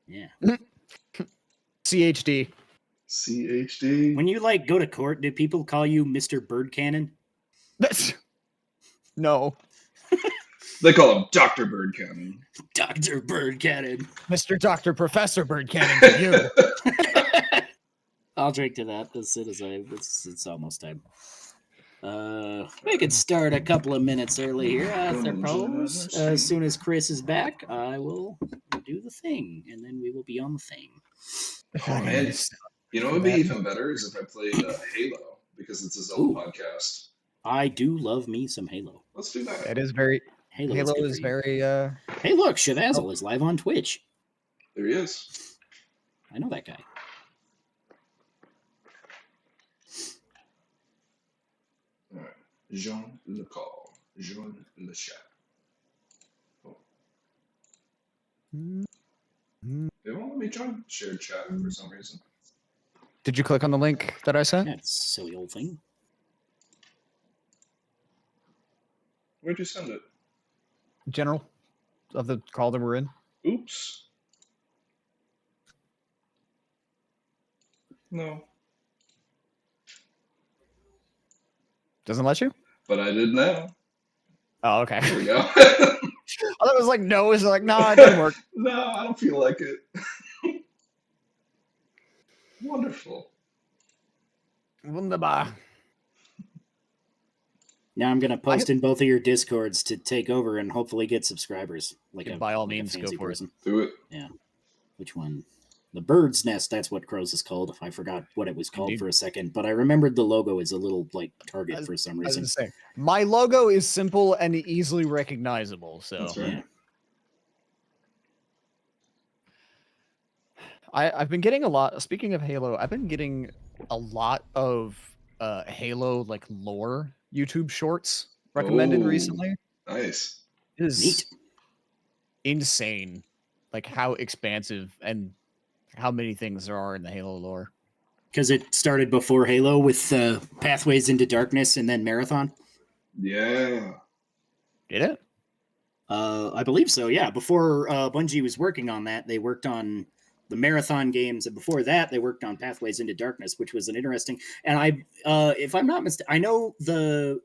Yeah. CHD. CHD. When you like go to court, do people call you Mr. Bird Cannon? That's no, They call him Dr. Bird Cannon. Dr. Bird Cannon. Mr. Doctor Professor Bird Cannon for you. I'll drink to that as soon as it's almost time. We could start a couple of minutes early here, I suppose. As soon as Chris is back, I will do the thing, and then we will be on the thing. Oh, man. You know what would be even better is if I played Halo, because it's a Zelda podcast. I do love me some Halo. Let's do that. It is very Halo is very Hey, look, Shavazzle is live on Twitch. There he is. I know that guy. All right. Jean Le Call. Jean Le Chat. Oh. They won't let me join shared chat for some reason. Did you click on the link that I sent? That's a silly old thing. Where'd you send it? General of the call that we're in. Oops. No. Doesn't let you? But I did now. Oh, okay. There we go. I thought it was like no. It's like no, it didn't work. No, I don't feel like it. Wonderful. Wunderbar. Now I'm gonna post in both of your discords to take over and hopefully get subscribers. By all means, go for it. Do it. Yeah. Which one? The Bird's Nest. That's what Crows is called. I forgot what it was called Indeed. for a second, but I remembered the logo is a little like target for some I was reason. gonna say, my logo is simple and easily recognizable. So That's right. Yeah. I've been getting a lot. Speaking of Halo, I've been getting a lot of Halo like lore YouTube shorts recommended Oh. recently. Nice. It is Neat. insane, like how expansive and how many things there are in the Halo lore. Because it started before Halo with Pathways into Darkness and then Marathon. Yeah. Did it? I believe so. Yeah. Before Bungie was working on that, they worked on the Marathon games, and before that, they worked on Pathways into Darkness, which was an interesting. And if I'm not mistaken, I know the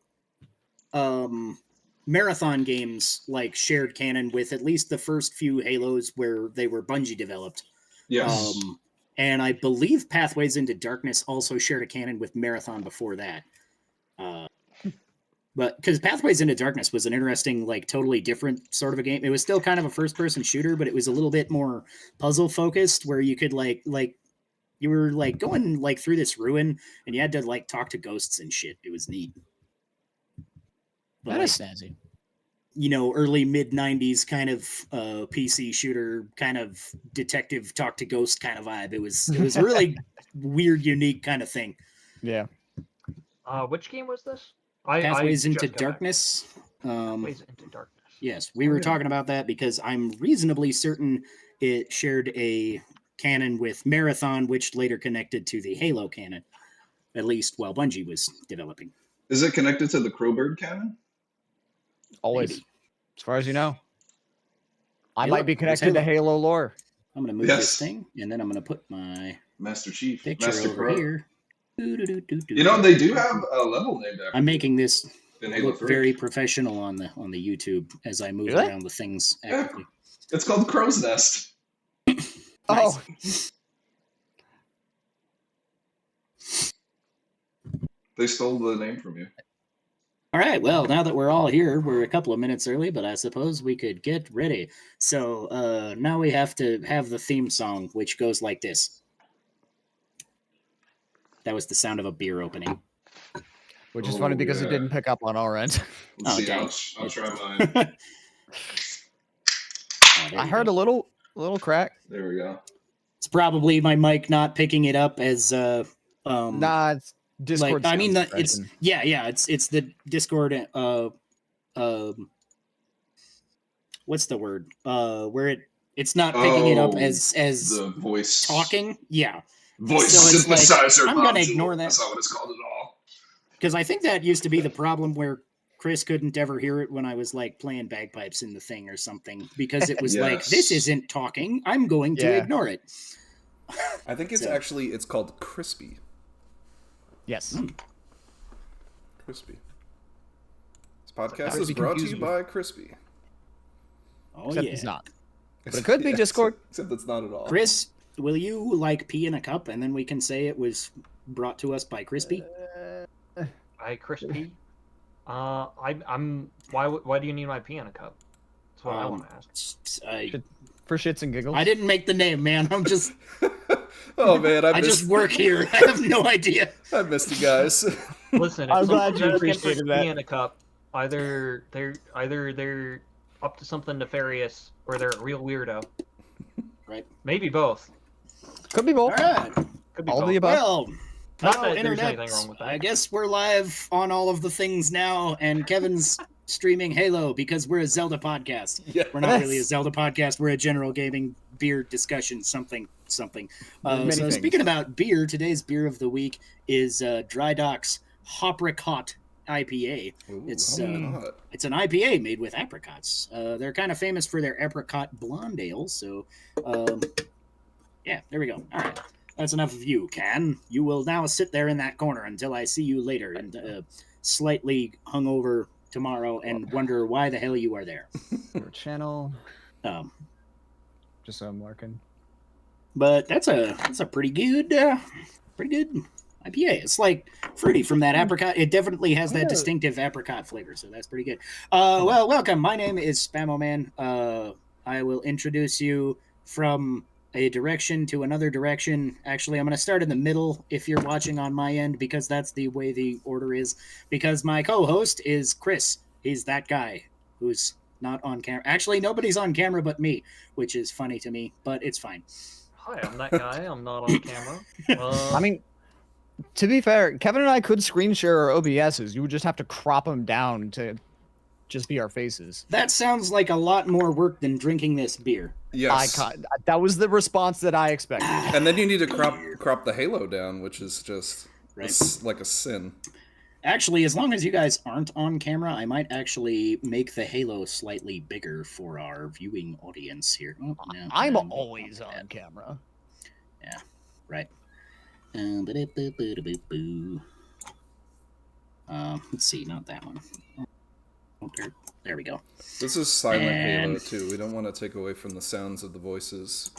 Marathon games like shared canon with at least the first few Halos where they were Bungie developed. Yes. And I believe Pathways into Darkness also shared a canon with Marathon before that. But because Pathways into Darkness was an interesting, like totally different sort of a game. It was still kind of a first-person shooter, but it was a little bit more puzzle-focused, where you could like you were like going like through this ruin, and you had to like talk to ghosts and shit. It was neat. But, That like, is snazzy. you know, early mid 90s kind of PC shooter, kind of detective talk to ghost kind of vibe. It was a really weird, unique kind of thing. Yeah. Which game was this? Pathways I into just got back. Darkness. Pathways into Darkness. Yes, we were talking about that because I'm reasonably certain it shared a canon with Marathon, which later connected to the Halo canon, at least while Bungie was developing. Is it connected to the Crowbird canon? Always. Maybe. As far as you know. I Hey, might look, be there's connected to Halo lore. I'm going to move Yes. this thing, and then I'm going to put my Master Chief. picture Master over Crow. here. You know, they do have a level named after I'm making this in Halo look 3. very professional on the YouTube as I move Do they? around the things Yeah. actively. It's called Crow's Nest. Oh, They stole the name from you. All right, well, now that we're all here, we're a couple of minutes early, but I suppose we could get ready. So now we have to have the theme song, which goes like this. That was the sound of a beer opening. which is funny because it yeah. didn't pick up on our end. Let's Oh, see. dang. I'll try mine. I heard a little crack. There we go. It's probably my mic not picking it up as Nah, it's Discord. I mean, sound it's suppression. it's the Discord. What's the word? Where it's not picking it up Oh, as The voice. talking. Yeah, Voice So it's like, synthesizer. I'm gonna module. ignore that. That's not what it's called at all. because I think that used to be the problem where Chris couldn't ever hear it when I was like playing bagpipes in the thing or something because it was like, Yes. this isn't talking. I'm going to Yeah. ignore it. I think it's So- it's called Crispy. Yes. Crispy. This podcast would is be brought to you confused with- by Crispy. Oh, Except yeah. it's not. But it could be Yes, Discord. Except it's not at all. Chris, will you like pee in a cup and then we can say it was brought to us by Crispy? I crispy. I'm. Why do you need my pee in a cup? That's what I want to ask. For shits and giggles. I didn't make the name, man. I'm just, Oh man, I just work here. I have no idea. I missed you guys. Listen, I'm if glad someone you does get appreciated pee that. in a cup, either they're up to something nefarious or they're a real weirdo. Right. Maybe both. Could be All both. right. Could be All of both. the above. Well, Not hello, that there's internet. anything wrong with that. I guess we're live on all of the things now, and Kevin's streaming Halo because we're a Zelda podcast. Yeah. We're not really a Zelda podcast. We're a general gaming beer discussion, something. Many So things. speaking about beer, today's beer of the week is Dry Dock's Hopricot IPA. Ooh, It's, oh my God. It's an IPA made with apricots. They're kind of famous for their apricot blonde ale. So, yeah, there we go. All right. That's enough of you, Can. You will now sit there in that corner until I see you later and slightly hungover tomorrow and wonder why the hell you are there. Your channel. Um, Just so I'm marking. but that's a pretty good IPA. It's like fruity from that apricot. It definitely has that Yeah. distinctive apricot flavor, so that's pretty good. Well, welcome. My name is Spamoman. I will introduce you from a direction to another direction. Actually, I'm going to start in the middle if you're watching on my end because that's the way the order is. Because my co-host is Chris. He's that guy who's not on camera. Actually, nobody's on camera but me, which is funny to me, but it's fine. Hi, I'm that guy. I'm not on camera. I mean, to be fair, Kevin and I could screen share our OBSs. You would just have to crop them down to just be our faces. That sounds like a lot more work than drinking this beer. Yes. That was the response that I expected. And then you need to crop the halo down, which is just Right. like a sin. Actually, as long as you guys aren't on camera, I might actually make the halo slightly bigger for our viewing audience here. Oh, no, I'm no, always not on that. camera. Right. Let's see, not that one. Oh, there we go. This is silent Halo And- too. We don't want to take away from the sounds of the voices.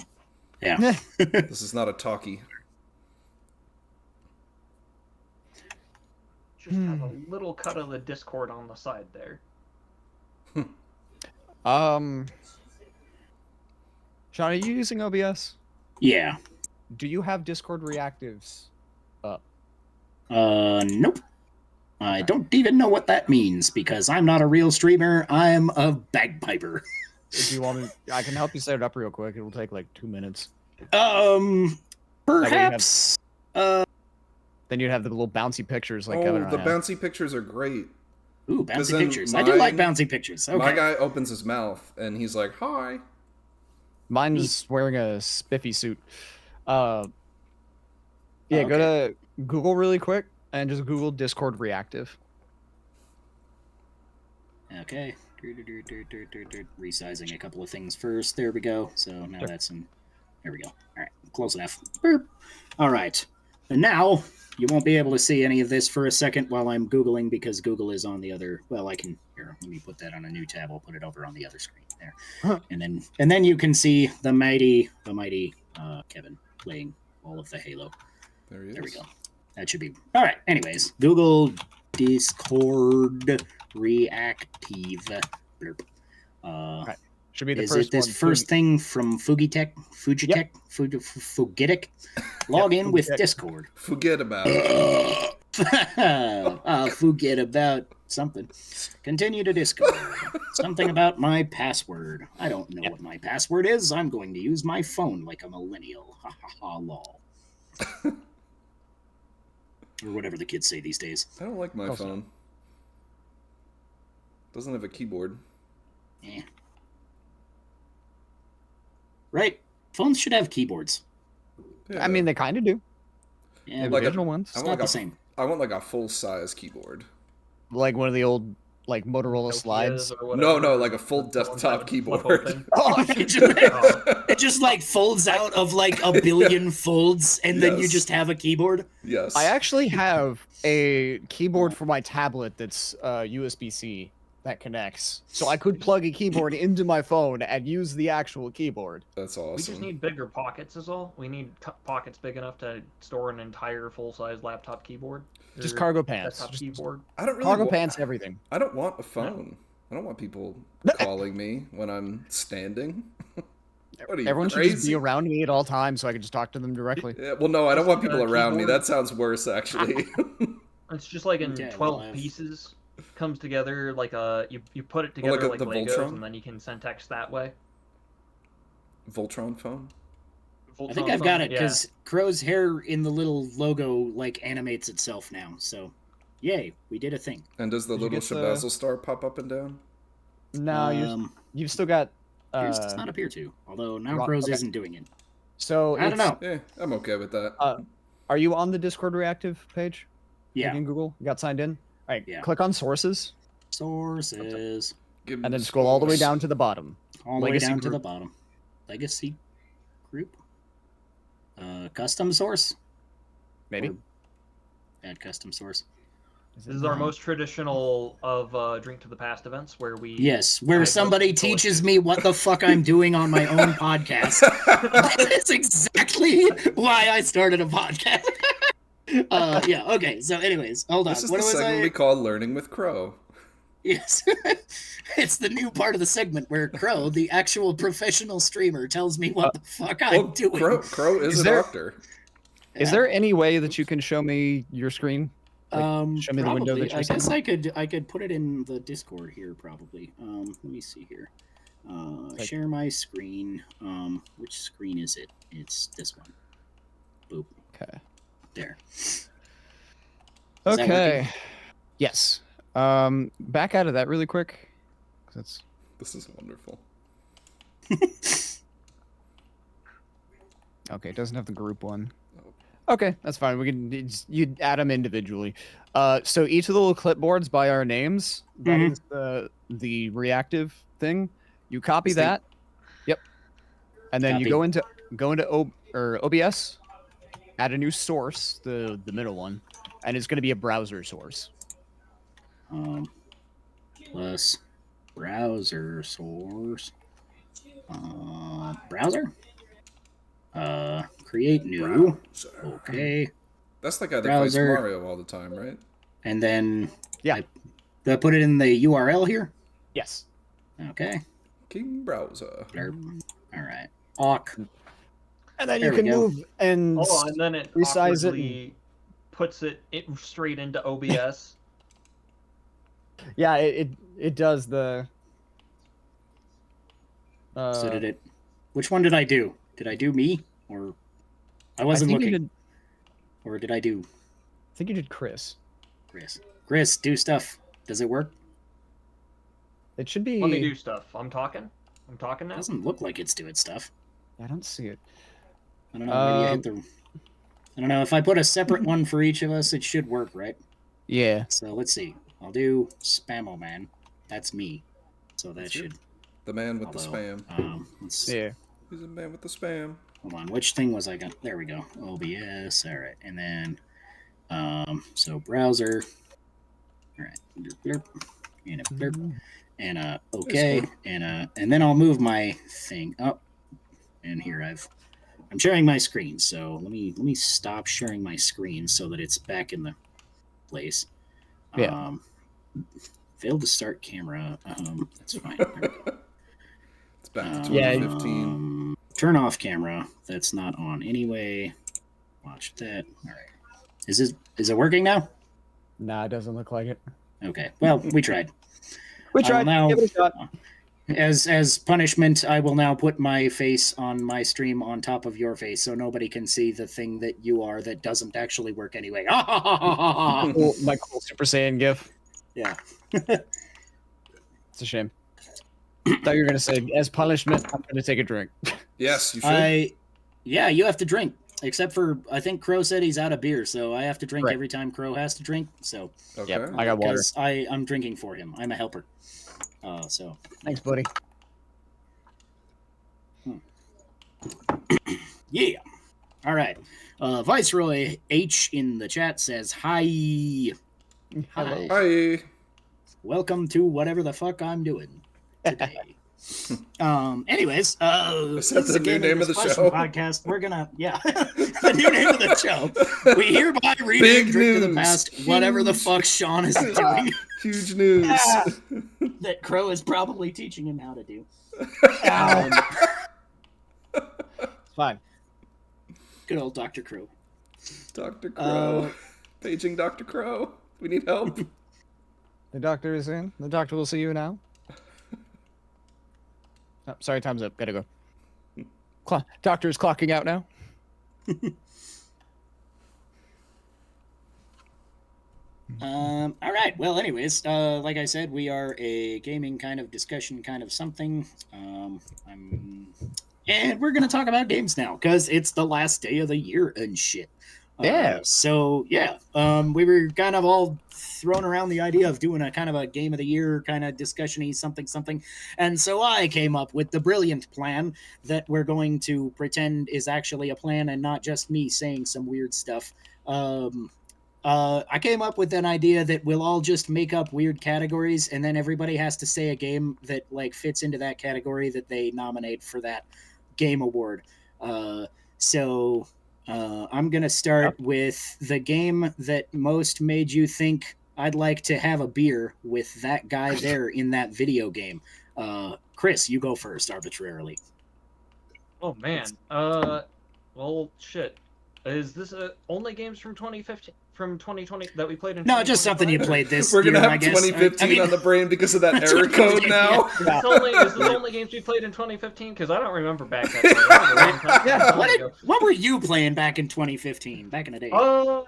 Yeah. This is not a talkie. just have a little cut of the Discord on the side there. Sean, are you using OBS? Yeah. Do you have Discord reactives? Nope. I don't even know what that means because I'm not a real streamer. I'm a bagpiper. Do you want to? I can help you set it up real quick. It'll take like 2 minutes. Perhaps. Then you'd have the little bouncy pictures like Kevin Oh, and the I have. bouncy pictures are great. Ooh, 'Cause bouncy then pictures. I do like mine- bouncy pictures. Okay. My guy opens his mouth and he's like, "Hi." Mine's wearing a spiffy suit. Yeah, go to Google really quick and just Google Discord reactive. Okay. Resizing a couple of things first. There we go. So now Sure. that's in. There we go. All right. Close enough. Boop. All right. And now you won't be able to see any of this for a second while I'm Googling because Google is on the other. Well, I can. Here, let me put that on a new tab. I'll put it over on the other screen there. Huh. And then you can see the mighty Kevin playing all of the Halo. There he is. There we go. That should be all right. Anyways, Google Discord reactive. Blurp. Right. Should be the Is first it this one. first thing from Fujitech? Fugitic? Log in with Fujitech. Discord. Forget about it. I'll forget about something. Continue to Discord. Something about my password. I don't know what my password is. I'm going to use my phone like a millennial. Ha ha ha lol. Or whatever the kids say these days. I don't like my Close phone. Doesn't have a keyboard. Eh. Right? Phones should have keyboards. Yeah. I mean, they kind of do. Yeah, The Like a- original ones. it's I not want the like same. I want like a full size keyboard. Like one of the old like Motorola Nokias slides. or No, whatever, no, like a full the ones desktop that would flip keyboard. open. Oh, It just like folds out of like a billion folds, and then you Yes. just have a keyboard. Yes. I actually have a keyboard for my tablet that's USB-C that connects, so I could plug a keyboard into my phone and use the actual keyboard. That's We awesome. just need bigger pockets is all. We need pockets big enough to store an entire full-size laptop keyboard. Just or cargo pants. Desktop Just keyboard. I don't really cargo wa- pants, everything. I don't want a phone. I don't want people calling me when I'm standing. What are you, Everyone should just crazy? be around me at all times so I can just talk to them directly. Yeah, well, no, I don't want people around me. keyboard. That sounds worse, actually. It's just like in Okay, 12 well, I've- pieces. Comes together like you put it Well, together like like, the Legos, Voltron? and then you can send text that way. Voltron phone. I think I've got it because Crow's hair in the little logo like animates itself now. So, yay, we did a thing. And does the Did you little get the- Shabazzle star pop up and down? No, you've still got. Yours does not appear to. Although now Ro- Crow's okay. isn't doing it. So I don't know. Yeah, I'm okay with that. Are you on the Discord Reactive page? Yeah. Like in Google, you got signed in. All right, Yeah. click on sources Sources. Give me and then the scroll all the way source. down to the bottom. All the way Legacy down to group. the bottom. Legacy group. Custom source. Maybe. Or add custom source. This is our most traditional of Drink to the Past events where we Yes, where I vote somebody for teaches choices. me what the fuck I'm doing on my own podcast. That's exactly why I started a podcast. Yeah, okay. So anyways, hold on. This is What the was segment I? we call Learning with Crow. Yes. It's the new part of the segment where Crow, the actual professional streamer, tells me what the fuck I'm Well, doing. Crow is Is a there- doctor. Is there any way that you can show me your screen? Like, show me the window Probably. that you're I guess seeing? I could put it in the Discord here probably. Let me see here. Like- Share my screen. Which screen is it? It's this one. Boop. Okay. There. that Okay. working? Yes. Back out of that really quick. 'Cause That's This is wonderful. okay. It doesn't have the group one. Oh. Okay, that's fine. We can you add them individually. So each of the little clipboards by our names. That Mhm. is the reactive thing. You copy This thing? that. Yep. And then you Copy. go into OBS. Add a new source, the middle one, and it's going to be a browser source. Plus browser source. Browser. Create new. Okay. That's like how they Browser. fight Mario all the time, right? And then Yeah. I put it in the URL here. Yes. Okay. King Browser. Blurb. All right. Awk. And then There you we can go. move and Oh, and then it resize it awkwardly puts it straight into OBS. yeah, it does the. So did it? Which one did I do? Did I do me or I wasn't I think looking? You did, Or did I do I think you did Chris. Chris? Chris, do stuff. Does it work? It should be. Let me do stuff. I'm talking now. Doesn't look like it's doing stuff. I don't see it. I don't know. Maybe I hit the. I don't know. If I put a separate one for each of us, it should work, right? Yeah. So let's see. I'll do Spamoman. That's me. So that That's you. should. The man with the Although, spam. Let's Yeah. He's a man with the spam. hold on. Which thing was I going? There we go. OBS. All right, and then, so browser. All right, blurp, and a blurp, and okay, and then I'll move my thing up. And here I'm sharing my screen. So let me stop sharing my screen so that it's back in the place. Yeah. Failed to start camera. That's fine. There we go. It's back to Yeah. 2015. Turn off camera. That's not on anyway. Watch that. All right. Is it working now? Nah, it doesn't look like it. Okay. Well, we tried. We I will tried. now- Give it a shot. As punishment, I will now put my face on my stream on top of your face, so nobody can see the thing that you are that doesn't actually work anyway. Cool, my cool Super Saiyan gif. Yeah. It's a shame. Thought you were gonna say, as punishment, I'm gonna take a drink. Yes, you should. Yeah, you have to drink. Except for, I think Crow said he's out of beer, so I have to drink Right. every time Crow has to drink. So, Okay. Yep, I got water. because I'm drinking for him. I'm a helper. So, Thanks, buddy. yeah. All right. Viceroy H in the chat says, hi. Hello. Hi. Welcome to whatever the fuck I'm doing today. Anyways, Is that this is the a new gaming name of the discussion show? podcast. We're gonna, the new name of the show. We hereby read Big Drink to the news. Past, whatever the Huge. fuck Sean is doing Huge news. that Crow is probably teaching him how to do. It's fine. Good old Dr. Crow. Dr. Crow. Uh, Paging Dr. Crow. We need help. The doctor is in. The doctor will see you now. Oh, sorry, time's up. Gotta go. Doctor is clocking out now. All right. Well, anyways, like I said, we are a gaming kind of discussion kind of something. And we're gonna talk about games now because it's the last day of the year and shit. Yeah. So yeah, we were kind of all thrown around the idea of doing a kind of a game of the year kind of discussion-y something, and so I came up with the brilliant plan that we're going to pretend is actually a plan and not just me saying some weird stuff. I came up with an idea that we'll all just make up weird categories, and then everybody has to say a game that like fits into that category that they nominate for that game award. So I'm gonna start with the game that most made you think I'd like to have a beer with that guy there in that video game. Chris, you go first arbitrarily. Oh man. Well, shit. Is this only games from 2015, from 2020 that we played in? No, just something you 2025? played this We're gonna year, have I guess. 2015 I mean, on the brain because of that error code now. Is this only games we played in 2015? Because I don't remember back that far. That was a long time Yeah, ago. what were you playing back in 2015? Back in the day?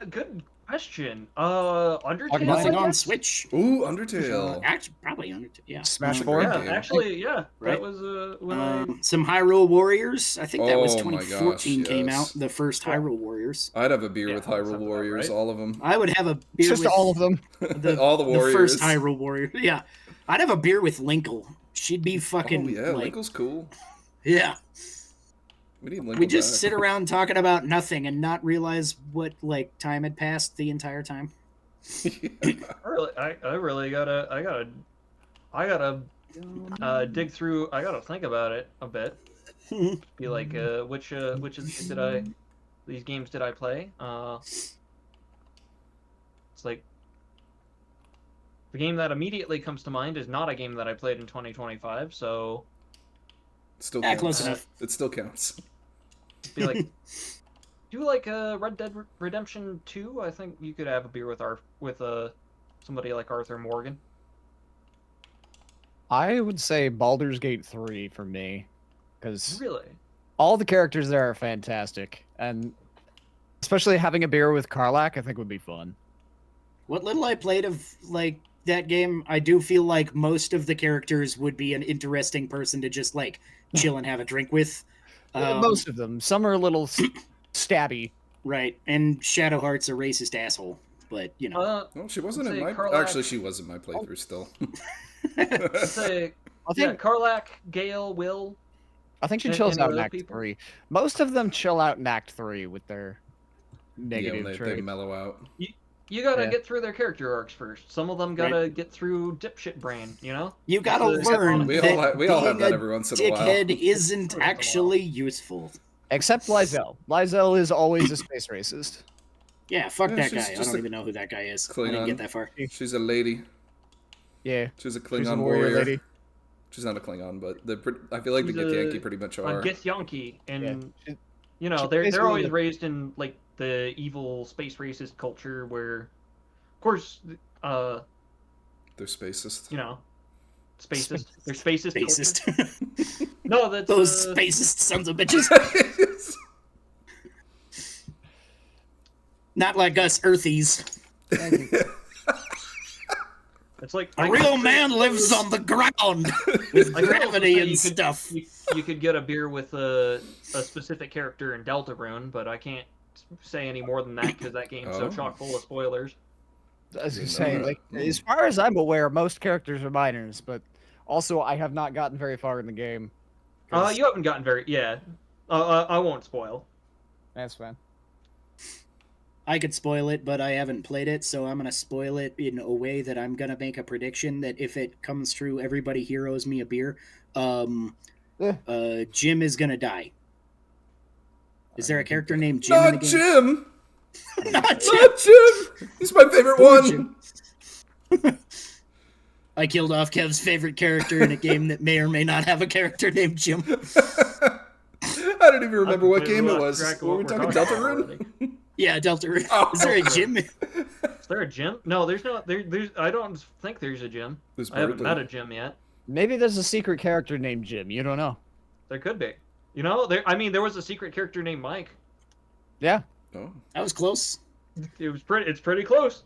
Good question. Undertale. Nothing I on guess? Switch. Ooh, Undertale. Actually, probably Undertale. Yeah. Smash Yeah. 4. Yeah, game. actually, yeah. Right. That was when I. Some Hyrule Warriors. I think that was Oh my 2014 gosh, came yes. out. The first Hyrule Warriors. I'd have a beer Yeah, with that sounds Hyrule about Warriors, right. all of them. I would have a beer Just with all of them. All the Warriors. first Hyrule Warrior. Yeah, I'd have a beer with Linkle. She'd be fucking. Oh yeah, like, Linkle's cool. yeah. We need Linkle We just back. sit around talking about nothing and not realize what like time had passed the entire time. I really gotta dig through. I gotta think about it a bit. Be like, which is these games did I play? It's like the game that immediately comes to mind is not a game that I played in 2025. So Still Yeah, counts. close enough. It still counts. be like, do like Red Dead Redemption 2? I think you could have a beer with somebody like Arthur Morgan. I would say Baldur's Gate 3 for me, because Really? all the characters there are fantastic, and especially having a beer with Karlach, I think would be fun. What little I played of like that game, I do feel like most of the characters would be an interesting person to just like chill and have a drink with. Most of them. Some are a little stabby. Right, and Shadowheart's a racist asshole, but you know. Well, she wasn't in Say my. Karlach. Actually, she was in my playthrough still. I'd say, I yeah, think Karlach, Gale, Will. I think she and- chills and out in other Act people. 3. Most of them chill out in Act 3 with their Yeah, negative when they traits. mellow out. You gotta Yeah. get through their character arcs first. Some of them gotta get through dipshit brain, you know? You gotta It's a- learn We that all have being that a every once in a while. dickhead isn't Once in a while. actually useful. Except Lizelle. Lizelle is always a space racist. Yeah, fuck Yeah, that she's guy. I just don't a even know who that guy is. I Klingon. didn't get that far. She's a lady. Yeah. She's a She's Klingon a warrior lady. She's not a Klingon, but I feel like the She's a- Githyanki pretty much A are. Githyanki, and Yeah. you know She's they're basically always the- raised in like the evil space racist culture where, of course, They're spacist. you know, spacist. They're spacist. culture. Spacist. No, that's Those spacist sons of bitches. Not like us earthies. It's like A real man lives on the ground with I could also gravity say and you could- stuff. You could get a beer with a specific character in Deltarune, but I can't say any more than that because that game's so Oh. chock full of spoilers. I was Didn't know saying, that. like, as far as I'm aware, most characters are minors, but also I have not gotten very far in the game. 'cause- You haven't gotten very I won't spoil. That's fine. I could spoil it, but I haven't played it, so I'm gonna spoil it in a way that I'm gonna make a prediction that if it comes true, everybody here owes me a beer. Jim is gonna die. Is there a character named Jim in the Not game? Jim. Not Jim. Not Jim. He's my favorite Poor one. Jim. I killed off Kev's favorite character in a game that may or may not have a character named Jim. I don't even remember what completely game it lost was. track of Were what we we're talking talking about Deltarune? Yeah, Delta. Oh, Is there a okay. Jim? Is there a gym? No, there's not. There's. I don't think there's a gym. There's I haven't Berkeley. met a gym yet. Maybe there's a secret character named Jim. You don't know. There could be. You know, there. I mean, there was a secret character named Mike. Yeah. Oh. That was close, It was pretty. It's pretty close.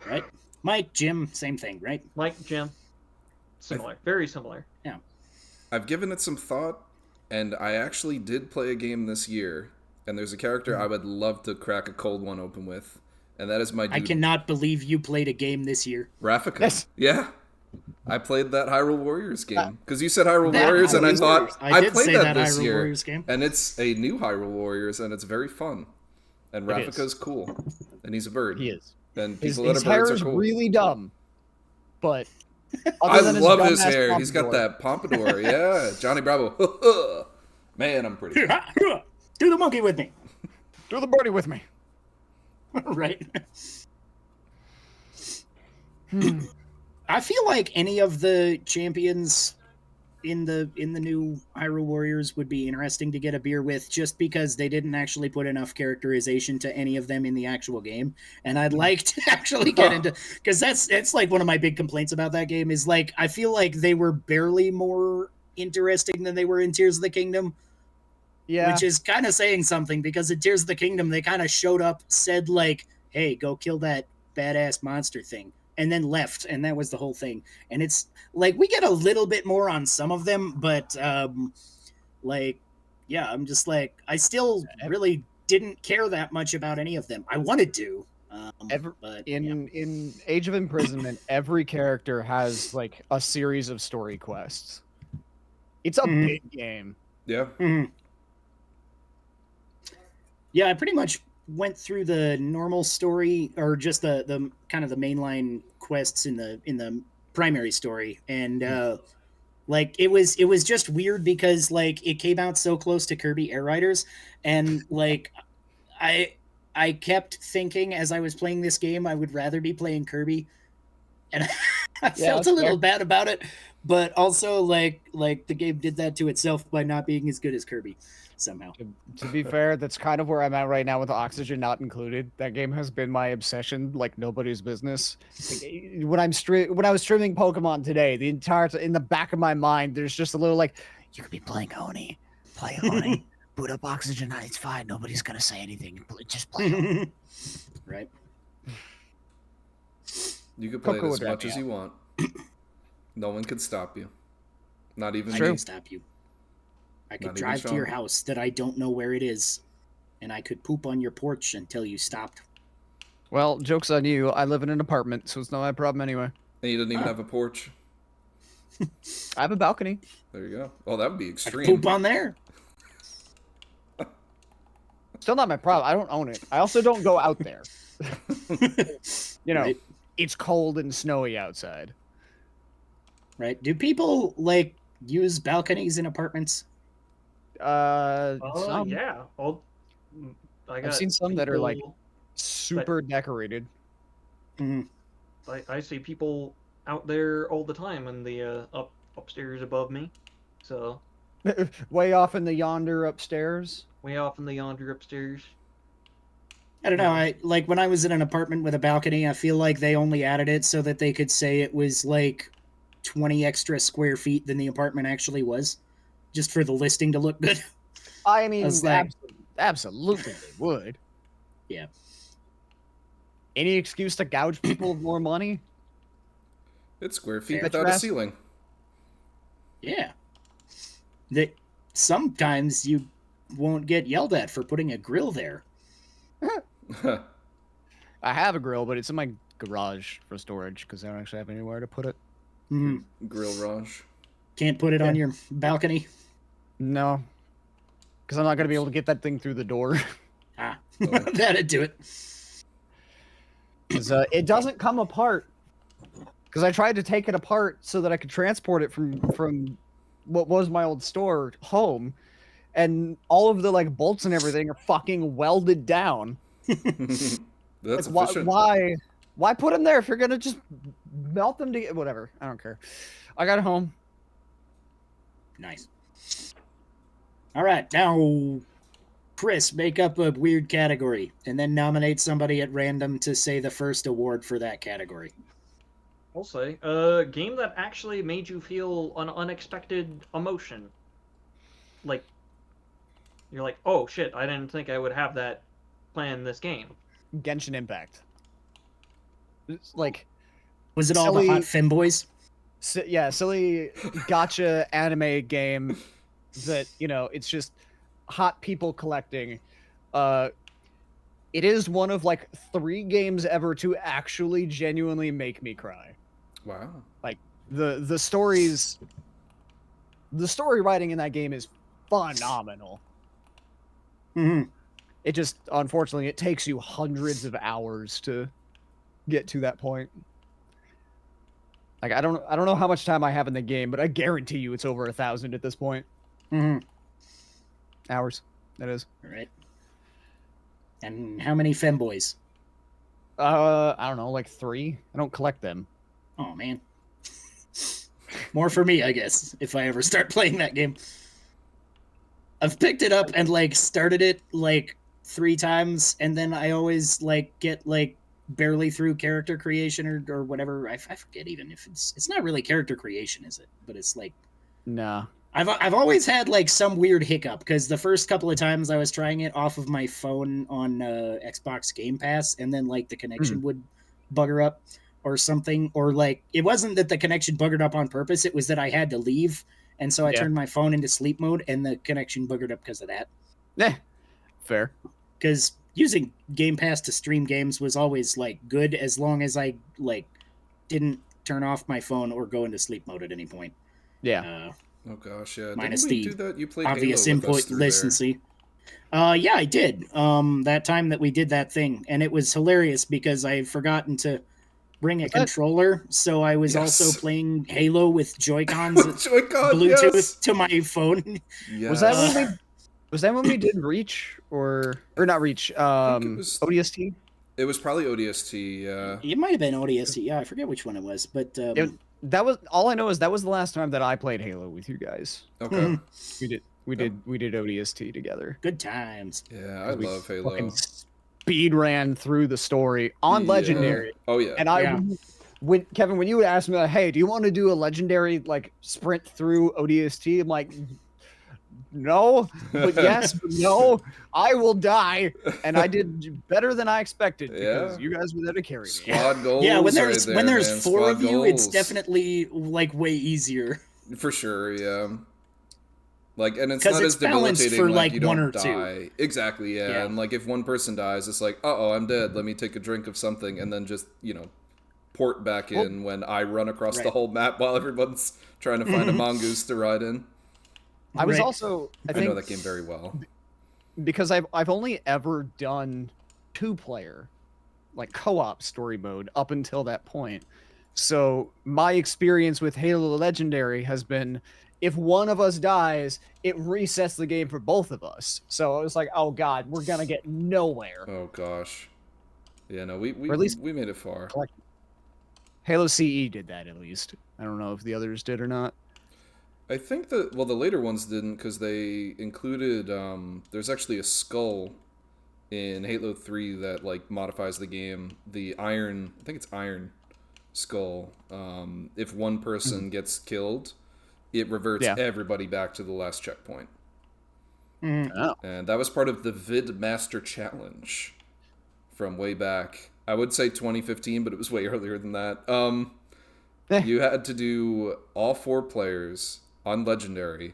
right? Mike, Jim, same thing, right? Mike, Jim. Similar. Very similar. I've given it some thought, and I actually did play a game this year, and there's a character I would love to crack a cold one open with, and that is my dude, I cannot believe you played a game this year. Rafika. Yes. Yeah. I played that Hyrule Warriors game, because you said Hyrule That Warriors, and I Hyrule thought, Warriors. I I did played say that that this Hyrule year, Warriors game. and it's a new Hyrule Warriors, and it's very fun. And It is. Rafika's cool, and he's a bird. He is. And His, people his that are hair birds is are cool. really dumb, but I other than love his dumbass hair. He's got pompadour- that pompadour. Yeah, Johnny Bravo. Man, I'm pretty. Do the monkey with me, Do the birdie with me. right? I feel like any of the champions in the new Hyrule Warriors would be interesting to get a beer with, just because they didn't actually put enough characterization to any of them in the actual game, and I'd like to actually get into, because it's like one of my big complaints about that game is like I feel like they were barely more interesting than they were in Tears of the Kingdom. Yeah. Which is kind of saying something, because in Tears of the Kingdom, they kind of showed up, said like, hey, go kill that badass monster thing, and then left. And that was the whole thing. And it's like, we get a little bit more on some of them, but like, yeah, I'm just like, I still really didn't care that much about any of them. I wanted to. But yeah. In Age of Imprisonment, every character has like a series of story quests. It's a Mhm. big game. Yeah. Mhm. Yeah, I pretty much went through the normal story, or just the kind of the mainline quests in the primary story, and like it was just weird because like it came out so close to Kirby Air Riders, and like I kept thinking as I was playing this game I would rather be playing Kirby, and I felt that's a little fair. bad about it, but also like the game did that to itself by not being as good as Kirby somehow. To be fair, that's kind of where I'm at right now with Oxygen not included. That game has been my obsession like nobody's business. Like, when I was streaming Pokemon today, the entire in the back of my mind, there's just a little like, you could be playing Oni, play Oni, boot up Oxygen, it's fine. Nobody's gonna say anything. Just play Oni. Right. You can play Coco it would as wrap much me as up. you want. No one can stop you. Not even I me. can stop you. I could Not even drive to your Sean. house that I don't know where it is, and I could poop on your porch until you stopped. Well, joke's on you. I live in an apartment, so it's not my problem anyway. And you didn't even Oh. have a porch. I have a balcony. There you go. Oh, that would be I could extreme. poop on there. Still not my problem. I don't own it. I also don't go out there. You know, Right. it's cold and snowy outside. Right? Do people like use balconies in apartments? Some Yeah. Well, I got seen some that are, like, people- super decorated. Mhm. I see people out there all the time in the upstairs above me. So Way off in the yonder upstairs. way off in the yonder upstairs. I don't know. I like when I was in an apartment with a balcony. I feel like they only added it so that they could say it was like 20 extra square feet than the apartment actually was, just for the listing to look good. I mean, was like- absolutely they would. Yeah. Any excuse to gouge people of more money? It's square feet Fair. without a Trash. ceiling. Yeah. That sometimes you won't get yelled at for putting a grill there. I have a grill, but it's in my garage for storage because I don't actually have anywhere to put it. Mhm. Grill Raj. Can't put it on Yeah. your balcony. No, because I'm not gonna be able to get that thing through the door. Ah, Oh. that'd do it. 'Cause, it doesn't come apart. Because I tried to take it apart so that I could transport it from what was my old store home, and all of the like bolts and everything are fucking welded down. That's Like, efficient. why put them there if you're gonna just melt them to whatever? I don't care. I got home. Nice. All right, now, Chris, make up a weird category and then nominate somebody at random to say the first award for that category. We'll say a game that actually made you feel an unexpected emotion. Like you're like, oh shit, I didn't think I would have that playing this game. Genshin Impact. It's like Was it all the hot Silly- femboys? yeah, silly gotcha anime game that, you know, it's just hot people collecting. It is one of like 3 games ever to actually genuinely make me cry. Wow. The stories, the story writing in that game is phenomenal. Hmm. It just, unfortunately, it takes you hundreds of hours to get to that point. Like I don't know how much time I have in the game, but I guarantee you it's over 1,000 at this point. Hmm. Hours, that is. All right. And how many femboys? I don't know, like 3. I don't collect them. Oh, man. More for me, I guess, if I ever start playing that game. I've picked it up and, like, started it, like, 3 times, and then I always, like, get, like, barely through character creation or whatever. I forget even if it's not really character creation, is it? But it's, like, Nah. I've always had, like, some weird hiccup, because the first couple of times I was trying it off of my phone on Xbox Game Pass, and then, like, the connection would bugger up or something, or, like, it wasn't that the connection buggered up on purpose, it was that I had to leave, and so I Yeah. turned my phone into sleep mode, and the connection buggered up because of that. Fair. Because using Game Pass to stream games was always, like, good as long as I, like, didn't turn off my phone or go into sleep mode at any point. Yeah. Oh gosh, yeah. Minus Didn't we the do that? You played Obvious Halo with us input through there. latency. Yeah, I did. That time that we did that thing, and it was hilarious because I had forgotten to bring a Was that- controller, so I was Yes. also playing Halo with Joy-Cons Joy-Con, Bluetooth yes. to my phone. Yes. Was that when we did Reach or not Reach? was- ODST. It was probably ODST, yeah. It might have been ODST. Yeah, I forget which one it was, but That was all I know is that was the last time that I played Halo with you guys. Okay. We did ODST together. good times. Yeah, I We love Halo. Fucking speed ran through the story on Yeah. Legendary. Oh yeah. And I, Yeah. when Kevin, when you would ask me, like, hey, do you want to do a legendary like sprint through ODST? I'm like, no, but yes, but no. I will die, and I did better than I expected because Yeah. you guys were there to carry me. Squad goals. Yeah, when right there's there, when there's man. 4 Squad of you, it's goals. definitely like way easier. For sure, yeah. Like, and it's 'Cause not it's as balanced debilitating. for, like, like, you don't one or two. die. Exactly, yeah. Yeah. And like, if one person dies, it's like, oh, I'm dead. Let me take a drink of something, and then just port back Well- in when I run across the Right. whole map while everyone's trying to find a mongoose to ride in. I was Right. also, I I think, know that game very well. because I've only ever done 2-player, like co-op story mode up until that point. So my experience with Halo Legendary has been, if one of us dies, it resets the game for both of us. So I was like, oh god, we're gonna get nowhere. Oh gosh. Yeah, no, we Or at least- we made it far. Halo CE did that at least. I don't know if the others did or not. I think the later ones didn't because they included there's actually a skull in Halo 3 that like modifies the game. The iron, I think it's iron skull. If one person gets killed, it reverts Yeah. everybody back to the last checkpoint. Mhm. Oh. And that was part of the Vid Master Challenge from way back. I would say 2015, but it was way earlier than that. You had to do all 4 players on Legendary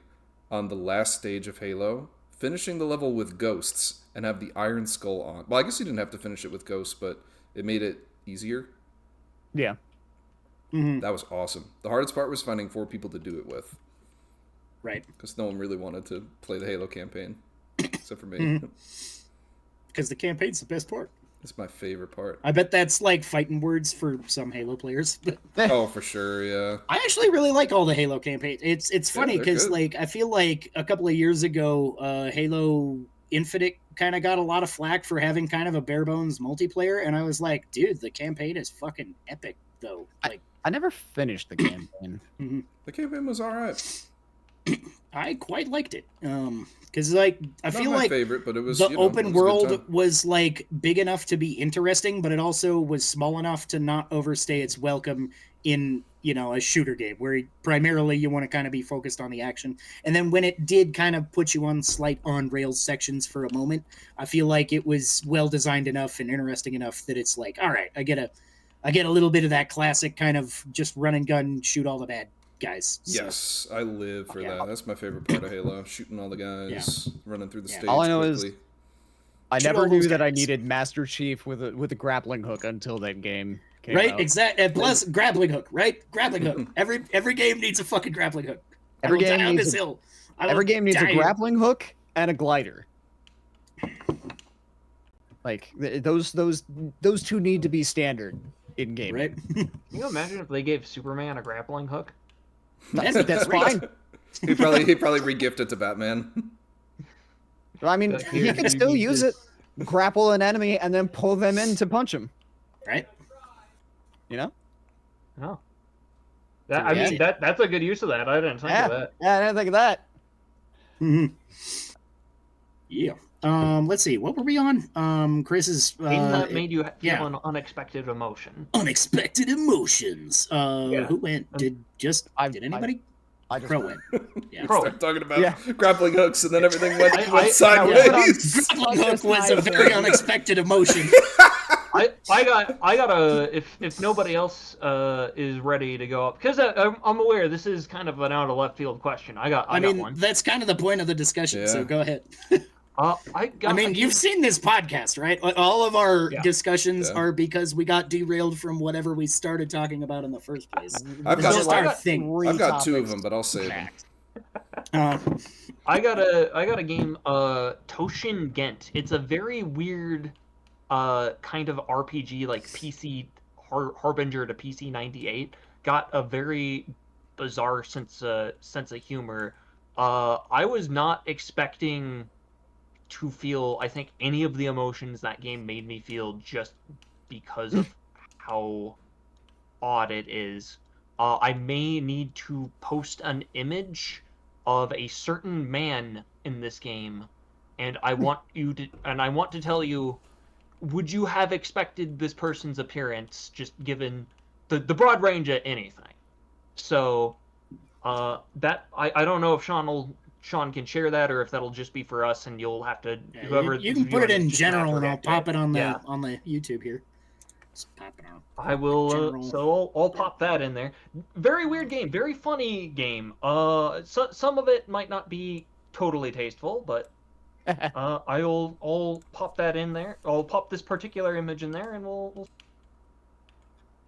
on the last stage of Halo, finishing the level with ghosts, and have the Iron Skull on. Well, I guess you didn't have to finish it with ghosts, but it made it easier. Yeah. Mhm. That was awesome. The hardest part was finding 4 people to do it with, Right. because no one really wanted to play the Halo campaign, except for me. Mhm. Because the campaign's the best part. It's my favorite part. I bet that's like fighting words for some Halo players. But Oh, for sure, yeah. I actually really like all the Halo campaigns. It's funny they're because good. like I feel like a couple of years ago, Halo Infinite kind of got a lot of flack for having kind of a bare bones multiplayer, and I was like, dude, the campaign is fucking epic though. Like, I never finished the campaign. The campaign was alright. I quite liked it. Because like I Not feel my like favorite, but it was the you know, it open was a good world time. was like big enough to be interesting, but it also was small enough to not overstay its welcome in a shooter game where primarily you want to kind of be focused on the action. And then when it did kind of put you on slight on rails sections for a moment, I feel like it was well designed enough and interesting enough that it's like, all right, I get a little bit of that classic kind of just run and gun, shoot all the bad guys. So, Yes, I live for Yeah. that. That's my favorite part of Halo. Shooting all the guys, running through the Yeah. stage All I know is- quickly. I Shoot never all those knew that I guys. needed Master Chief with a grappling hook until that game came right, out. exactly. And plus, grappling hook, right? Grappling hook. Every game needs a fucking grappling hook. Every I will game die on needs this hill. I Every will game needs a die here. grappling hook and a glider. Like those two need to be standard in game. Right? Can you imagine if they gave Superman a grappling hook? That's fine. He probably re-gift it to Batman. I mean, But he here, can you still need use it, grapple an enemy, and then pull them in to punch him. Right? You know? Oh. I mean, that's a good use of that. I didn't think Yeah. of that. Yeah, I didn't think of that. Mm-hmm. Yeah. Let's see. What were we on? Chris's Game that made you feel yeah. an unexpected emotion. unexpected emotions. Yeah. Who went? Did anybody? I just Crow went. Yeah. Crow. Start talking about Yeah. grappling hooks, and then everything went, I- went I- sideways. Grappling hook was a very unexpected emotion. I got a if nobody else is ready to go up, because I'm aware this is kind of an out of left field question. I got I mean, one. that's kind of the point of the discussion. So Yeah. go ahead. I mean, you've seen this podcast, right? All of our Yeah. discussions Yeah. are because we got derailed from whatever we started talking about in the first place. I've It's got- just our thing. I've got 2 of them, but I'll save them. Uh, I got a game, Toshin Gent. It's a very weird kind of RPG, like PC Harbinger to PC 98. Got a very bizarre sense of humor. I was not expecting to feel, I think, any of the emotions that game made me feel, just because of how odd it is. I may need to post an image of a certain man in this game, and I want to tell you, would you have expected this person's appearance, just given the broad range of anything? So that I don't know if Sean can share that, or if that'll just be for us, and you'll have to yeah, whoever you is can put it viewing in just have to general, and I'll react to pop it on the Yeah. on the YouTube here. Just pop it on. I will. General. So I'll pop that in there. Very weird game. Very funny game. Some of it might not be totally tasteful, but I'll pop that in there. I'll pop this particular image in there, and we'll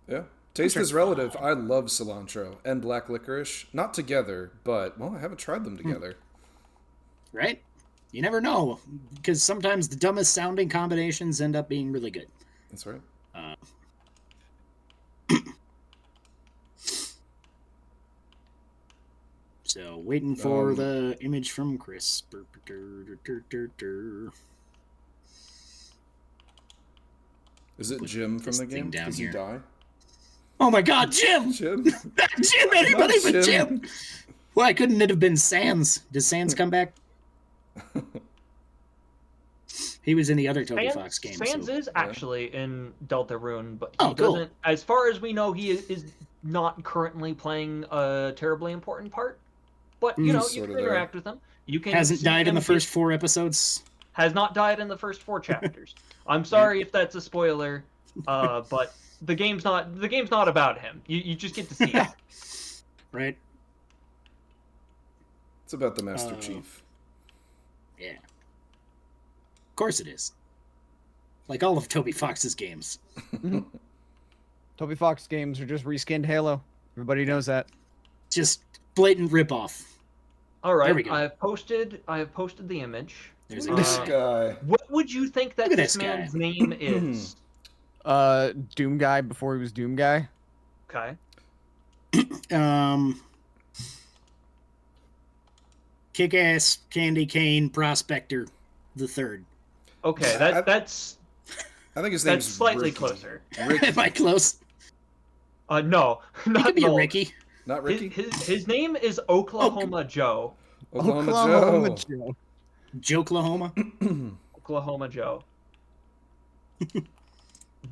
Yeah. Taste is relative. I love cilantro and black licorice. Not together, but, well, I haven't tried them together. Right? You never know, because sometimes the dumbest sounding combinations end up being really good. That's right. So waiting for the image from Chris. Is it Put Jim from this the thing game? down Does he here. die? Oh my God, Jim! Jim? Jim! Anybody Not but Jim. Jim! Why couldn't it have been Sans? Does Sans come back? He was in the other Toby Fox game. Sans so. is actually in Deltarune, but he Oh, cool. doesn't. As far as we know, he is not currently playing a terribly important part. But you know, Just you sort can of there. interact with him. You can Hasn't see died in him the get- first 4 episodes. Has not died in the first 4 chapters. I'm sorry if that's a spoiler. but the game's not about him. You just get to see it. Right? It's about the Master Uh, Chief. Yeah. Of course it is. Like all of Toby Fox's games. Toby Fox games are just reskinned Halo. Everybody knows that. Just blatant ripoff. All right, There we go. I have posted the image. There's a This guy. guy. What would you think that Look at this this guy. man's name is? Doom Guy before he was Doom Guy. Okay. Kick-ass Candy Cane Prospector the Third. Okay, I- that's I think his name's slightly Ricky. closer. Ricky. Am I close? No, He not could be a no. Ricky. Not Ricky. His name is Oklahoma Joe. Oklahoma Joe. Joe. Joklahoma. Oklahoma Joe.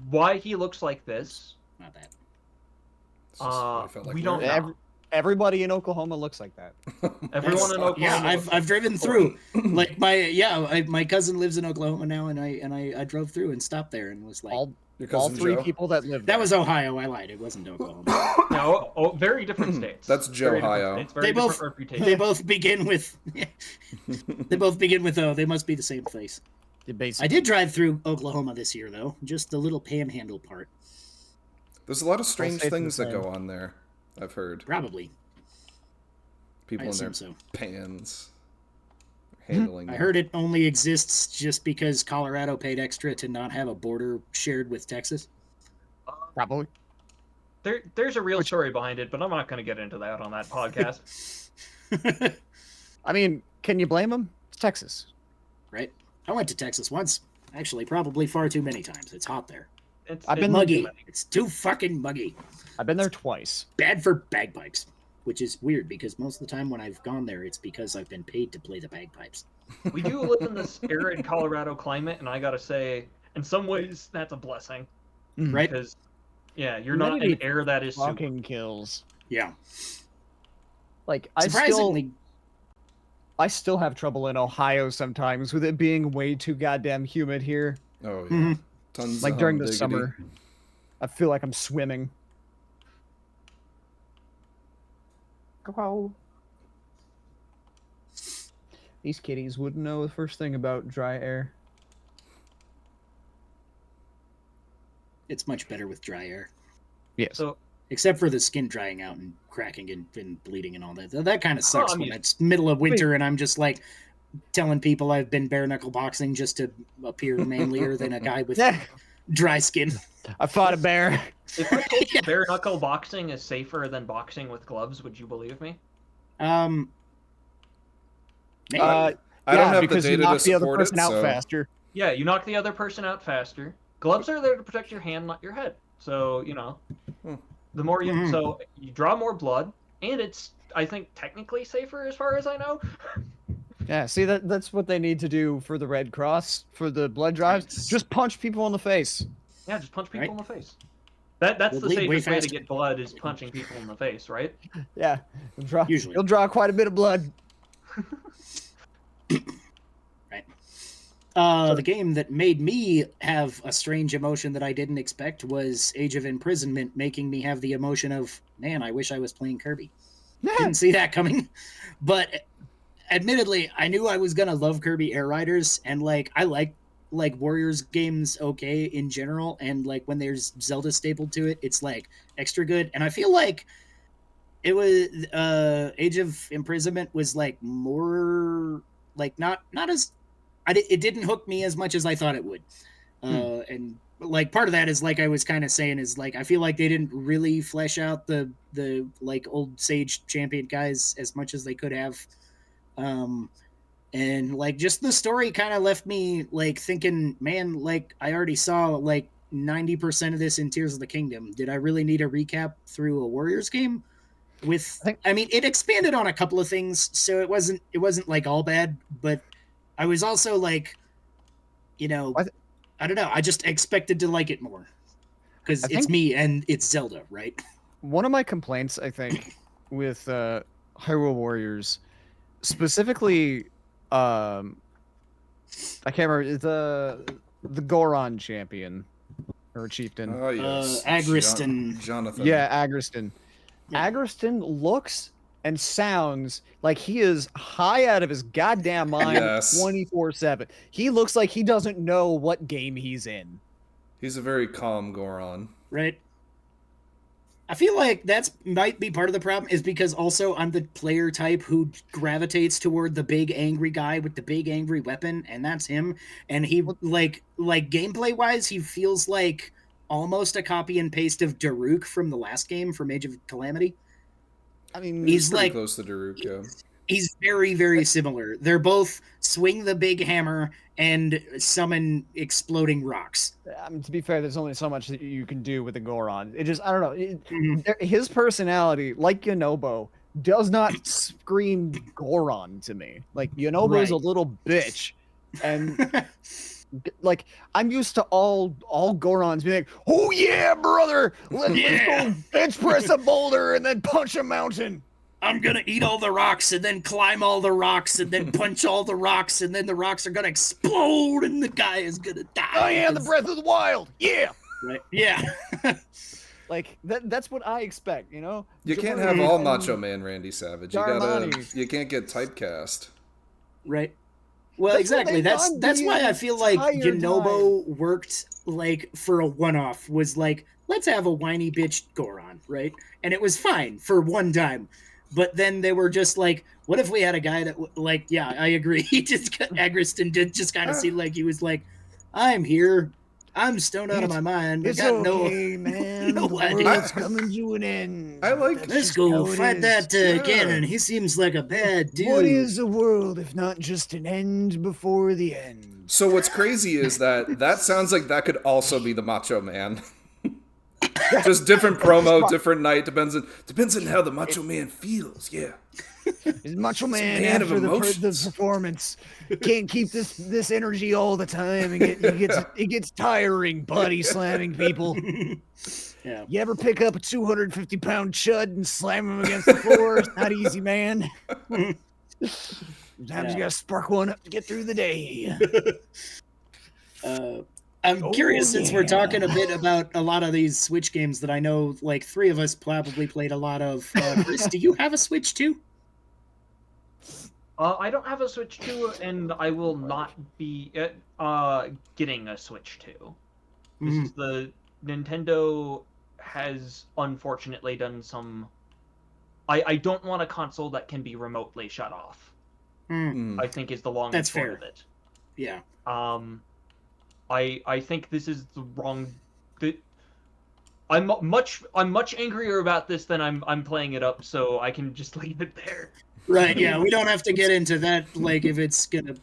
Why he looks like this? Not that. It's just what I felt like we don't wearing. know. Everybody in Oklahoma looks like that. Everyone in Oklahoma. Yeah, looks I've driven through. Like my cousin lives in Oklahoma now, and I drove through and stopped there and was like, Your All cousin three Joe? people that live that there. was Ohio. I lied. It wasn't Oklahoma. No, very different states. That's Very different Joe-hio. states, very They different both- reputation. They both begin with. They both begin with O. They must be the same place. I did drive through Oklahoma this year, though. Just the little panhandle part. There's a lot of strange states are the things that same. go on there. I've heard Probably. people I in their assume so. pans handling. I them. heard it only exists just because Colorado paid extra to not have a border shared with Texas. Probably. There's a real story behind it, but I'm not going to get into that on that podcast. I mean, can you blame them? It's Texas. Right? I went to Texas once. Actually, probably far too many times. It's hot there. I've been Muggy. It's too fucking muggy. I've been there twice. Bad for bagpipes, which is weird because most of the time when I've gone there, it's because I've been paid to play the bagpipes. We do live in this arid Colorado climate, and I gotta say, in some ways, that's a blessing. Right? Because, yeah, you're not in Humidity air that is super. Fucking kills. Yeah. Like Surprisingly, I still have trouble in Ohio sometimes with it being way too goddamn humid here. Oh yeah, Mhm. tons. Like of during the diggity. summer, I feel like I'm swimming. Go. These kitties wouldn't know the first thing about dry air. it's much better with dry air. Yes. So, Except for the skin drying out and cracking and bleeding and all that. That kind of sucks I'm when used- it's middle of winter and I'm just like telling people I've been bare knuckle boxing just to appear manlier than a guy with dry skin. I fought a bear. if I told you bare knuckle boxing is safer than boxing with gloves, would you believe me? Maybe. I don't yeah, have the because you data knock to the other support person it, out so faster. Yeah, you knock the other person out faster. Gloves are there to protect your hand, not your head. So, the more you... Mhm. So, you draw more blood, and it's, I think, technically safer as far as I know. Yeah, see that's what they need to do for the Red Cross for the blood drives. Nice. Just punch people in the face. Yeah, just punch people Right. in the face. That's We'll the bleed way safest way to faster. get blood is punching people in the face, right? Yeah, Usually. you'll draw quite a bit of blood. The game that made me have a strange emotion that I didn't expect was Age of Imprisonment, making me have the emotion of, man, I wish I was playing Kirby. Didn't see that coming. But admittedly, I knew I was gonna love Kirby Air Riders, and I like Warriors games okay in general, and when there's Zelda stapled to it, it's extra good. And I feel like it was Age of Imprisonment was more not as it didn't hook me as much as I thought it would. And part of that is I was kind of saying is I feel like they didn't really flesh out the old Sage champion guys as much as they could have. And just the story kind of left me thinking, man, I already saw 90% of this in Tears of the Kingdom. Did I really need a recap through a Warriors game? I mean, it expanded on a couple of things, so it wasn't all bad, but I was also I don't know. I just expected to like it more because it's me and it's Zelda, right? One of my complaints, I think, with Hyrule Warriors, specifically, I can't remember the Goron champion. or chieftain. Oh yes, Agriston. Jonathan. Yeah, Agriston. Yeah. Agriston looks and sounds like he is high out of his goddamn mind Yes. 24/7. He looks like he doesn't know what game he's in. He's a very calm Goron. Right. I feel like that's might be part of the problem is because also I'm the player type who gravitates toward the big angry guy with the big angry weapon, and that's him. And he like gameplay wise, he feels like almost a copy and paste of Daruk from the last game from Age of Calamity. I mean, He's Pretty like close to Daruk, yeah. he's very, very similar. They're both swing the big hammer and summon exploding rocks. to be fair, there's only so much that you can do with a Goron. It just, I don't know. Mhm. His personality, like Yonobo, does not scream Goron to me. Like, Yonobo's a Right. little bitch. And, like, I'm used to all Gorons being like, oh yeah, brother! Let's go bench press a boulder and then punch a mountain! I'm gonna eat all the rocks and then climb all the rocks and then punch all the rocks and then the rocks are gonna explode and the guy is gonna die. I am the 'cause- breath of the wild! Yeah! Right. Yeah. Like, that's what I expect, you know? You can't Jabari have all and Macho Man Randy Savage. Darmani. You can't get typecast. Right. Well, That's what exactly. they've That's done that's the why I feel like entire Yonobo worked like for a one-off. Was like, let's have a whiny bitch Goron, right? And it was fine for one time. But then they were just like, what if we had a guy that like, yeah, I agree. He just Agriston did just kind of seem like he was like, I'm here. I'm stoned out of my mind. I It's got okay, man. no the idea. world's coming to an end. I like- That's Let's just go how it fight is. that Yeah. cannon. He seems like a bad dude. What is the world if not just an end before the end? So what's crazy is that sounds like that could also be the Macho Man. Just different promo, different night. Depends on how the Macho Man feels. Yeah. Is Macho Man band of after the emotions. performance can't keep this energy all the time, and it gets tiring, body slamming people. Yeah. You ever pick up a 250-pound chud and slam him against the floor? It's not easy, man. Sometimes Yeah. you gotta spark one up to get through the day. I'm Oh, curious since we're yeah. talking a bit about a lot of these Switch games that I know like three of us probably played a lot of. Chris, do you have a Switch too? I don't have a Switch 2, and I will not be getting a Switch 2. This is the Nintendo has unfortunately done some. I don't want a console that can be remotely shut off. Mm. I think is the long That's and short fair. of it. Yeah. I think this is the wrong. I'm much angrier about this than I'm playing it up, so I can just leave it there. Right. Yeah. We don't have to get into that. Like, if it's gonna,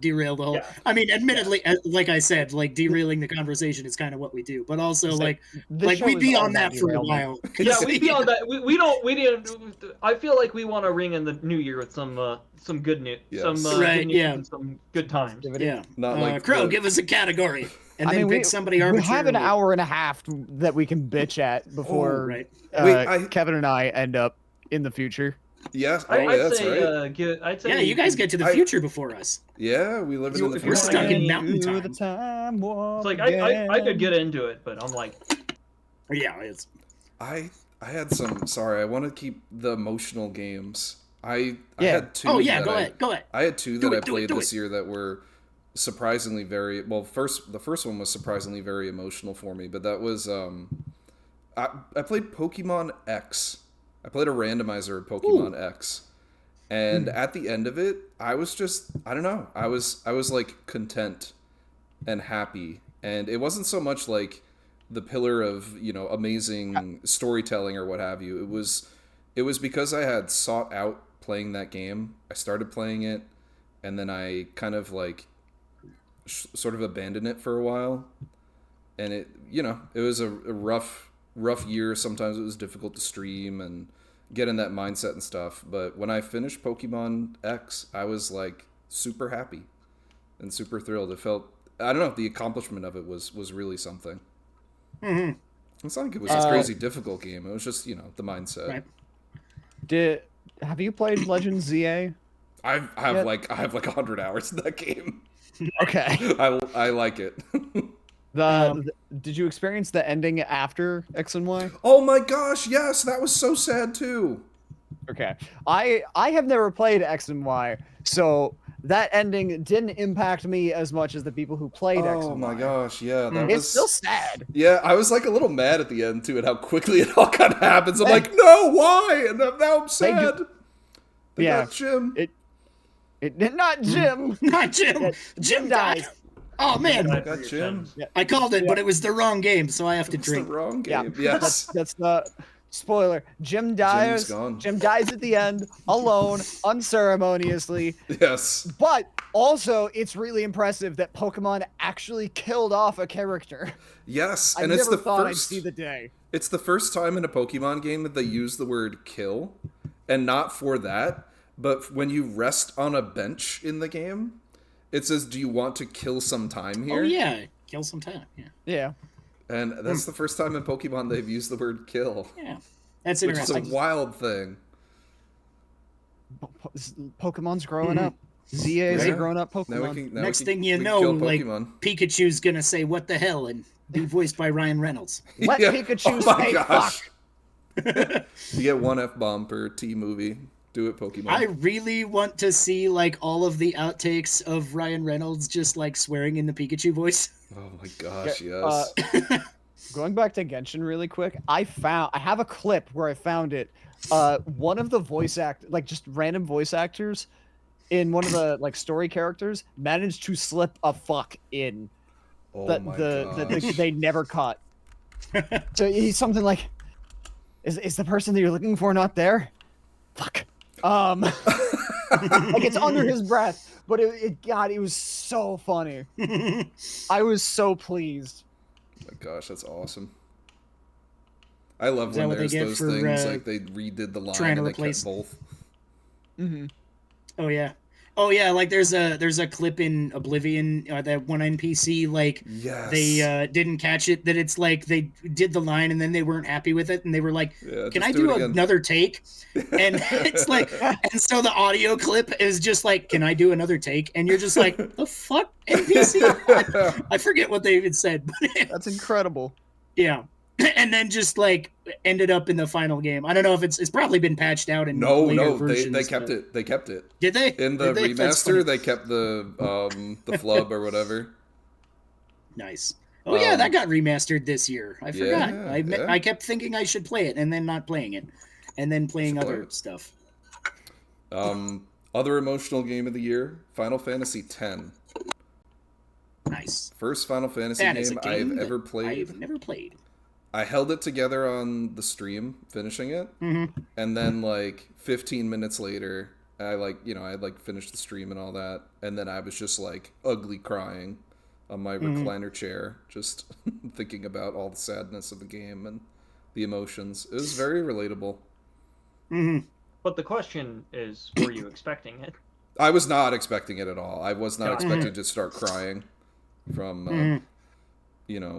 derail the whole. Yeah. I mean, admittedly, like I said, like derailing the conversation is kind of what we do. But also, It's like This show we'd is be all on that about for a derailment. while. Yeah, we beyond that. We didn't. I feel like we want to ring in the new year with some good news, Yes. some Right, good news yeah. and some good times. Yeah. Not like Crow, the- give us a category, and I then mean, pick somebody we arbitrarily. have an hour and a half that we can bitch at before Right. Wait, Kevin and I end up in the future. Yeah, I'd that's say, right. I'd say. Yeah, you guys get to the I- future before us. Yeah, we live in the We're future. stuck in mountain Through time. the time warp It's like I could get into it, but I'm like, Yeah, it's I had some. Sorry, I want to keep the emotional games. I Yeah. had two. Oh yeah, that go I- ahead. Go ahead. I had two Do that it, I do it, played do this it. year that were surprisingly very well. The first one was surprisingly very emotional for me, but that was I played Pokemon X. I played a randomizer of Pokemon X, and at the end of it, I was just I don't know. I was like content and happy, and it wasn't so much like the pillar of amazing storytelling or what have you. It was because I had sought out playing that game. I started playing it, and then I kind of like sort of abandoned it for a while. And it was a rough year. Sometimes it was difficult to stream and get in that mindset and stuff. But when I finished Pokemon X, I was like super happy and super thrilled. It felt, I don't know, the accomplishment of it was really something. Mhm. It's not like it was a crazy difficult game. It was just, the mindset. Right. Have you played Legends ZA? I have Yeah. like 100 hours in that game. Okay. I like it. Did you experience the ending after X and Y? Oh my gosh, yes, that was so sad too. Okay. I have never played X and Y, so that ending didn't impact me as much as the people who played X Oh and my Y. gosh, yeah, that It's was still sad. Yeah, I was like a little mad at the end too, at how quickly it all kind of happens. I'm like, no, why? And now I'm sad. They Yeah. got Jim. It not Jim. Not Jim. Yeah, Jim died. Oh man, Died got for your Jim. sins. I called it, but it was the wrong game, so I have to It's the drink. wrong Yeah. game. Yes. That's the spoiler. Jim dies. gone. Jim dies at the end, alone, unceremoniously. Yes. But also, it's really impressive that Pokemon actually killed off a character. Yes, I and it's never the thought I'd first. see the day. It's the first time in a Pokemon game that they use the word kill, and not for that, but when you rest on a bench in the game, it says, "Do you want to kill some time here?" Oh yeah, kill some time. Yeah, Yeah. And that's the first time in Pokemon they've used the word kill, yeah, that's which is a interesting. wild thing. Pokemon's growing up. ZA is a Yeah. grown up Now Pokemon. we can. Now Next we can, thing you we can know, kill like Pokemon. Pikachu's gonna say "What the hell" and be voiced by Ryan Reynolds. Let Yeah. Pikachu Oh my say gosh. fuck. You get one F-bomb per T movie. Do it, Pokemon. I really want to see like all of the outtakes of Ryan Reynolds just like swearing in the Pikachu voice. Oh my gosh, Yeah, yes. Going back to Genshin really quick, I have a clip where I found it. One of the just random voice actors in one of the like story characters managed to slip a fuck in Oh that my that gosh. they never caught. So he's something like, "Is the person that you're looking for not there?" Fuck. Like it's under his breath, but God, it was so funny. I was so pleased. Oh my gosh, that's awesome. I love Is that when what they there's get those for, things like they redid the line trying to and they replace- kept both. Mm-hmm. Oh yeah, like there's a clip in Oblivion that one NPC like Yes. they didn't catch it, that it's like they did the line and then they weren't happy with it and they were like, Yeah, can just I do do it again. another take? And it's like, and so the audio clip is just like, can I do another take? And you're just like, the fuck, NPC? I forget what they even said, but That's incredible. yeah. And then just like ended up in the final game. I don't know if it's probably been patched out in No, later no, versions, they kept but- it. They kept it. Did they? In the Did they? That's funny. remaster, they kept the flub or whatever. Nice. Oh yeah, that Um, got remastered this year. I forgot. Yeah, I yeah. kept thinking I should play it and then not playing it, and then playing Should play other it. stuff. Other emotional game of the year, Final Fantasy X. Nice. First Final Fantasy That is a game game I've that ever played. I've never played. I held it together on the stream, finishing it, Mm-hmm. and then like 15 minutes later, I had finished the stream and all that, and then I was just like ugly crying on my Mm-hmm. recliner chair, just thinking about all the sadness of the game and the emotions. It was very relatable. Mm-hmm. But the question is, were you expecting it? I was not expecting it at all. I was not Gotcha. expecting to start crying from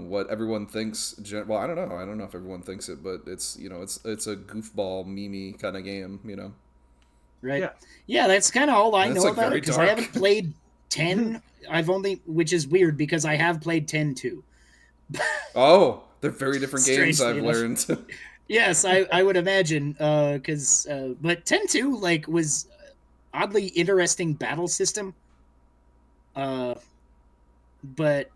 what everyone thinks. Well, I don't know. I don't know if everyone thinks it, but it's it's a goofball, meme kind of game. Right. Yeah. Yeah, that's kind of all I That's, know like, about it very because I dark. haven't played 10. Which is weird because I have played 10 too. Oh, they're very different games. Strangely I've enough. learned. Yes, I would imagine because but 10-2 like was oddly interesting battle system. But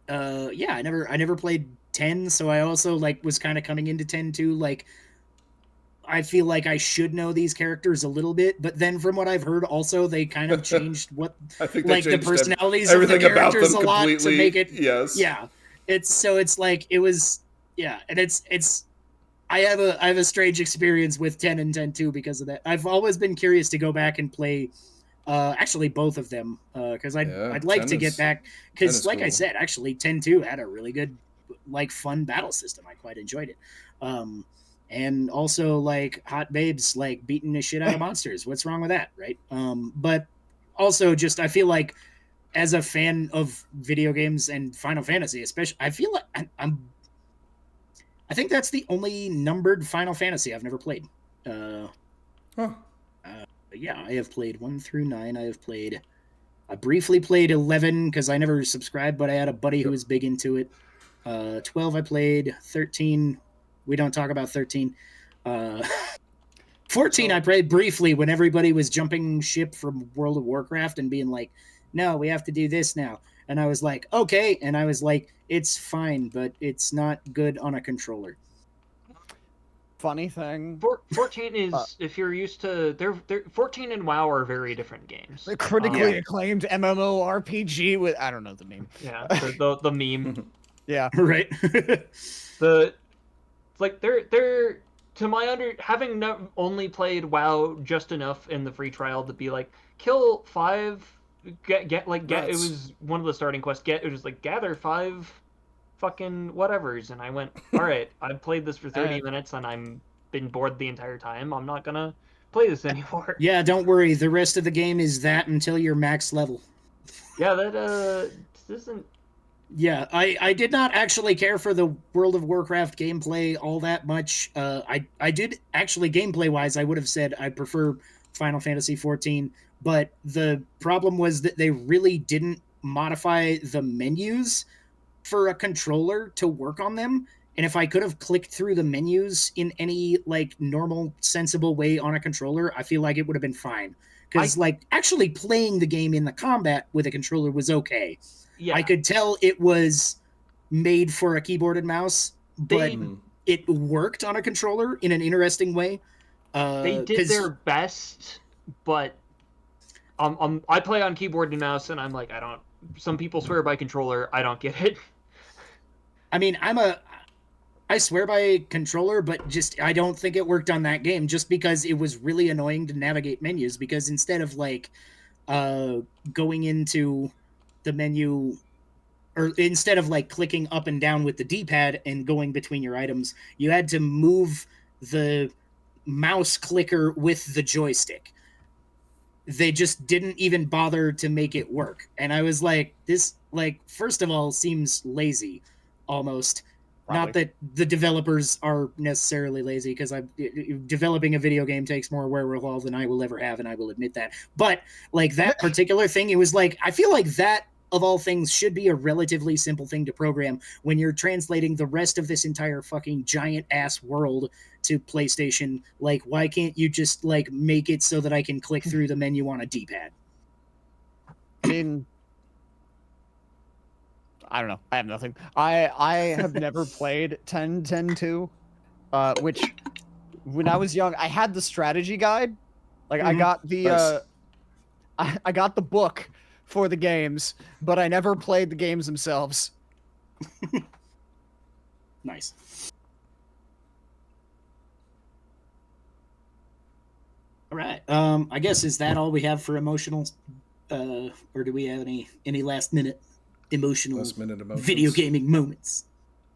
yeah, I never played 10, so I also like was kind of coming into 10-2 like I feel like I should know these characters a little bit, but then from what I've heard also they kind of changed what I think they like the changed personalities of the everything about characters them a lot to completely. make it Yes. yeah. It's like it was yeah, and it's I have a strange experience with 10 and 10-2 because of that. I've always been curious to go back and play actually both of them because I'd like 10 to is- get back 10 because is like I cool. said actually 10-2 had a really good like fun battle system. I quite enjoyed it. And also like hot babes like beating the shit out of monsters. What's wrong with that, right? But also just I feel like as a fan of video games and Final Fantasy, especially, I feel like I think that's the only numbered Final Fantasy I've never played. Huh. Yeah, I have played 1 through 9. I have played I briefly played 11 because I never subscribed, but I had a buddy who was big into it. 12 I played. 13, we don't talk about 13. 14 I played briefly when everybody was jumping ship from World of Warcraft and being like, no, we have to do this now. And I was like, okay. And I was like, it's fine, but it's not good on a controller. Funny thing, 14 is, if you're used to, 14 and WoW are very different games. the critically Yeah. acclaimed MMORPG with I don't know the name. Yeah, the meme. Yeah, Right? It's like they're to my having only played WoW just enough in the free trial to be like, kill 5, get it was one of the starting quests. It was like gather 5 fucking whatevers, and I went, all right, I've played this for 30 minutes and I'm been bored the entire time. I'm not gonna play this anymore. Yeah, don't worry. The rest of the game is that until you're max level. Yeah, that isn't. Yeah, I did not actually care for the World of Warcraft gameplay all that much. I did actually, gameplay wise, I would have said I prefer Final Fantasy XIV, but the problem was that they really didn't modify the menus for a controller to work on them. And if I could have clicked through the menus in any like normal, sensible way on a controller, I feel like it would have been fine. Because like actually playing the game in the combat with a controller was okay. Yeah. I could tell it was made for a keyboard and mouse, but it worked on a controller in an interesting way. They did their best, but I play on keyboard and mouse, and I'm like, I don't. Some people swear by controller. I don't get it. I mean, I swear by controller, but just I don't think it worked on that game just because it was really annoying to navigate menus. Because instead of like going into the menu, or instead of like clicking up and down with the D-pad and going between your items, you had to move the mouse clicker with the joystick. They just didn't even bother to make it work. And I was like, this, like, first of all, seems lazy almost. Probably. Not that the developers are necessarily lazy, because developing a video game takes more wherewithal than I will ever have, and I will admit that. But like that particular thing, it was like, I feel like that of all things should be a relatively simple thing to program when you're translating the rest of this entire fucking giant ass world to PlayStation. Like, why can't you just like make it so that I can click through the menu on a D-pad? I mean, I don't know. I have nothing. I have never played 10.10.2, which when I was young, I had the strategy guide. Like I got the I got the book for the games, but I never played the games themselves. Nice. All right. I guess, is that all we have for emotional, or do we have any last minute emotions. Video gaming moments?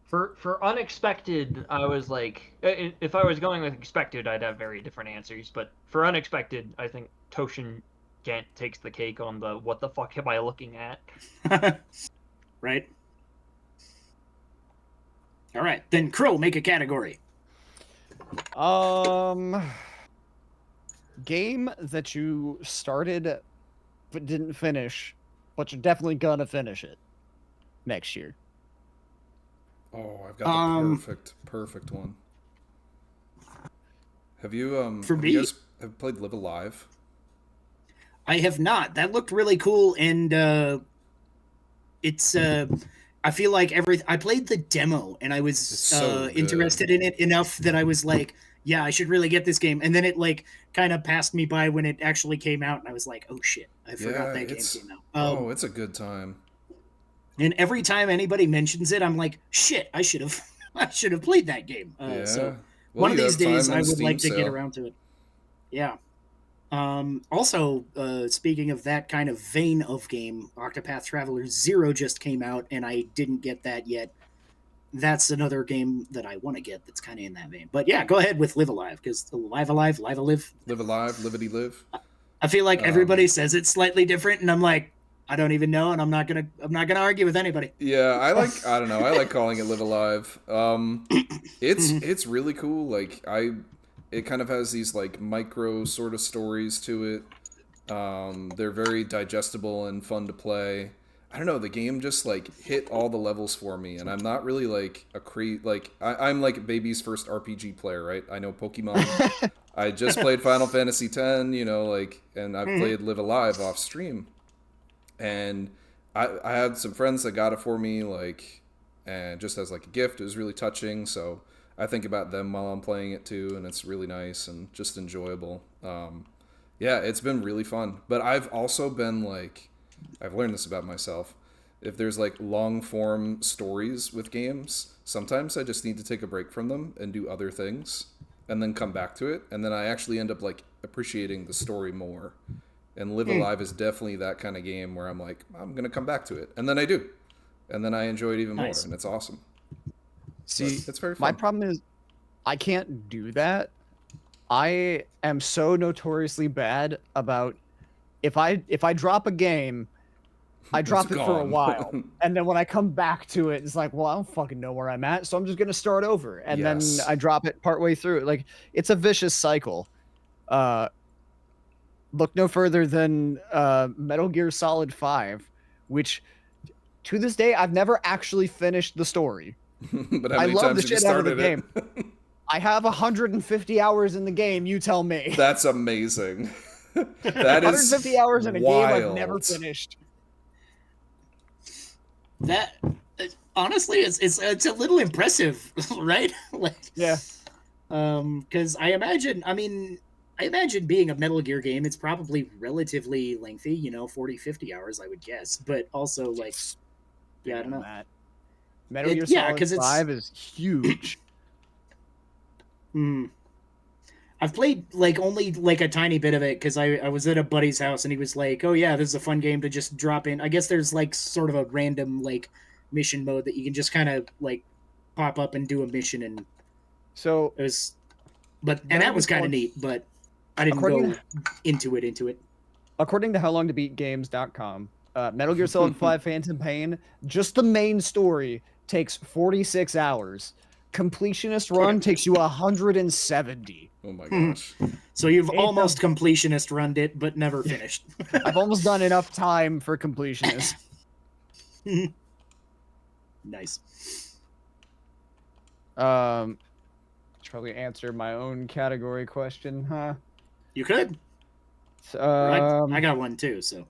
For unexpected, I was like, if I was going with expected, I'd have very different answers. But for unexpected, I think Toshin Gent takes the cake on the what the fuck am I looking at? Right. All right, then Krill, make a category. Game that you started but didn't finish, but you're definitely gonna finish it next year. Oh, I've got the perfect one. Have you For me, you guys have played Live Alive? I have not. That looked really cool, and it's I feel like I played the demo and I was so interested in it enough that I was like, yeah, I should really get this game. And then it like kind of passed me by when it actually came out, and I was like, oh shit, I forgot that game came out. It's a good time. And every time anybody mentions it, I'm like, shit, I should have played that game. So one of these days I would like to get around to it. Yeah. Also, speaking of that kind of vein of game, Octopath Traveler 0 just came out, and I didn't get that yet. That's another game that I want to get that's kind of in that vein. But yeah, go ahead with Live Alive, because Live Alive, Live Alive. Live Alive, Livity Live. I feel like everybody says it's slightly different, and I'm like, I don't even know, and I'm not gonna argue with anybody. Yeah, I don't know. I like calling it Live Alive. It's really cool. Like it kind of has these like micro sort of stories to it. They're very digestible and fun to play. I don't know, the game just like hit all the levels for me, and I'm not really like I'm like baby's first RPG player, right? I know Pokemon. I just played Final Fantasy X, you know, like, and I've played Live Alive off stream, and I had some friends that got it for me, like, and just as like a gift. It was really touching, so I think about them while I'm playing it too, and it's really nice and just enjoyable. Yeah, it's been really fun, but I've also been like, I've learned this about myself. If there's like long form stories with games, sometimes I just need to take a break from them and do other things and then come back to it. And then I actually end up like appreciating the story more. And Live Alive is definitely that kind of game where I'm like, I'm going to come back to it. And then I do. And then I enjoy it even more. Nice. And it's awesome. See, But it's very fun. my problem is I can't do that. I am so notoriously bad about if I drop a game, I drop It's it for a gone. while, and then when I come back to it, it's like, well, I don't fucking know where I'm at, so I'm just gonna start over, and Yes. then I drop it partway through. Like, it's a vicious cycle. Look no further than Metal Gear Solid 5, which to this day I've never actually finished the story. But how I many love times the have you shit out of the started it? I have 150 hours in the game. You tell me. That's amazing. That is 150 hours in a game I've never wild. finished. That honestly, it's a little impressive, right? Like, Yeah. because I imagine being a Metal Gear game, it's probably relatively lengthy, 40, 50 hours, I would guess. But also, like, yeah, I don't know. That. Metal It- Gear yeah, Solid 'cause it's- 5 is huge. I've played like only like a tiny bit of it because I was at a buddy's house and he was like, "Oh yeah, this is a fun game to just drop in." I guess there's like sort of a random like mission mode that you can just kind of like pop up and do a mission, and So, it was, and that was kind of neat, but I didn't According go into it. according to howlongtobeatgames.com, Metal Gear Solid 5 Phantom Pain, just the main story takes 46 hours. Completionist run takes you 170. Oh my gosh. So you've It almost completionist runned it, but never finished. I've almost done enough time for completionist. Nice. Should probably answer my own category question, huh? You could. So, I got one too. So.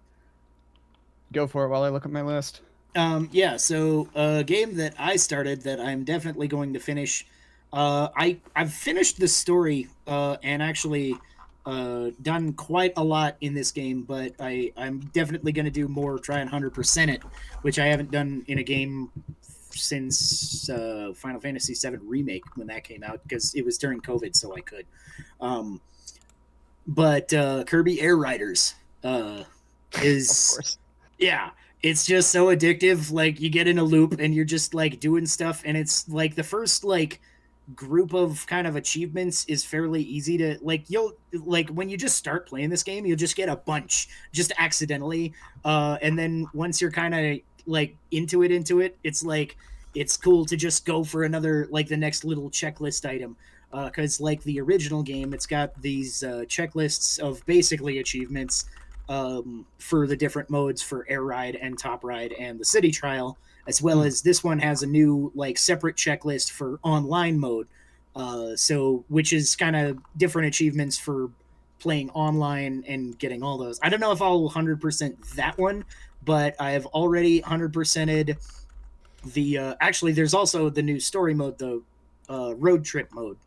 go for it while I look at my list. Yeah, so a game that I started that I'm definitely going to finish. I've finished the story and actually done quite a lot in this game, but I'm definitely going to do more, try and 100% it, which I haven't done in a game since Final Fantasy VII Remake when that came out, because it was during COVID, so I could. But Kirby Air Riders Of is... course. Yeah, it's just so addictive. Like, you get in a loop and you're just like doing stuff, and it's like the first like group of kind of achievements is fairly easy to like. You'll like when you just start playing this game, you'll just get a bunch just accidentally, and then once you're kind of like into it, it's like it's cool to just go for another, like the next little checklist item. Because like the original game, it's got these checklists of basically achievements for the different modes for Air Ride and Top Ride and the City Trial, as well as this one has a new like separate checklist for online mode, so which is kind of different achievements for playing online and getting all those. I don't know if I'll 100% that one, but I've already 100%ed the actually there's also the new story mode, the road trip mode,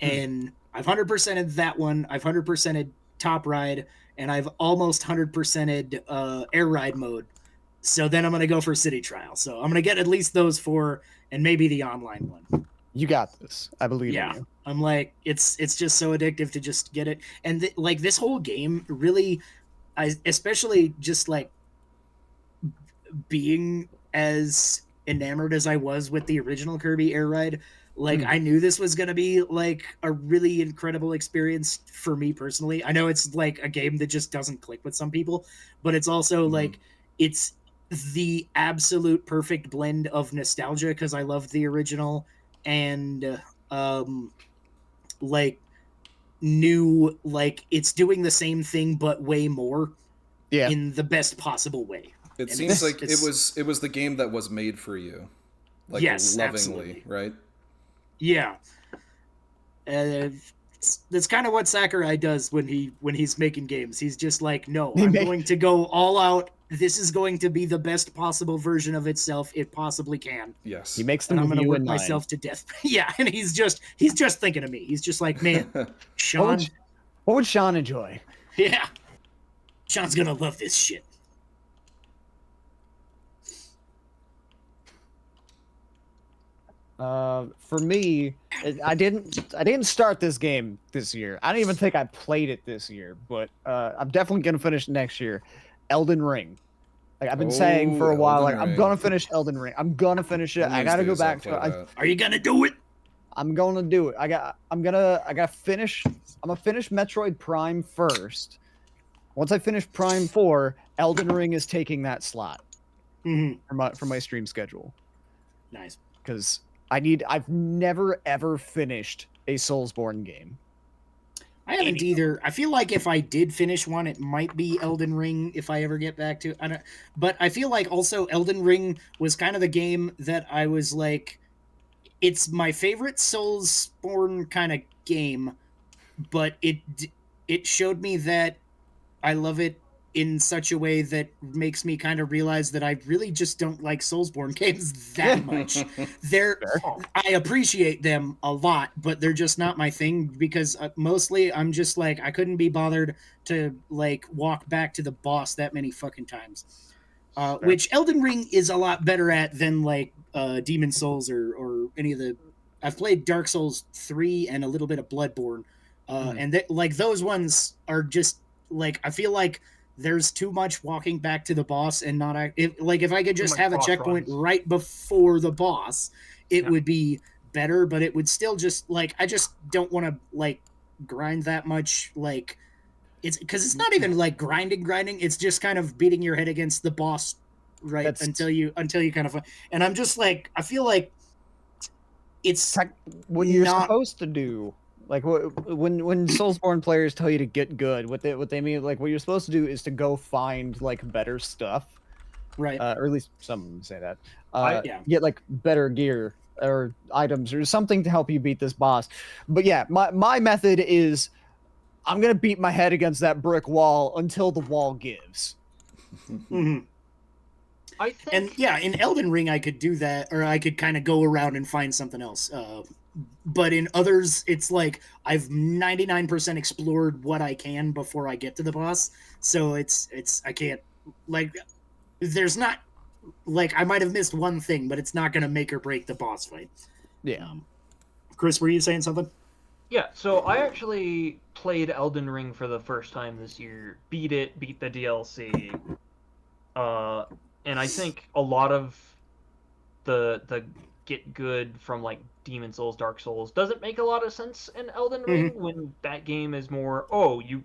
and I've 100%ed that one. I've 100%ed Top Ride, and I've almost 100%ed Air Ride mode. So then I'm going to go for City Trial. So I'm going to get at least those four and maybe the online one. You got this. I believe Yeah. in you. I'm like, it's just so addictive to just get it. And like this whole game really, especially just like being as enamored as I was with the original Kirby Air Ride, like I knew this was going to be like a really incredible experience for me personally. I know it's like a game that just doesn't click with some people, but it's also like it's the absolute perfect blend of nostalgia because I loved the original, and like new, like it's doing the same thing but way more Yeah. in the best possible way. It And seems like it's- it was the game that was made for you, like Yes, lovingly, absolutely. right? Yeah. That's kind of what Sakurai does when he's making games. He's just like, no, I'm going to go all out. This is going to be the best possible version of itself it possibly can. Yes. He makes And them I'm going to you work in mind. myself to death. Yeah, and he's just thinking of me. He's just like, man, Sean, What would Sean enjoy? yeah, Sean's gonna love this shit. For me, I didn't start this game this year. I don't even think I played it this year, but I'm definitely gonna finish it next year. Elden Ring. Like I've been saying for a while, Elden like I'm Ring. gonna finish Elden Ring. I'm gonna finish it. One of I these gotta go days I'll back play to it. that. Are you gonna do it? I'm gonna do it. I gotta finish. I'm gonna finish Metroid Prime first. Once I finish Prime 4, Elden Ring is taking that slot Mm-hmm. for my stream schedule. Nice. Because I've never ever finished a Soulsborne game. I haven't either. I feel like if I did finish one, it might be Elden Ring if I ever get back to. I don't. But I feel like also Elden Ring was kind of the game that I was like, it's my favorite Soulsborne kind of game, but it showed me that I love it in such a way that makes me kind of realize that I really just don't like Soulsborne games that much. I appreciate them a lot, but they're just not my thing because mostly I'm just like I couldn't be bothered to like walk back to the boss that many fucking times. Which Elden Ring is a lot better at than like Demon Souls or any of the. I've played Dark Souls 3 and a little bit of Bloodborne, and like those ones are just like I feel like there's too much walking back to the boss and not if I could just much have a boss checkpoint runs. right before the boss, it Yeah. would be better, but it would still just like I just don't want to like grind that much. Like it's because it's not even like grinding. It's just kind of beating your head against the boss right That's- until you kind of and I'm just like I feel like it's What you're not- supposed to do. Like when Soulsborne players tell you to get good, what they mean, like what you're supposed to do is to go find like better stuff, right. or at least some of them say that. Yeah. Get like better gear or items or something to help you beat this boss. But yeah, my method is I'm gonna beat my head against that brick wall until the wall gives. Mhm. I think And yeah, in Elden Ring, I could do that, or I could kind of go around and find something else. But in others, it's like I've 99% explored what I can before I get to the boss. So it's I can't like. There's not like I might have missed one thing, but it's not going to make or break the boss fight. Yeah. Chris, were you saying something? Yeah, so I actually played Elden Ring for the first time this year. Beat the DLC. And I think a lot of the get good from like Demon Souls, Dark Souls doesn't make a lot of sense in Elden Ring when that game is more, oh, you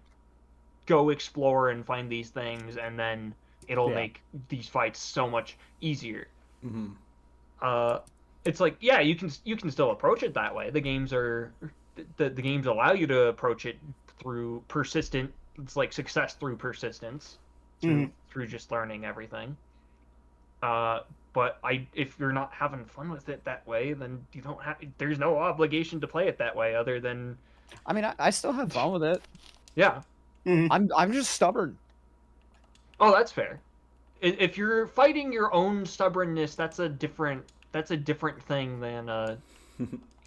go explore and find these things and then it'll Yeah. make these fights so much easier. Mhm. It's like, yeah, you can still approach it that way. The games games allow you to approach it through persistent. It's like success through persistence, through just learning everything. But if you're not having fun with it that way, then you don't have. There's no obligation to play it that way, other than I mean, I still have fun with it. yeah. I'm just stubborn. Oh, that's fair. If you're fighting your own stubbornness, that's a different thing than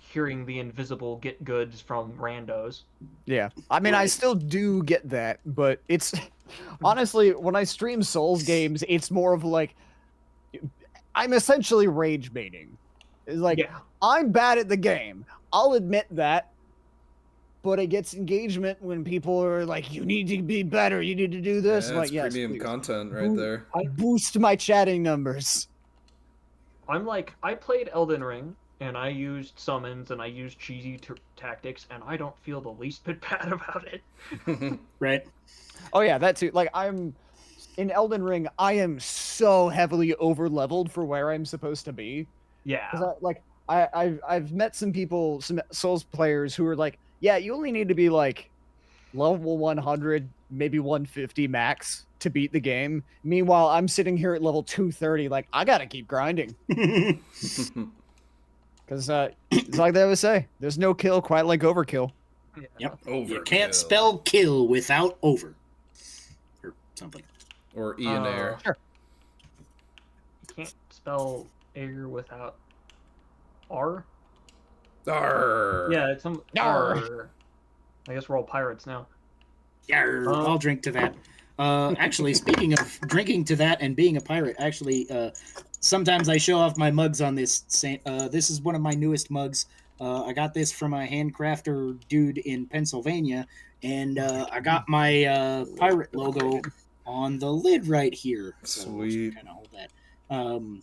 hearing the invisible get goods from randos. Yeah. I mean, I Right. still do get that, but it's honestly, when I stream Souls games, it's more of like I'm essentially rage baiting. It's like Yeah. I'm bad at the game. I'll admit that. But it gets engagement when people are like, you need to be better, you need to do this. Yeah, I'm like, it's yes, premium please. content right there. Boost my chatting numbers. I'm like, I played Elden Ring, and I used summons, and I used cheesy tactics, and I don't feel the least bit bad about it. Right. Oh yeah, that too. Like I'm in Elden Ring, I am so heavily over leveled for where I'm supposed to be. Yeah. Because I've met some people, some Souls players who are like, yeah, you only need to be like level 100, maybe 150 max to beat the game. Meanwhile, I'm sitting here at level 230, like I gotta keep grinding because it's like they always say, there's no kill quite like overkill. Yeah. Yep. You Overkill. can't spell kill without over. Or something. Or Ian Air. Sure. You can't spell air without R. Arr. Yeah, it's some Arr. R. I guess we're all pirates now. Yarr, Um, I'll drink to that. Actually, speaking of drinking to that and being a pirate, actually, sometimes I show off my mugs on this. This is one of my newest mugs. I got this from a handcrafter dude in Pennsylvania, and I got my pirate logo on the lid right here. Sweet. Kind of hold that.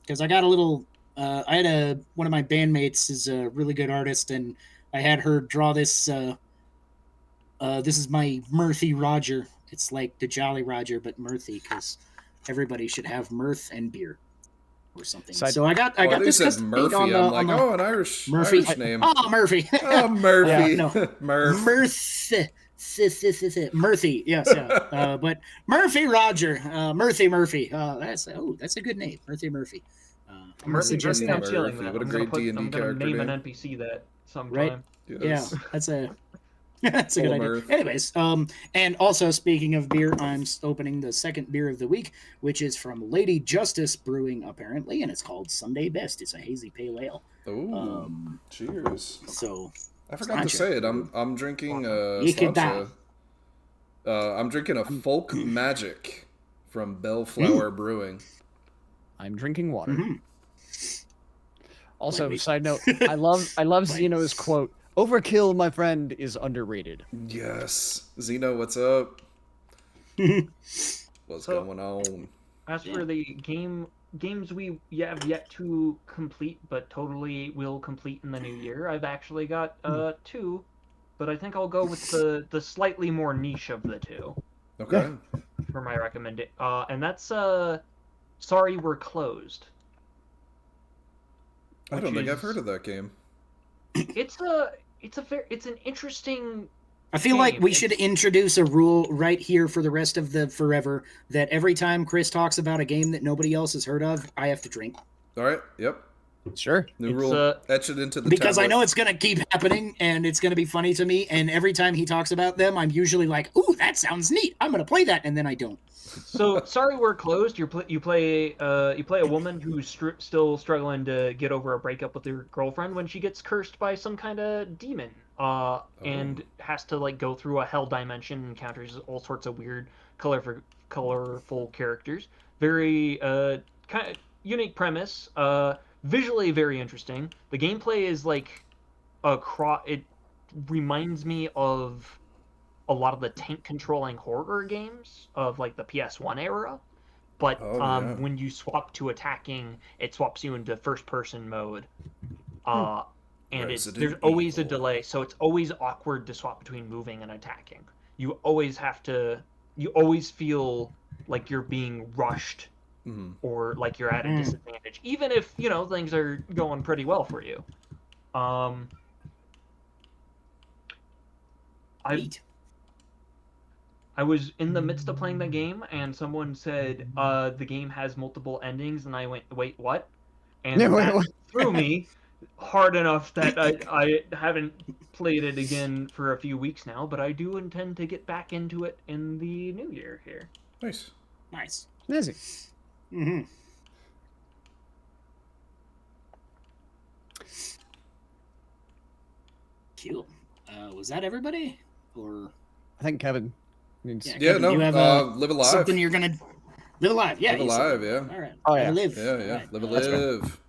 Because I got a little. I had one of my bandmates is a really good artist, and I had her draw this. This is my Murphy Roger. It's like the Jolly Roger, but Murphy, because everybody should have mirth and beer or something. So I got Oh, this said custom made Murphy. on the, I'm on like, the oh, an Irish Murphy. name. Oh, Murphy. Oh, Murphy. Yeah, no. Murph. Murphy. Yes, yeah. But Murphy Roger. Murphy. That's a good name, Murphy. I'm gonna Murphy, suggest I'm that. stealing Murphy, that. what a I'm gonna great D&D I'm gonna character name name. an NPC that sometime. Right. Yes. Yeah, that's a that's a good Full idea. mirth. Anyways, and also speaking of beer, I'm opening the second beer of the week, which is from Lady Justice Brewing, apparently, and it's called Sunday Best. It's a hazy pale ale. Oh, cheers. So I forgot to Sláinte. say it. I'm drinking Yikida. Sláinte. I'm drinking a Folk Magic from Bellflower Brewing. I'm drinking water. mhm. Also, Wait. side note, I love Zeno's quote. Overkill, my friend, is underrated. Yes. Zeno, what's up? What's So- going on? As Yeah. for the games we have yet to complete, but totally will complete in the new year, I've actually got two, but I think I'll go with the slightly more niche of the two Okay. for my recommendation. And that's Sorry We're Closed. I don't which think I've is- heard of that game. It's an interesting. I feel like we It's- should introduce a rule right here for the rest of the forever that every time Chris talks about a game that nobody else has heard of, I have to drink. All right. Yep. Sure. New It's, rule. Etch it into the Because I tablet. know it's going to keep happening and it's going to be funny to me. And every time he talks about them, I'm usually like, ooh, that sounds neat. I'm going to play that. And then I don't. So Sorry We're Closed. You play a woman who's still struggling to get over a breakup with her girlfriend when she gets cursed by some kind of demon. And has to like go through a hell dimension, encounters all sorts of weird, colorful characters. Very kind of unique premise. Visually very interesting. The gameplay is like it reminds me of a lot of the tank controlling horror games of like the PS1 era. But Oh, yeah. when you swap to attacking, it swaps you into first person mode. And Resident there's always a Evil. delay, so it's always awkward to swap between moving and attacking. You always feel like you're being rushed Mhm. or like you're at a disadvantage, even if things are going pretty well for you. Neat. I was in the midst of playing the game, and someone said the game has multiple endings, and I went, "Wait, what?" And Yeah, wait, that what? threw me hard enough that I haven't played it again for a few weeks now. But I do intend to get back into it in the new year here. Nice. Nice. Amazing. Mm-hmm. Cool. Was that everybody? Or I think Kevin needs. Yeah. Yeah. Kevin, No. you have, Live alive. something you're gonna live alive? Yeah. Live you said alive. that. Yeah. All right. Oh, I yeah. live. Yeah. Yeah. Right. Live That's right. alive.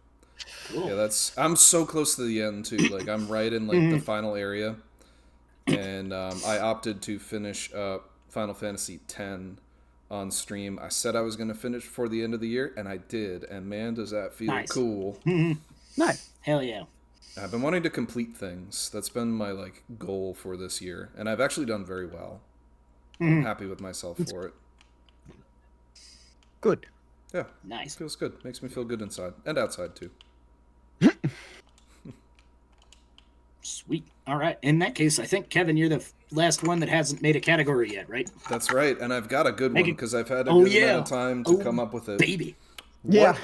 Cool. Yeah, I'm so close to the end too. Like I'm right in like the final area, and I opted to finish Final Fantasy X on stream. I said I was going to finish before the end of the year, and I did. And man, does that feel Nice. cool! Nice. Hell yeah. I've been wanting to complete things. That's been my like goal for this year, and I've actually done very well. I'm happy with myself for it. Good. Yeah, Nice. feels good. Makes me feel good inside and outside too. Sweet. All right. In that case, I think Kevin, you're the last one that hasn't made a category yet, right? That's right, and I've got a good Make one it- because I've had a Oh, good yeah. amount of time to come up with it. Baby. Yeah.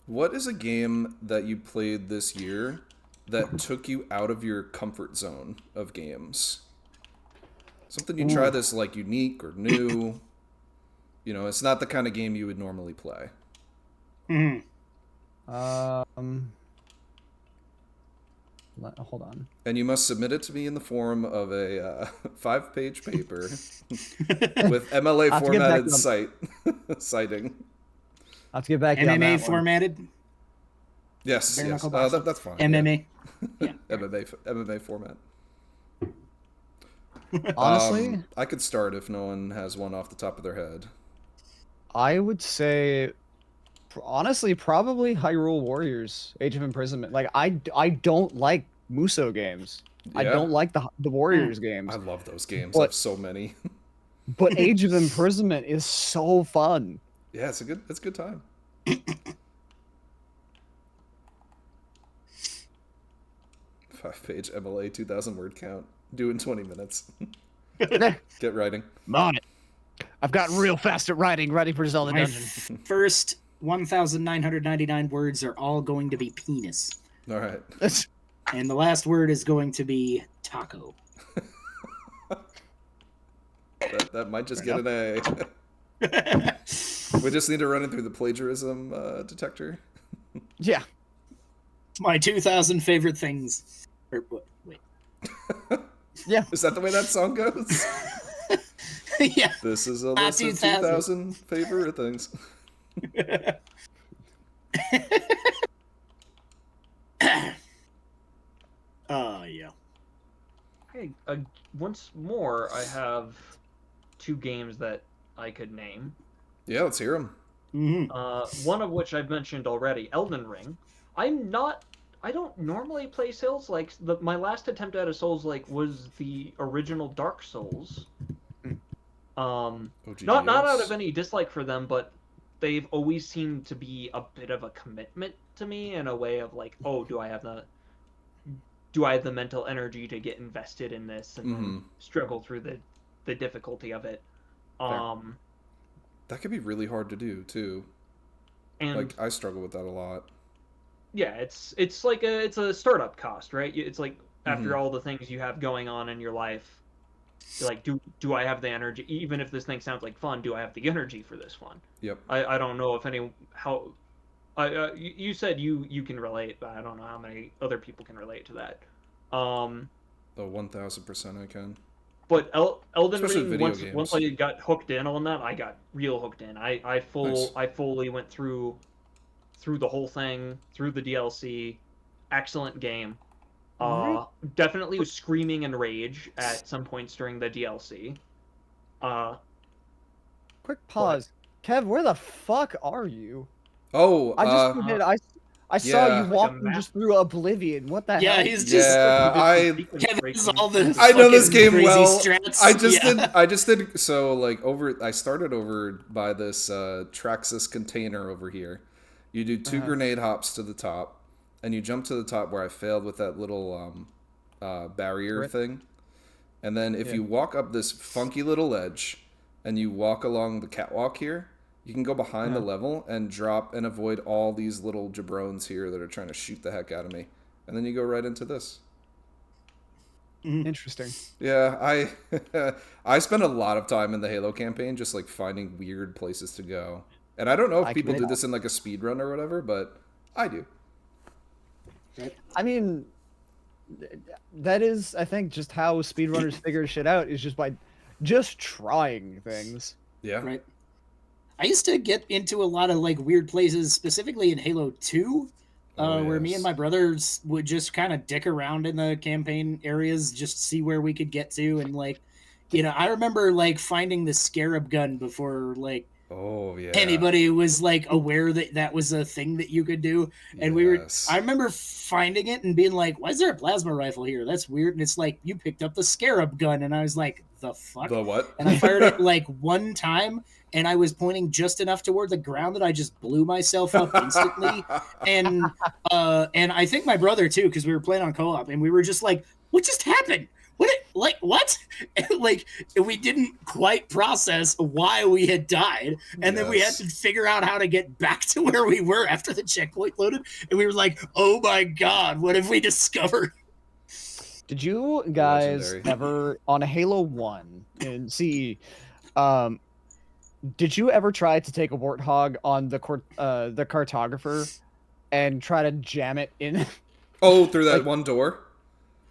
What is a game that you played this year that took you out of your comfort zone of games? Something you try that's like unique or new. You know, it's not the kind of game you would normally play. Mhm. Hold on. And you must submit it to me in the form of a 5-page paper with MLA I'll have to get back formatted to citing. I'll have to get back to you on MMA that one. formatted. Yes, Bare yes. knuckle boxing. That's fine. MMA. Yeah. MMA format. Honestly, I could start if no one has one off the top of their head. I would say, honestly, probably Hyrule Warriors: Age of Imprisonment. Like, I don't like Muso games. I Yeah. don't like the Warriors games. I love those games. But- I have so many. But Age of Imprisonment is so fun. Yeah, it's a good time. 5-page MLA 2,000 word count. Do in 20 minutes. Get writing. I'm on it. I've gotten real fast at writing for Zelda My Dungeon. first 1,999 words are all going to be penis. All right. And the last word is going to be taco. That might just get an A. We just need to run it through the plagiarism detector. Yeah. My 2,000 favorite things. Wait. Yeah. Is that the way that song goes? Yeah. This is a My list of 2,000. 2,000 favorite things. Yeah. Hey, once more, I have 2 games that I could name. Yeah, let's hear them. hmm One of which I've mentioned already, Elden Ring. I don't normally play Souls. Like my last attempt at a Souls was the original Dark Souls. Not out of any dislike for them, but they've always seemed to be a bit of a commitment to me in a way of like, oh, do I have the mental energy to get invested in this and then struggle through the difficulty of it. That could be really hard to do too. And Like I struggle with that a lot. yeah, it's like it's a startup cost, right? It's like after Mhm. all the things you have going on in your life, you're like, do I have the energy? Even if this thing sounds like fun, do I have the energy for this one? Yep. I don't know if you said you can relate, but I don't know how many other people can relate to that. Oh, 1,000% I can. But Elden Especially Ring, video once games. I got hooked in on that, I got real hooked in. I fully went through the whole thing, through the DLC. Excellent game. Definitely was screaming in rage at some points during the DLC. Quick pause. Kev, where the fuck are you? Oh, I just did. I saw yeah. you walking just through Oblivion. What the Yeah, hell? he's just. yeah, Kevin's all the I know this fucking game crazy well. strats. I just did so like I started over by this Traxxas container over here. You do 2 grenade hops to the top, and you jump to the top where I failed with that little barrier Turret? thing. And then if you walk up this funky little ledge and you walk along the catwalk here, you can go behind the level and drop and avoid all these little jabrones here that are trying to shoot the heck out of me. And then you go right into this. Interesting. Yeah, I spend a lot of time in the Halo campaign just like finding weird places to go. And I don't know if I people can- do this in like a speed run or whatever, but I do. I mean, that is, I think, just how speedrunners figure shit out is just by just trying things. Yeah. Right. I used to get into a lot of like weird places, specifically in Halo 2, where me yes. and my brothers would just kind of dick around in the campaign areas, just see where we could get to. And like, I remember like finding the scarab gun before like Oh yeah. anybody was like aware that that was a thing that you could do. And Yes. I remember finding it and being like, why is there a plasma rifle here? That's weird. And it's like, you picked up the scarab gun. And I was like, the fuck? The what? And I fired it like one time, and I was pointing just enough toward the ground that I just blew myself up instantly. And I think my brother too, because we were playing on co-op, and we were just like what just happened? What? Like, we didn't quite process why we had died, and then we had Yes. to figure out how to get back to where we were after the checkpoint loaded, and we were like, oh my god, what have we discovered? Did you guys Legendary. ever on Halo 1 in CE? Did you ever try to take a warthog on the cartographer and try to jam it in? Oh, through that Like- one door.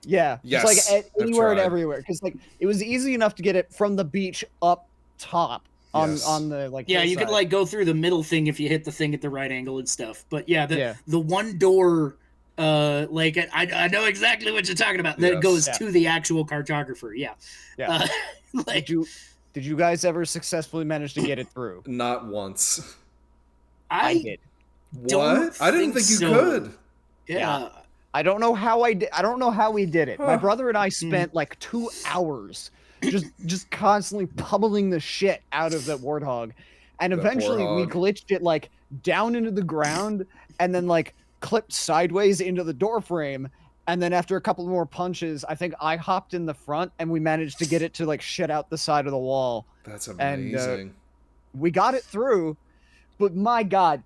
Yeah, Yes, just like I've anywhere and tried. everywhere, because like it was easy enough to get it from the beach up top on Yes. the like. Yeah, you could hillside. like go through the middle thing if you hit the thing at the right angle and stuff. But yeah, Yeah. the one door, like I know exactly what you're talking about. That Yes. goes Yeah. to the actual cartographer. Yeah, Yeah. like Did you guys ever successfully manage to get it through? Not once. I I did. Don't What? I didn't think think you so. could. yeah. I don't know how I did. I don't know how we did it. My Huh. brother and I Hmm. spent like 2 hours just constantly pummeling the shit out of that warthog, and That eventually we warthog. glitched it like down into the ground, and then like clipped sideways into the door frame. And then after a couple more punches, I think I hopped in the front, and we managed to get it to like shit out the side of the wall. That's And, amazing. We got it through, but my god,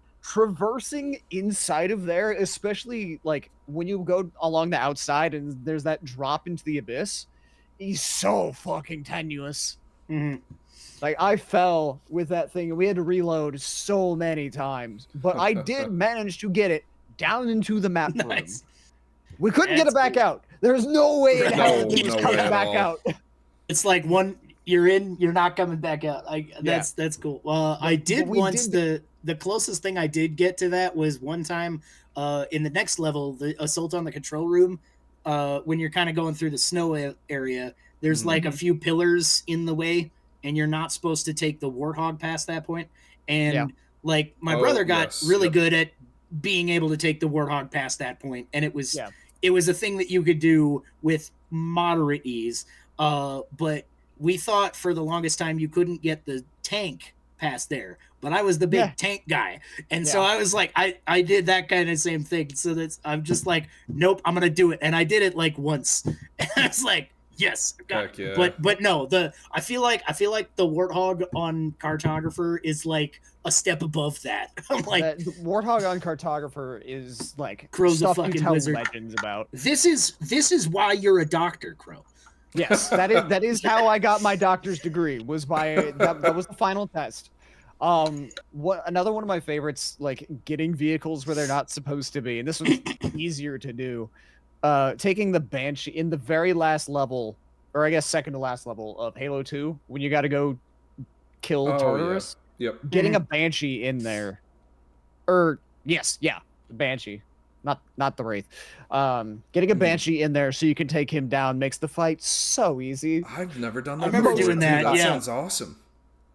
traversing inside of there, especially like when you go along the outside and there's that drop into the abyss, is so fucking tenuous. Mhm. Like I fell with that thing and we had to reload so many times, but I did manage to get it down into the map room. Nice. We couldn't get That's it back cool. out. There's no way in No, hell it was no coming way at back all. out. It's like one you're in, you're not coming back out. That's cool. I did we once did the closest thing I did get to that was one time in the next level, the assault on the control room. When you're kind of going through the snow area, there's like a few pillars in the way, and you're not supposed to take the warthog past that point. And Yeah. like my Oh, brother got yes, really yep. good at being able to take the warthog past that point, and it was Yeah. it was a thing that you could do with moderate ease. But we thought for the longest time you couldn't get the tank past there. But I was the big Yeah. tank guy. And so Yeah. I was like, I did that kind of same thing. So that's I'm just like, nope, I'm gonna do it. And I did it like once. And I was like, yes, got Heck it. yeah. But no, I feel like the warthog on cartographer is like a step above that. I'm like, That the warthog on cartographer is like Crow's a stuff you fucking tell wizard. legends about. this is why you're a doctor, Crow. Yes, that is how I got my doctor's degree. Was by that was the final test. What another one of my favorites, like getting vehicles where they're not supposed to be, and this was easier to do. Taking the Banshee in the very last level, or I guess second to last level of Halo 2, when you got to go kill Oh, yeah. Tartarus, Yep. getting a Banshee in there, or yes, yeah, the Banshee, not the Wraith. Getting a Mhm. Banshee in there so you can take him down makes the fight so easy. I've never done that. I remember before, doing too. that, That yeah. sounds awesome.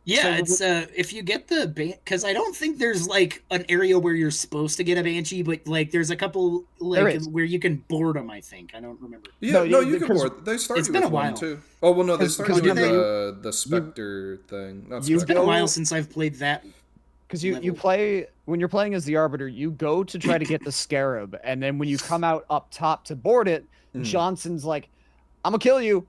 Yeah, So it's if you get the because I don't think there's like an area where you're supposed to get a banshee, but like there's a couple There like is. where you can board them. I think I don't remember. Yeah, No, no, you- you can because board. They start it's you been with a one while. too. Oh well, no, they 'Cause- start 'cause you with you- the Spectre thing. Not you It's been a go- while since I've played that. Because you level. play when you're playing as the Arbiter, you go to try to get the Scarab, and then when you come out up top to board it, Mhm. Johnson's like, "I'm gonna kill you,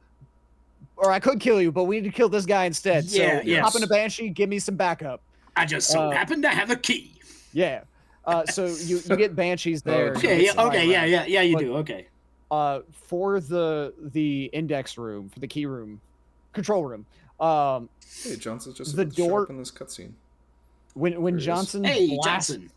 or I could kill you, but we need to kill this guy instead. Yeah, so hop in a yes. Banshee, give me some backup." I just so happen to have a key. Yeah. So you get Banshees there. Oh, you Okay, get yeah, some okay, high yeah, round. yeah, you But- do. Okay. For the index room, for the key room, control room. Hey, Johnson's just The about to show door- up in this cutscene. When There he is. Johnson Hey, blasts Johnson.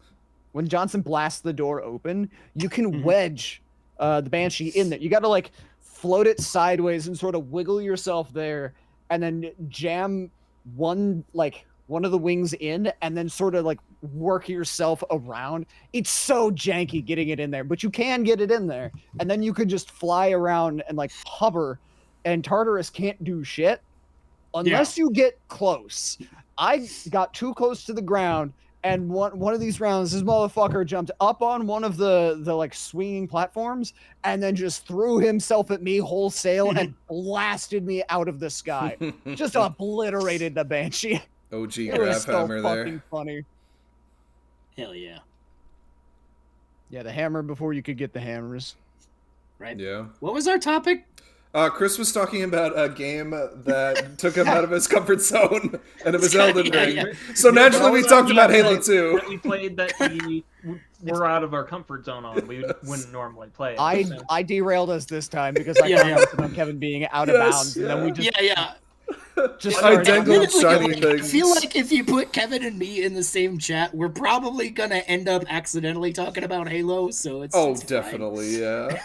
when Johnson blasts the door open, you can Mhm. wedge the Banshee in there. You got to like float it sideways and sort of wiggle yourself there, and then jam one of the wings in, and then sort of like work yourself around. It's so janky getting it in there, but you can get it in there, and then you can just fly around and like hover, and Tartarus can't do shit unless you get close. I got too close to the ground, and one of these rounds, this motherfucker jumped up on one of the like swinging platforms, and then just threw himself at me wholesale and blasted me out of the sky. Just obliterated the Banshee. OG It grab was so hammer fucking there. funny. Hell yeah. Yeah, the hammer before you could get the hammers. right? Yeah. What was our topic? Chris was talking about a game that took him out of his comfort zone, and it was Elden Yeah, Ring. yeah. So naturally, we Well, talked about yeah, Halo that- 2. That we played that we were out of our comfort zone on. We wouldn't normally play it. I derailed us this time because I Yeah, commented on Kevin being out of Yes, bounds, and then we just Yeah. just I started dangled Admittedly, shiny like, I feel things. like if you put Kevin and me in the same chat, we're probably gonna end up accidentally talking about Halo. So it's Oh, it's fine. definitely, yeah.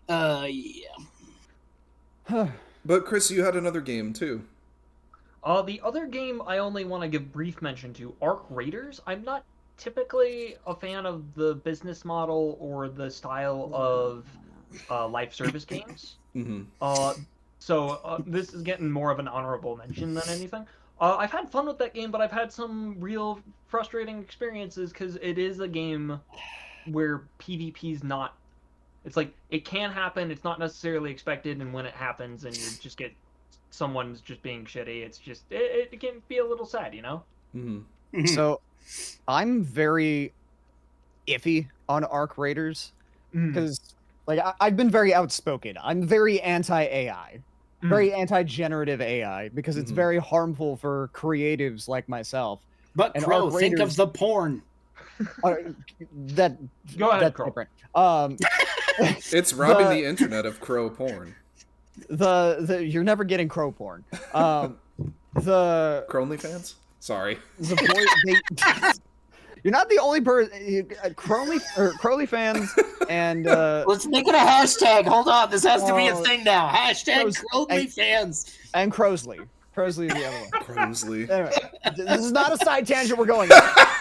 Yeah. But Chris, you had another game too. The other game I only want to give brief mention to, Arc Raiders. I'm not typically a fan of the business model or the style of live service games. Mm-hmm. So this is getting more of an honorable mention than anything. I've had fun with that game, but I've had some real frustrating experiences because it is a game where PvP's not. It's like it can happen. It's not necessarily expected, and when it happens, and you just get someone's just being shitty, it's just it can be a little sad, you know. Mm-hmm. so I'm very iffy on Arc Raiders because like I've been very outspoken. I'm very anti-AI, very anti-generative AI because it's Mhm. very harmful for creatives like myself. But And Crow, Arc think of Raiders- the porn. That Go ahead, that's Crow. different. It's robbing The- the internet of crow porn. The you're never getting crow porn. The Cronely fans? Sorry. you're not the only person. Crowley fans and Let's make it a hashtag. Hold on, this has to be a Oh, thing now. Hashtag Crows- Crowley and- fans. and Crowsley. Crowsley is the other one. Crosley. Anyway, this is not a side tangent we're going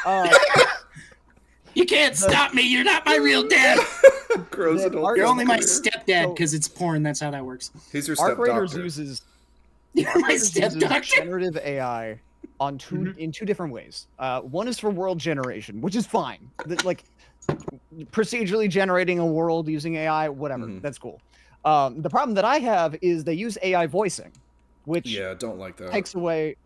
on. You can't stop me. You're not my real dad. Crow's The adult. Arc- You're only my career. stepdad So- because it's porn. That's how that works. He's your Arc step Raiders doctor. uses You're my Raiders uses stepdaughter. generative AI on in two different ways. One is for world generation, which is fine. Like procedurally generating a world using AI, whatever. Mhm. That's cool. The problem that I have is they use AI voicing, which Yeah, don't like that. takes away,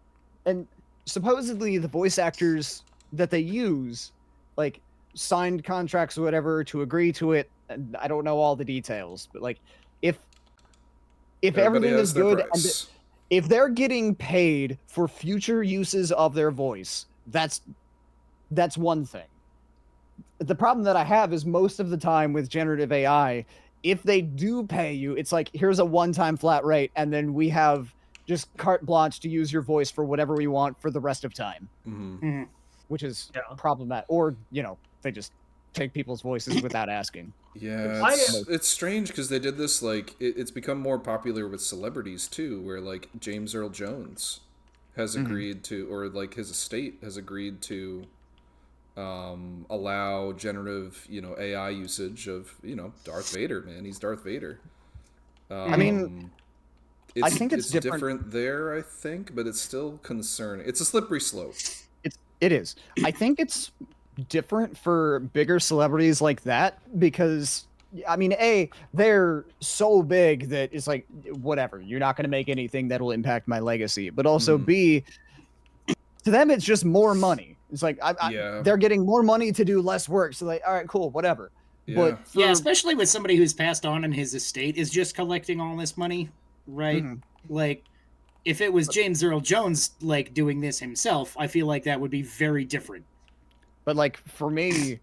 and supposedly the voice actors that they use, like signed contracts or whatever to agree to it. And I don't know all the details, but like if Everybody everything has is their good and price. if they're getting paid for future uses of their voice, that's one thing. The problem that I have is most of the time with generative AI, if they do pay you, it's like here's a one-time flat rate, and then we have just carte blanche to use your voice for whatever we want for the rest of time, Mhm. which is Yeah. problematic. Or they just take people's voices without asking. Yeah, I- it's strange because they did this like it's become more popular with celebrities too, where like James Earl Jones has Mhm. agreed to, or like his estate has agreed to allow generative AI usage of Darth Vader. Man, he's Darth Vader. I mean, I think it's different there. I think, but it's still concerning. It's a slippery slope. It is. I think it's different for bigger celebrities like that because, I mean, A, they're so big that it's like, whatever, you're not going to make anything that'll impact my legacy. But also, Mhm. B, to them, it's just more money. It's like, Yeah. they're getting more money to do less work. So, like, all right, cool, whatever. Yeah. But for, Yeah, especially with somebody who's passed on and his estate is just collecting all this money, right? Mhm. Like, if it was James Earl Jones like doing this himself, I feel like that would be very different. But like for me,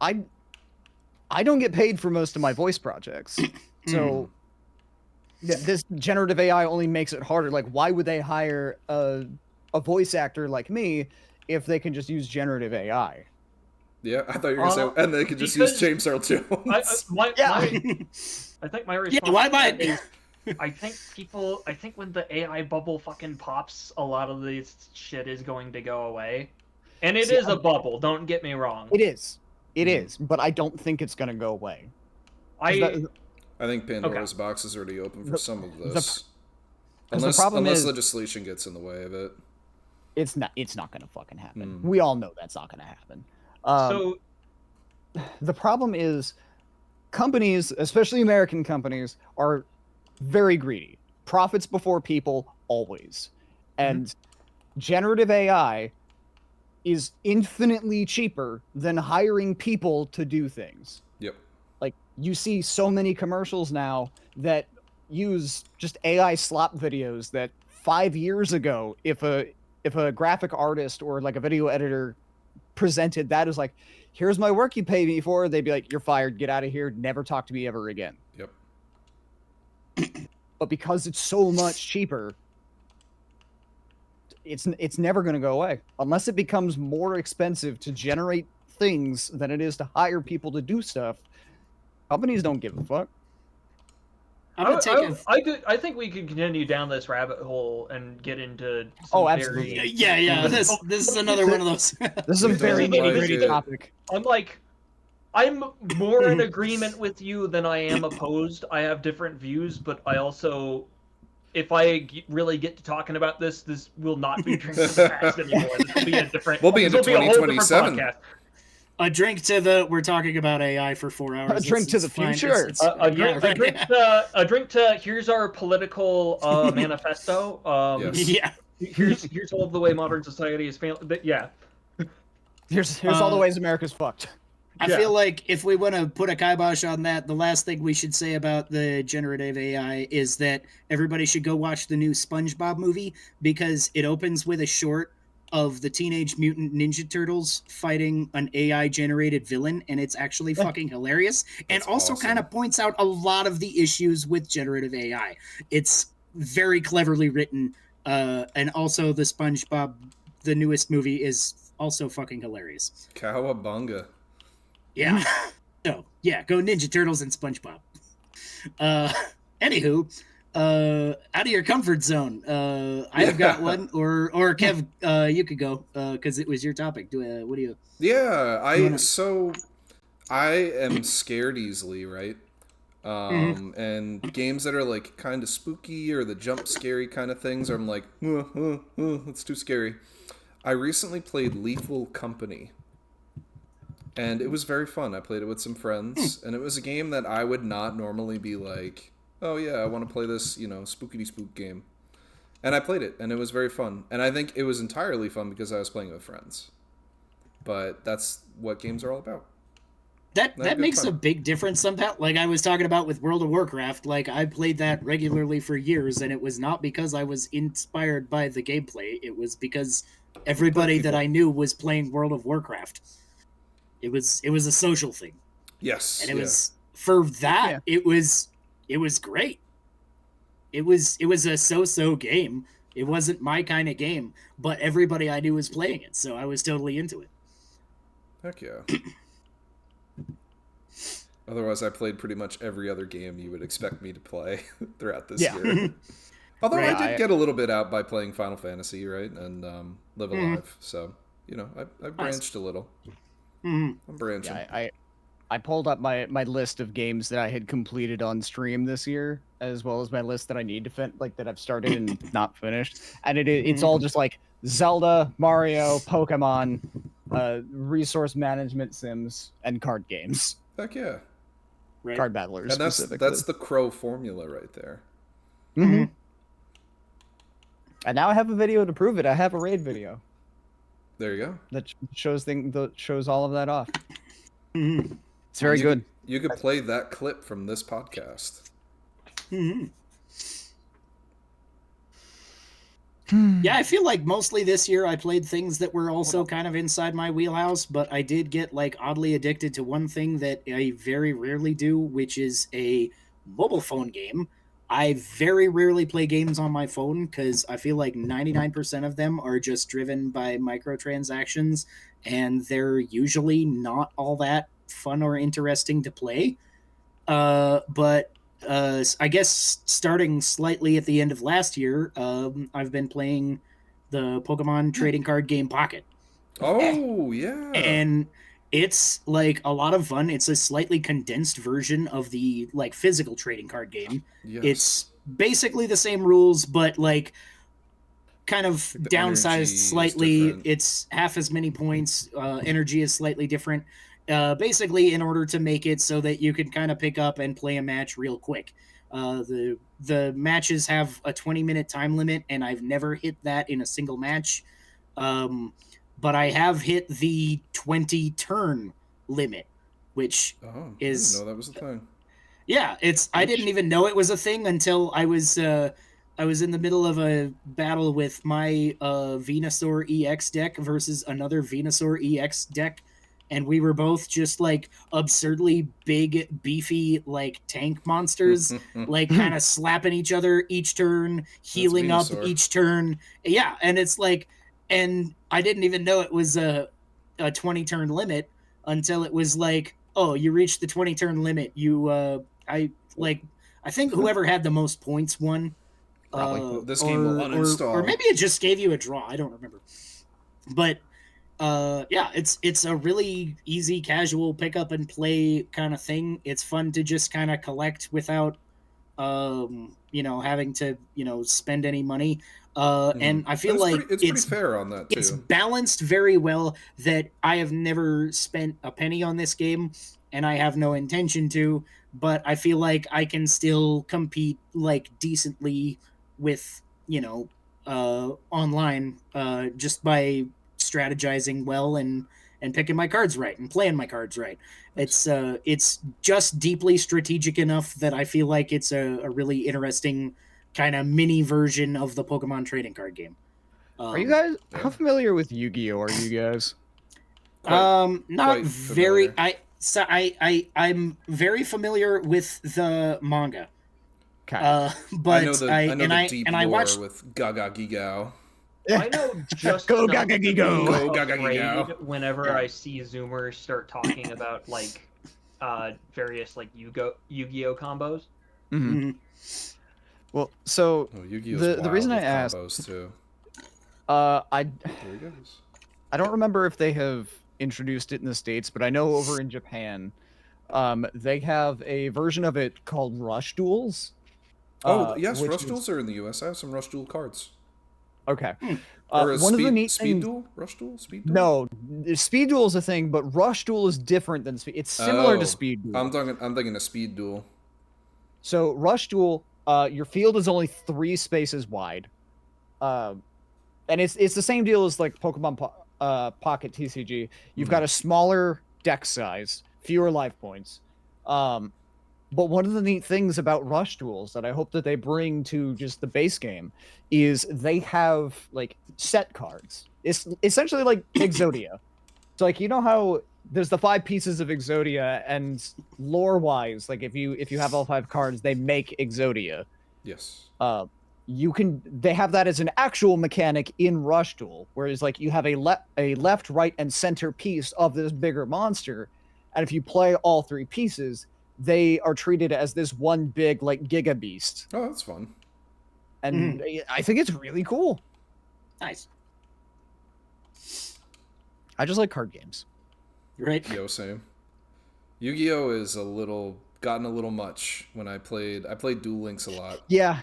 I don't get paid for most of my voice projects. So this generative AI only makes it harder. Like, why would they hire a voice actor like me if they can just use generative AI? Yeah, I thought you were gonna say, and they could just use because James Earl Jones. I think my response. Yeah, why not? is, I think when the AI bubble fucking pops, a lot of this shit is going to go away. And it is a bubble, don't get me wrong. It is. It is, but I don't think it's gonna go away. 'Cause I that- I think Pandora's box is already open for some of this. 'cause the Unless problem is- legislation gets in the way of it. it's not gonna fucking happen. Mm. We all know that's not gonna happen. so The problem is companies, especially American companies, are very greedy. Profits before people, always. And generative AI is infinitely cheaper than hiring people to do things. Yep. Like, you see so many commercials now that use just AI slop videos that 5 years ago, if a graphic artist or like a video editor presented that as like, here's my work you pay me for, they'd be like, you're fired, get out of here, never talk to me ever again. Yep. But because it's so much cheaper, it's never going to go away unless it becomes more expensive to generate things than it is to hire people to do stuff. Companies don't give a fuck. I'm gonna take I think we could continue down this rabbit hole and get into some absolutely. very... yeah. This is another one of those. This is a very Don't like nitty-gritty it. topic. I'm more in agreement with you than I am opposed. I have different views, but I also, if I really get to talking about this will not be Drink to the Past anymore. This will be a different. We'll be into this will a whole different 2027. podcast. A drink to the. We're talking about AI for 4 hours. A drink to the fine. future. A drink to here's our political manifesto. Yes. Yeah. Here's all the way modern society is failing. But yeah, Here's all the ways America's fucked. I feel like if we want to put a kibosh on that, the last thing we should say about the generative AI is that everybody should go watch the new SpongeBob movie because it opens with a short of the Teenage Mutant Ninja Turtles fighting an AI-generated villain, and it's actually fucking hilarious. And That's also awesome. kind of points out a lot of the issues with generative AI. It's very cleverly written, and also the SpongeBob, the newest movie, is also fucking hilarious. Cowabunga. Yeah. So, yeah, go Ninja Turtles and SpongeBob. Anywho, out of your comfort zone. I have got one, or Kev, you could go, because it was your topic. What do you? Yeah, I am scared easily, right? And games that are like kind of spooky or the jump scary kind of things, I'm like, that's too scary. I recently played Lethal Company. And it was very fun. I played it with some friends, and it was a game that I would not normally be like, oh yeah, I want to play this, spookity spook game. And I played it, and it was very fun. And I think it was entirely fun because I was playing with friends. But that's what games are all about. That good makes fun. a big difference somehow. Like I was talking about with World of Warcraft, like I played that regularly for years, and it was not because I was inspired by the gameplay. It was because everybody that I knew was playing World of Warcraft. It was a social thing. Yes. And it was for that. Yeah. It was great. It was a so-so game. It wasn't my kind of game, but everybody I knew was playing it, so I was totally into it. Heck yeah. Otherwise, I played pretty much every other game you would expect me to play throughout this year. Although Right. I did get a little bit out by playing Final Fantasy, right? And Live Alive. So, I branched a little. I'm branching. Yeah, I pulled up my list of games that I had completed on stream this year, as well as my list that I need to that I've started and not finished, and it's all just like Zelda, Mario, Pokemon, resource management sims, and card games, Heck yeah. Right. card battlers And specifically. that's the Crow formula right there. Mm-hmm. And now I have a video to prove it. I have a raid video There you go. that shows all of that off. Mhm. It's very good. You could play that clip from this podcast. Mhm. Yeah, I feel like mostly this year I played things that were also kind of inside my wheelhouse, but I did get like oddly addicted to one thing that I very rarely do, which is a mobile phone game. I very rarely play games on my phone because I feel like 99% of them are just driven by microtransactions, and they're usually not all that fun or interesting to play. But I guess starting slightly at the end of last year, I've been playing the Pokemon trading card game Pocket. Oh, yeah. And it's like a lot of fun. It's a slightly condensed version of the like physical trading card game. Yes. It's basically the same rules, but like kind of The energy downsized is slightly. different. It's half as many points. Energy is slightly different. Basically, in order to make it so that you can kind of pick up and play a match real quick. The matches have a 20-minute time limit, and I've never hit that in a single match. But I have hit the 20 turn limit, which Oh, I is didn't know that was a thing. yeah, I didn't even know it was a thing until I was in the middle of a battle with my Venusaur EX deck versus another Venusaur EX deck, and we were both just like absurdly big, beefy like tank monsters, like kind of slapping each other each turn, healing up Venusaur. each turn. Yeah, and it's like, and I didn't even know it was a 20 turn limit until it was like, oh, you reached the 20 turn limit. I think whoever had the most points won. Probably. This game will or uninstall. maybe it just gave you a draw. I don't remember. But yeah, it's a really easy, casual pick up and play kind of thing. It's fun to just kind of collect without having to spend any money. And I feel like it's pretty fair on that too. it's balanced very well. That I have never spent a penny on this game, and I have no intention to. But I feel like I can still compete like decently with online just by strategizing well and picking my cards right and playing my cards right. It's just deeply strategic enough that I feel like it's a really interesting kind of mini version of the Pokemon trading card game. Are you guys yeah. how familiar with Yu-Gi-Oh? Are you guys? Not quite very. familiar. I'm very familiar with the manga. Okay. But I know the deep lore watched with Gaga Gigao. I know just Go, enough Gaga, to be Gigo. Go, Gaga, afraid Gigo. whenever I see Zoomers start talking about like various like Yu-Gi-Oh combos. Mhm. Well, so Oh, Yu-Gi-Oh's The wild reason with I asked- combos too. I There he goes. I don't remember if they have introduced it in the States, but I know over in Japan, they have a version of it called Rush Duels. Oh yes, which Rush is- Duels are in the US. I have some Rush Duel cards. Okay. Or a one of the speed, neat speed things. duel? Rush Duel? Speed Duel? No, Speed Duel is a thing, but Rush Duel is different than Speed. It's similar Oh, to Speed Duel. I'm thinking a speed duel. So Rush Duel, your field is only 3 spaces wide, and it's the same deal as like Pokemon Pocket TCG. You've got a smaller deck size, fewer life points. But one of the neat things about Rush Duels that I hope that they bring to just the base game is they have like set cards. It's essentially like Exodia. So like, you know how there's the 5 pieces of Exodia, and lore wise, like if you have all 5 cards, they make Exodia. Yes. They have that as an actual mechanic in Rush Duel, whereas like you have a left, right, and center piece of this bigger monster, and if you play all 3 pieces, they are treated as this one big like Giga Beast, Oh, that's fun. and I think it's really cool. nice, I just like card games. right? Yo, same. Yu-Gi-Oh is gotten a little much when I played Duel Links a lot. Yeah,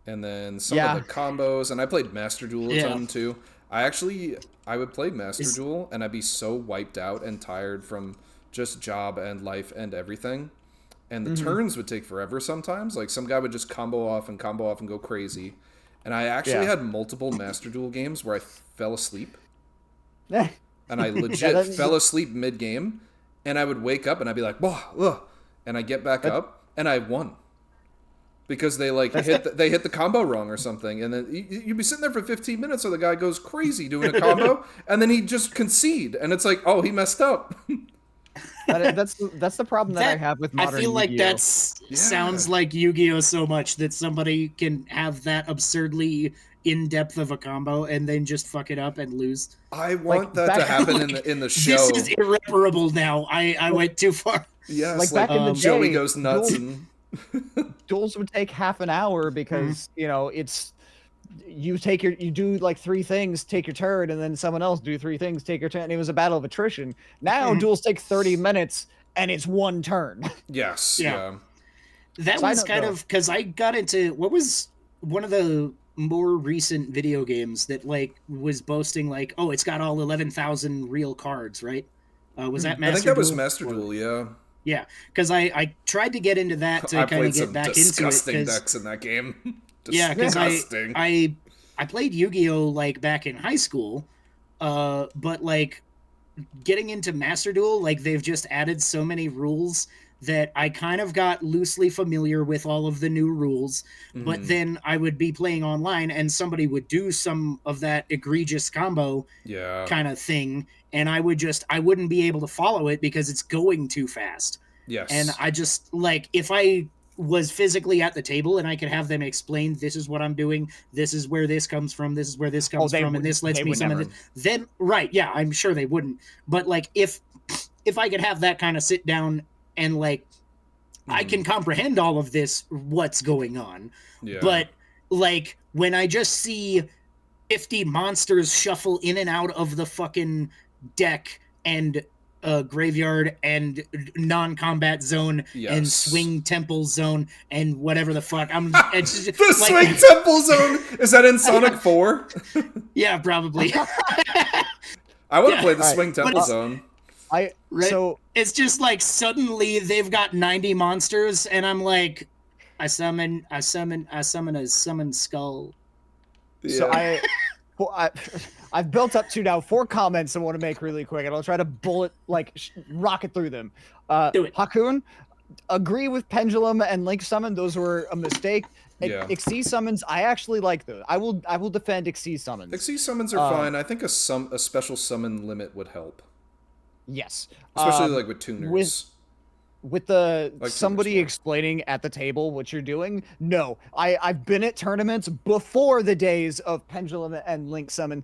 And then some Yeah. of the combos, and I played Master Duel a Yeah. ton too. I would play Master Duel, and I'd be so wiped out and tired from just job and life and everything. And the turns would take forever sometimes. Like some guy would just combo off and go crazy. And I actually Yeah. had multiple Master Duel games where I fell asleep. Eh, And I legit that's- fell asleep mid-game, and I would wake up and I'd be like, "Whoa, ugh," and I get back up and I won because they like they hit the combo wrong or something, and then you'd be sitting there for 15 minutes, so the guy goes crazy doing a combo, and then he just concede, and it's like, oh, he messed up. that's the problem that I have with modern I feel like Yu-Gi-Oh. sounds like Yu-Gi-Oh so much that somebody can have that absurdly in depth of a combo and then just fuck it up and lose. I want Like, that back- to happen in the show. This is irreparable now. I went too far. Yes, like, back in the Joey day, goes nuts Duel- and Duels would take half an hour because it's you do like 3 things, take your turn, and then someone else do 3 things, take your turn. And it was a battle of attrition. Now duels take 30 minutes and it's 1 turn. yes, Yeah. yeah. That So I was don't kind know. of because I got into what was one of the more recent video games that like was boasting like, oh, it's got all 11,000 real cards, right? Was that Master I think that was Duel? Master Or- Duel, yeah. Yeah, because I tried to get into that to I kind of played get some back into it. disgusting 'Cause- decks in that game. Yeah, because Disgusting. I played Yu-Gi-Oh like back in high school, but like getting into Master Duel, like they've just added so many rules that I kind of got loosely familiar with all of the new rules, but Mhm. then I would be playing online and somebody would do some of that egregious combo Yeah. kind of thing, and I wouldn't be able to follow it because it's going too fast. Yes. And I just like, if I was physically at the table and I could have them explain, this is what I'm doing, this is where this comes from, this is where this comes they from, and wouldn't. this lets They me would summon never. this, then right, yeah, I'm sure they wouldn't. But like, if I could have that kind of sit down and like, I can comprehend all of this, what's going on. Yeah. But like, when I just see 50 monsters shuffle in and out of the fucking deck and graveyard and non-combat zone and Yes. swing temple zone and whatever the fuck, it's just, The like, swing temple zone, is that in Sonic 4? yeah, probably. I want to Yeah. play the Alright. swing temple it's- zone. I Right? so It's just like suddenly they've got 90 monsters and I'm like, I summon a summon skull. So Yeah. I've built up to now 4 comments I want to make really quick, and I'll try to rocket through them. Do it. Hakun, agree with Pendulum and Link Summon. Those were a mistake. Yeah. Xyz summons, I actually like those. I will defend Xyz summons. Xyz summons are fine. I think a special summon limit would help, Yes, especially like with tuners. with the Like somebody Tuners, explaining at the table what you're doing. No, I've been at tournaments before the days of Pendulum and Link Summon.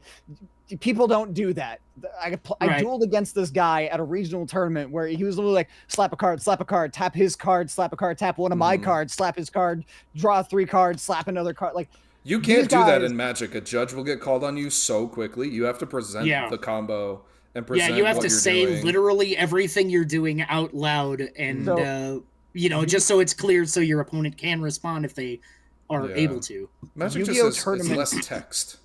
People don't do that. I Right. dueled against this guy at a regional tournament where he was literally like, slap a card, tap his card, slap a card, tap one of my Mhm. cards, slap his card, draw 3 cards, slap another card. Like, You can't these do that guys- in Magic. A judge will get called on you so quickly. You have to present Yeah. the combo and Yeah, present you have what to you're say doing. literally everything you're doing out loud, and So- just so it's clear, so your opponent can respond if they are Yeah. able to. Magic just Yu-Gi-Oh! has it's tournament- less text.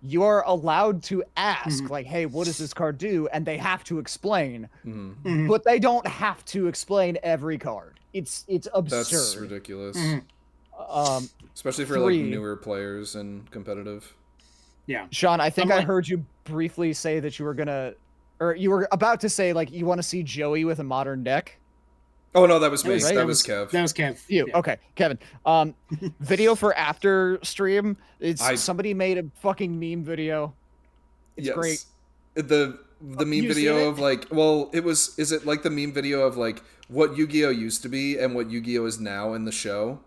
you are allowed to ask, Mhm. like, hey, what does this card do? And they have to explain. Mhm. Mhm. But they don't have to explain every card. It's absurd. That's ridiculous, Mhm. especially for 3. like newer players and competitive. Yeah. Sean, I think I'm I like- heard you briefly say that you were gonna, or you were about to say like you want to see Joey with a modern deck. Oh no, that was me. was- That that was Kev. That was Kev. You Yeah. okay, Kevin? Video for after stream. It's somebody made a fucking meme video. It's great. The meme You've video seen it? of like, well, is it like the meme video of like what Yu-Gi-Oh used to be and what Yu-Gi-Oh is now in the show?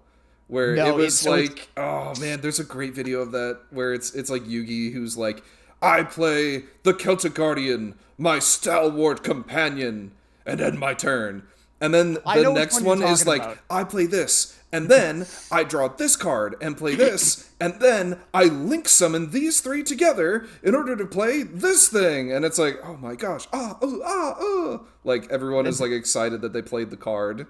Where No, it was so it's- like, oh man, there's a great video of that where it's like Yugi who's like, I play the Celtic Guardian, my stalwart companion, and end my turn. And then I the know which next one you're one is talking like, about. I play this, and then I draw this card and play this, and then I link summon these 3 together in order to play this thing. And it's like, oh my gosh, like everyone is like excited that they played the card.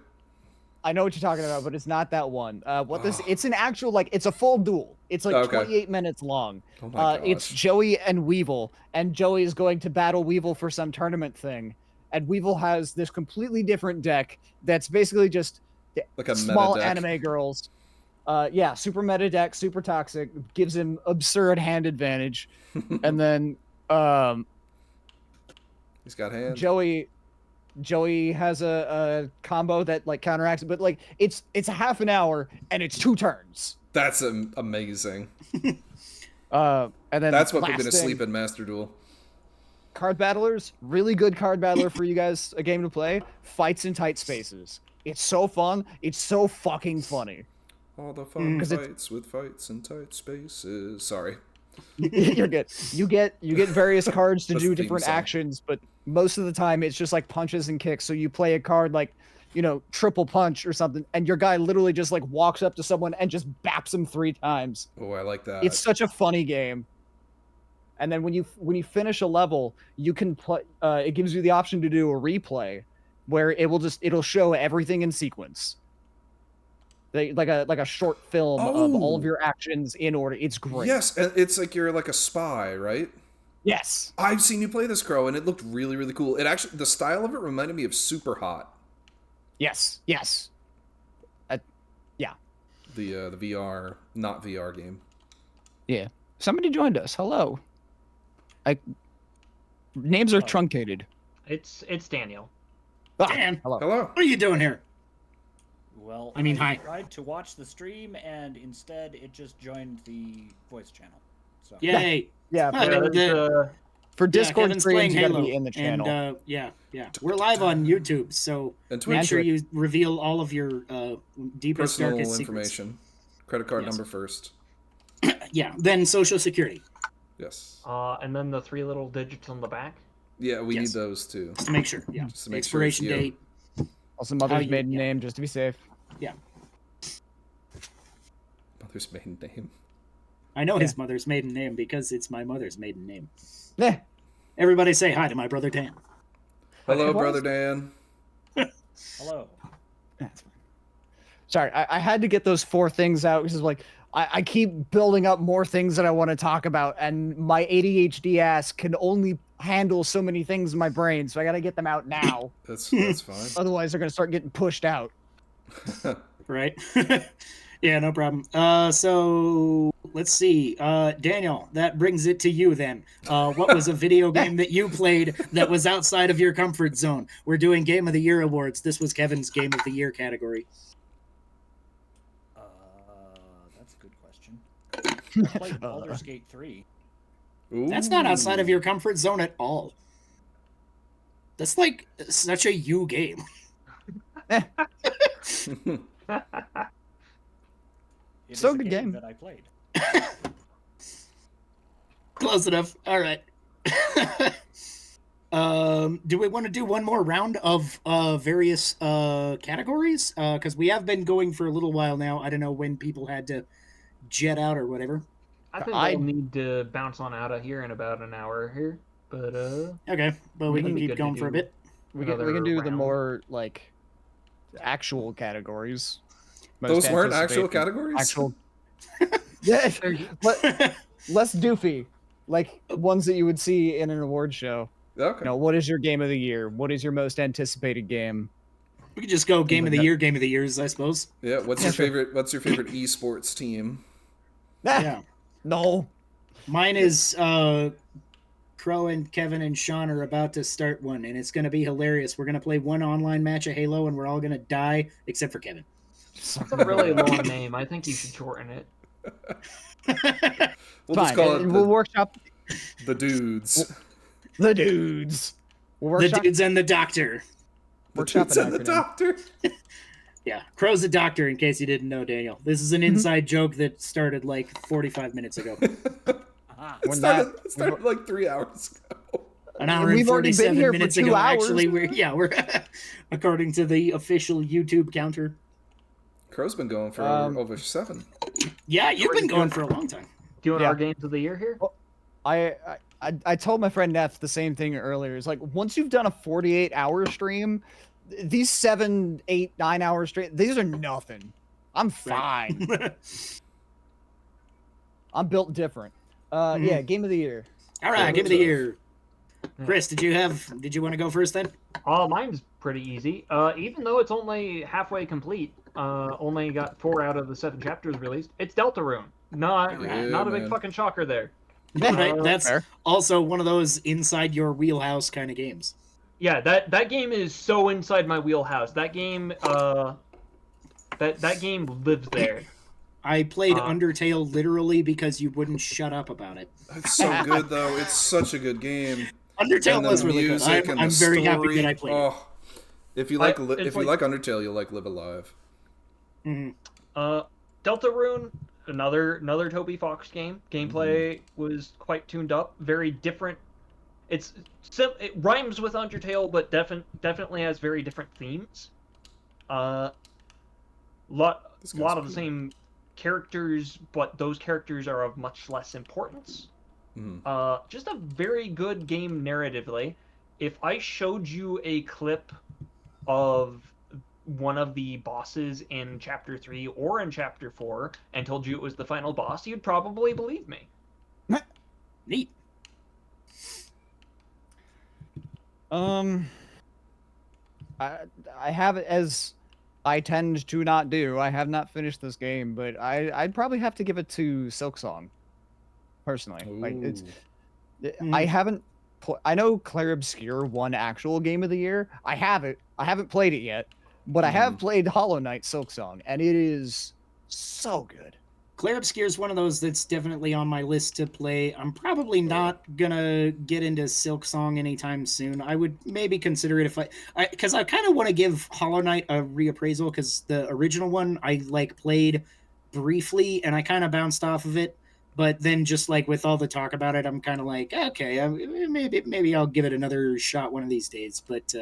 I know what you're talking about, but it's not that one. It's an actual like it's a full duel. It's like Okay. 28 minutes long. Oh my It's gosh. Joey and Weevil, and Joey is going to battle Weevil for some tournament thing, and Weevil has this completely different deck that's basically just Like a small meta deck. anime girls. Yeah, super meta deck, super toxic, gives him absurd hand advantage, and then He's got hands. Joey has a combo that like counteracts it, but like it's a half an hour and it's 2 turns. That's amazing. And then That's what put me last to thing, sleep in Master Duel. Card battlers, really good card battler for you guys, a game to play. Fights in tight spaces. It's so fun. It's so fucking funny. All the fun 'Cause it's- fights with fights in tight spaces. Sorry. You're good. You get various cards to That's do the theme different song. actions, but most of the time it's just like punches and kicks. So you play a card like, triple punch or something, and your guy literally just like walks up to someone and just baps him 3 times. Oh, I like that. It's such a funny game. And then when you finish a level, you can play. It gives you the option to do a replay, where it'll show everything in sequence. Like a short film of all of Oh. your actions in order. It's great. Yes, and it's like you're like a spy, right? Yes. I've seen you play this, Crow, and it looked really, really cool. It actually, the style of it reminded me of Super Hot, Yes. Yes. the VR, not VR game. Yeah. Somebody joined us. Hello. Names are Oh. truncated. It's Daniel. Ah, Dan, hello. Hello. what are you doing here? Well, I mean, hi. tried to watch the stream, and instead it just joined the voice channel. So Yay! Yeah, Hi, for, for Yeah, Discord Kevin's streams, playing you gotta Halo, be in the channel. And we're live on YouTube, so And make Twitch. sure you reveal all of your deepest, Personal darkest information. Credit card Yes. number first. secrets. Yeah, then Social Security, Yes. And then the 3 little digits on the back. Yeah, we Yes. need those too. just to make sure. Yeah, Just to make sure it's expiration you. date. Also, mother's you- maiden yeah. name, just to be safe. Mother's maiden name. I know his mother's maiden name because it's my mother's maiden name. Eh, Everybody say hi to my brother Dan. Hello, What? brother Dan. hello. that's fine. Sorry, I had to get those 4 things out because like I keep building up more things that I want to talk about, and my ADHD ass can only handle so many things in my brain, so I got to get them out now. That's fine. Otherwise, they're gonna start getting pushed out. Right? Yeah, no problem. So let's see. Daniel, that brings it to you then. What was a video game that you played that was outside of your comfort zone? We're doing Game of the Year awards. This was Kevin's Game of the Year category. That's a good question. I played Baldur's Gate 3. That's not outside of Ooh. your comfort zone at all. That's like such a you game. It So is a good game. that I played. Close enough. All right. Do we want to do one more round of various categories? Because we have been going for a little while now. I don't know when people had to jet out or whatever. I think I- we'll need to bounce on out of here in about an hour here. But Okay, but we It'd can be keep good to going for a do. bit. We can Another do the round. more like actual categories. Those Most weren't actual anticipated- categories? Actual. Yeah, less doofy, like ones that you would see in an award show. Okay. You know, what is your game of the year? What is your most anticipated game? We could just go Game of the like Year, Game of the Years, I suppose. Yeah, what's Yeah, your sure. favorite esports team? Ah, Yeah. no. Mine is Crow and Kevin and Sean are about to start one, and it's going to be hilarious. We're going to play one online match of Halo, and we're all going to die, except for Kevin. it's a really long name. I think you should shorten it. We'll Fine. just call it and we'll workshop the dudes. the dudes. We'll The workshop, dudes and the doctor. The workshop dudes an and the acronym. doctor. Yeah, Crow's the doctor, in case you didn't know, Daniel. This is an inside joke that started like 45 minutes ago. Aha. It When started like 3 hours ago. An hour and We've already been 47 here for minutes 2 ago. hours. Actually, we're according to the official YouTube counter. Crow's been going for over 7. Yeah, you've been going for a long time. Doing Yeah. our games of the year here? I told my friend Neff the same thing earlier. It's like once you've done a 48-hour stream, these 7, 8, 9 hour stream, these are nothing. I'm fine. I'm built different. Yeah, game of the year. All right, Yeah, Game of the tough. Year. Chris, did you want to go first then? Mine's pretty easy. Even though it's only halfway complete, only got 4 out of the 7 chapters released. It's Deltarune. Not Yeah, not a big man. fucking shocker there. Right, that's Fair. also one of those inside your wheelhouse kind of games. Yeah, that game is so inside my wheelhouse. That game that game lives there. I played Uh, Undertale literally because you wouldn't shut up about it. It's so good though. It's such a good game. Undertale And the was really good. music and I'm the very happy story. that I played it. Oh, if you like it's if you like- like Undertale, you'll like Live Alive. Mhm. Deltarune, another Toby Fox game. Gameplay was quite tuned up, very different. It rhymes with Undertale, but definitely has very different themes. Lot This guy's lot of the cool. same characters, but those characters are of much less importance. Mhm. Just a very good game narratively. If I showed you a clip of one of the bosses in chapter 3 or in chapter 4 and told you it was the final boss, you'd probably believe me. Neat. I have it as I tend to not do. I have not finished this game, but I'd probably have to give it to Silksong. Personally, like it's Ooh. I haven't I know Clair Obscur won actual game of the year. I haven't played it yet, but I have played Hollow Knight Silksong, and it is so good. Clair Obscur is one of those that's definitely on my list to play. I'm probably not gonna get into Silksong anytime soon. I would maybe consider it if because I kind of want to give Hollow Knight a reappraisal, because the original one I like played briefly and I kind of bounced off of it. But then just like with all the talk about it, I'm kind of like, okay, maybe I'll give it another shot one of these days. But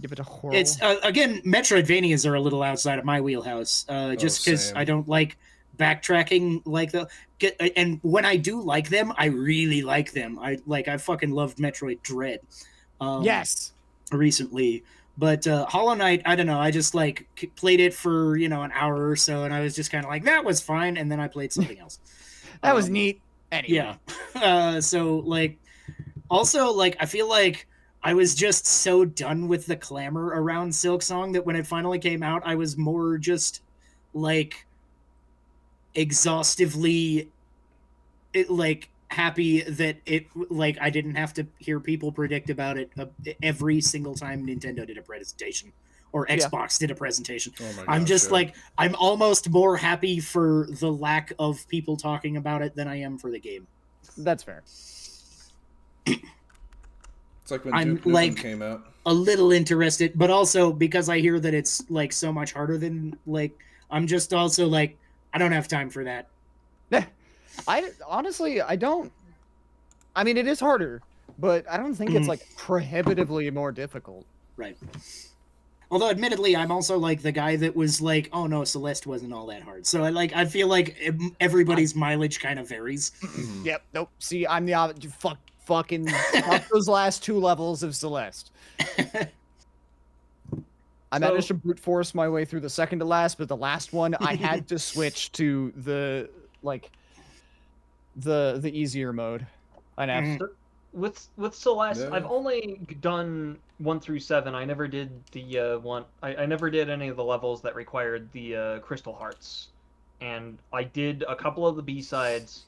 Give it a whirl. it's again, Metroidvanias are a little outside of my wheelhouse, just because same. I don't like backtracking like and when I do like them, I really like them. I fucking loved Metroid Dread. Yes. Recently. But Hollow Knight, I don't know. I just like played it for an hour or so, and I was just kind of like, that was fine, and then I played something else. That was neat. Anyway. Yeah. So like, also like, I feel like I was just so done with the clamor around Silksong that when it finally came out, I was more just like exhaustively happy that it like I didn't have to hear people predict about it every single time Nintendo did a presentation or Xbox did a presentation. Oh my I'm gosh, just yeah. like, I'm almost more happy for the lack of people talking about it than I am for the game. That's fair. It's like when I'm Duke Nukem like came out. a little interested, but also because I hear that it's like so much harder than like, I'm just also like, I don't have time for that. I honestly, I don't. I mean, it is harder, but I don't think it's like prohibitively more difficult. Right. Although, admittedly, I'm also like the guy that was like, "Oh no, Celeste wasn't all that hard." So I feel like everybody's mileage kind of varies. Yep. Nope. See, I'm the opposite. Fucking fuck those last 2 levels of Celeste. I managed to brute force my way through the second to last, but the last one I had to switch to the the easier mode. I know. With Celeste, Yeah. I've only done 1 through 7. I never did the one. I never did any of the levels that required the Crystal Hearts, and I did a couple of the B-sides.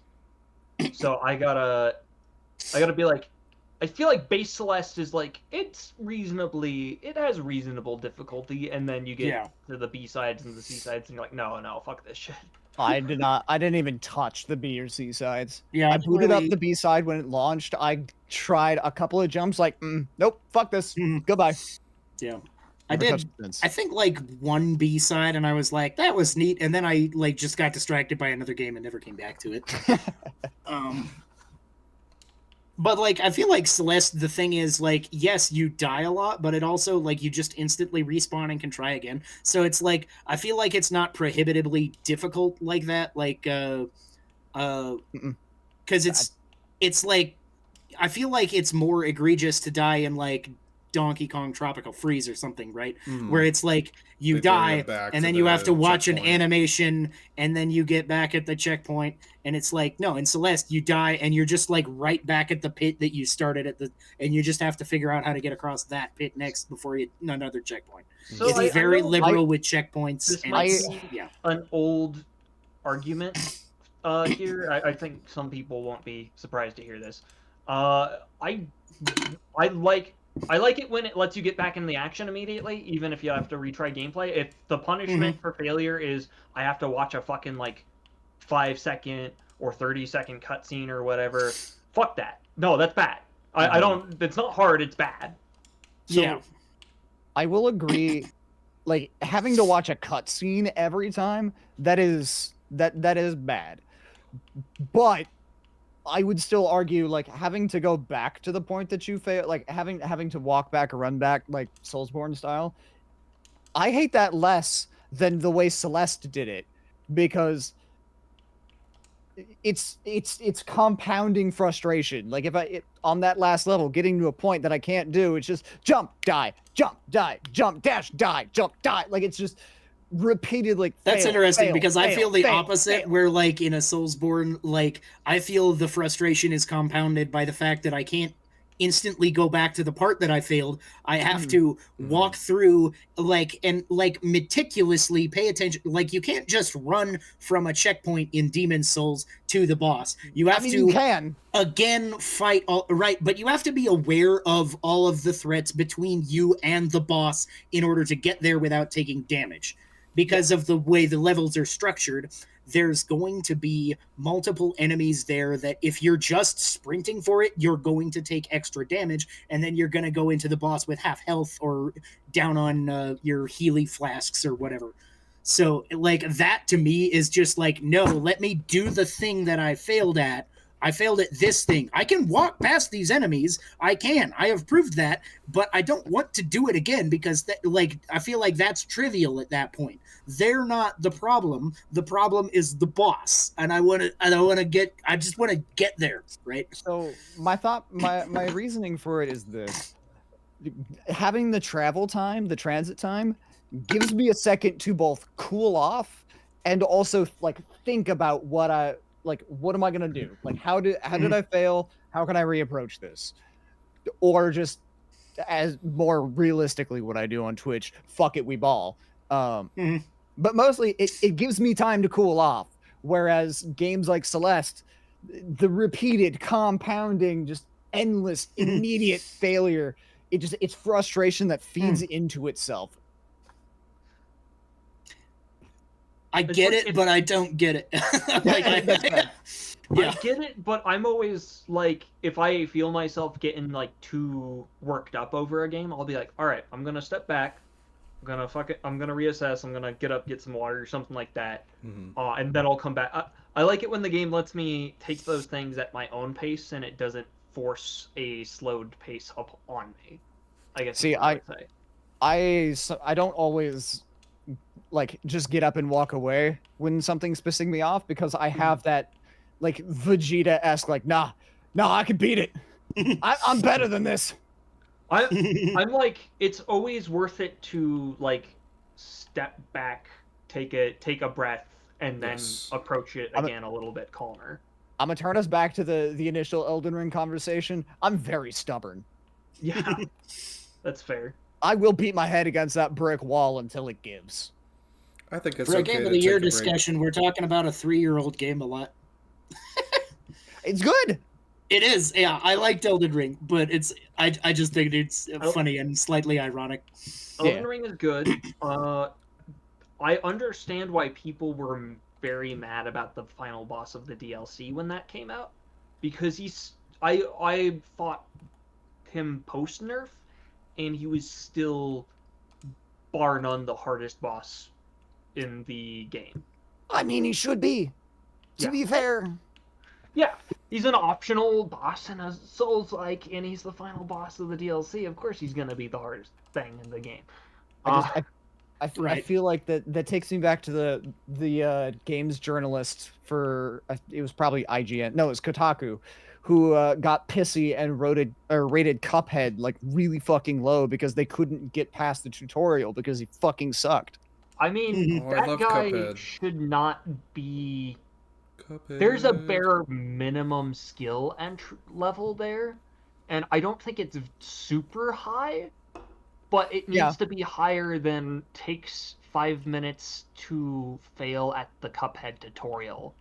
So I gotta be like, I feel like base Celeste is like, it has reasonable difficulty, and then you get to the B-sides and the C-sides, and you're like, no, fuck this shit. I didn't even touch the B or C sides. Yeah, I booted up the B side when it launched. I tried a couple of jumps, like, nope, fuck this, goodbye. Yeah, Never I did. touched it since. I think like one B side, and I was like, that was neat, and then I like just got distracted by another game and never came back to it. But like, I feel like Celeste, the thing is like, yes, you die a lot, but it also like you just instantly respawn and can try again. So it's like, I feel like it's not prohibitively difficult like that. Like, because it's like, I feel like it's more egregious to die in like Donkey Kong Tropical Freeze or something, right? Where it's like you They bring die it back and to then you have the to watch an checkpoint. animation and then you get back at the checkpoint, and it's like, no, in Celeste you die and you're just like right back at the pit that you started at and you just have to figure out how to get across that pit next before another checkpoint. So It's I very know liberal with checkpoints. this And might it's- be yeah. an old argument here. I think some people won't be surprised to hear this. I like it when it lets you get back in the action immediately, even if you have to retry gameplay. If the punishment for failure is I have to watch a fucking like 5-second or 30-second cutscene or whatever, fuck that. No, that's bad. I don't. It's not hard. It's bad. So, Yeah. I will agree. Like having to watch a cutscene every time, that is bad. But I would still argue like having to go back to the point that you fail, like having to walk back or run back like Soulsborne style. I hate that less than the way Celeste did it, because it's compounding frustration. Like if on that last level, getting to a point that I can't do, it's just jump, die, jump, die, jump, dash, die, jump, die. Like it's just repeated. Like That's fail, interesting fail, because I fail, feel the fail, opposite, fail. where like in a Soulsborne, like I feel the frustration is compounded by the fact that I can't instantly go back to the part that I failed. I have to walk through and meticulously pay attention. Like, you can't just run from a checkpoint in Demon's Souls to the boss. You have You to can. again fight all right, but you have to be aware of all of the threats between you and the boss in order to get there without taking damage. Because of the way the levels are structured, there's going to be multiple enemies there that if you're just sprinting for it, you're going to take extra damage, and then you're going to go into the boss with half health or down on your Healy flasks or whatever. So, like, that to me is just like, no, let me do the thing that I failed at. I failed at this thing. I can walk past these enemies. I have proved that, but I don't want to do it again because I feel like that's trivial at that point. They're not the problem. The problem is the boss. And I just want to get there, right? So my reasoning for it is this. Having the transit time gives me a second to both cool off and also like think about what am I gonna do? Like, how did I fail? How can I reapproach this? Or just as more realistically, what I do on Twitch, fuck it, we ball. But mostly, it gives me time to cool off. Whereas games like Celeste, the repeated compounding, just endless, immediate failure, it's frustration that feeds into itself. I get it, but I don't get it. I get it, but I'm always like, if I feel myself getting like too worked up over a game, I'll be like, all right, I'm gonna step back, I'm gonna reassess, I'm gonna get up, get some water or something like that, and then I'll come back. I like it when the game lets me take those things at my own pace and it doesn't force a slowed pace up on me. I guess. See, I don't always like just get up and walk away when something's pissing me off because I have that like Vegeta-esque like nah I can beat it. I'm better than this. I'm like, it's always worth it to like step back, take a breath, and then approach it again a little bit calmer. I'm gonna turn us back to the initial Elden Ring conversation. I'm very stubborn. Yeah, that's fair. I will beat my head against that brick wall until it gives. I think it's for a okay game to of the year take a break. discussion. We're talking about a 3-year-old game a lot. It's good. It is, yeah. I liked Elden Ring, but I just think it's funny and slightly ironic. Elden Ring is good. I understand why people were very mad about the final boss of the DLC when that came out, because I fought him post nerf, and he was still bar none the hardest boss in the game. I mean, he should be. To be fair. Yeah, he's an optional boss in a Souls-like, and he's the final boss of the DLC. Of course, he's gonna be the hardest thing in the game. I feel like that takes me back to the games journalist for it was probably IGN. No, it was Kotaku, who got pissy and rated Cuphead like really fucking low because they couldn't get past the tutorial because he fucking sucked. I mean, that guy Cuphead. should not be. Cuphead. There's a bare minimum skill level there, and I don't think it's super high, but it needs to be higher than takes 5 minutes to fail at the Cuphead tutorial,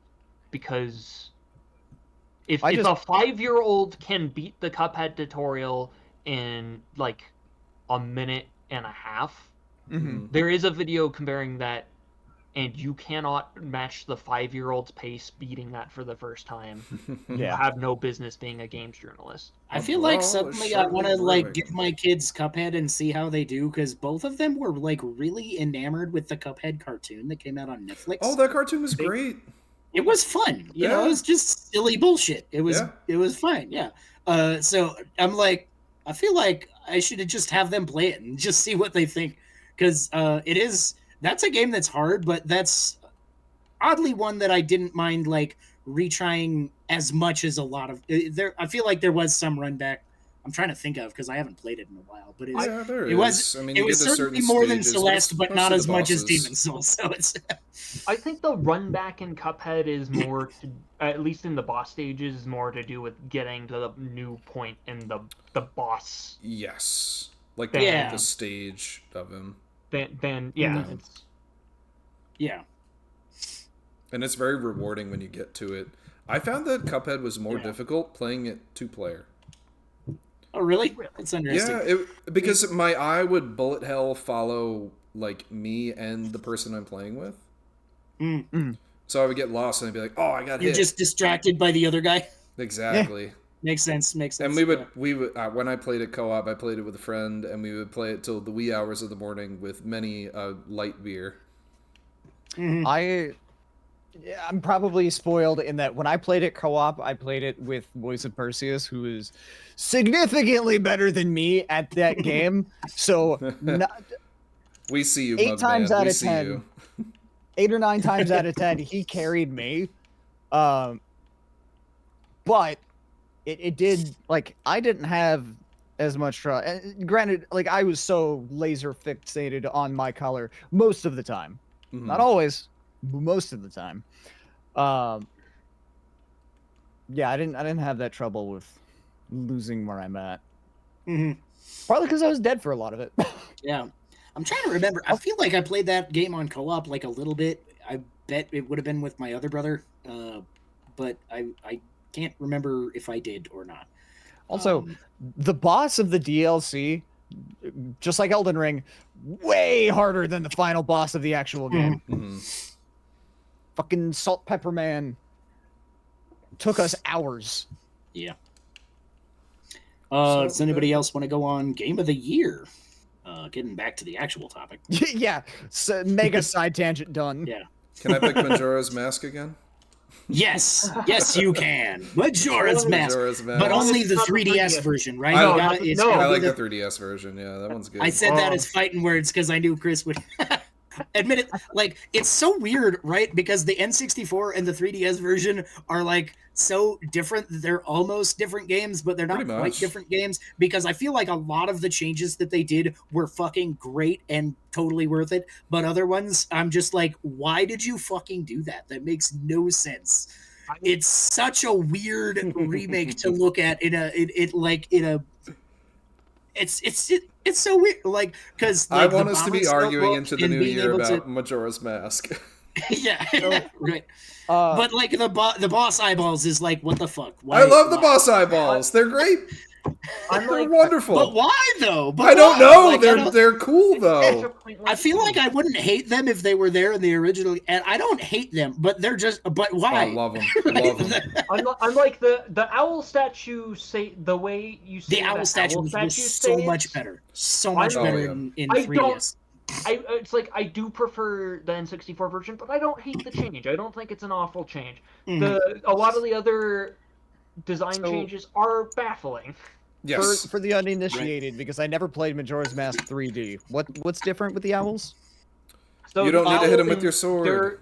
because if a 5-year-old can beat the Cuphead tutorial in like a minute and a half, there is a video comparing that, and you cannot match the 5-year-old's pace beating that for the first time. You have no business being a games journalist. I feel like suddenly I want to like give my kids Cuphead and see how they do, because both of them were like really enamored with the Cuphead cartoon that came out on Netflix. Oh, that cartoon was great. It was fun. You know, it was just silly bullshit. It was fine. Yeah. So I'm like, I feel like I should just have them play it and just see what they think, because that's a game that's hard, but that's oddly one that I didn't mind like retrying as much as a lot of there. I feel like there was some run back. I'm trying to think of because I haven't played it in a while, but Yeah, there it is. was I mean, it you was get to certainly certain more than stages, Celeste, but not mostly as the much as bosses. Demon's Souls. So it's I think the run back in Cuphead is more to, at least in the boss stages, is more to do with getting to the new point in the boss Yes, like Yeah. the stage of him, than yeah. Mhm. It's yeah. and it's very rewarding when you get to it. I found that Cuphead was more Yeah. difficult playing it 2-player. Oh, really? Really? That's interesting. Yeah, because my eye would bullet hell follow like me and the person I'm playing with. Mm. So I would get lost and I'd be like, "Oh, I got You're hit." just distracted by the other guy. Exactly. Makes sense. Makes sense. And we would when I played it co-op, I played it with a friend, and we would play it till the wee hours of the morning with many light beer. Mhm. I'm probably spoiled in that when I played it co-op, I played it with Voice of Perseus, who is significantly better than me at that game. So We see you, 8 times Mugman. out We of see 10. you. 8 or 9 times out of 10, he carried me. But it did, like, I didn't have as much trouble. Granted, like, I was so laser fixated on my color most of the time. Mhm. Not always, but most of the time. Yeah, I didn't have that trouble with losing where I'm at. Mhm. Probably because I was dead for a lot of it. Yeah. I'm trying to remember. I feel like I played that game on co-op like a little bit. I bet it would have been with my other brother, but I can't remember if I did or not. Also, the boss of the DLC, just like Elden Ring, way harder than the final boss of the actual game. Mhm. Fucking Salt Pepper Man took us hours. Yeah. So, Does anybody else want to go on Game of the Year? Getting back to the actual topic. Yeah, so mega side tangent done. Yeah. Can I pick Majora's Mask again? Yes, yes, you can. Majora's Mask, Majora's Mask. but only the Not the 3DS 3DS. version, right? I- You gotta- it's no, gotta I be like the- the 3DS version. Yeah, that one's good. I said that Oh. as fighting words because I knew Chris would admit it. Like, it's so weird, right? Because the N64 and the 3DS version are like so different. They're almost different games, but they're not Pretty quite much. different games. Because I feel like a lot of the changes that they did were fucking great and totally worth it. But other ones, I'm just like, why did you fucking do that? That makes no sense. It's such a weird remake to look at it's so weird, like, because I like, want the us to be bombing skill arguing book into the and new being year able about to- Majora's Mask. yeah, right. Uh, But like the boss eyeballs is like, what the fuck? I love the why? boss eyeballs. They're great. I'm They're like, wonderful. But why though? But I don't why? know. Like, I They're cool such a though. pointless I feel like thing. I wouldn't hate them if they were there in the original, and I don't hate them, but they're just. But why? I love them. Love them. I'm like the owl statue. Say the way you say The owl statue was so much better, so much Oh, better yeah. in I 3DS. It's like I do prefer the N64 version, but I don't hate the change. I don't think it's an awful change. Mhm. A lot of the other design So- changes are baffling. Yes. for the uninitiated, because I never played Majora's Mask 3D. What's different with the owls? So You don't the need to hit 'em owls, with your sword.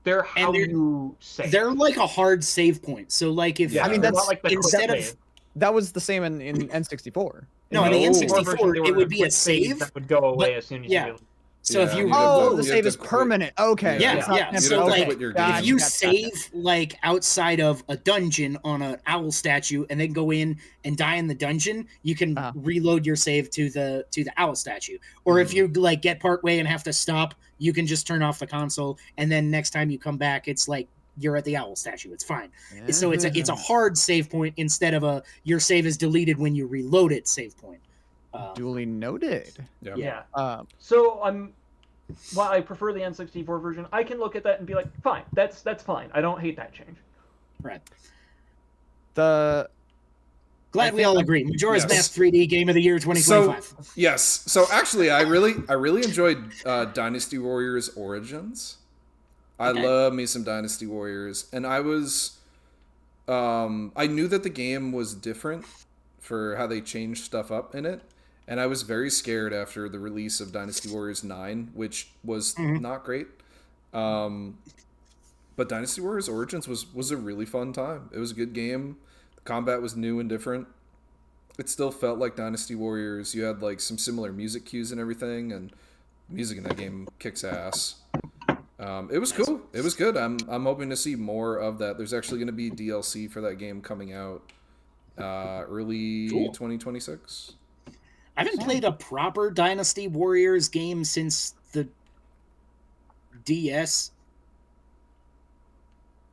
They're how they're- you say. They're like a hard save point. So like if Yeah. I mean, They're that's not like the quick instead of save. That was the same in N64. no, in the No. N64 version, they it were would be a quick saves save. that would go away as soon as yeah. you. So if Yeah, you you have to- Oh, you the have save to is quit. permanent. Okay. Yeah, it's not yeah. You'd So, have to like, quit your gotcha, game. if you gotcha. save like outside of a dungeon on an owl statue and then go in and die in the dungeon, you can Uh-huh. reload your save to the owl statue. Or if you like get part way and have to stop, you can just turn off the console and then next time you come back, it's like you're at the owl statue. It's fine. So it's a hard save point instead of a your save is deleted when you reload it save point. Duly noted. Yeah. Yeah. So while I prefer the N64 version, I can look at that and be like, fine, that's fine. I don't hate that change. Right. The Glad we all agree. Majora's Yes. Mask 3D Game of the Year 2025. Yes. So actually, I really enjoyed Dynasty Warriors Origins. I Okay. love me some Dynasty Warriors, and I was, I knew that the game was different for how they changed stuff up in it, and I was very scared after the release of Dynasty Warriors 9, which was not great. But Dynasty Warriors Origins was a really fun time. It was a good game. The combat was new and different. it still felt like Dynasty Warriors. You had like some similar music cues and everything, and music in that game kicks ass. It was cool. It was good. I'm hoping to see more of that. There's actually going to be DLC for that game coming out early 2026. I haven't played a proper Dynasty Warriors game since the DS.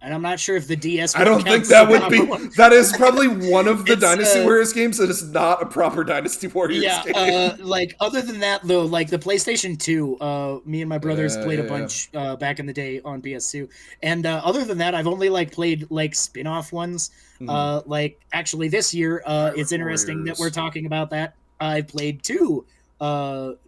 And I'm not sure if the DS. I don't think counts that as a would proper be. one. That is probably one of the It's, Dynasty Warriors games that is not a proper Dynasty Warriors Yeah, game. like other than that though, like the PlayStation 2, me and my brothers played a yeah. bunch back in the day on PS2. And other than that, I've only like played like spin-off ones. Like actually this year, it's interesting that Warriors. we're talking about that. I played 2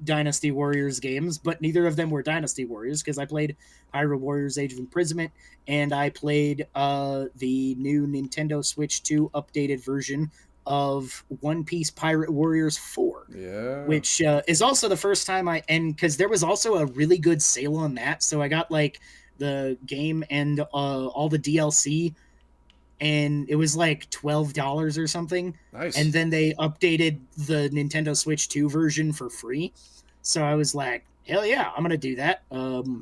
Dynasty Warriors games, but neither of them were Dynasty Warriors because I played Hyrule Warriors Age of Imprisonment and I played the new Nintendo Switch 2 updated version of One Piece Pirate Warriors 4. Yeah. Which is also the first time because there was also a really good sale on that, so I got like the game and all the DLC, and it was like $12 or something. Nice. And then they updated the Nintendo Switch 2 version for free, so I was like, hell yeah, I'm gonna do that.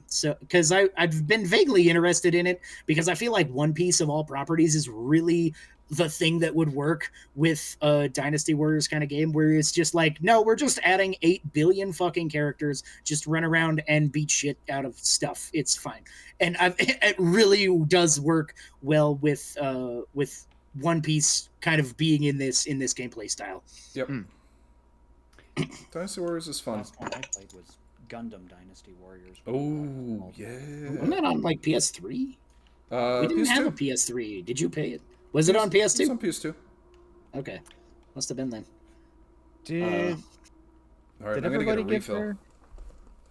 So because I've been vaguely interested in it because I feel like One Piece of all properties is really the thing that would work with a Dynasty Warriors kind of game where it's just like, no, we're just adding 8 billion fucking characters, just run around and beat shit out of stuff. It's fine. And it really does work well with One Piece kind of being in this gameplay style. Yep. Dynasty Warriors is fun. Last one I played was Gundam Dynasty Warriors. Oh, yeah. Wasn't that on like PS3? We didn't PS2. have a PS3. Did you pay it? Was it on PS2? It's on PS2. Okay, must have been then. Did All right, did I'm gonna get a everybody get refill. their?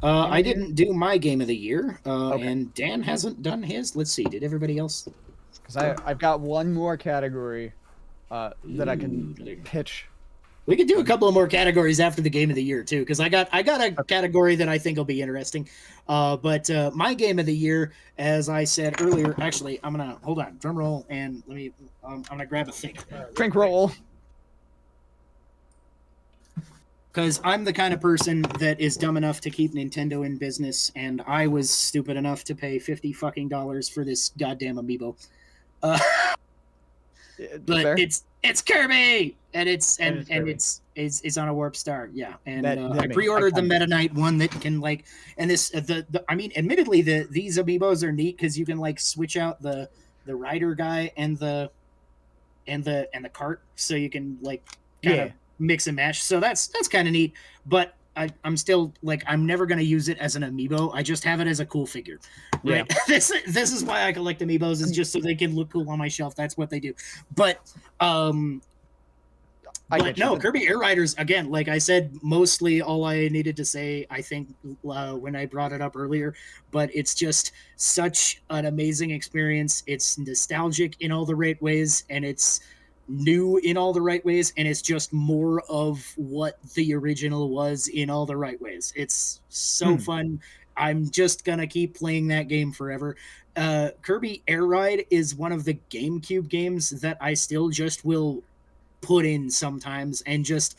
I didn't do my game of the year, Okay. and Dan hasn't done his. Let's see. Did everybody else? Because I've got one more category that I can Ooh, pitch. We could do a couple of more categories after the game of the year too, because I got a category that I think will be interesting. But my game of the year, as I said earlier, actually, I'm gonna hold on, drum roll, and let me. I'm gonna grab a thing. Drink roll. Because I'm the kind of person that is dumb enough to keep Nintendo in business, and I was stupid enough to pay $50 fucking for this goddamn amiibo. But Fair. it's Kirby, and it's Kirby. it's on a Warp Star, yeah. And That I makes- pre-ordered the I Meta Knight one that can like, and this I mean, admittedly these amiibos are neat because you can like switch out the rider guy and the cart, so you can like kind of mix and match. So that's kind of neat. But I'm still like, I'm never gonna use it as an amiibo. I just have it as a cool figure. Right. Yeah. this is why I collect amiibos, is just so they can look cool on my shelf. That's what they do. But get you. no, Kirby Air Riders, again, like I said, mostly all I needed to say, I think, when I brought it up earlier, but it's just such an amazing experience. It's nostalgic in all the right ways, and it's new in all the right ways, and it's just more of what the original was in all the right ways. It's so fun. I'm just gonna keep playing that game forever. Kirby Air Ride is one of the GameCube games that I still just will put in sometimes and just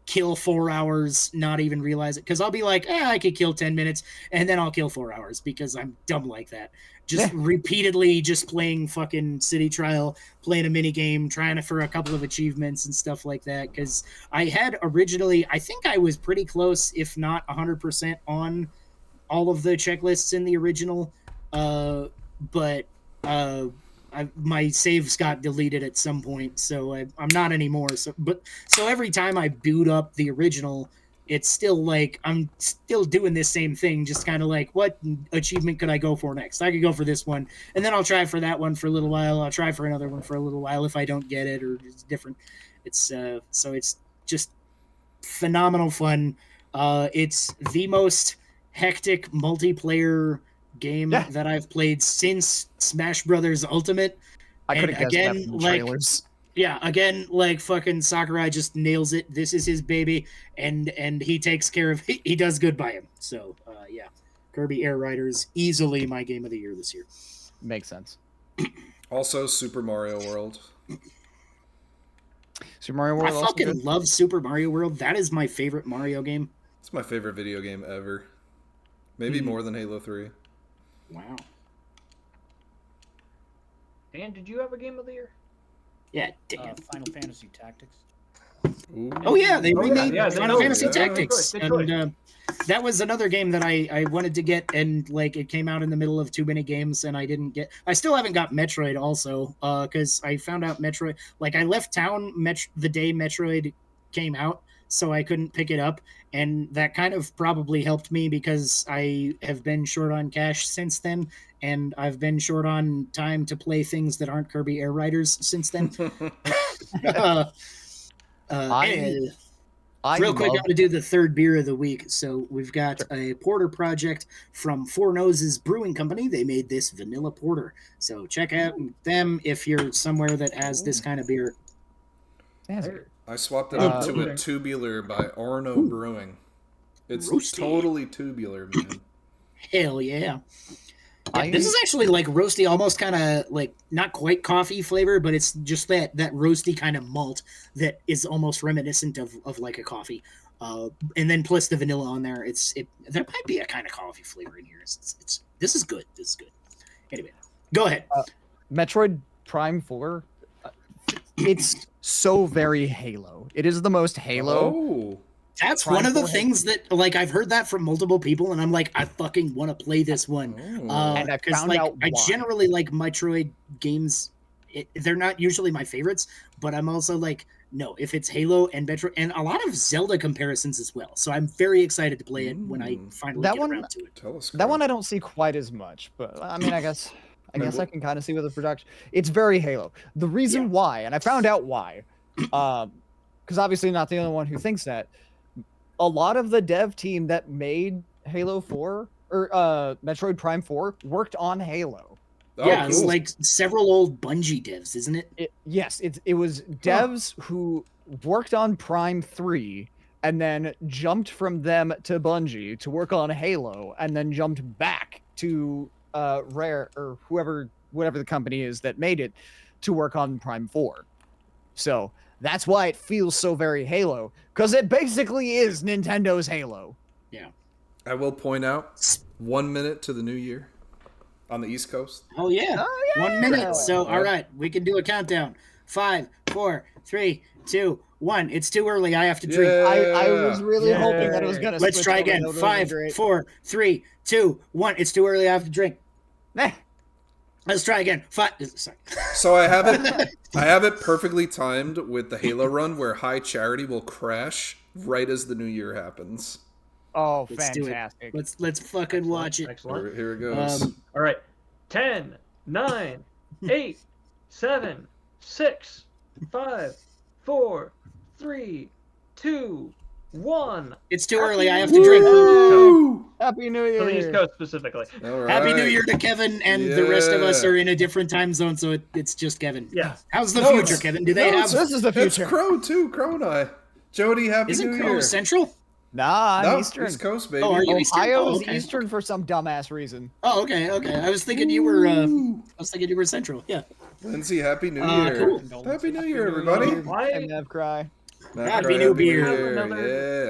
kill 4 hours, not even realize it, because I'll be like, I could kill 10 minutes, and then I'll kill 4 hours because I'm dumb like that. Just repeatedly just playing fucking City Trial, playing a mini game, trying to for a couple of achievements and stuff like that, because I had originally, I think I was pretty close, if not 100% on all of the checklists in the original, but my saves got deleted at some point, so I'm not anymore. So every time I boot up the original, it's still like I'm still doing this same thing, just kind of like, what achievement could I go for next? I could go for this one, and then I'll try for that one for a little while. I'll try for another one for a little while if I don't get it or it's different. It's so it's just phenomenal fun. It's the most hectic multiplayer game that I've played since Smash Brothers Ultimate. I could And have guessed that again, from the like, trailers. Yeah, again, like fucking Sakurai just nails it. This is his baby, and he takes care of. He does good by him. So yeah, Kirby Air Riders easily my game of the year this year. Makes sense. Also, Super Mario World. Super Mario I World also fucking good. love Super Mario World. That is my favorite Mario game. It's my favorite video game ever. Maybe more than Halo 3. Wow. Dan, did you have a game of the year? Yeah, damn. Final Fantasy Tactics. Ooh. Oh yeah, they Oh, yeah, remade yeah, they Final know. Fantasy Yeah. Tactics, Good choice. and that was another game that I wanted to get, and like it came out in the middle of too many games, and I didn't get. I still haven't got Metroid also, because I found out Metroid. Like I left town the day Metroid came out, so I couldn't pick it up, and that kind of probably helped me because I have been short on cash since then, and I've been short on time to play things that aren't Kirby Air Riders since then. And- I Real quick, love- I'm going to do the third beer of the week. So we've got a porter project from Four Noses Brewing Company. They made this vanilla porter. So check out them if you're somewhere that has this kind of beer. Fancy. I swapped it up to okay. a tubular by Arno Brewing. It's Roasty. totally tubular, man. Hell yeah. Yeah, this is actually like roasty, almost kind of like not quite coffee flavor, but it's just that roasty kind of malt that is almost reminiscent of like a coffee. And then plus the vanilla on there, there might be a kind of coffee flavor in here. This is good. This is good. Anyway, go ahead. Metroid Prime 4. It's so very Halo. It is the most Halo. Oh, That's Prime one of the 4 things that like I've heard that from multiple people, and I'm like, I fucking want to play this one. oh. And I 'Cause, found like, out I why. generally like Metroid games. They're not usually my favorites, but I'm also like, no, if it's Halo and Metroid, and a lot of Zelda comparisons as well. So I'm very excited to play it when I finally That get one- around to it. Tell us. That one I don't see quite as much, but I mean, I guess Man, I can kind of see with the production. It's very Halo. The reason why, and I found out why, because obviously not the only one who thinks that. A lot of the dev team that made Halo 4 or Metroid Prime 4 worked on Halo. Oh, Yeah, it's cool. like several old Bungie devs, isn't it? It was devs who worked on Prime 3 and then jumped from them to Bungie to work on Halo and then jumped back to Rare or whatever the company is that made it to work on Prime 4. So that's why it feels so very Halo, because it basically is Nintendo's Halo. I will point out 1 minute to the new year on the East Coast. Oh yeah. Oh, 1 minute. So Yeah. all right, we can do a countdown. 5, 4, 3, 2, 1. It's too early. I have to drink. I was really Yay. hoping that it was gonna. Let's switch try over. again. That would've been 5, great. 4, 3, 2, 1. It's too early. I have to drink. Eh. Let's try again. 5. Sorry. So I have it perfectly timed with the Halo run where High Charity will crash right as the new year happens. Oh, Let's do it. fantastic! Let's fucking watch it. Excellent. Here it goes. All right. 10, 9, 8, 7, 6, 5, 4, 3, 2, 1. It's too early. I have to drink. Woo! Happy New For the East Year! Coast specifically. All Happy New right. Year to Kevin, and the rest of us Yeah. are in a different time zone, so it's just Kevin. Yeah. How's the No, future, it's- Kevin? Do they no, have? This is the It's future. Crow too, Crow and I. Jody, happy Isn't New Crow Year. Central? Nah, I'm No, Eastern. East Coast, baby. Oh, are you Eastern? Ohio Oh, is okay. Eastern for some dumbass reason. Oh, okay. I was thinking you were. I was thinking you were Central. Yeah. Lindsay, happy New Uh, Year. cool. Happy New Year, everybody. Why- And Nev cry. Happy New Beer.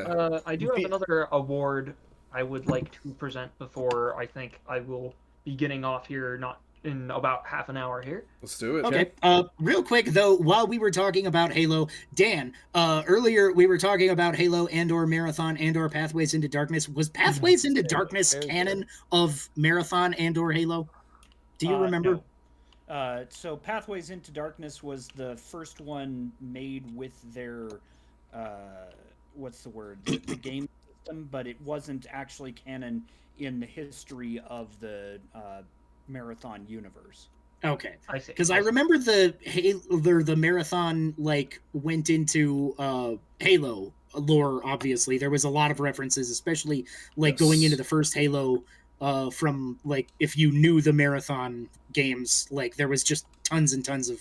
Yeah. I do have another award I would like to present before I think I will be getting off here, not in about half an hour here. Let's do it. Okay. Real quick though, while we were talking about Halo, Dan, earlier we were talking about Halo and/or Marathon and/or Pathways into Darkness. Was Pathways into Darkness very canon of Marathon and/or Halo? Do you remember? No. So Pathways into Darkness was the first one made with their what's the word? The game system, but it wasn't actually canon in the history of the Marathon universe. Okay. I see. Because I remember the Marathon like went into Halo lore. Obviously, there was a lot of references, especially like going Yes. into the first Halo. From like if you knew the Marathon games, like there was just tons and tons of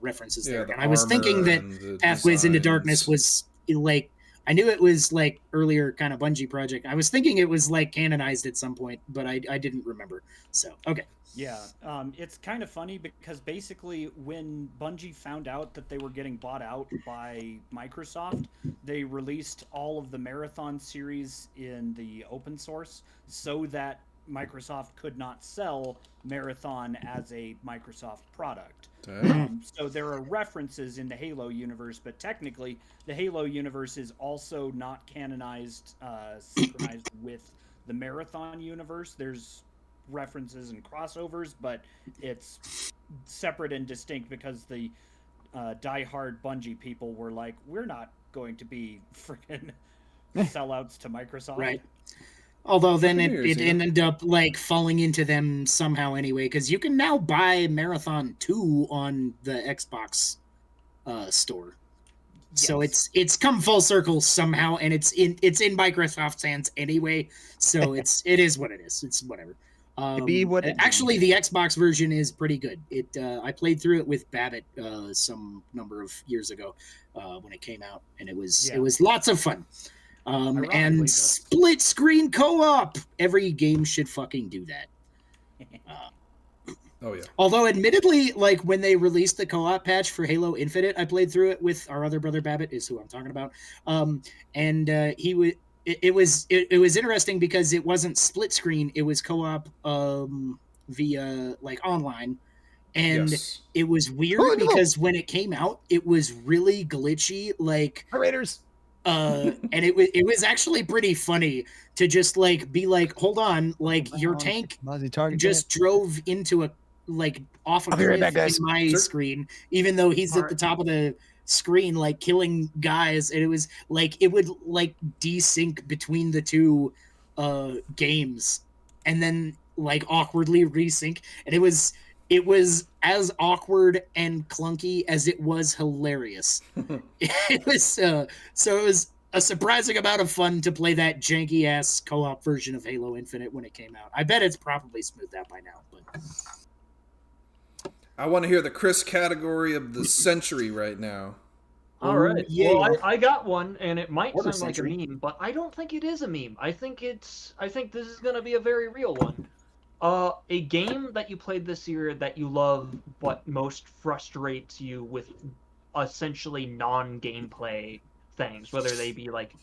references there. the And I was thinking armor that and the Pathways into designs. Darkness was like I knew it was like earlier kind of Bungie project. I was thinking it was like canonized at some point, but I didn't remember. So okay. Yeah, it's kind of funny because basically when Bungie found out that they were getting bought out by Microsoft, they released all of the Marathon series in the open source so that Microsoft could not sell Marathon as a Microsoft product. So there are references in the Halo universe, but technically the Halo universe is also not canonized, synchronized with the Marathon universe. There's references and crossovers, but it's separate and distinct because the diehard Bungie people were like, we're not going to be freaking sellouts to Microsoft. Right. Although then it Years, yeah. ended up like falling into them somehow anyway, because you can now buy Marathon 2 on the Xbox store. So Yes. it's come full circle somehow, and it's in Microsoft's hands anyway. So it is what it is. It's whatever. be what it Actually, the Xbox version is pretty good. It I played through it with Babbitt some number of years ago when it came out, and it was Yeah. lots of fun. Ironically, And that's- split screen co-op. Every game should fucking do that. Oh yeah. Although, admittedly, like when they released the co-op patch for Halo Infinite, I played through it with our other brother Babbitt, is who I'm talking about. And he would. It was interesting because it wasn't split screen; it was co-op via like online, and Yes. it was weird Oh, no. because when it came out, it was really glitchy. Like Raiders. and it was actually pretty funny to just like be like, hold on, like your tank Mozzie target just drove into a like off a I'll be right cliff back, guys. in my Sure. screen, even though he's at the top of the screen like killing guys, and it was like it would like desync between the two games and then like awkwardly resync, and it was as awkward and clunky as it was hilarious. It was so it was a surprising amount of fun to play that janky ass co-op version of Halo Infinite when it came out. I bet it's probably smoothed out by now, but I want to hear the Chris category of the century right now. All right. yeah. Well, I got one, and it might Quarter sound like a century. meme, but I don't think it is a meme. I think this is gonna be a very real one. A game that you played this year that you love, but most frustrates you with essentially non-gameplay things, whether they be like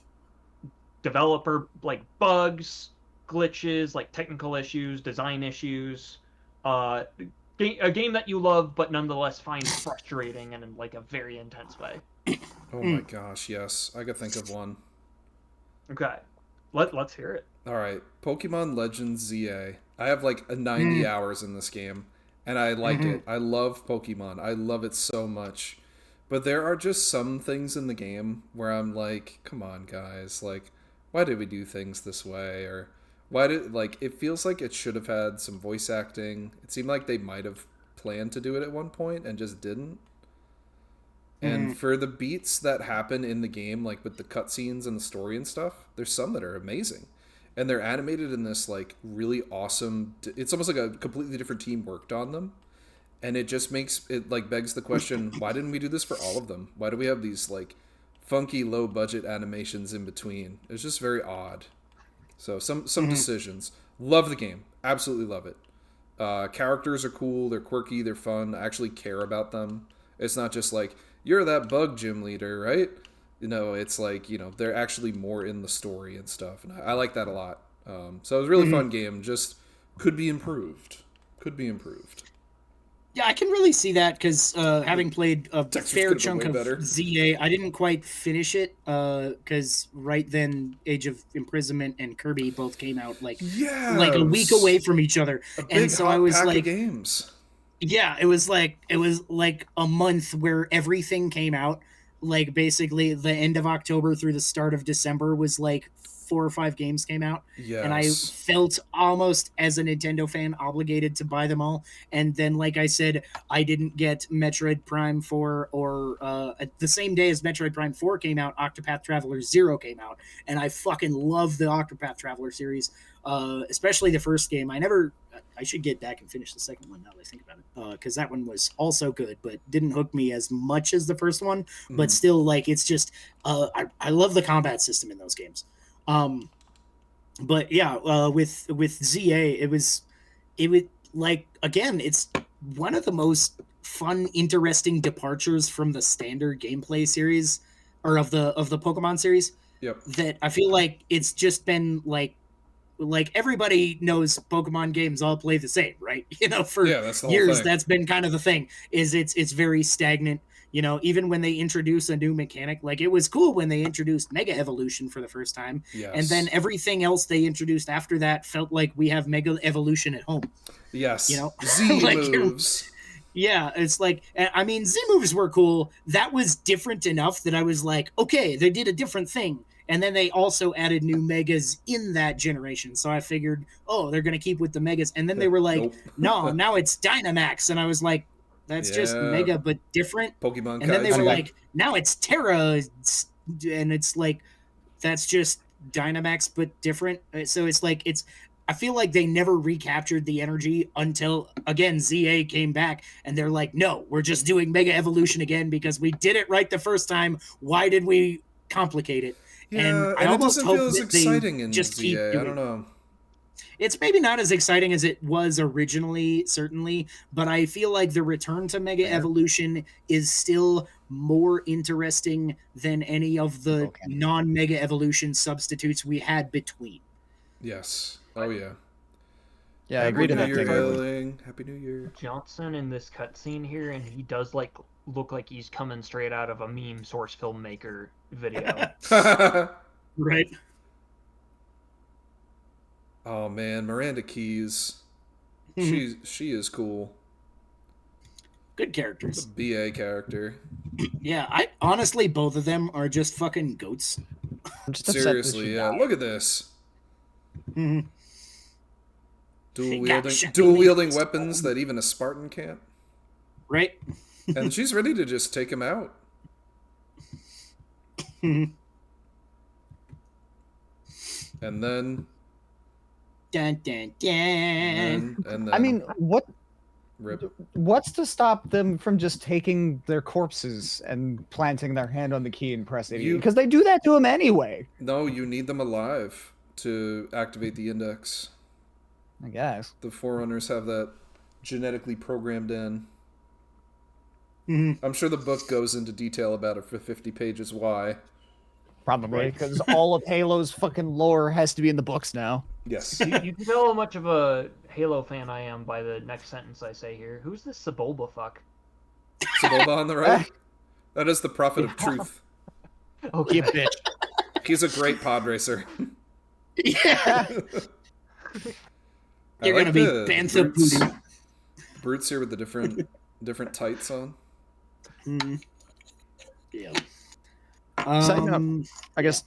developer like bugs, glitches, like technical issues, design issues. A game that you love but nonetheless find frustrating and in like a very intense way. Oh my gosh, yes. I could think of one. Okay, let's hear it. All right, Pokemon Legends ZA. I have like a 90 hours in this game, and I like it. I love Pokemon. I love it so much. But there are just some things in the game where I'm like, come on, guys. Like, why did we do things this way? Or why did, like, it feels like it should have had some voice acting. It seemed like they might have planned to do it at one point and just didn't. And for the beats that happen in the game, like with the cutscenes and the story and stuff, there's some that are amazing. And they're animated in this like really awesome, it's almost like a completely different team worked on them. And it just makes it like begs the question, why didn't we do this for all of them? Why do we have these like funky low budget animations in between? It's just very odd. So some decisions. Love the game. Absolutely love it. Characters are cool, they're quirky, they're fun. I actually care about them. It's not just like, you're that bug gym leader, right? You know, it's like, you know, they're actually more in the story and stuff. And I like that a lot. So it was a really fun game. Just could be improved. Could be improved. yeah, I can really see that because having played a Textures fair could've been chunk way of better. ZA, I didn't quite finish it because right then Age of Imprisonment and Kirby both came out like Yeah. a week away from each other, A big and so I hot was pack of like, games. yeah, it was like a month where everything came out. Like basically the end of October through the start of December was like 4 or 5 games came out, Yes. and I felt almost as a Nintendo fan obligated to buy them all. And then, like I said, I didn't get Metroid Prime 4, or at the same day as Metroid Prime 4 came out, Octopath Traveler 0 came out, and I fucking love the Octopath Traveler series, especially the first game. I should get back and finish the second one now that I think about it, because that one was also good, but didn't hook me as much as the first one. But still, like, it's just I love the combat system in those games. But yeah, with ZA, it was like, again, it's one of the most fun, interesting departures from the standard gameplay series, or of the Pokemon series. Yep. That I feel like it's just been like everybody knows Pokemon games all play the same, right? You know, for that's the whole years, thing. that's been kind of the thing. Is it's very stagnant. You know, even when they introduce a new mechanic, like it was cool when they introduced Mega Evolution for the first time, Yes. and then everything else they introduced after that felt like we have Mega Evolution at home. Yes. You know, Z like, moves. Yeah, it's like, I mean, Z moves were cool. That was different enough that I was like, okay, they did a different thing. And then they also added new megas in that generation. So I figured, oh, they're going to keep with the megas. And then they were like, Nope. no, now it's Dynamax. And I was like, that's just Yeah. mega, but different. Pokemon And then they Kaiju. were like, now it's Terra. And it's like, that's just Dynamax, but different. So it's like, I feel like they never recaptured the energy until, again, ZA came back, and they're like, no, we're just doing Mega Evolution again because we did it right the first time. Why did we complicate it? Yeah, I and it almost doesn't hope feel as that they exciting in just keep ZA. I doing don't know. It's maybe not as exciting as it was originally, certainly, but I feel like the return to Mega Evolution is still more interesting than any of the non-Mega Evolution substitutes we had between. Yes. Oh, yeah. Yeah, I agree to Happy that. New Year, Tyler. Hyling. Happy New Year. Johnson in this cutscene here, and he does like look like he's coming straight out of a meme source filmmaker video. Right? Oh man, Miranda Keys. She is cool. Good characters. BA character. Yeah, I honestly, both of them are just fucking goats. I'm just upset that Seriously, she yeah. died. Look at this. Mhm. Dual shot wielding in the weapons that even a Spartan can't. Right? And she's ready to just take him out. Mhm. And then Dun, dun, dun. and then I mean, rip. what's to stop them from just taking their corpses and planting their hand on the key and pressing it? Because they do that to them anyway. No, you need them alive to activate the index. I guess. The Forerunners have that genetically programmed in. Mhm. I'm sure the book goes into detail about it for 50 pages why. Probably, because all of Halo's fucking lore has to be in the books now. Yes. You can tell how much of a Halo fan I am by the next sentence I say here. Who's this Sebulba fuck? Saboba on the right. That is the prophet of truth. Okay. You bitch. He's a great pod racer. Yeah. I You're like gonna be the Bantha brutes. Booty. Brutes here with the different tights on. Mhm. Yeah. Side note, I guess,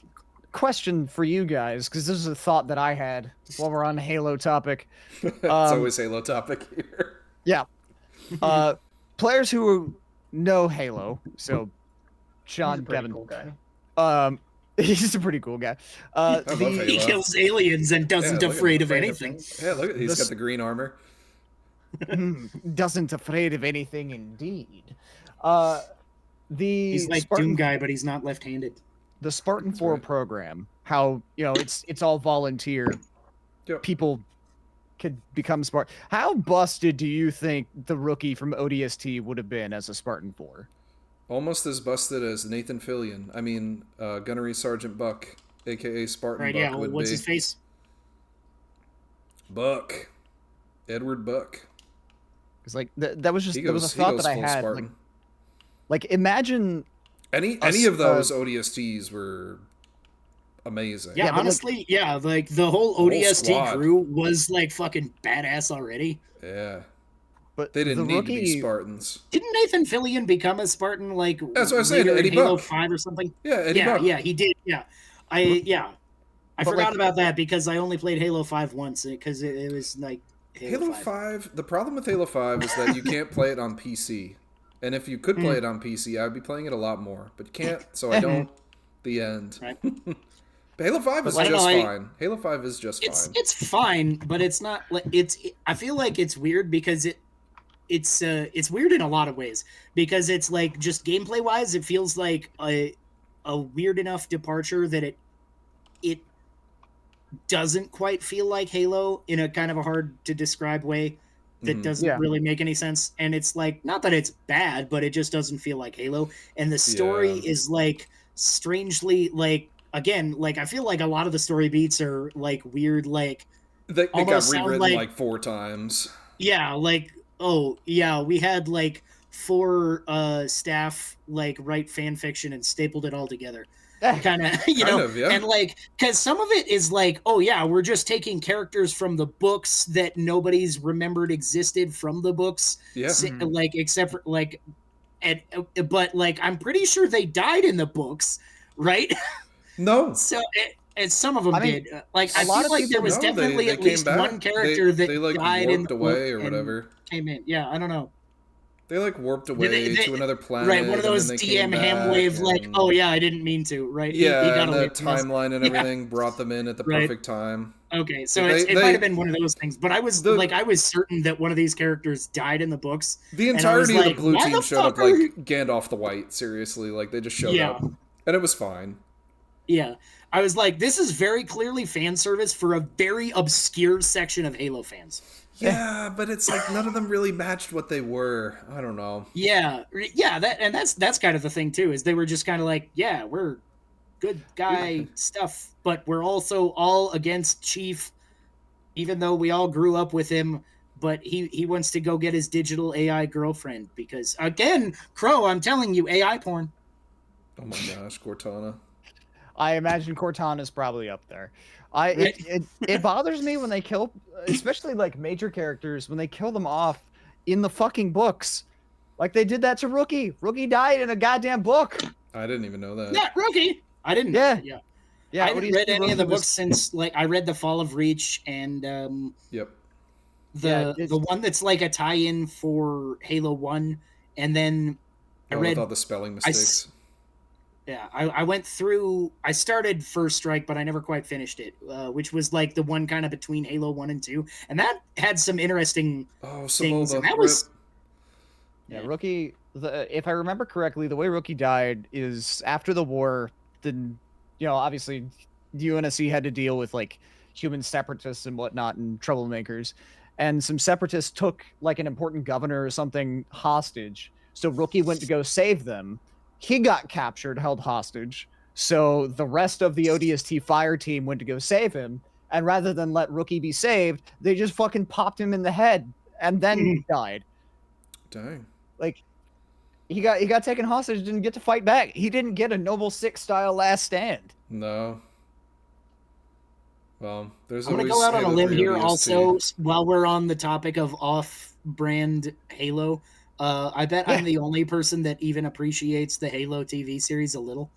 question for you guys, because this is a thought that I had while we're on the Halo topic. It's always Halo topic here. Yeah. Players who know Halo, so He's a Sean, pretty Kevin, cool guy. he's a pretty cool guy. I love He Halo. kills aliens and doesn't Yeah, look at afraid him. of anything. Yeah, look at he's This- got the green armor. Doesn't afraid of anything, indeed. The He's like Spartan, Doom guy, but he's not left-handed. the Spartan 4 right. program, how it's all volunteer. Yep. People could become Spartan. How busted do you think the rookie from ODST would have been as a Spartan 4? Almost as busted as Nathan Fillion. I mean, Gunnery Sergeant Buck, aka Spartan Right? Buck, Yeah. would What's be his face? Buck. Edward Buck. It's like that was just He that was goes, a he thought goes that I full had. Spartan. Like imagine Any us, of those ODSTs were amazing. Yeah, Yeah, but, like- honestly, yeah. Like the whole whole ODST squad. crew was like fucking badass already. Yeah. but They didn't the need rookie, to be Spartans. Didn't Nathan Fillion become a Spartan like That's what I was saying, later in Eddie Halo Buck. 5 or something? Yeah, Eddie Yeah, Buck. yeah, he did. Yeah, yeah. I But, forgot like- about that because I only played Halo 5 once because it was like Halo 5. The problem with Halo 5 is that you can't play it on PC. And if you could play it on PC, I'd be playing it a lot more. But you can't, so I don't. The end. Right. But Halo 5 is I don't just know, fine. Halo 5 is just fine. It's fine, but it's not like I feel like it's weird because it's weird in a lot of ways because it's like just gameplay wise, it feels like a weird enough departure that it doesn't quite feel like Halo in a kind of a hard to describe way that Mhm. doesn't Yeah. really make any sense. And it's like, not that it's bad, but it just doesn't feel like Halo. And the story Yeah. is like strangely like, again, like I feel like a lot of the story beats are like weird, like They got almost sound rewritten like- like 4 times. yeah, like oh yeah, we had like 4 staff like write fan fiction and stapled it all together. Kind of, you Kind know, of, yeah. and like because some of it is like, oh yeah, we're just taking characters from the books that nobody's remembered existed from the books, Yeah. like except for like, and but like I'm pretty sure they died in the books, right? No. So and some of them I mean, did. Like a I lot feel of like there people- was No, definitely they at came least back. one character that they like died in warped the away book or and whatever. came in. Yeah, I don't know. They like warped away they- to another planet. Right, one of and then those they came DM ham back wave, like, and- oh yeah, I didn't mean to, right? He Yeah, got and away the from us. timeline and Yeah. everything brought them in at the Right. perfect time. Okay, so They- it they- might have been one of those things, but I was The- like, I was certain that one of these characters died in the books. The And I was entirety of like, the blue why team the showed up fuck are like you- Gandalf the White. Seriously, like they just showed Yeah. up, and it was fine. Yeah, I was like, this is very clearly fan service for a very obscure section of Halo fans. Yeah, but it's like none of them really matched what they were. I don't know. Yeah, that's kind of the thing too. Is they were just kind of like, yeah, we're good guy stuff, but we're also all against Chief, even though we all grew up with him. But he wants to go get his digital AI girlfriend because again, Crow, I'm telling you, AI porn. Oh my gosh, Cortana. I imagine Cortana's probably up there. Right. It bothers me when they kill, especially like major characters, when they kill them off in the fucking books. Like they did that to Rookie. Rookie died in a goddamn book. I didn't even know that. Yeah, Rookie. I didn't. Yeah. yeah. Yeah, I what do haven't you read see any of the Rookie was- books since like I read the Fall of Reach and Yep. Yeah, the one that's like a tie-in for Halo 1, and then I Oh, read with all the spelling mistakes. I went through. I started First Strike, but I never quite finished it, which was like the one kind of between Halo 1 and 2, and that had some interesting Oh, things. Sebulba. And that was Yeah, Rookie. If I remember correctly, the way Rookie died is after the war. Then, obviously, the UNSC had to deal with like human separatists and whatnot and troublemakers, and some separatists took like an important governor or something hostage. So Rookie went to go save them. He got captured, held hostage. So the rest of the ODST fire team went to go save him, and rather than let Rookie be saved, they just fucking popped him in the head and then he died. Dang. Like he got taken hostage, didn't get to fight back. He didn't get a Noble Six style last stand. No. Well, there's I'm gonna always go out on a Halo limb 3 here ODST. also while we're on the topic of off-brand Halo. I bet I'm the only person that even appreciates the Halo TV series a little.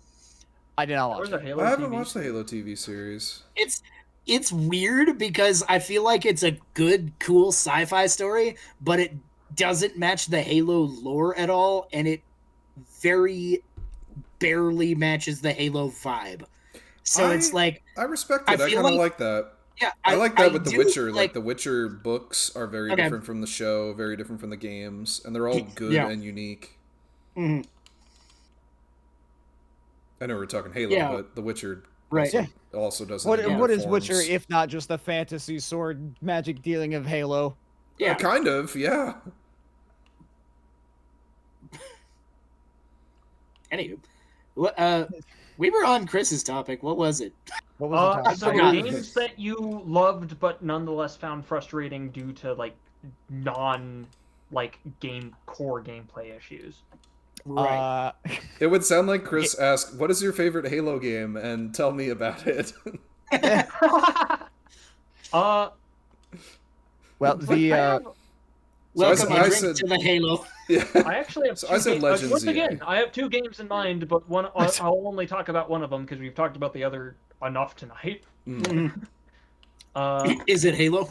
I did not watch Where's the it. Halo I haven't TV? watched the Halo TV series. It's weird because I feel like it's a good, cool sci-fi story, but it doesn't match the Halo lore at all, and it very barely matches the Halo vibe. So it's like, I respect I it. I feel kind of like- like that. yeah, I like that with The do Witcher. Like the Witcher books are very Okay. different from the show, very different from the games, and they're all good Yeah. and unique. Mhm, I know we're talking Halo, Yeah. but The Witcher right. also does. What it in what other is Witcher forms. if not just the fantasy sword magic dealing of Halo? Yeah. Kind of, yeah. Anywho, what we were on Chris's topic. What was it? What was the So topic? forgot. games that you loved but nonetheless found frustrating due to like game core gameplay issues. Right. It would sound like Chris asked, "What is your favorite Halo game?" and tell me about it. Uh, Well, but the I have- Welcome I a drink said- to the Halo. yeah. I actually have So two I said games. Legends Once EA. again, I have 2 games in mind, but one I'll only talk about one of them because we've talked about the other enough tonight. Mhm. Uh, Is it Halo?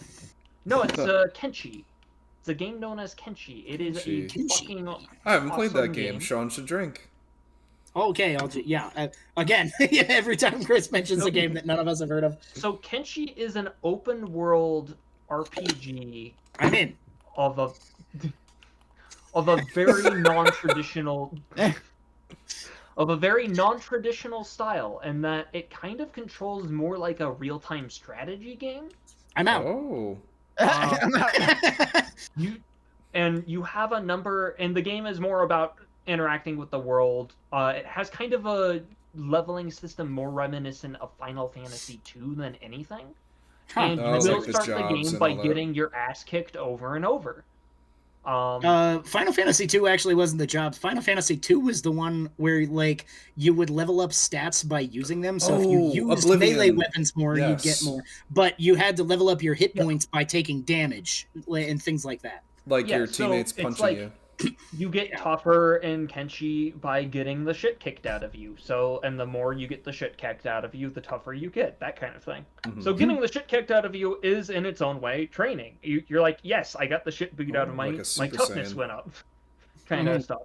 no, it's Kenshi. It's a game known as Kenshi. It is a Kenshi. fucking I haven't played that awesome game. Sean should drink. Okay, again, every time Chris mentions a game that none of us have heard of, So Kenshi is an open world RPG I'm in. of a very non-traditional style, and that it kind of controls more like a real-time strategy game. I'm out. Oh. You have a number, and the game is more about interacting with the world. It has kind of a leveling system more reminiscent of Final Fantasy II than anything. Huh. And Oh, you will like the start the jobs game and by all that. getting your ass kicked over and over. Final Fantasy II actually wasn't the jobs. Final Fantasy II was the one where like you would level up stats by using them. So if you Oh, used Oblivion. melee weapons more, you'd get Yes. more. But you had to level up your hit Yeah. points by taking damage and things like that. Like Yeah, your so teammates it's punching like- you. You get Yeah. tougher in Kenshi by getting the shit kicked out of you. So, and the more you get the shit kicked out of you, the tougher you get. That kind of thing. Mhm. So getting the shit kicked out of you is in its own way training. You're like, yes, I got the shit beat out of my Like a my Super toughness Saiyan. went up, kind of stuff.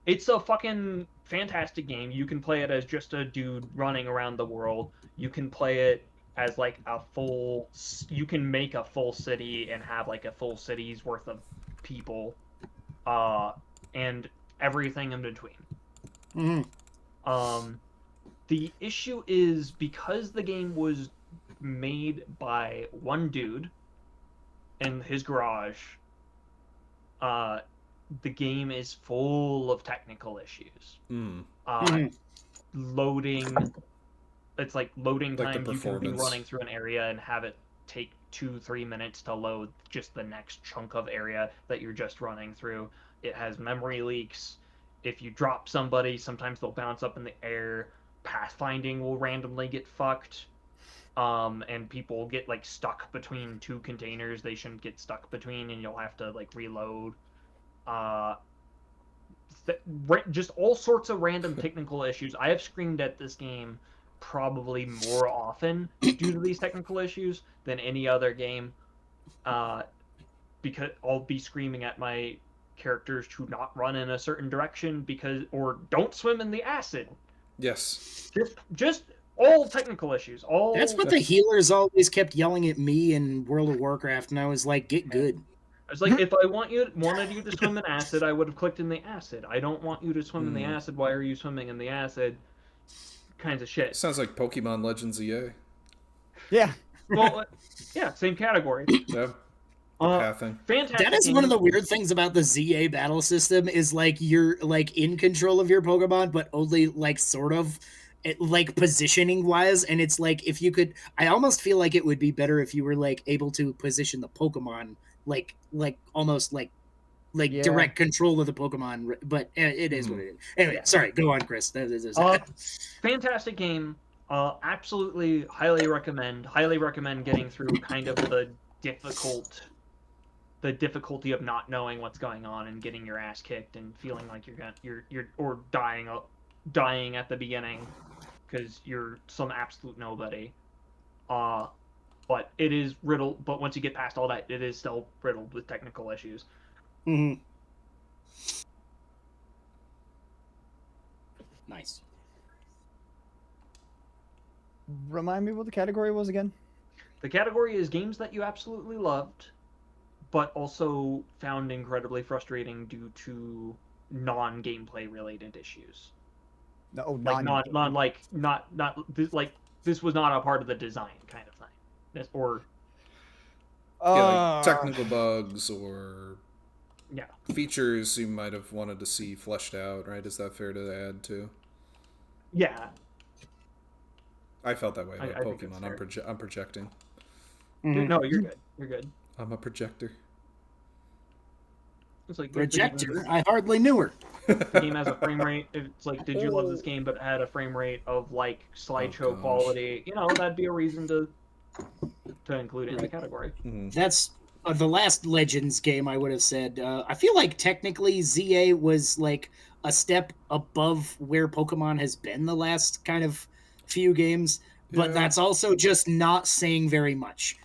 It's a fucking fantastic game. You can play it as just a dude running around the world. You can play it as like you can make a full city and have like a full city's worth of people, and everything in between. Mhm. The issue is because the game was made by one dude in his garage, the game is full of technical issues. Mm. Mhm. Loading, it's like loading Like the time. You can be performance. running through an area and have it take 2-3 minutes to load just the next chunk of area that you're just running through. It has memory leaks. If you drop somebody, sometimes they'll bounce up in the air. Pathfinding will randomly get fucked. And people get like stuck between two containers they shouldn't get stuck between, and you'll have to like reload. Just all sorts of random technical issues. I have screamed at this game probably more often due to these technical issues than any other game, because I'll be screaming at my characters to not run in a certain direction or don't swim in the acid. Yes. Just all technical issues. All That's what the healers always kept yelling at me in World of Warcraft, and I was like, "Get good." It's like, if I wanted you to swim in acid, I would have clicked in the acid. I don't want you to swim in the acid. Why are you swimming in the acid? Kinds of shit. Sounds like Pokemon Legends EA. Yeah. Well, yeah, same category. Yeah. Uh, Pathing. Fantastic. That is one of the weird things about the ZA battle system is like you're like in control of your Pokemon, but only like sort of like positioning wise. And it's like if you could, I almost feel like it would be better if you were like able to position the Pokemon like almost like Yeah. direct control of the Pokemon. But it is what it is. Anyway, Yeah. sorry, go on, Chris. That is- Fantastic game. Absolutely highly recommend getting through kind of the difficulty of not knowing what's going on and getting your ass kicked and feeling like you're dying at the beginning because you're some absolute nobody. But it is riddled. But once you get past all that, it is still riddled with technical issues. Mhm. Nice. Remind me what the category was again. The category is games that you absolutely loved, but also found incredibly frustrating due to non-gameplay related issues. No, Like this was not a part of the design kind of thing. Yeah, like technical bugs or Yeah. features you might have wanted to see fleshed out, right? Is that fair to add too? Yeah. I felt that way about I think that's Pokemon. fair. I'm projecting. Mhm. No, you're good. You're good. I'm a projector. It's like Projector. I hardly knew her. The game has a frame rate. It's like, did you love this game, but it had a frame rate of like slideshow gosh. quality? You know, that'd be a reason to include it in the category. Mhm. That's the last Legends game I would have said. I feel like technically ZA was like a step above where Pokemon has been the last kind of few games. but Yeah. that's also just not saying very much.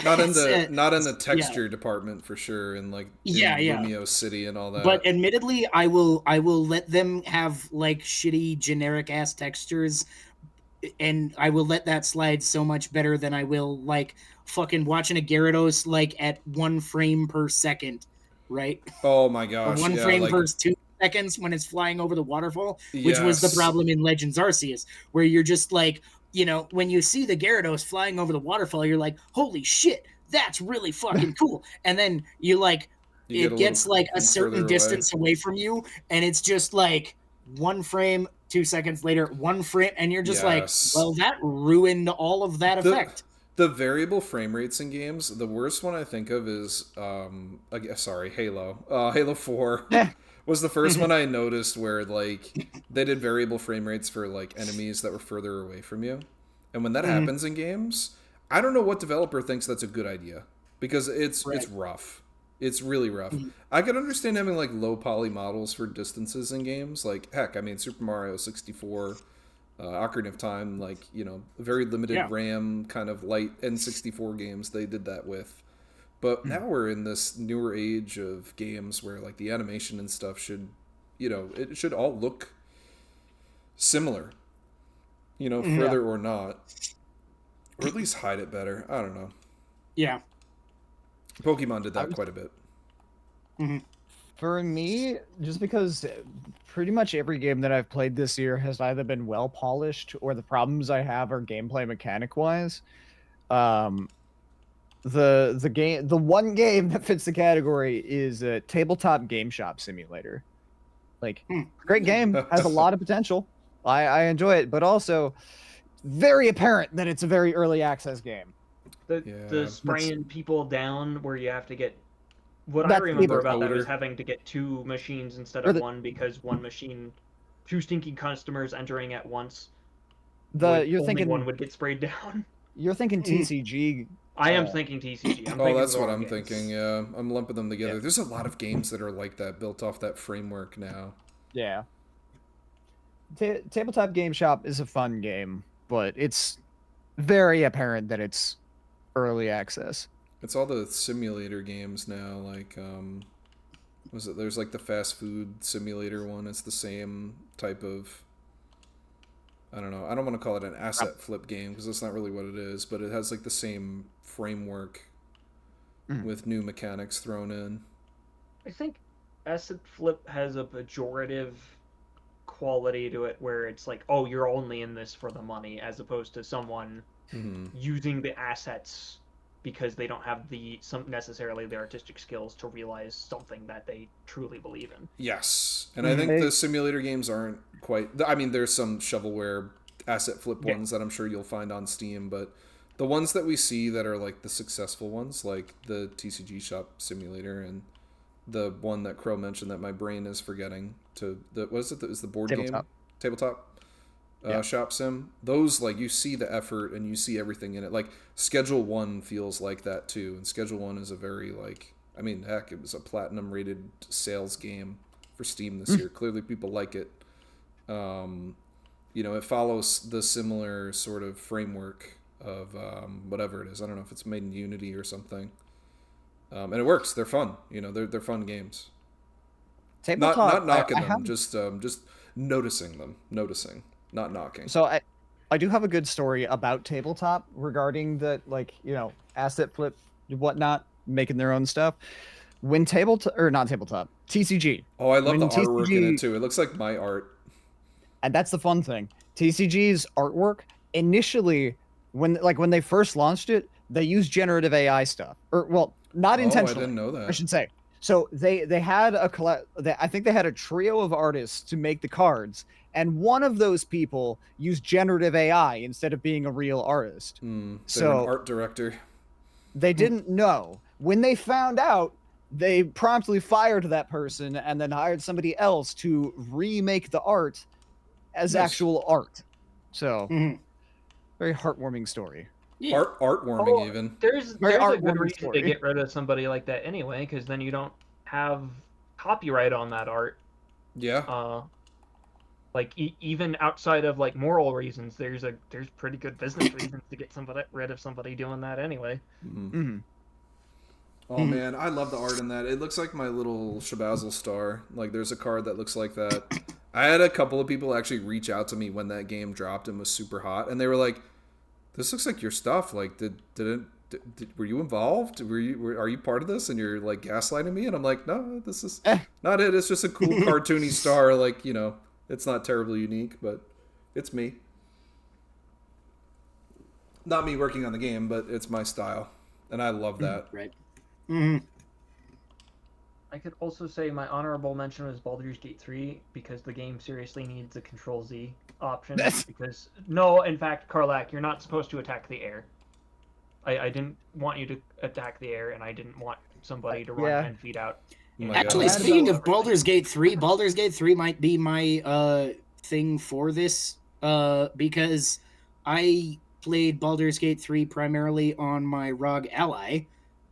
Not in It's, the not in the yeah. texture department for sure, and like Yeah, in yeah. Lumio City and all that. But admittedly, I will let them have like shitty generic ass textures, and I will let that slide so much better than I will like fucking watching a Gyarados like at 1 frame per second, right? Oh my Or gosh, one yeah, frame like per 2 seconds when it's flying over the waterfall, which was the yes. problem in Legends Arceus, where you're just like, when you see the Gyarados flying over the waterfall, you're like, holy shit, that's really fucking cool. And then you like, You get it a gets little like a further certain away. distance away from you, and it's just like 1 frame, 2 seconds later, 1 frame, and you're just like, Yes. well, that ruined all of that effect. The variable frame rates in games, the worst one I think of is Halo. Halo 4 was the first one I noticed where like they did variable frame rates for like enemies that were further away from you. And when that happens in games, I don't know what developer thinks that's a good idea, because it's rough. It's really rough. I could understand having like low poly models for distances in games. Like heck, I mean Super Mario 64, Ocarina of Time, like, very limited RAM kind of light N64 games they did that with. But now we're in this newer age of games where like the animation and stuff should, it should all look similar, further or not. Or at least hide it better. I don't know. Yeah. Pokemon did that quite a bit. For me, just because pretty much every game that I've played this year has either been well polished or the problems I have are gameplay mechanic wise. The one game that fits the category is a Tabletop Game Shop Simulator. Like, great game, has a lot of potential. I enjoy it, but also very apparent that it's a very early access game. The spraying people down where you have to get. What I That's remember either about that was odor. having to get 2 machines instead Or of the- 1 because 1 machine, 2 stinky customers entering at once. You're only thinking 1 would get sprayed down. You're thinking TCG. I am thinking TCG. I'm Oh, thinking that's the what wrong I'm games. thinking. Yeah, I'm lumping them together. Yeah. There's a lot of games that are like that, built off that framework now. Yeah. Tabletop Game Shop is a fun game, but it's very apparent that it's early access. It's all the simulator games now. Like, was it? There's like the fast food simulator one. It's the same type of. I don't know. I don't want to call it an asset flip game because that's not really what it is. But it has like the same framework with new mechanics thrown in. I think asset flip has a pejorative quality to it where it's like, oh, you're only in this for the money, as opposed to someone using the assets because they don't have necessarily the artistic skills to realize something that they truly believe in. Yes, and I think the simulator games aren't quite. I mean, there's some shovelware asset flip ones that I'm sure you'll find on Steam, but the ones that we see that are like the successful ones, like the TCG Shop Simulator and the one that Crow mentioned that my brain is forgetting is the board game tabletop shop sim. Those, like, you see the effort and you see everything in it. Like Schedule 1 feels like that too, and Schedule 1 is a very like, I mean, heck, it was a platinum rated sales game for Steam this year. Clearly people like it. It follows the similar sort of framework of whatever it is. I don't know if it's made in Unity or something. And it works. They're fun. They're fun games. Not knocking them, just noticing them. Noticing, not knocking. So I do have a good story about Tabletop regarding that, like, asset flip, whatnot, making their own stuff. When TCG. Oh, I love when the artwork in TCG it too. It looks like my art. And that's the fun thing. TCG's artwork initially, when they first launched it, they used generative AI stuff, not intentionally. I didn't know that. I should say. So they had I think they had a trio of artists to make the cards, and one of those people used generative AI instead of being a real artist. So an art director. They didn't know. When they found out, they promptly fired that person and then hired somebody else to remake the art as actual art. So, very heartwarming story. Yeah. Artwarming even. There's a Very good artwarming reason story. to get rid of somebody like that anyway, because then you don't have copyright on that art. Yeah. Like even outside of like moral reasons, there's pretty good business reasons to get rid of somebody doing that anyway. Mhm. Oh man, I love the art in that. It looks like my little Shabazzle star. Like there's a card that looks like that. I had a couple of people actually reach out to me when that game dropped and was super hot, and they were like, "This looks like your stuff. Like, were you involved? Are you part of this?" And you're like gaslighting me, and I'm like, "No, this is not it. It's just a cool cartoony star. Like, it's not terribly unique, but it's me. Not me working on the game, but it's my style, and I love that." Right. Mm-hmm. I could also say my honorable mention was Baldur's Gate 3 because the game seriously needs a Control Z option. Because no, in fact, Karlak, you're not supposed to attack the air. I didn't want you to attack the air, and I didn't want somebody to run 10 feet out. Oh my Actually, God. speaking of Baldur's Gate 3, Baldur's Gate 3 might be my thing for this because I played Baldur's Gate 3 primarily on my ROG Ally,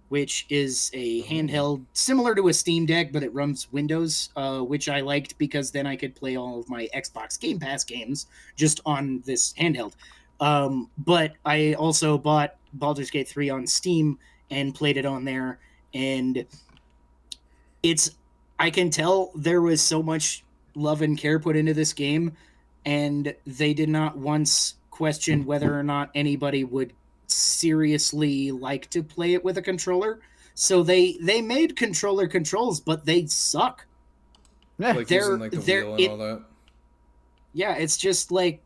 which is a handheld similar to a Steam Deck, but it runs Windows, which I liked because then I could play all of my Xbox Game Pass games just on this handheld. But I also bought Baldur's Gate 3 on Steam and played it on there, and I can tell there was so much love and care put into this game, and they did not once question whether or not anybody would seriously like to play it with a controller. So they made controller controls, but they suck. Like using like the wheel and all that. Yeah, it's just like,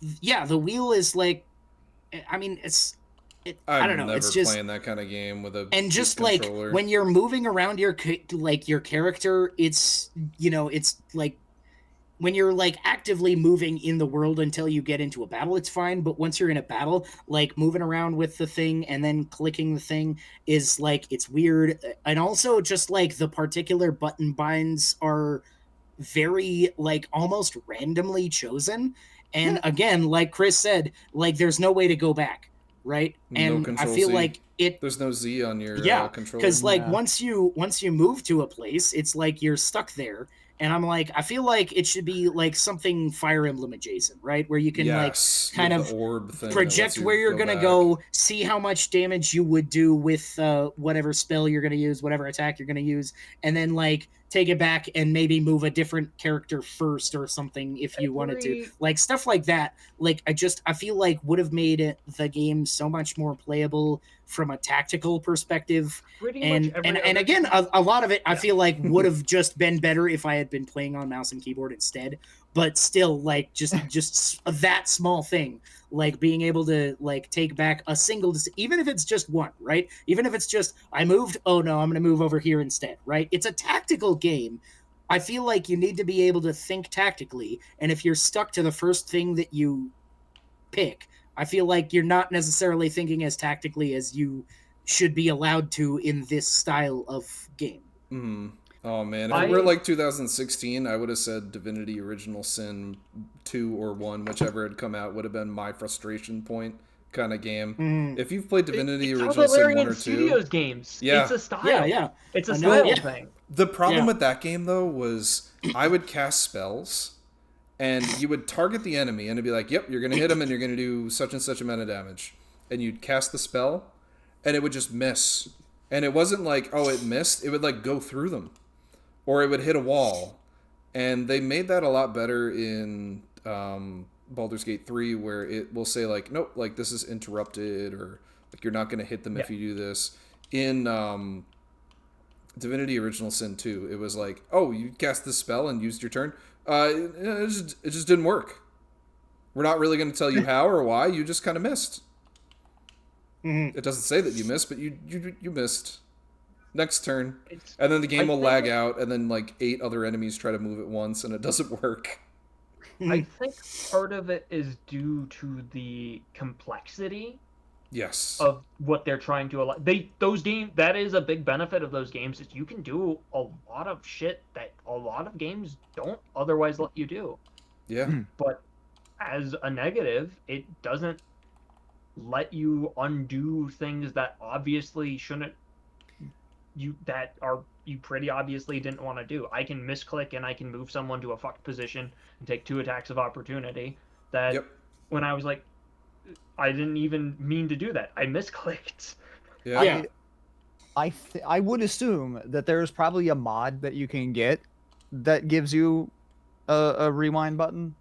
the wheel is like, I mean, I don't know. Never It's just playing that kind of game with a and just controller. like when you're moving around your character, it's it's like when you're like actively moving in the world until you get into a battle, it's fine. But once you're in a battle, like moving around with the thing and then clicking the thing is like, it's weird. And also just like the particular button binds are very like almost randomly chosen. And again, like Chris said, like there's no way to go back. Right. And I feel Z. like there's no Z on your controller. because like once you move to a place, it's like you're stuck there. And I'm like, I feel like it should be like something Fire Emblem adjacent, right? Where you can like kind of orb thing project where you're going to go, see how much damage you would do with whatever spell you're going to use, whatever attack you're going to use, and then like take it back and maybe move a different character first or something if you wanted to. Like stuff like that. Like I feel like would have made the game so much more playable from a tactical perspective. And again, a lot of it I feel like would have just been better if I had been playing on mouse and keyboard instead. But still, like just that small thing, like being able to like take back a single, even if it's just one, right? Even if it's just I moved, oh no, I'm going to move over here instead, right? It's a tactical game. I feel like you need to be able to think tactically, and if you're stuck to the first thing that you pick, I feel like you're not necessarily thinking as tactically as you should be allowed to in this style of game. Mm-hmm. Oh man, if we're like 2016, I would have said Divinity Original Sin 2 or 1, whichever had come out, would have been my frustration point kind of game. If you've played Divinity Original Sin 1 or 2, Studios games. Yeah. It's a style. Yeah. It's a style thing. The problem with that game though was I would cast spells and you would target the enemy and it'd be like, yep, you're going to hit him and you're going to do such and such amount of damage. And you'd cast the spell and it would just miss. And it wasn't like, oh, it missed. It would like go through them. Or it would hit a wall. And they made that a lot better in Baldur's Gate 3, where it will say, like, nope, like, this is interrupted, or, like, you're not going to hit them if you do this. In Divinity Original Sin 2, it was like, oh, you cast this spell and used your turn. It just didn't work. We're not really going to tell you how or why. You just kind of missed. Mm-hmm. It doesn't say that you missed, but you missed. Next turn. And then the game will lag out, and then like 8 other enemies try to move at once, and it doesn't work. I think part of it is due to the complexity of what they're trying to allow. That is a big benefit of those games, is you can do a lot of shit that a lot of games don't otherwise let you do. Yeah. But as a negative, it doesn't let you undo things that obviously shouldn't, that are you pretty obviously didn't want to do. I can misclick and I can move someone to a fucked position and take 2 attacks of opportunity. That Yep. when I was like, I didn't even mean to do that. I misclicked. Yeah. Yeah. I would assume that there's probably a mod that you can get that gives you a rewind button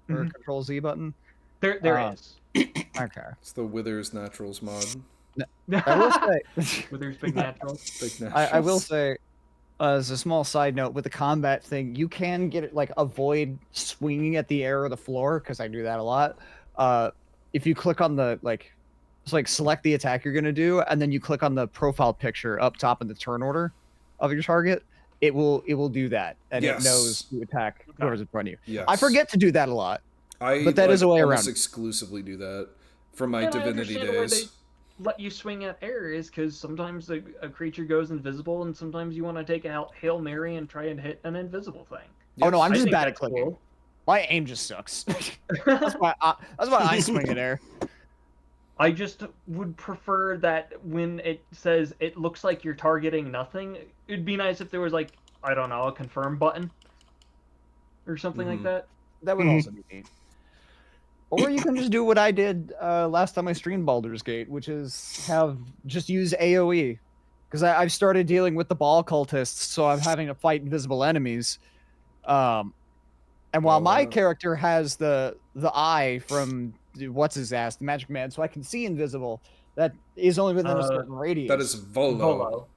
or a Mhm. Control Z button. There Uh, is. Okay. It's the Withers Naturals mod. I will say, Withers Big Natural. Big I will Naturals. say, as a small side note, with the combat thing, you can get it like avoid swinging at the air or the floor because I do that a lot. If you click on the it's like select the attack you're gonna do, and then you click on the profile picture up top in the turn order of your target. It will do that, and it knows Yes. to attack Okay. whoever's in front of you. Yes. I forget to do that a lot. I but that is a way almost around it. exclusively do that from my And I Divinity understand where days. let you swing at air is because sometimes a creature goes invisible, and sometimes you want to take a Hail Mary and try and hit an invisible thing. Oh no, I'm I just think bad at that's clicking. cool. My aim just sucks. that's why I swing at air. I just would prefer that when it says it looks like you're targeting nothing, it'd be nice if there was like, I don't know, a confirm button or something like Mhm. that. That would also be neat. Or you can just do what I did last time I streamed Baldur's Gate, which is just use AoE. Because I've started dealing with the ball cultists, so I'm having to fight invisible enemies. And while Oh, my wow. character has the eye from what's his ass, the Magic Man, so I can see invisible, that is only within a certain radius. That is Volo.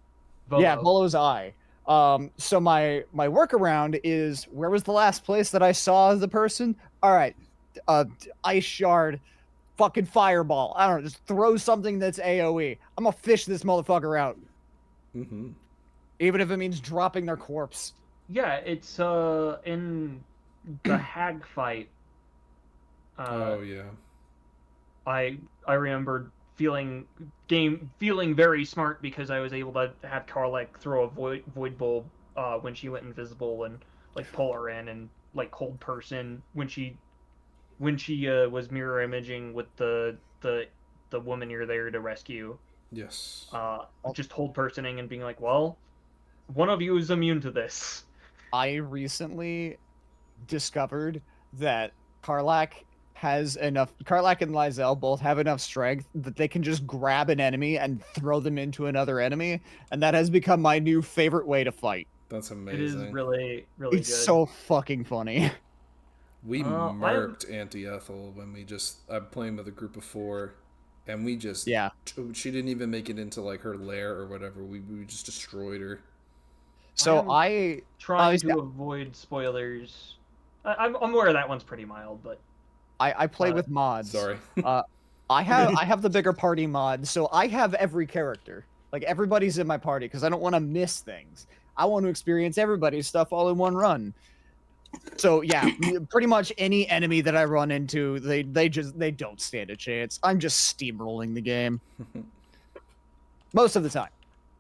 Volo. Yeah, Volo's eye. So my workaround is, where was the last place that I saw the person? All right, ice shard, fucking fireball. I don't know, just throw something that's AoE. I'm gonna fish this motherfucker out, Mm-hmm. even if it means dropping their corpse. Yeah, it's in the hag fight. Oh yeah. I remember feeling very smart because I was able to have Karlek throw a void bulb when she went invisible and like pull her in, and like hold person when she was mirror imaging with the woman you're there to rescue. Yes. Just hold personing and being like, well, one of you is immune to this. I recently discovered that Karlak and Lysel both have enough strength that they can just grab an enemy and throw them into another enemy, and that has become my new favorite way to fight. That's It is amazing. really It's good. so fucking funny. We I murked Auntie Ethel when I'm playing with a group of 4, and we just Yeah. She didn't even make it into like her lair or whatever. We just destroyed her. So am I trying to avoid spoilers. I'm aware that one's pretty mild, but play with mods. Sorry. I have the bigger party mod, so I have every character. Like, everybody's in my party because I don't want to miss things. I want to experience everybody's stuff all in one run. So yeah, pretty much any enemy that I run into, they don't stand a chance. I'm just steamrolling the game most of the time.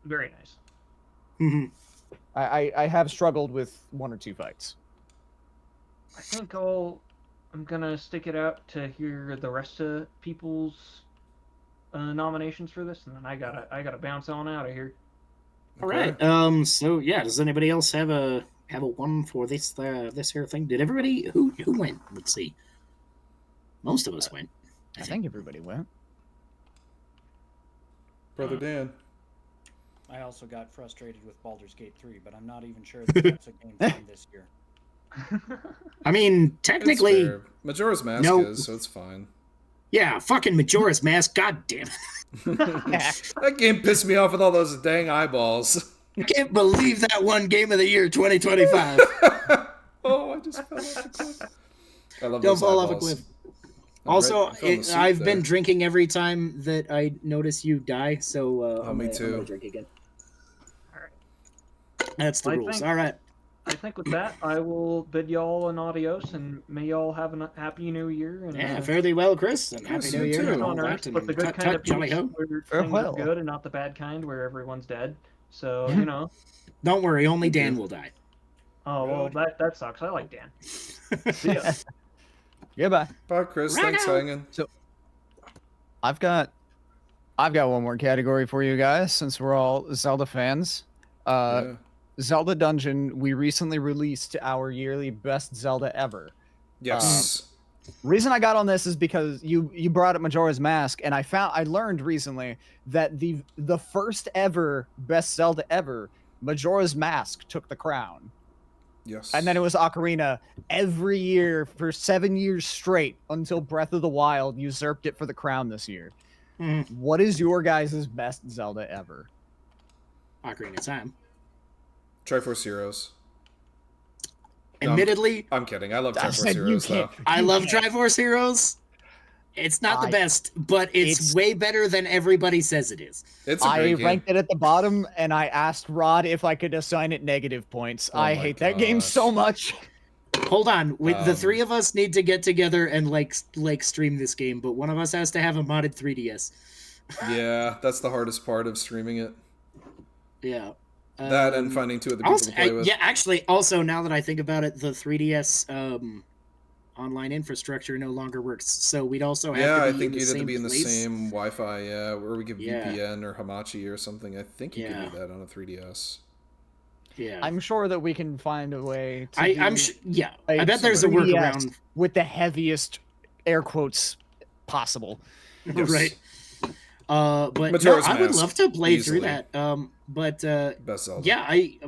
very nice. Mhm. I have struggled with 1 or 2 fights. I think I'm gonna stick it out to hear the rest of people's nominations for this, and then I gotta bounce on out of here. All right. So yeah, does anybody else have a one for this here thing? Did everybody who went? Let's see. Most of us went. I think everybody went. Brother Dan. I also got frustrated with Baldur's Gate 3, but I'm not even sure that that's a game from this year. I mean, It's technically, fair. Majora's Mask No. is, so it's fine. yeah. Fucking Majora's Mask. God damn it! That game pissed me off with all those dang eyeballs. I can't believe that won Game of the Year 2025. Oh, I just fell off a cliff. I love Don't those fall off a eyeballs. cliff. I'm Also, right- I fell in the soup I've there. been drinking every time that I notice you die, so Oh, me I'm too. gonna drink again. Alright. That's the I rules. think- All right. I think with that, I will bid y'all an adios, and may y'all have a happy new year. And Yeah, fare thee well, Chris, and Chris, happy you New Year too. and all on Earth, that. but the And good tut kind tut, of jolly peace, ho. where things Farewell. are good, and not the bad kind, where everyone's dead. So Yeah. you know. Don't worry, only Dan will die. Oh well, that sucks. I like Dan. See ya. Goodbye. Bye, Chris. Thanks for hanging. I've got one more category for you guys since we're all Zelda fans. Yeah. Zelda Dungeon, we recently released our yearly best Zelda ever. Yes. Reason I got on this is because you brought up Majora's Mask, and I learned recently that the first ever best Zelda ever, Majora's Mask, took the crown. Yes. And then it was Ocarina every year for 7 years straight until Breath of the Wild usurped it for the crown this year. Mhm. What is your guys' best Zelda ever? Ocarina of Time. Triforce Heroes. No, Admittedly, I'm kidding. I love I Triforce said you Heroes, though. can't. I you love can't. Triforce Heroes. It's not the I- best, but it's it's- way better than everybody says it is. It's a I great game. ranked it at the bottom, and I asked Rod if I could assign it negative points. Oh I my hate that game gosh. so much. Hold on, the Um, three of us need to get together and like stream this game, but one of us has to have a modded 3DS. Yeah, that's the hardest part of streaming it. Yeah. That and Um, finding two other people Also, to play with. yeah, actually, also now that I think about it, the 3DS online infrastructure no longer works. So we'd also have Yeah, to I be think in the you'd have to same be in the place. same Wi-Fi, yeah, or we give Yeah. VPN or Hamachi or something. I think you Yeah. can do that on a 3DS. Yeah, I'm sure that we can find a way to I'm do yeah. a I bet there's a 3DS workaround. with the heaviest air quotes possible. Yes. Right. But no, Majora's I would Mask, love to play easily. through that. But Best Zelda. yeah, I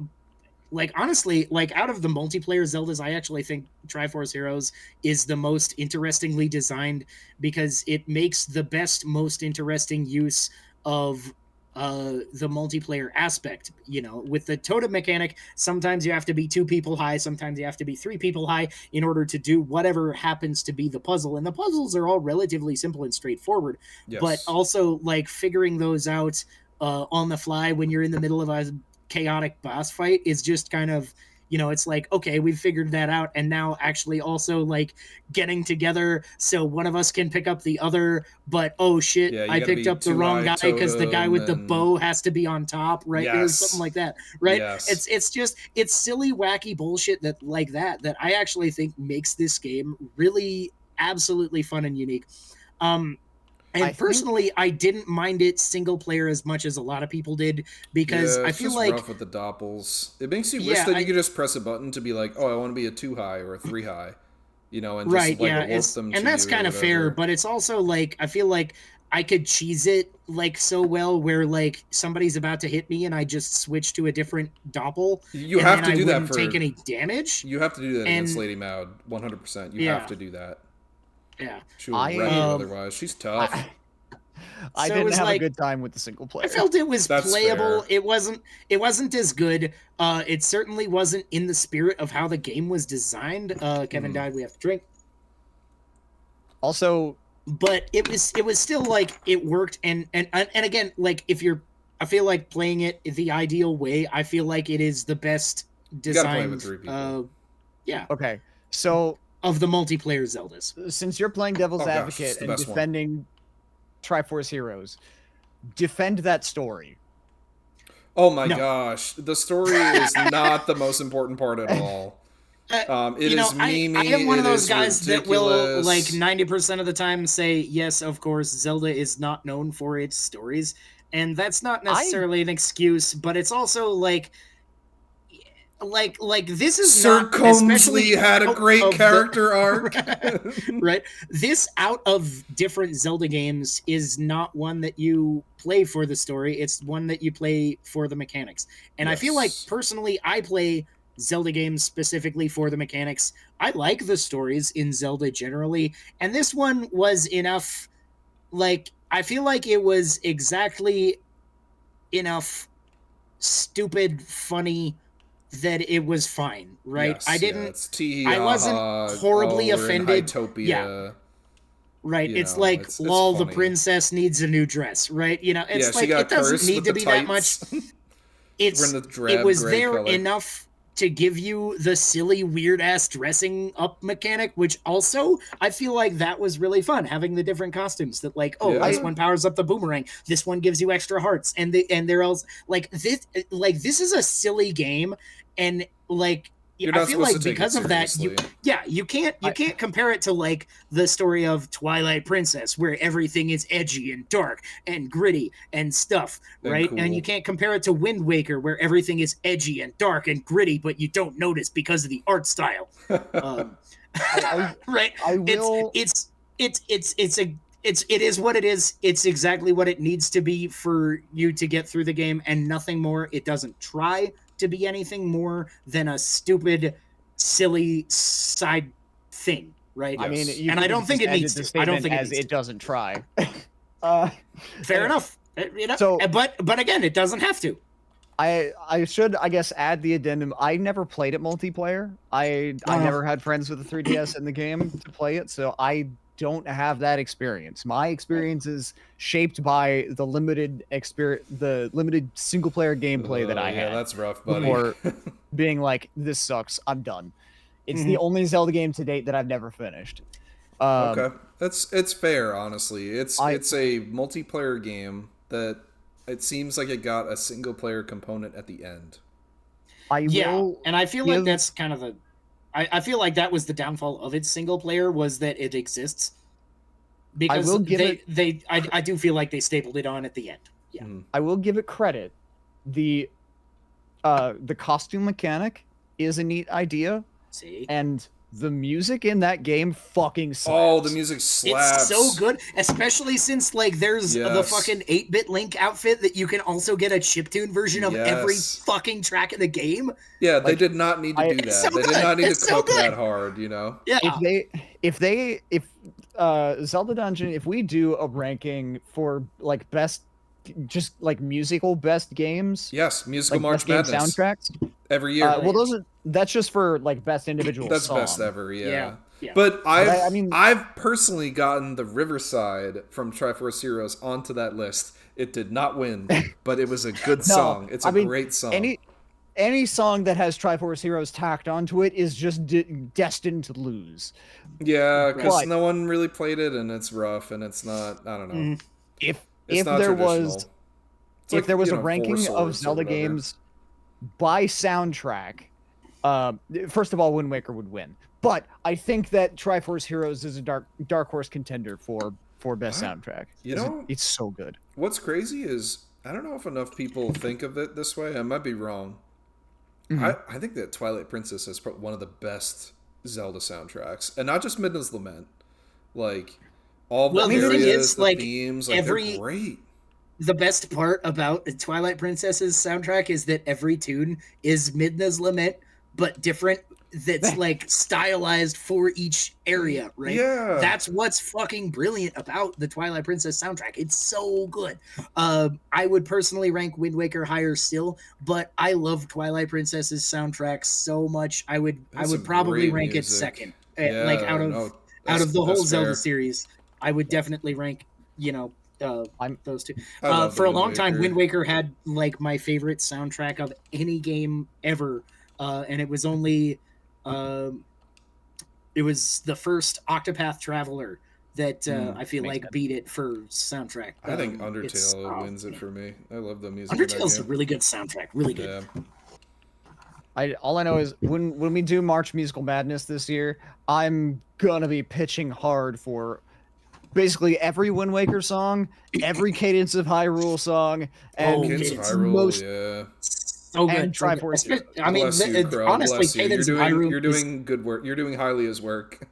like honestly, like out of the multiplayer Zeldas, I actually think Triforce Heroes is the most interestingly designed because it makes the best, most interesting use of the multiplayer aspect. You know, with the totem mechanic, sometimes you have to be 2 people high, sometimes you have to be 3 people high in order to do whatever happens to be the puzzle. And the puzzles are all relatively simple and straightforward, Yes. but also like figuring those out on the fly when you're in the middle of a chaotic boss fight is just kind of, you know, it's like, okay, we've figured that out, and now actually also like getting together so one of us can pick up the other, but oh shit, Yeah, you I gotta picked be up the too wrong high guy because the guy totem with the and- bow has to be on top, right? Or Yes. something like that, right? Yes. It's just it's silly, wacky bullshit that like that I actually think makes this game really absolutely fun and unique. And I think- personally, I didn't mind it single player as much as a lot of people did because Yeah, I it's feel just like rough with the doppels. It makes you wish Yeah, that I- you could just press a button to be like, oh, I want to be a 2 high or a 3 high, you know, and just right, like yeah, warp it's, them and to that's you or kind of fair, whatever. but it's also like I feel like I could cheese it like so well where like somebody's about to hit me and I just switch to a different doppel. You and have then to do I that wouldn't for take any damage. you have to do that against and- Lady Maud 100%. You Yeah. have to do that. Yeah, She will I, wreck you um, otherwise. She's tough. I So it didn't was have like- a good time with the single player. I felt it was That's playable. fair. It wasn't as good. It certainly wasn't in the spirit of how the game was designed. Kevin Mhm. died. We have to drink. Also, But it was still like it worked and again, like if you're, I feel like playing it the ideal way, I feel like it is the best You gotta play designed with 3 people. okay, so of the multiplayer Zeldas. since you're playing devil's Oh gosh, advocate it's the and best one. defending Triforce Heroes, defend that story. Oh my No. gosh, the story is not the most important part at all. It You know, is memey. I am one of it those is guys that will ridiculous. like 90% of the time say yes, of course, Zelda is not known for its stories, and that's not necessarily an excuse, but it's also like this is Sir not especially Combsley had a out great of the- character arc. right? This out of different Zelda games is not one that you play for the story. It's one that you play for the mechanics. And I feel like Yes. personally, I play Zelda games specifically for the mechanics. I like the stories in Zelda generally, and this one was enough. Like I feel like it was exactly enough stupid, funny that it was fine, right? Yes, I yeah, didn't. it's tee I wasn't horribly offended. Hytopia. Yeah. Right, You it's know, like, it's lol, the funny. princess needs a new dress, right? You know, it's Yeah, she like got it doesn't cursed need with to the be that much. tights. It's We're in the drab it was gray there color. enough to give you the silly, weird ass dressing up mechanic, which also I feel like that was really fun, having the different costumes that like, oh, Yeah. this one powers up the boomerang, this one gives you extra hearts, and they're all like this is a silly game, and like You're I not feel supposed like to take because it of that, seriously. you can't compare it to like the story of Twilight Princess, where everything is edgy and dark and gritty and stuff, And right? cool. And you can't compare it to Wind Waker, where everything is edgy and dark and gritty, but you don't notice because of the art style. Right? I will. It is what it is. It's exactly what it needs to be for you to get through the game, and nothing more. It doesn't try to be anything more than a stupid, silly side thing, right? I mean, Yes. you And I could don't have think just it needs ended to. the I don't statement think it as needs it to. doesn't try. uh, Fair enough. You know, So- but again, it doesn't have to. I should, I guess, add the addendum. I never played it multiplayer. I Oh. never had friends with a 3DS in the game to play it, so I don't have that experience. My experience is shaped by the limited single player gameplay that I yeah, had that's rough, buddy. before being like, this sucks, I'm done. It's Mm-hmm. the only Zelda game to date that I've never finished. Okay, it's fair. Honestly, it's I- a multiplayer game that it seems like it got a single player component at the end. I Yeah, will and I feel like give- that's kind of I feel like that was the downfall of its single player, was that it exists. Because will give I do feel like they stapled it on at the end. Yeah. I will give it credit. The costume mechanic is a neat idea, See? and the music in that game fucking slaps. Oh, the music slaps. It's so good, especially since like there's the Yes. fucking 8-bit Link outfit that you can also get a chiptune version of every Yes. fucking track in the game. Yeah, they Like, did not need to do that. It's so They good. did not need It's to so cook good. that hard, you know. Yeah. if Zelda Dungeon, if we do a ranking for like best, just like musical best games, Yes, musical like March best game Madness soundtracks. every year. Well, that's just for like best individual That's song. best ever, yeah. Yeah. But I mean- I've personally gotten the Riverside from Triforce Heroes onto that list. It did not win, but it was a good song. It's a great song. Any song that has Triforce Heroes tacked onto it is just destined to lose. Yeah, because But- no one really played it, and it's rough, and it's not. I don't know. Mhm. It's If not there traditional. was It's if like, there was you a know, ranking Four of Swords or Zelda whatever. games by soundtrack, first of all, Wind Waker would win. But I think that Triforce Heroes is a dark horse contender for best What? soundtrack. You know- It's so good. What's crazy is I don't know if enough people think of it this way. I might be wrong. I think that Twilight Princess is one of the best Zelda soundtracks, and not just Midna's Lament. Like all the Well, the thing areas, is, the like, themes, like every- they're great. The best part about Twilight Princess's soundtrack is that every tune is Midna's Lament, but different. That's like stylized for each area, right? Yeah. That's what's fucking brilliant about the Twilight Princess soundtrack. It's so good. I would personally rank Wind Waker higher still, but I love Twilight Princess's soundtrack so much. I would That's some probably great rank it music. second. Yeah, Like out no, of that's- the whole that's Zelda fair. series, I would definitely rank, I'm- those two. I love the For a Wind long time, Waker. Wind Waker had like my favorite soundtrack of any game ever, and it was only, it was the first Octopath Traveler that I feel makes like sense. beat it for soundtrack. I think it's- Undertale wins it for me. I love the music. in that Undertale's a game. really good soundtrack, really good. Yeah. All I know is when we do March Musical Madness this year, I'm gonna be pitching hard for basically every Wind Waker song, every Cadence of Hyrule song, and Cadence of it's Hyrule, most yeah. So good. And so good. Triforce. I mean, Bless you, Crow. honestly, Bless you. Cadence of Hyrule You're is- doing good work. You're doing Hylia's work.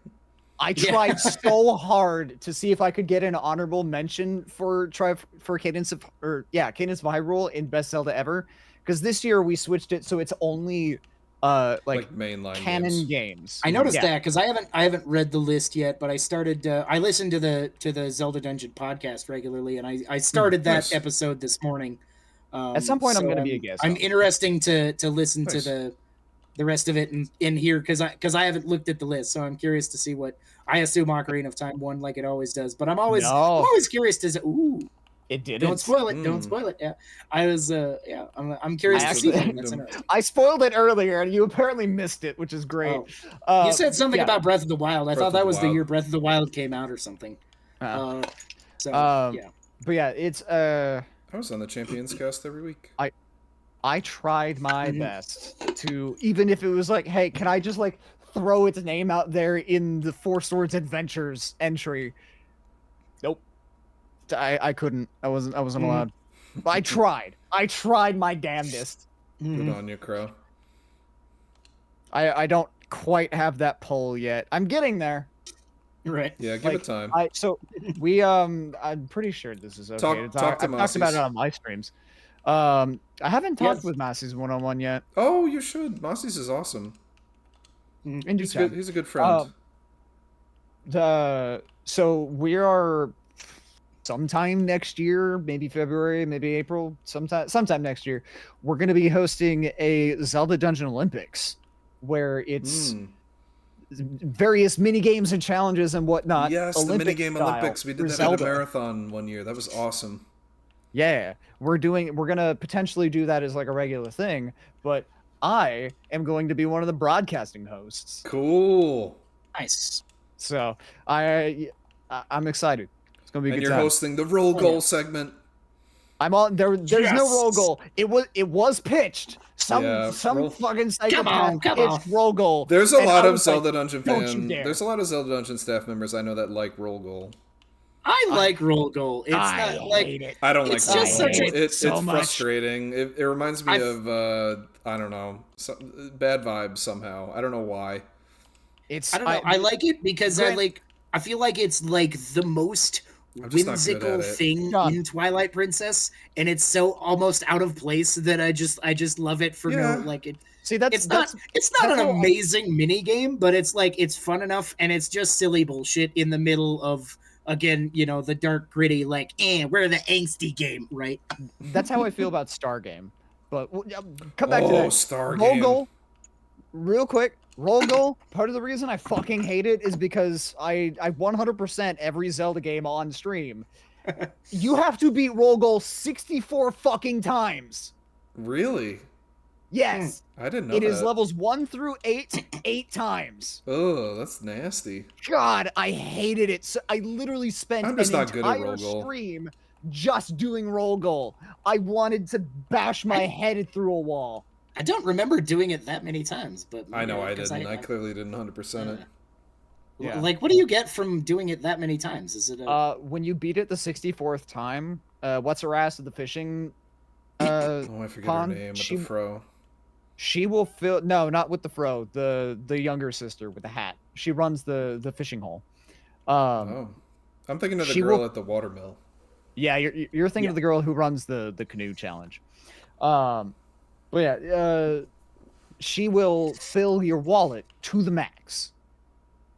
I tried so hard to see if I could get an honorable mention for Cadence of Hyrule in Best Zelda Ever, because this year we switched it so it's only like mainline canon games. games. I noticed Yeah. that because I haven't read the list yet, but I started. I listened to the Zelda Dungeon podcast regularly, and I started that Nice. episode this morning. At some point, I'm so gonna be a guest I'm on it. interesting to listen Nice. to the rest of it in here because I haven't looked at the list, so I'm curious to see what. I assume Ocarina of Time won like it always does, but I'm always curious to. Ooh, It didn't. don't spoil it! Don't Mm. spoil it! Yeah, I was. Yeah, I'm curious I to see actually- that. That's interesting. I spoiled it earlier, and you apparently missed it, which is great. You said something yeah. about Breath of the Wild. I Breath thought of that the was the Wild. year Breath of the Wild came out or something. Uh, So Um, yeah. But yeah, it's I was on the Champions cast every week. I tried my best to, even if it was like, hey, can I just like throw its name out there in the Four Swords Adventures entry? Nope. I couldn't. I wasn't allowed. But I tried. I tried my damnedest. Good on you, Crow. I don't quite have that poll yet. I'm getting there. Right. Yeah, give Like, it time. So we I'm pretty sure this is okay. Talk to I've talked about Mossies. it on my streams. I haven't talked Yes. with Massies one-on-one yet. Oh, you should. Mossies is awesome. In due He's time. good. He's a good friend. So we are sometime next year, maybe February, maybe April, sometime next year, we're going to be hosting a Zelda Dungeon Olympics where it's various mini games and challenges and whatnot. Yes, the Olympic minigame style Olympics. We for did that at a Zelda. marathon one year. That was awesome. Yeah, we're gonna potentially do that as like a regular thing, but I am going to be one of the broadcasting hosts. Cool. Nice. So I'm excited. It's gonna be a And good you're time. hosting the roll Oh, goal yeah. segment. I'm on there. There's no roll Yes. goal. It was pitched. Some Yeah, roll- fucking psychopath come pitched on. roll goal. There's a and lot I of was like, Zelda Dungeon "Don't you fan. dare." There's a lot of Zelda Dungeon staff members I know that like roll goal. I like roll goal. It's I not like hate it. I don't It's like roll just goal. such a- It's so much. frustrating. It reminds me I've- of I don't know, bad vibes somehow. I don't know why. It's I don't know. I like it because Grant- I feel like it's like the most I'm just not good whimsical at it. thing John. in Twilight Princess, and it's so almost out of place that I just love it for Yeah. no like it. see that's It's not that's an how I- amazing mini game, but it's like it's fun enough, and it's just silly bullshit in the middle of again, the dark gritty like, we're the angsty game, right? that's how I feel about Star Game. But come back to Oh, that. Star Roll Game. goal, real quick. Roll goal. Part of the reason I fucking hate it is because I 100% every Zelda game on stream. You have to beat roll goal 64 fucking times. Really? Yes, I didn't know it that. is levels 1 through 8 times. Oh, that's nasty. God, I hated it. So I literally spent I'm an just not good at entire roll goal. stream just doing roll goal. I wanted to bash my head through a wall. I don't remember doing it that many times, but I know I 'cause didn't. I clearly didn't 100% it. Yeah. Like, what do you get from doing it that many times? Is it a When you beat it the 64th time, what's her ass at the fishing? Oh, I forget Pond, her name with she- the fro. She will fill. No, not with the fro. The younger sister with the hat. She runs the fishing hole. Oh. I'm thinking of the she girl will- at the watermill. Yeah, you're thinking Yeah. of the girl who runs the canoe challenge. But yeah, she will fill your wallet to the max.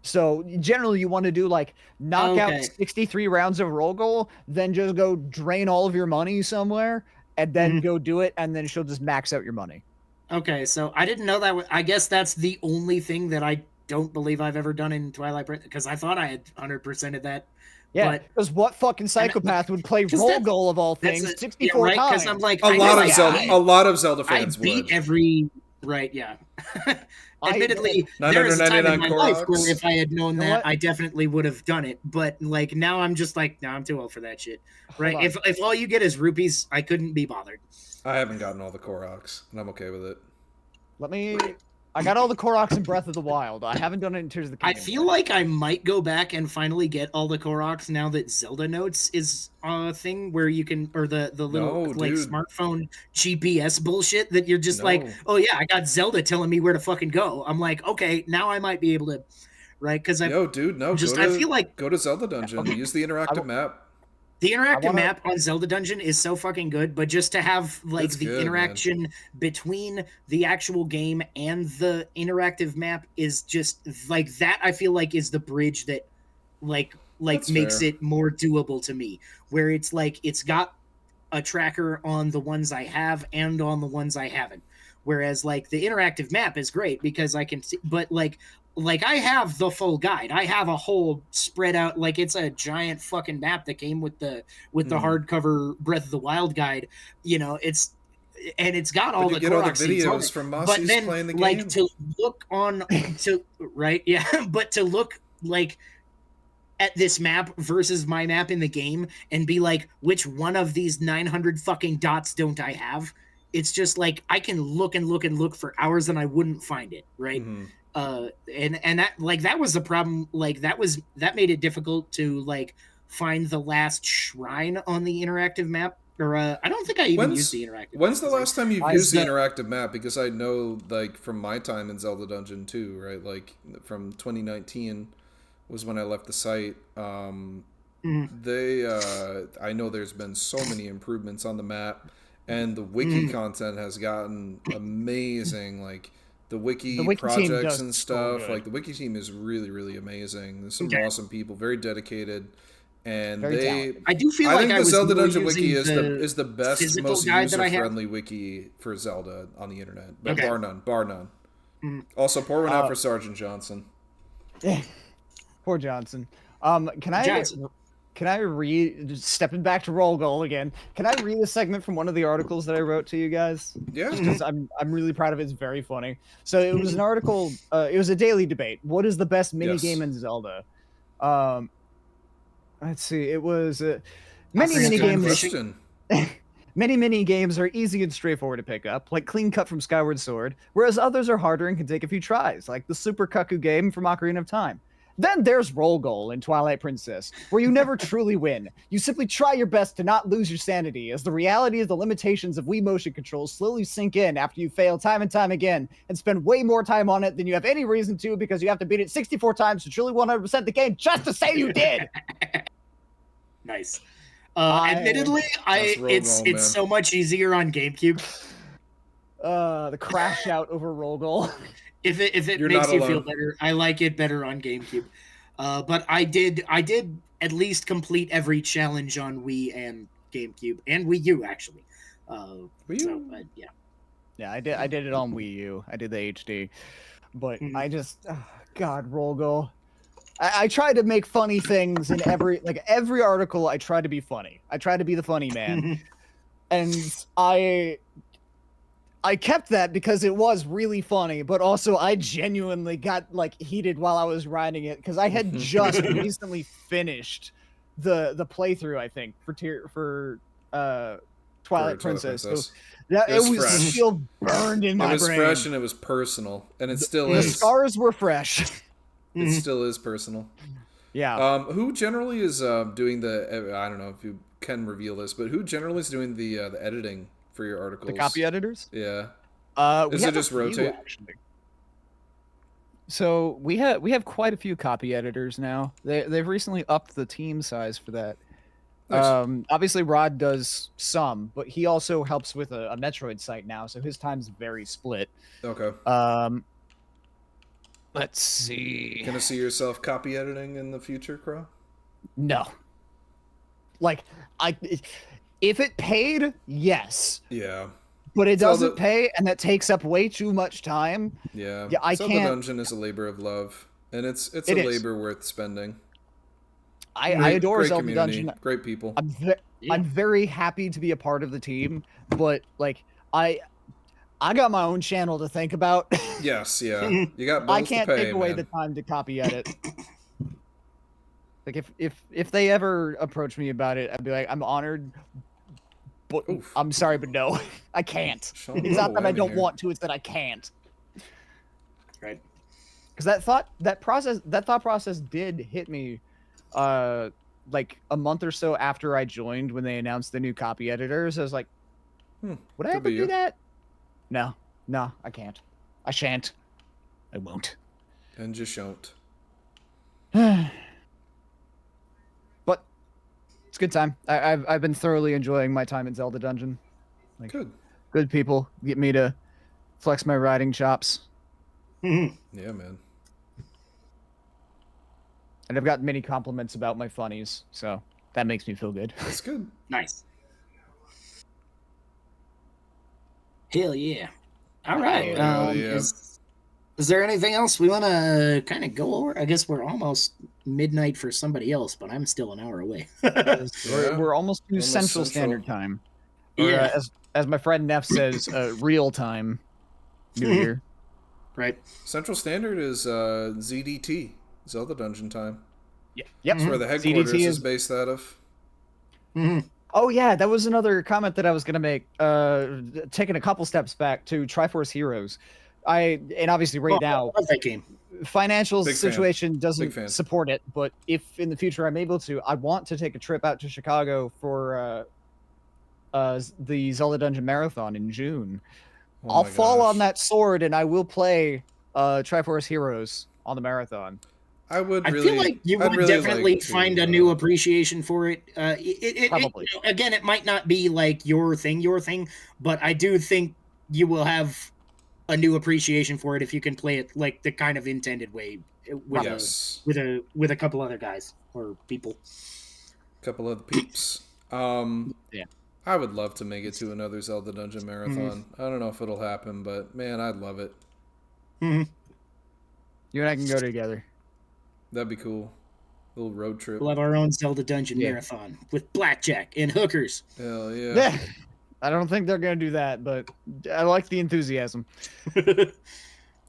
So generally, you want to do like knock out Okay. 63 rounds of roll goal, then just go drain all of your money somewhere, and then go do it, and then she'll just max out your money. Okay, so I didn't know that. I guess that's the only thing that I don't believe I've ever done in Twilight Princess, because I thought I had 100%ed that. Yeah, But- because what fucking psychopath would play 'Cause roll that's- goal of all That's things a- 64 right? times? Because I'm like, A I lot know of Zelda. I, A lot of Zelda I fans beat would. every right. Yeah. Admittedly, there was a time in my 999 life Koroks. where if I had known You know that, what? I definitely would have done it. But like now, I'm just like, no, I'm too old for that shit. Right? on. If all you get is rupees, I couldn't be bothered. I haven't gotten all the Koroks, and I'm okay with it. Let me. I got all the Koroks in Breath of the Wild. I haven't done it in Tears of the I Kingdom. feel like I might go back and finally get all the Koroks now that Zelda Notes is a thing where you can, or the little No, like dude. smartphone GPS bullshit that you're just like, No. oh yeah, I got Zelda telling me where to fucking go. I'm like, okay, now I might be able to, right? Because I Yo, dude, no. just go to, I feel like go to Zelda Dungeon. Use the interactive map. the interactive wanna- map on Zelda Dungeon is so fucking good, but just to have like It's the good, man. interaction between the actual game and the interactive map is just like that. I feel like is the bridge that like That's makes fair. it more doable to me. Where it's like it's got a tracker on the ones I have and on the ones I haven't. Whereas like the interactive map is great because I can see, but like I have the full guide. I have a whole spread out, like it's a giant fucking map that came with the hardcover Breath of the Wild guide. It's got all But you the get all the Korok seeds on videos it. from But Mossie's then playing the like game. to look on to right, yeah, but to look like at this map versus my map in the game and be like, which one of these 900 fucking dots don't I have? it's just like I can look and look and look for hours and I wouldn't find it, right? Mhm. And that was the problem. Like that made it difficult to like find the last shrine on the interactive map. Or I don't think I even used the interactive. When's map, the last time you've I- used the the- interactive map? Because I know, like, from my time in Zelda Dungeon 2, right? Like, from 2019 was when I left the site. I know there's been so many improvements on the map, and the wiki content has gotten amazing. Like, the wiki The wiki team projects does and so stuff. good. Like, the wiki team is really, really amazing. There's some Okay. awesome people, very dedicated. And Very they, talented. I do feel I like think I the was Zelda more Dungeon wiki using is the best, physical most guide that I have. user-friendly wiki for Zelda on the internet. But Okay. bar none. Mhm. Also, pour one out Uh, for Sergeant Johnson. Poor Johnson. Can Johnson. I read, just stepping back to roll goal again? Can I read a segment from one of the articles that I wrote to you guys? Yeah. Because I'm really proud of it. It's very funny. So it was an article. It was a daily debate. What is the best mini Yes. game in Zelda? Let's see. It was many Ocarina mini of Time games. fishing. Question. Many mini games are easy and straightforward to pick up, like Clean Cut from Skyward Sword, whereas others are harder and can take a few tries, like the Super Cuckoo game from Ocarina of Time. Then there's Roll Goal in Twilight Princess, where you never truly win. You simply try your best to not lose your sanity, as the reality of the limitations of Wii motion controls slowly sink in after you fail time and time again, and spend way more time on it than you have any reason to, because you have to beat it 64 times to truly 100% the game just to say you did. Nice. I- Admittedly, That's roll it's goal, man. so much easier on GameCube. The crash out over Roll Goal. If it You're makes not you feel alone. better, I like it better on GameCube. But I did at least complete every challenge on Wii and GameCube and Wii U actually. Wii So U? yeah. Yeah, I did it on Wii U. I did the HD, but Mhm. I just, God, Roll Goal. I try to make funny things in every article. I try to be funny. I try to be the funny man, and I kept that because it was really funny, but also I genuinely got like heated while I was writing it because I had just recently finished the playthrough. I think for Twilight Princess. So that It it was was fresh. still burned in my It was brain. fresh and it was personal, and it still The is. scars were fresh. It still is personal. Yeah. Who generally is doing the? I don't know if you can reveal this, but who generally is doing the editing for your articles? The copy editors? Yeah. We Is it have a just few, rotate? actually. So we have quite a few copy editors now. They've recently upped the team size for that. Nice. Obviously Rod does some, but he also helps with a Metroid site now, so his time's very split. Okay. Let's see. Gonna see yourself copy editing in the future, Crow? No. Like if it paid, yes. Yeah. But it Zelda- doesn't pay, and that takes up way too much time. Yeah. Yeah, I Zelda can't- Dungeon is a labor of love, and it's It a is. labor worth spending. I Great- adore great Zelda community, Dungeon. great people. I'm very happy to be a part of the team, but like I got my own channel to think about. Yes, yeah. You got bills I can't to pay, take away man. the time to copy edit. Like if they ever approach me about it, I'd be like, I'm honored, but Oof. I'm sorry, but no, I can't. Sean, It's what not a that I whammy don't here. want to; it's that I can't. Right. Because that thought process did hit me, like a month or so after I joined when they announced the new copy editors. I was like, would I could ever be do you. that? No, I can't. I shan't. I won't. And just shan't. But it's a good time. I've been thoroughly enjoying my time in Zelda Dungeon. Like, Good. good people get me to flex my writing chops, Yeah, man. and I've gotten many compliments about my funnies, so that makes me feel good. That's good. Nice. Hell yeah. All right. Hell yeah. Is there anything else we want to kind of go over? I guess we're almost midnight for somebody else, but I'm still an hour away. Yeah. We're almost to Almost Central Central. Standard Time. Or, Yeah. as my friend Neff says, real time. New Year. Right. Central Standard is ZDT, Zelda Dungeon time. Yep. That's where the headquarters ZDT is based out of. Mhm. Oh yeah, that was another comment that I was gonna make. Taking a couple steps back to Triforce Heroes, and obviously right Oh, I now love that game. financial Big fan. situation Big doesn't fan. support it, but if in the future I'm able to, I want to take a trip out to Chicago for the Zelda Dungeon Marathon in June. Oh I'll my fall on gosh. that sword and I will play Triforce Heroes on the marathon. I would I really. feel like you I'd would really definitely like to, find a new appreciation for it. Probably. Again, it might not be like your thing, but I do think you will have a new appreciation for it if you can play it like the kind of intended way with yes. with a couple other guys or people. Couple of the peeps. Yeah. I would love to make it to another Zelda Dungeon Marathon. I don't know if it'll happen, but man, I'd love it. Mm-hmm. You and I can go together. That'd be cool. Little road trip. We'll have our own Zelda Dungeon Yeah. Marathon with blackjack and hookers. Hell yeah. Yeah. I don't think they're gonna do that, but I like the enthusiasm.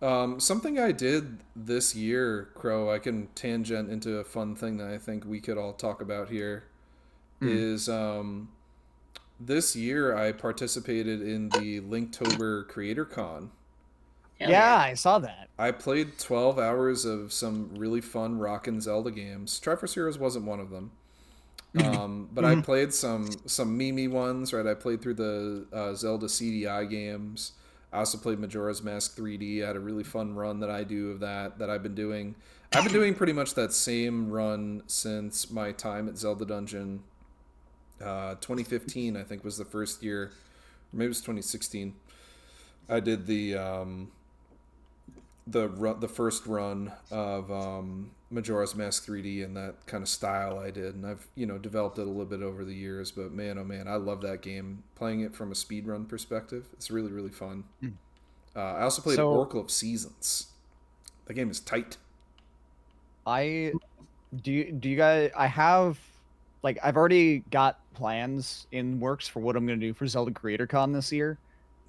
Something I did this year, Crow, I can tangent into a fun thing that I think we could all talk about here, is this year I participated in the Linktober Creator Con. Hell Yeah, I saw that. I played 12 hours of some really fun rockin' Zelda games. Triforce Heroes wasn't one of them. But I played some Mimi ones, right? I played through the Zelda CDI games. I also played Majora's Mask 3D. I had a really fun run that I do of that I've been doing. I've been doing pretty much that same run since my time at Zelda Dungeon. 2015, I think, was the first year. Or maybe it was 2016. I did the first run of Majora's Mask 3D and that kind of style I did, and I've developed it a little bit over the years. But man, oh man, I love that game. Playing it from a speedrun perspective, it's really really fun. I also played Oracle of Seasons. That game is tight. Do you guys? I have I've already got plans in works for what I'm gonna do for Zelda Creator Con this year.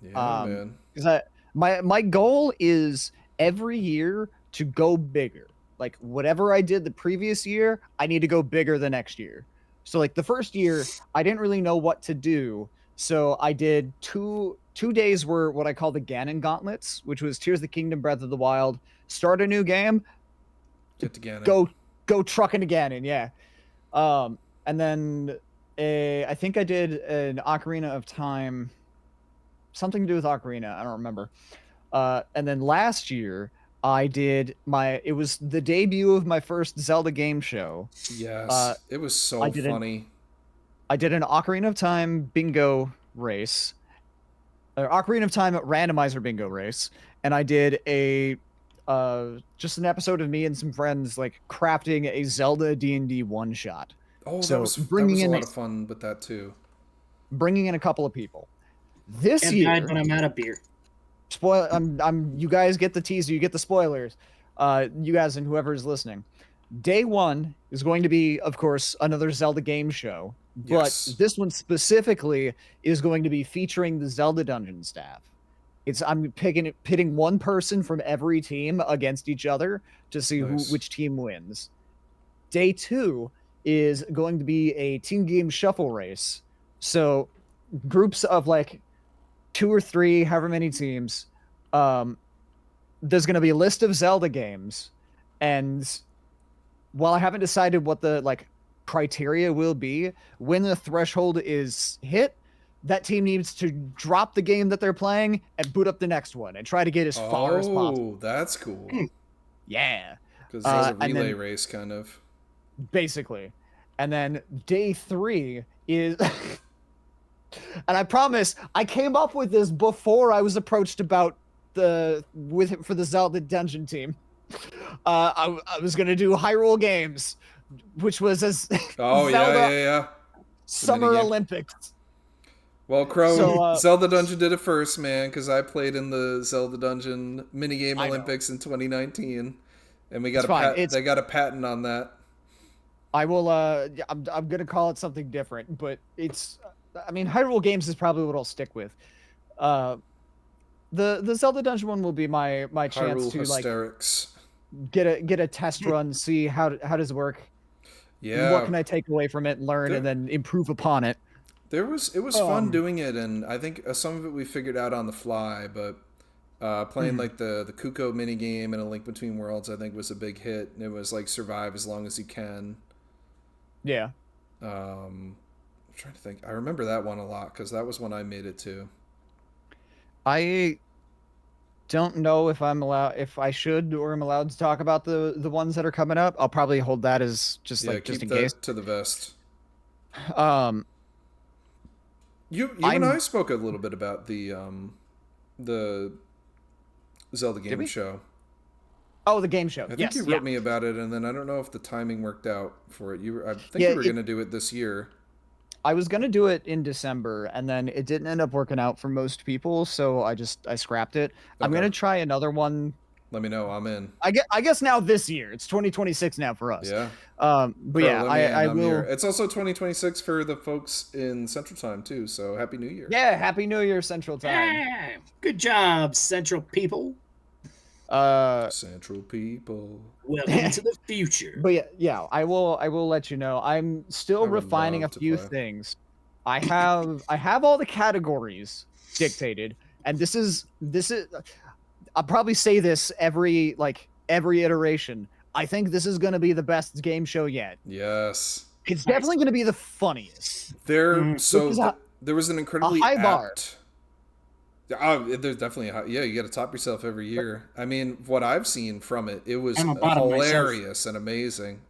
Yeah, man. Because my goal is every year to go bigger. Like whatever I did the previous year, I need to go bigger the next year. So like the first year, I didn't really know what to do. So I did two days were what I call the Ganon Gauntlets, which was Tears of the Kingdom, Breath of the Wild, start a new game, Get to Ganon. go trucking to Ganon, yeah. And then I think I did an Ocarina of Time, something to do with Ocarina, I don't remember. And then last year I did it was the debut of my first Zelda game show. Yes, it was so funny. I did an Ocarina of Time bingo race, or Ocarina of Time randomizer bingo race, and I did a just an episode of me and some friends crafting a Zelda D&D one shot. Oh, So that was bringing a in lot of fun with that too. Bringing in a couple of people. This And year, died when I'm out of beer. you guys get the teaser, you get the spoilers. You guys and whoever is listening. Day one is going to be, of course, another Zelda game show, but Yes. this one specifically is going to be featuring the Zelda Dungeon staff. I'm pitting one person from every team against each other to see Nice. which team wins. Day two is going to be a team game shuffle race. So groups of 2 or 3, however many teams. There's going to be a list of Zelda games, and while I haven't decided what the criteria will be, when the threshold is hit, that team needs to drop the game that they're playing and boot up the next one and try to get as far as possible. Oh, that's cool. Yeah, Because there's a and relay then- race, kind of. basically. And then day 3 is and I promise I came up with this before I was approached about for the Zelda Dungeon team. I was gonna do Hyrule Games, which was as Oh Zelda yeah. Summer minigame. Olympics. Well, Crow, So, Zelda Dungeon did it first, man, because I played in the Zelda Dungeon minigame I know. Olympics in 2019, and we got It's fine. they got a patent on that. I will. I'm gonna call it something different, but it's. I mean, Hyrule Games is probably what I'll stick with. The Zelda Dungeon one will be my chance Hyrule to Hysterics. get a test run, see how does it work. Yeah. What can I take away from it, learn, and then improve upon it. It was fun doing it, and I think some of it we figured out on the fly. But playing like the Kuko mini game and A Link Between Worlds, I think was a big hit. And it was like survive as long as you can. Yeah. I'm trying to think. I remember that one a lot because that was one I made it to. I don't know if I should or am allowed to talk about the ones that are coming up. I'll probably hold that as just Yeah, like just keep in that case. to the vest. You and I spoke a little bit about the Zelda Did game we? show. Oh, the game show. I think Yes, you yeah. wrote me about it, and then I don't know if the timing worked out for it. I think Yeah, you were going to do it this year. I was gonna do it in December, and then it didn't end up working out for most people, so I scrapped it. I'm Okay. gonna try another one. Let me know. I'm in. I guess now this year. It's 2026 now for us. Yeah. But Bro, yeah, let me in. I I'm will. here. It's also 2026 for the folks in Central Time too. So Happy New Year. Yeah, Happy New Year Central Time. Yeah, good job, Central people. Central people. Welcome to the future. But yeah, I will let you know. I'm still I would refining a love to few play. things. I have all the categories dictated, and this is I'll probably say this every iteration. I think this is going to be the best game show yet. Yes. It's definitely going to be the funniest. Mhm. So Which is there was an incredibly high bar. apt. There's definitely a high, yeah. You got to top yourself every year. I mean, what I've seen from it, it was I'm a bottom hilarious and amazing.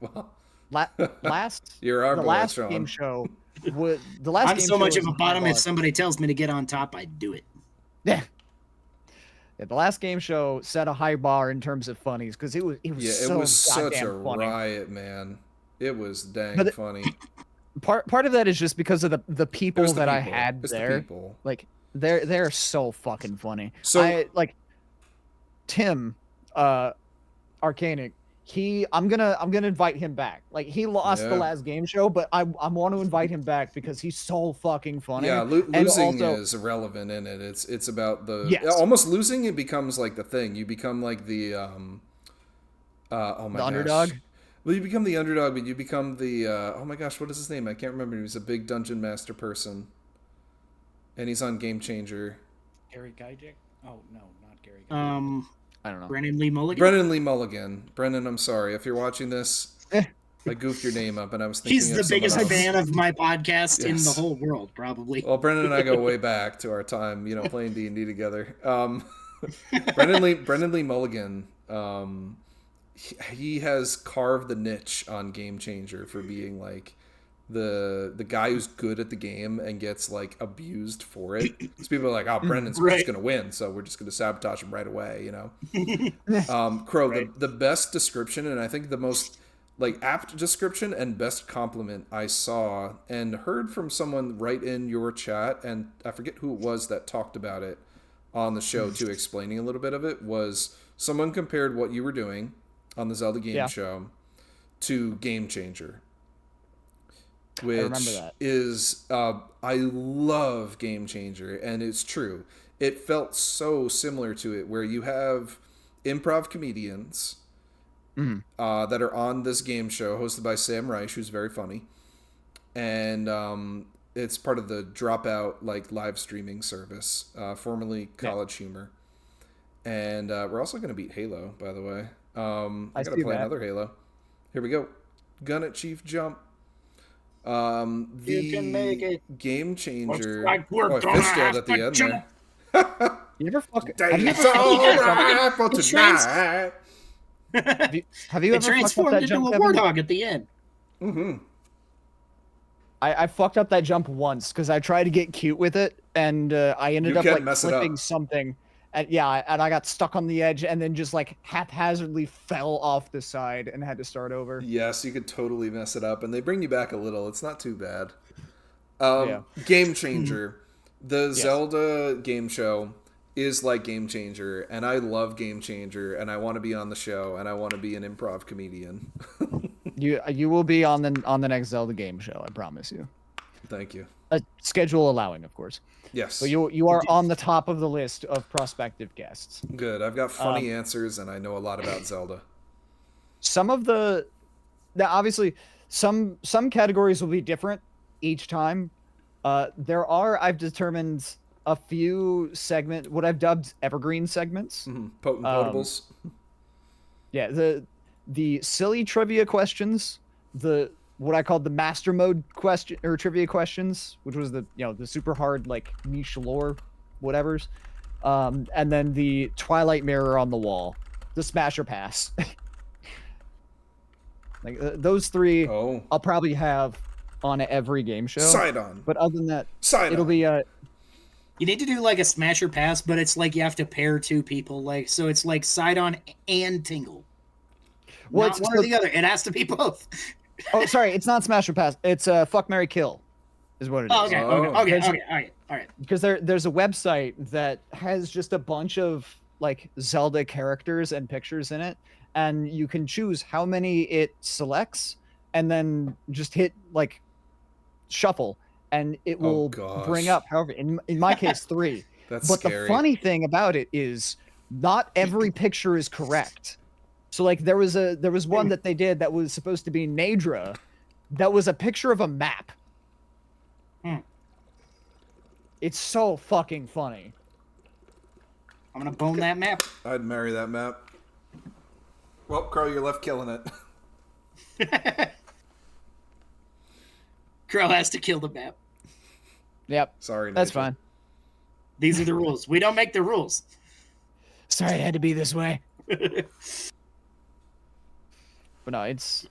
Last You're our the boy, last Sean. game show the last I'm game so show much was of a high bottom. bar. If somebody tells me to get on top, I do it. Yeah, the last game show set a high bar in terms of funnies because it was Yeah, so it was such a goddamn funny. riot, man. It was dang But funny. Part of that is just because of the people It's the that I people. had It's the there. people. Like they're so fucking funny. So- I like Tim, Arcanic. I'm gonna invite him back. Like he lost the Yeah. last game show, but I want to invite him back because he's so fucking funny. Yeah, And losing also- is irrelevant in it. It's about the Yes. almost losing. It becomes like the thing. You become like the oh my The gosh. underdog? Well, you become the underdog, but you become the oh my gosh, what is his name? I can't remember. He was a big dungeon master person, and he's on Game Changer. Gary Gygax? Oh no, not Gary. Gygax. I don't know. Brennan Lee Mulligan. Brennan Lee Mulligan. Brennan, I'm sorry if you're watching this. Eh. I goofed your name up, and I was thinking He's of the someone biggest else. fan of my podcast in the Yes. whole world, probably. Well, Brendan and I go way back to our time, playing D&D together. Brendan Lee Mulligan, he has carved the niche on Game Changer for being like the guy who's good at the game and gets like abused for it. Because people are like, oh, Brendan's Right. just gonna win, so we're just gonna sabotage him right away, Crow, Right. the best description, and I think the most like apt description and best compliment I saw and heard from someone right in your chat, and I forget who it was that talked about it on the show too, explaining a little bit of it, was someone compared what you were doing on the Zelda game Yeah. show to Game Changer. remember Which that. is I love Game Changer, and it's true. It felt so similar to it, where you have improv comedians that are on this game show hosted by Sam Reich, who's very funny, and it's part of the Dropout live streaming service, formerly College Humor, and we're also going to beat Halo, by the way. I gotta see play that. another Halo. Here we go. Gun at Chief Jump. The can make it. Game Changer. Looks like we're I gonna fist jailed have at the to end jump. there. You ever fuck? Have you Days ever, alright for It tonight. have you It ever fucked up transformed that into jump, a Kevin? warthog at the end. Mm-hmm. I fucked up that jump once because I tried to get cute with it, and I ended You up can like mess it up. clipping something, and I got stuck on the edge, and then just like haphazardly fell off the side and had to start over. Yes, you could totally mess it up, and they bring you back a little. It's not too bad. Yeah. Game Changer. The Zelda game show is like Game Changer, and I love Game Changer, and I want to be on the show, and I want to be an improv comedian. You will be on the next Zelda game show, I promise you. Thank you. Schedule allowing, of course. Yes. So you are on the top of the list of prospective guests. Good. I've got funny answers, and I know a lot about Zelda. Some of now obviously some categories will be different each time. I've determined a few what I've dubbed evergreen segments. Potent potables. Yeah, the silly trivia questions, what I called the master mode question or trivia questions, which was the super hard like niche lore whatevers. And then the Twilight Mirror on the wall, the Smasher Pass. Like those three, Oh. I'll probably have on every game show. Sidon. But other than that, Sidon. it'll be You need to do like a Smasher Pass, but it's like you have to pair two people. Like so, it's like Sidon and Tingle. well, Not one or the other. It has to be both. oh, sorry, it's not Smasher Pass. It's Fuck, Marry, Kill, is what it is. Oh, okay, Oh. okay, There's- all right. Because there's a website that has just a bunch of like Zelda characters and pictures in it, and you can choose how many it selects, and then just hit like shuffle, and it will bring gosh. up however in my case 3. That's But scary. the funny thing about it is not every picture is correct. So like there was one that they did that was supposed to be Nadra, that was a picture of a map. Hmm. It's so fucking funny. I'm gonna bone that map. I'd marry that map. Well, Crow, you're left killing it. Crow has to kill the map. Yep, Sorry, that's Nathan. fine. These are the rules. We don't make the rules. Sorry, it had to be this way. But no, it's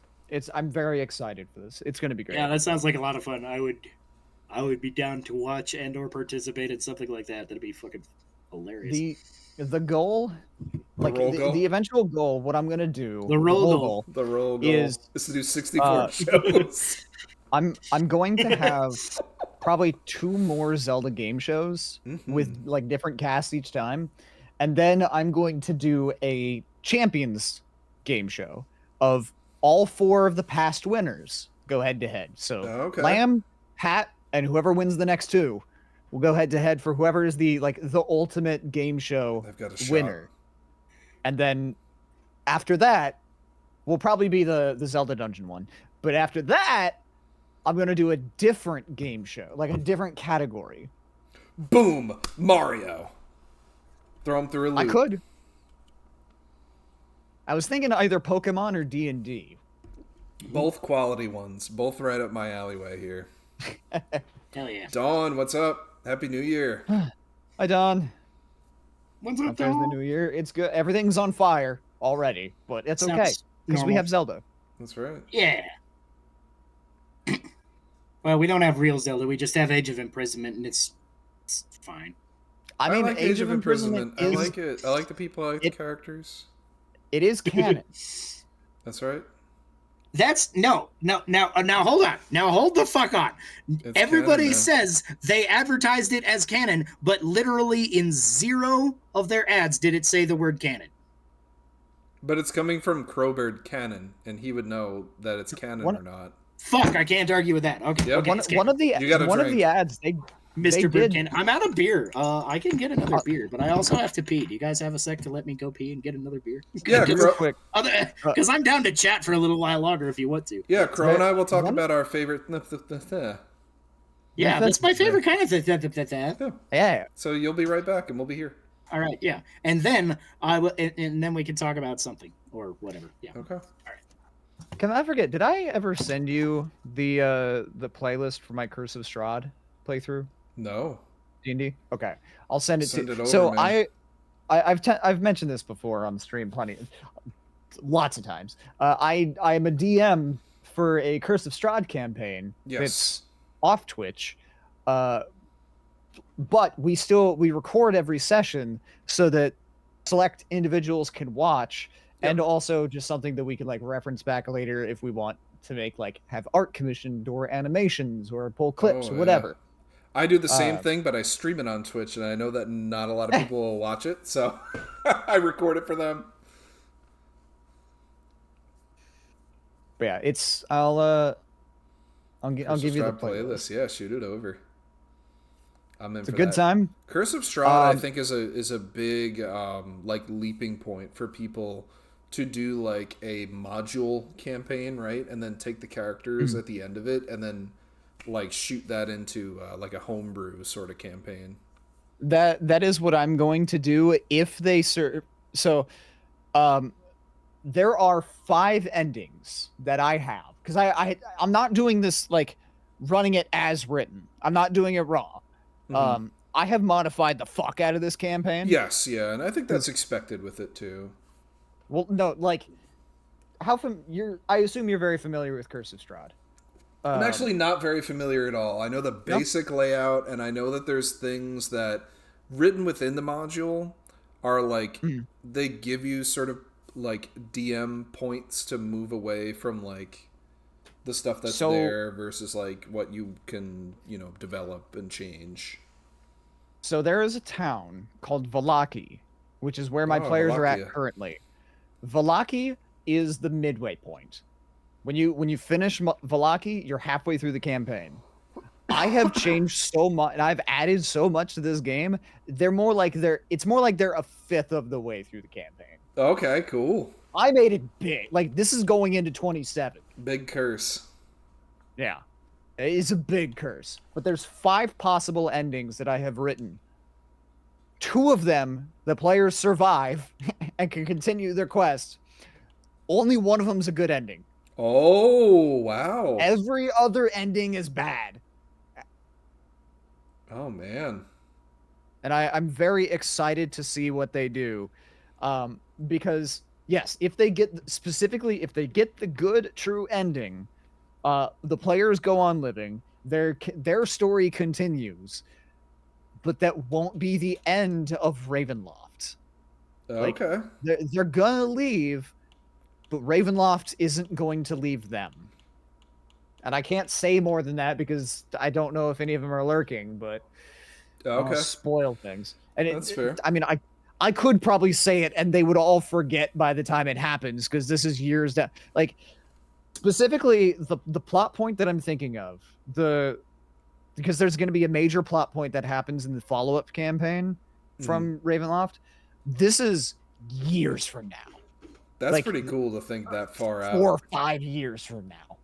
I'm very excited for this. It's gonna be great. Yeah, that sounds like a lot of fun. I would be down to watch and or participate in something like that. That'd be fucking hilarious. The goal, like roll goal? the eventual goal, what I'm gonna do, The roll whole goal. The roll goal Is, is to do 64 shows. I'm going to have probably 2 more Zelda game shows with like different casts each time, and then I'm going to do a champions game show of all 4 of the past winners go head to head. So Okay. Lamb, Pat, and whoever wins the next 2 will go head to head for whoever is the ultimate game show I've got a shot. winner. And then after that will probably be the Zelda dungeon one. But after that, I'm going to do a different game show, like a different category. Boom! Mario. Throw him through a loop. I could. I was thinking either Pokemon or D&D. Both quality ones. Both right up my alleyway here. Hell yeah. Dawn, what's up? Happy New Year. Hi, Don. What's There's the new year. It's good. Everything's on fire already, but it's okay Sounds because we normal. have Zelda. That's right. Yeah. Well, we don't have real Zelda. We just have Age of Imprisonment, and it's fine. I mean, like Age of Imprisonment I is like it. I like the people. I like the it- characters. it is canon. That's right. That's no. Now hold on. Now hold the fuck on. It's Everybody canon, man. says they advertised it as canon, but literally in 0 of their ads did it say the word canon. But it's coming from Crowbird Canon, and he would know that it's canon One- or not. Fuck, I can't argue with that. Okay, Yep. okay. one it's of the You gotta one of drink. the ads they Mr. they did- Birkin. I'm out of beer. I can get another beer, but I also have to pee. Do you guys have a sec to let me go pee and get another beer? Yeah, real Crow, quick. Because I'm down to chat for a little while longer if you want to. yeah, Crow and I will talk one- about our favorite. Yeah, that's my favorite kind of Yeah, So you'll be right back, and we'll be here. All right, yeah, and then I will, and then we can talk about something or whatever. Yeah. Okay. can I forget? Did I ever send you the playlist for my Curse of Strahd playthrough? No. D&D? Okay, I'll send it Send to. it over, so man. I've mentioned this before on the stream lots of times. I'm a DM for a Curse of Strahd campaign Yes. that's off Twitch, but we record every session so that select individuals can watch, and also just something that we can like reference back later if we want to make have art commissioned or animations or pull clips Oh, or whatever. I do the same thing, but I stream it on Twitch, and I know that not a lot of people will watch it, so I record it for them. But yeah, it's I'll give you the Strahd playlist. Yeah, shoot it over. I'm in It's a for good that. time. Curse of Strahd, I Um, think, is a big leaping point for people to do like a module campaign, right? And then take the characters at the end of it, and then like shoot that into like a homebrew sort of campaign. That is what I'm going to do if they so there are 5 endings that I have because I'm not doing this like running it as written. I'm not doing it raw. I have modified the fuck out of this campaign. Yes, yeah, and I think that's expected with it too. Well, no, like I assume you're very familiar with Curse of Strahd. I'm actually not very familiar at all. I know the basic layout, and I know that there's things that written within the module are like they give you sort of like DM points to move away from like the stuff that's there versus like what you can, you know, develop and change. So there is a town called Vallaki, which is where my players are at currently. Vallaki is the midway point. When you finish Vallaki, you're halfway through the campaign. I have changed so much, and I've added so much to this game. It's more like they're a fifth of the way through the campaign. Okay, cool. I made it big. Like, this is going into 27. Big curse. Yeah. It's a big curse. But there's 5 possible endings that I have written. 2 of them, the players survive and can continue their quest. Only one of them's a good ending. Oh, wow. Every other ending is bad. Oh, man. And I'm very excited to see what they do. Because, yes, if they get the good, true ending, the players go on living, their story continues, but that won't be the end of Ravenloft. Like, Okay. they're gonna leave, but Ravenloft isn't going to leave them. And I can't say more than that because I don't know if any of them are lurking, but Okay. I'll spoil things. And That's fair. I mean, I could probably say it and they would all forget by the time it happens because this is years down. Like, specifically, the plot point that I'm thinking of, because there's going to be a major plot point that happens in the follow-up campaign from Ravenloft. This is years from now. That's like, pretty cool to think that far out. 4 or 5 years from now.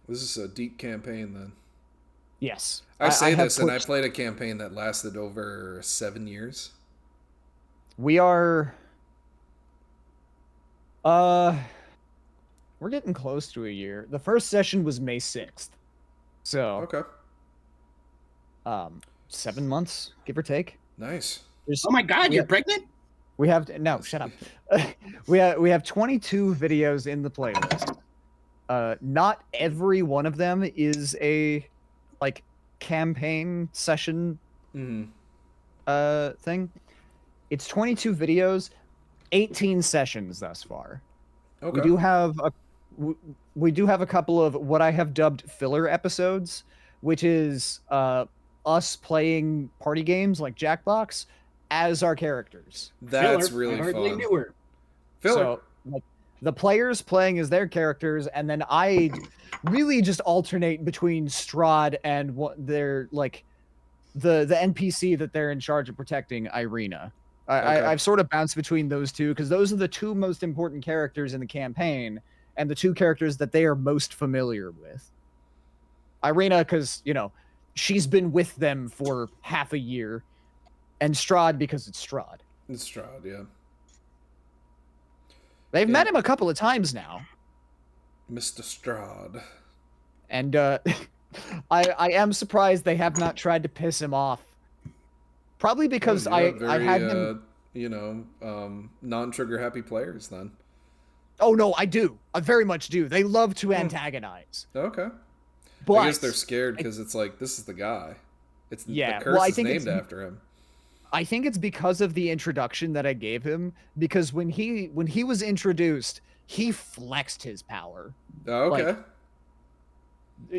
This is a deep campaign, then. Yes. I say have this, and I pushed- played a campaign that lasted over 7 years. We are... We're getting close to a year. The first session was May 6th. So, Okay. 7 months, give or take. Nice. Oh my god, you're pregnant? We have no, shut up. we have 22 videos in the playlist. Not every one of them is a like campaign session thing. It's 22 videos, 18 sessions thus far. Okay. We do have a couple of what I have dubbed filler episodes, which is us playing party games like Jackbox as our characters. That's Filler, really I hardly fun. knew her. Filler. So, like, the players playing as their characters, and then I really just alternate between Strahd and what they're like the NPC that they're in charge of protecting, Irina. I've sort of bounced between those two because those are the 2 most important characters in the campaign and the 2 characters that they are most familiar with. Irina, because, you know, she's been with them for half a year, and Strahd because it's Strahd. It's Strahd, yeah. They've met him a couple of times now. Mr. Strahd. And I am surprised they have not tried to piss him off. Probably because Oh, you have I had him. Non-trigger happy players then. Oh no, I do. I very much do. They love to antagonize. Okay. But I guess they're scared because it's like, this is the guy. The curse well, I is think named after him. I think it's because of the introduction that I gave him. Because when he was introduced, he flexed his power. Oh, okay.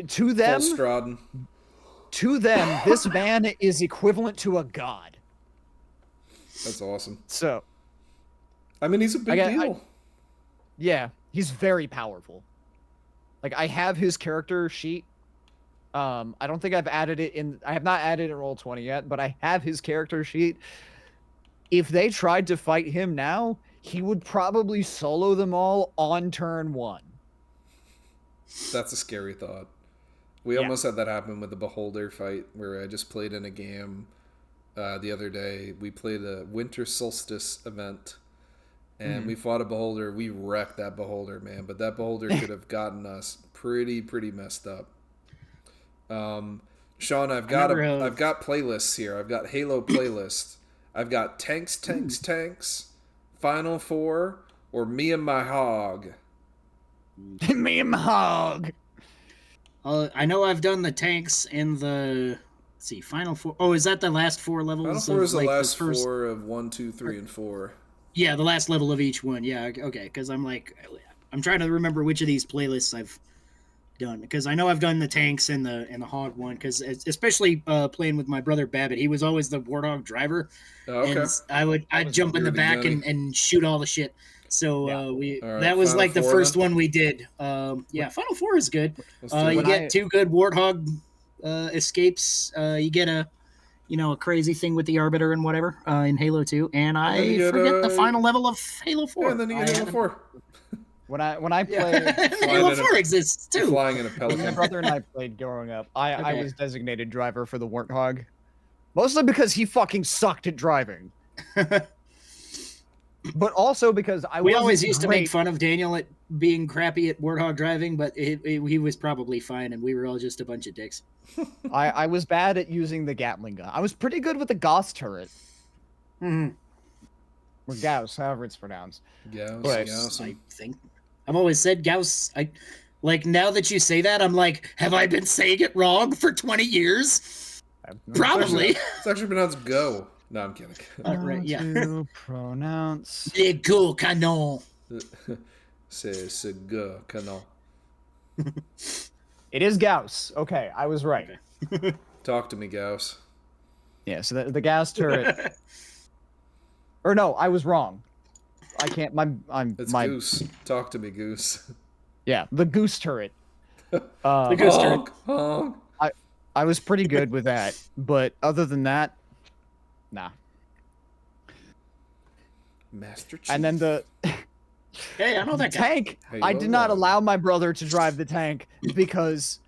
To them, Full Strahden. to them, this man is equivalent to a god. That's awesome. So, I mean, he's a big deal. yeah, he's very powerful. Like, I have his character sheet. I don't think I've added it in. I have not added it in Roll20 yet, but I have his character sheet. If they tried to fight him now, he would probably solo them all on turn 1. That's a scary thought. We Yeah. almost had that happen with the Beholder fight, where I just played in a game the other day. We played a Winter Solstice event, and we fought a Beholder. We wrecked that Beholder, man. But that Beholder could have gotten us pretty messed up. Sean, I've got playlists here. I've got Halo playlist. I've got tanks, Final Four, or Me and My Hog. Me and my hog. I know I've done the tanks and the. Let's see, Final Four. Oh, is that the last 4 levels? Final Four of, is the like, last first... 4 of 1, 2, 3, and 4. Yeah, the last level of each one. Yeah, okay. Because I'm trying to remember which of these playlists I've done. Because I know I've done the tanks and the hog one. Because especially playing with my brother Babbitt, he was always the Warthog driver. Oh, okay. And I'd jump in the back Gunny. and shoot all the shit. So Yeah. All right, that was Final like the Four first then? one we did. Yeah, Final Four is good. Let's do You it. get 2 good Warthog escapes. You get a crazy thing with the Arbiter and whatever in Halo 2. And then I you get, forget the final level of Halo 4. Yeah, and then you get Halo 4. When I played, Halo in a- 4 exists too. Flying in a my Pelican. brother and I played growing up. I Okay. was designated driver for the Warthog, mostly because he fucking sucked at driving, but also because We always wasn't used to great. make fun of Daniel at being crappy at Warthog driving, but he was probably fine, and we were all just a bunch of dicks. I was bad at using the Gatling gun. I was pretty good with the Gauss turret, Mhm. or Gauss, however it's pronounced. Gauss, But- Gauss. I think I've always said Gauss. Now that you say that, I'm like, have I been saying it wrong for 20 years? Probably. It's actually pronounced Go. No, I'm kidding. Right, yeah. To pronounce. Le go canon. C'est Go, canon. It is Gauss. Okay, I was right. Okay. Talk to me, Gauss. Yeah, so the Gauss turret. Or no, I was wrong. I can't. It's my Goose. Talk to me, Goose. yeah, the Goose turret. The Goose turret. Honk, honk. I was pretty good with that, but other than that, nah. Master Chief. And then the Hey, I know that guy. tank. Hey, I yo, did not love. allow my brother to drive the tank because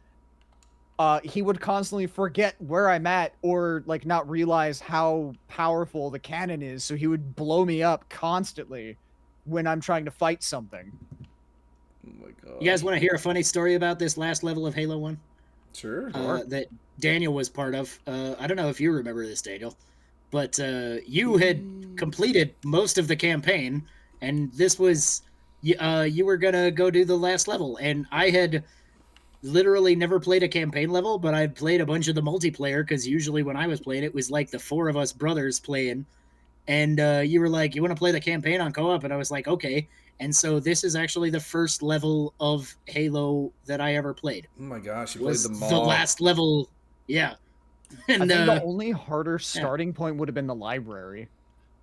he would constantly forget where I'm at or like not realize how powerful the cannon is, so he would blow me up constantly when I'm trying to fight something. Oh my god. You guys want to hear a funny story about this last level of Halo 1? Sure. That Daniel was part of. I don't know if you remember this, Daniel, but you had completed most of the campaign, and this was you were gonna go do the last level, and I had literally never played a campaign level, but I'd played a bunch of the multiplayer because usually when I was playing, it was like the 4 of us brothers playing, and you were like, "You want to play the campaign on co-op?" And I was like, "Okay." And so this is actually the first level of Halo that I ever played. Oh my gosh, you played Was the the mall. last level, yeah. I And think the only harder yeah. starting point would have been the library.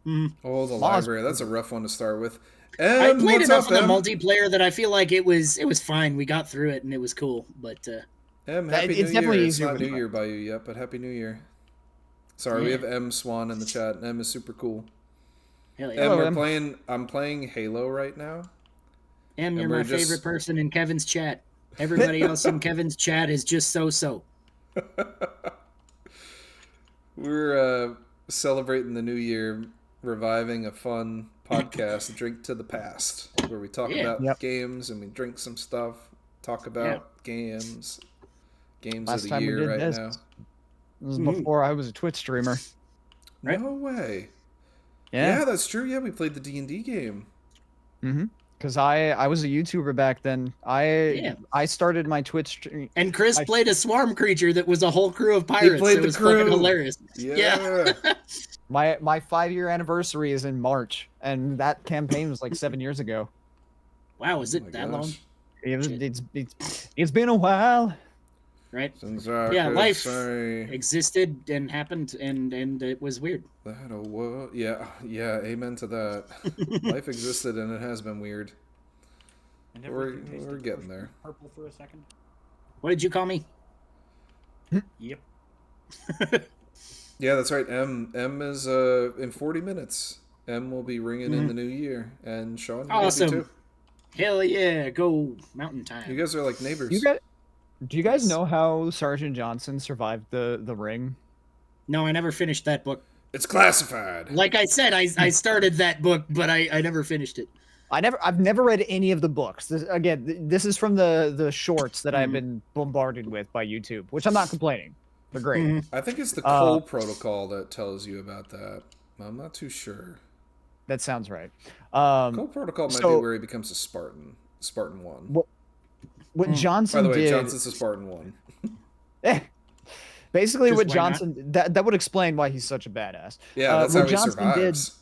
Oh, the Mall's- library. That's a rough one to start with. I Em, played what's enough up, of the Em? multiplayer that I feel like it was fine. We got through it and it was cool. But Em, That- happy it's New definitely Year. It's easier not with New the- Year by you yet, but Happy New Year. Sorry, we Yeah. have M Swan in the chat. M is super cool. hell Em, yeah. Hello, we're Em. playing. I'm playing Halo right now. Em, you're and my we're just- favorite person in Kevin's chat. Everybody else in Kevin's chat is just so. We're celebrating the new year, reviving a fun podcast, Drink to the Past, where we talk Yeah. about Yep. games and we drink some stuff, talk about games Last of the time we year did right this, now. This was Mhm. before I was a Twitch streamer. Right. No way. Yeah. Yeah, that's true. Yeah, we played the D&D game. Because I was a YouTuber back then. Yeah. I started my Twitch stream. And Chris I- played a swarm creature that was a whole crew of pirates. played It the was fucking crew. hilarious. Yeah. My 5-year anniversary is in March, and that campaign was like 7 years ago. Wow, is Oh it my that long? gosh. It's been a while. Right? Since I Yeah, could life say Existed and happened and it was weird. that a wo- yeah, amen to that. Life existed and it has been weird. And We're- everything tasted we're getting there. Purple for a second. What did you call me? Yep. Yeah, that's right. M is in 40 minutes. M will be ringing in the new year, and Sean, you're happy Awesome. too. Hell yeah, go Mountain Time. You guys are like neighbors. Do you guys Yes. know how Sergeant Johnson survived the ring? No, I never finished that book. It's classified. Like I said, I started that book, but I never finished it. I've never read any of the books. This is from the shorts that I've Mhm. been bombarded with by YouTube, which I'm not complaining. They're great. Mhm. I think it's the Uh, Cole Protocol that tells you about that. I'm not too sure. That sounds right. Cole Protocol might be so- where he becomes a Spartan. Spartan 1. What Hmm. Johnson By the way, did, Johnson's a Spartan 1. basically, 'Cause what why not? Johnson that would explain why he's such a badass. Yeah, that's what how he Johnson did survives.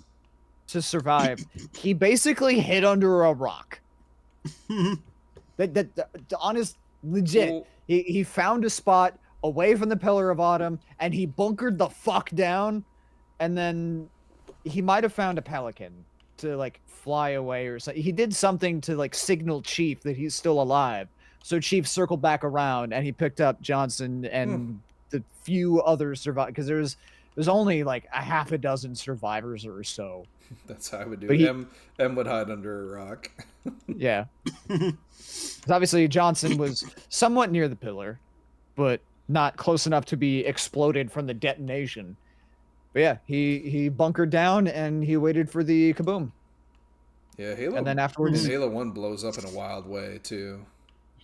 to survive, he basically hid under a rock. The honest, legit. Well, He found a spot away from the Pillar of Autumn, and he bunkered the fuck down, and then he might have found a pelican to like fly away or something. He did something to like signal Chief that he's still alive. So Chief circled back around, and he picked up Johnson and the few others survived, because there's only like a half a dozen survivors or so. that's how I would do But it. he- M would hide under a rock. Yeah. 'Cause obviously Johnson was somewhat near the pillar, but not close enough to be exploded from the detonation. But yeah, he bunkered down and he waited for the kaboom. Yeah, Halo. And then afterwards, and Halo 1 blows up in a wild way, too.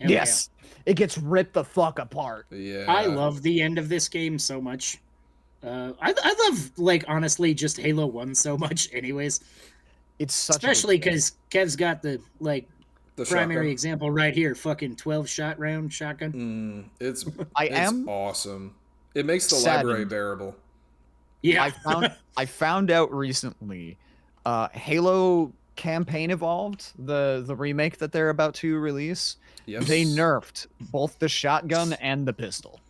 Hell yeah. yes, it gets ripped the fuck apart. Yeah. I love the end of this game so much. I love, like, honestly, just Halo 1 so much, anyways. It's such Especially a good game. because Kev's got the, like, the primary shotgun. example right here. Fucking 12-shot round shotgun. It's I it's am awesome. It makes the library saddened. bearable. Yeah. I found out recently, Halo Campaign Evolved, the remake that they're about to release, Yes. they nerfed both the shotgun and the pistol.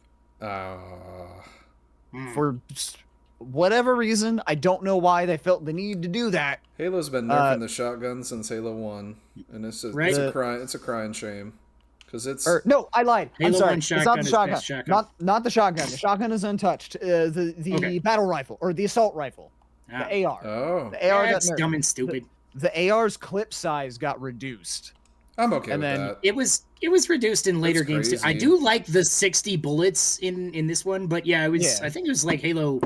Mm. For whatever reason, I don't know why they felt the need to do that. Halo's been nerfing the shotgun since Halo 1, and it's just Right. it's a crying shame because it's Or no, I lied. I'm Halo sorry. 1 It's not shotgun the is shotgun. best shotgun. Not the shotgun. The shotgun is untouched. The Okay. battle rifle or the assault rifle, Ah, the AR. oh, The AR got that's nerfed. dumb and stupid. The AR's clip size got reduced. I'm okay and with then that. It was reduced in later games too. I crazy. do like the 60 bullets in this one, but yeah, it was. Yeah. I think it was like Halo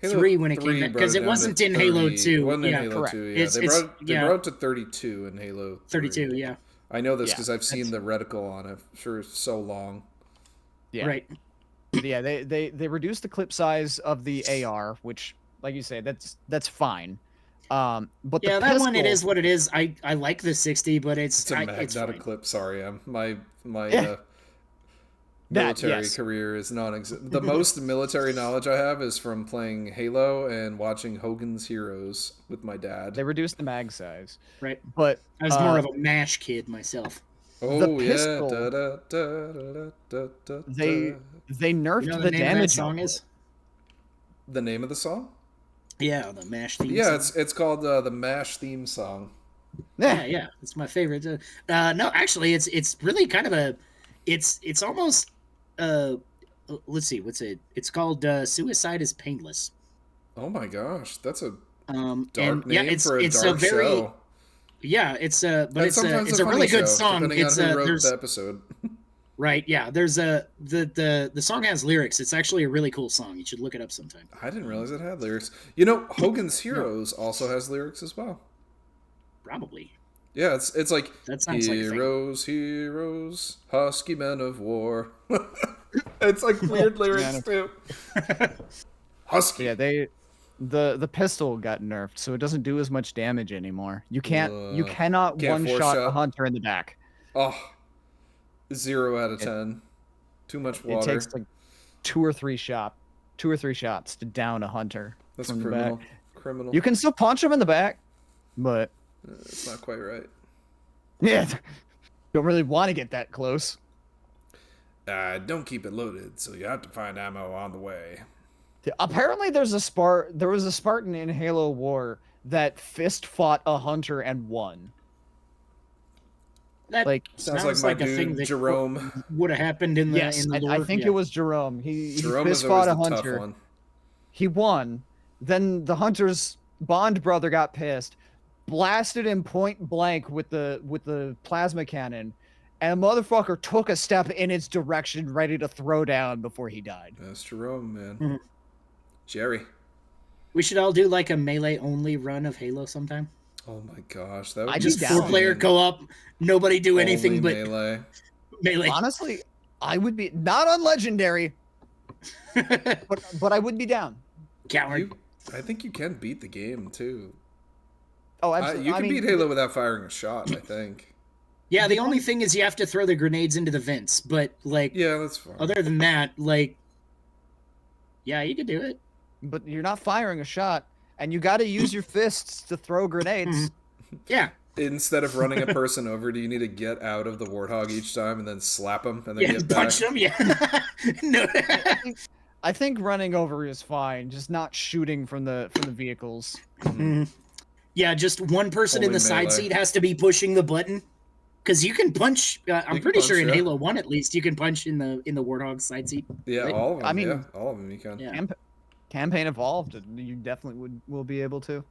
Halo 3 when it 3 came out, brought 'cause it down to wasn't in Halo 30. 2. It wasn't in Yeah, Halo correct. 2. Yeah, It's- they it's- brought yeah. it to 32 in Halo 3. 32. Yeah, I know this Yeah, because I've seen the reticle on it for so long. Yeah. right. Yeah, they reduced the clip size of the AR, which, like you say, that's fine. But Yeah, the that one it pistol- is what it is. I like the 60, but it's It's a mag, it's not a fine. clip. Sorry, my Yeah. military yes. career is non-existent. The most military knowledge I have is from playing Halo and watching Hogan's Heroes with my dad. They reduced the mag size, Right. but I was more of a MASH kid myself. Oh yeah. pistol- Da, da, da, da, da, da, they da. they nerfed You know the the name of that damage song output. is? The name of the song? Yeah, the MASH theme. Yeah, song. it's called the MASH theme song. Yeah, it's my favorite. No, actually, it's really kind of a, it's almost let's see, what's it? It's called "Suicide is Painless." Oh my gosh, that's a And dark name yeah, it's for a it's dark a very show. yeah, it's a but And it's a sometimes it's a funny really good show, song. depending It's on who wrote there's the episode. right, yeah. There's the song has lyrics. It's actually a really cool song. You should look it up sometime. I didn't realize it had lyrics. You know, Hogan's Heroes also has lyrics as well. Probably Yeah, it's like that sounds like a thing. heroes, heroes, husky men of war. It's like weird lyrics too. Husky. Yeah, the pistol got nerfed, so it doesn't do as much damage anymore. You cannot Can't one force shot shot. a hunter in the back. Oh, 0 out of 10. Too much It water. takes like two or three shots to down a hunter That's from the criminal. back. Criminal. You can still punch him in the back, but It's not quite right. yeah, don't really want to get that close. Don't keep it loaded, so you have to find ammo on the way. Apparently, there was a Spartan in Halo War that fist fought a hunter and won. That Like, Sounds like my a thing dude that Jerome. would have happened in the yes, in the I lore. think Yeah. it was Jerome. He Jerome fist is always fought a the tough hunter. one. He won. Then the hunter's Bond brother got pissed, blasted him point blank with the plasma cannon, and a motherfucker took a step in its direction, ready to throw down before he died. That's Jerome, man. Mhm. Jerry. We should all do like a melee only run of Halo sometime. Oh my gosh, that would I'd be be Just down. four fun. player co-op, nobody do anything Only but melee. melee. Honestly, I would be not on legendary, but I would be down. Coward. I think you can beat the game too. Oh, absolutely. You I can mean, beat Halo without firing a shot, I think. Yeah, the only thing is you have to throw the grenades into the vents, but like Yeah, that's fine. other than that, like yeah, you could do it. but you're not firing a shot, and you got to use your fists to throw grenades. Yeah. Instead of running a person over, do you need to get out of the warthog each time and then slap them and then Yeah, get back? punch them, yeah. No. I think running over is fine, just not shooting from the vehicles. Mhm. Yeah, just one person in Only the side melee. seat has to be pushing the button. Because you can punch. I'm can pretty sure punch, in yeah. Halo 1 at least you can punch in the Warthog side seat. Yeah, Right? all of them. I mean- yeah, all of them you can. Yeah. Campaign evolved, you definitely will be able to.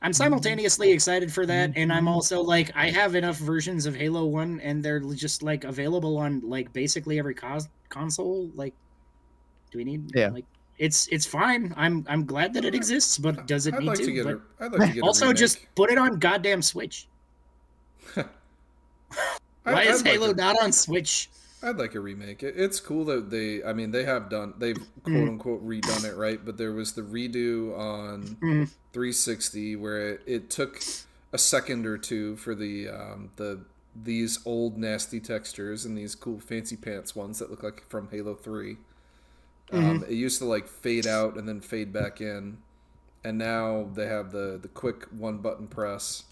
I'm simultaneously excited for that, and I'm also like, I have enough versions of Halo 1, and they're just like available on like basically every console. Like, do we need? Yeah. Like, it's fine. I'm glad that it exists, but does it I'd need like to? to get But a, I'd like to get also, a just put it on goddamn Switch. Why is Halo not on Switch? I'd like a remake. It's cool that they've quote unquote redone it, right? But there was the redo on 360 where it took a second or two for these old nasty textures and these cool fancy pants ones that look like from Halo 3. It used to like fade out and then fade back in, and now they have the quick one button press,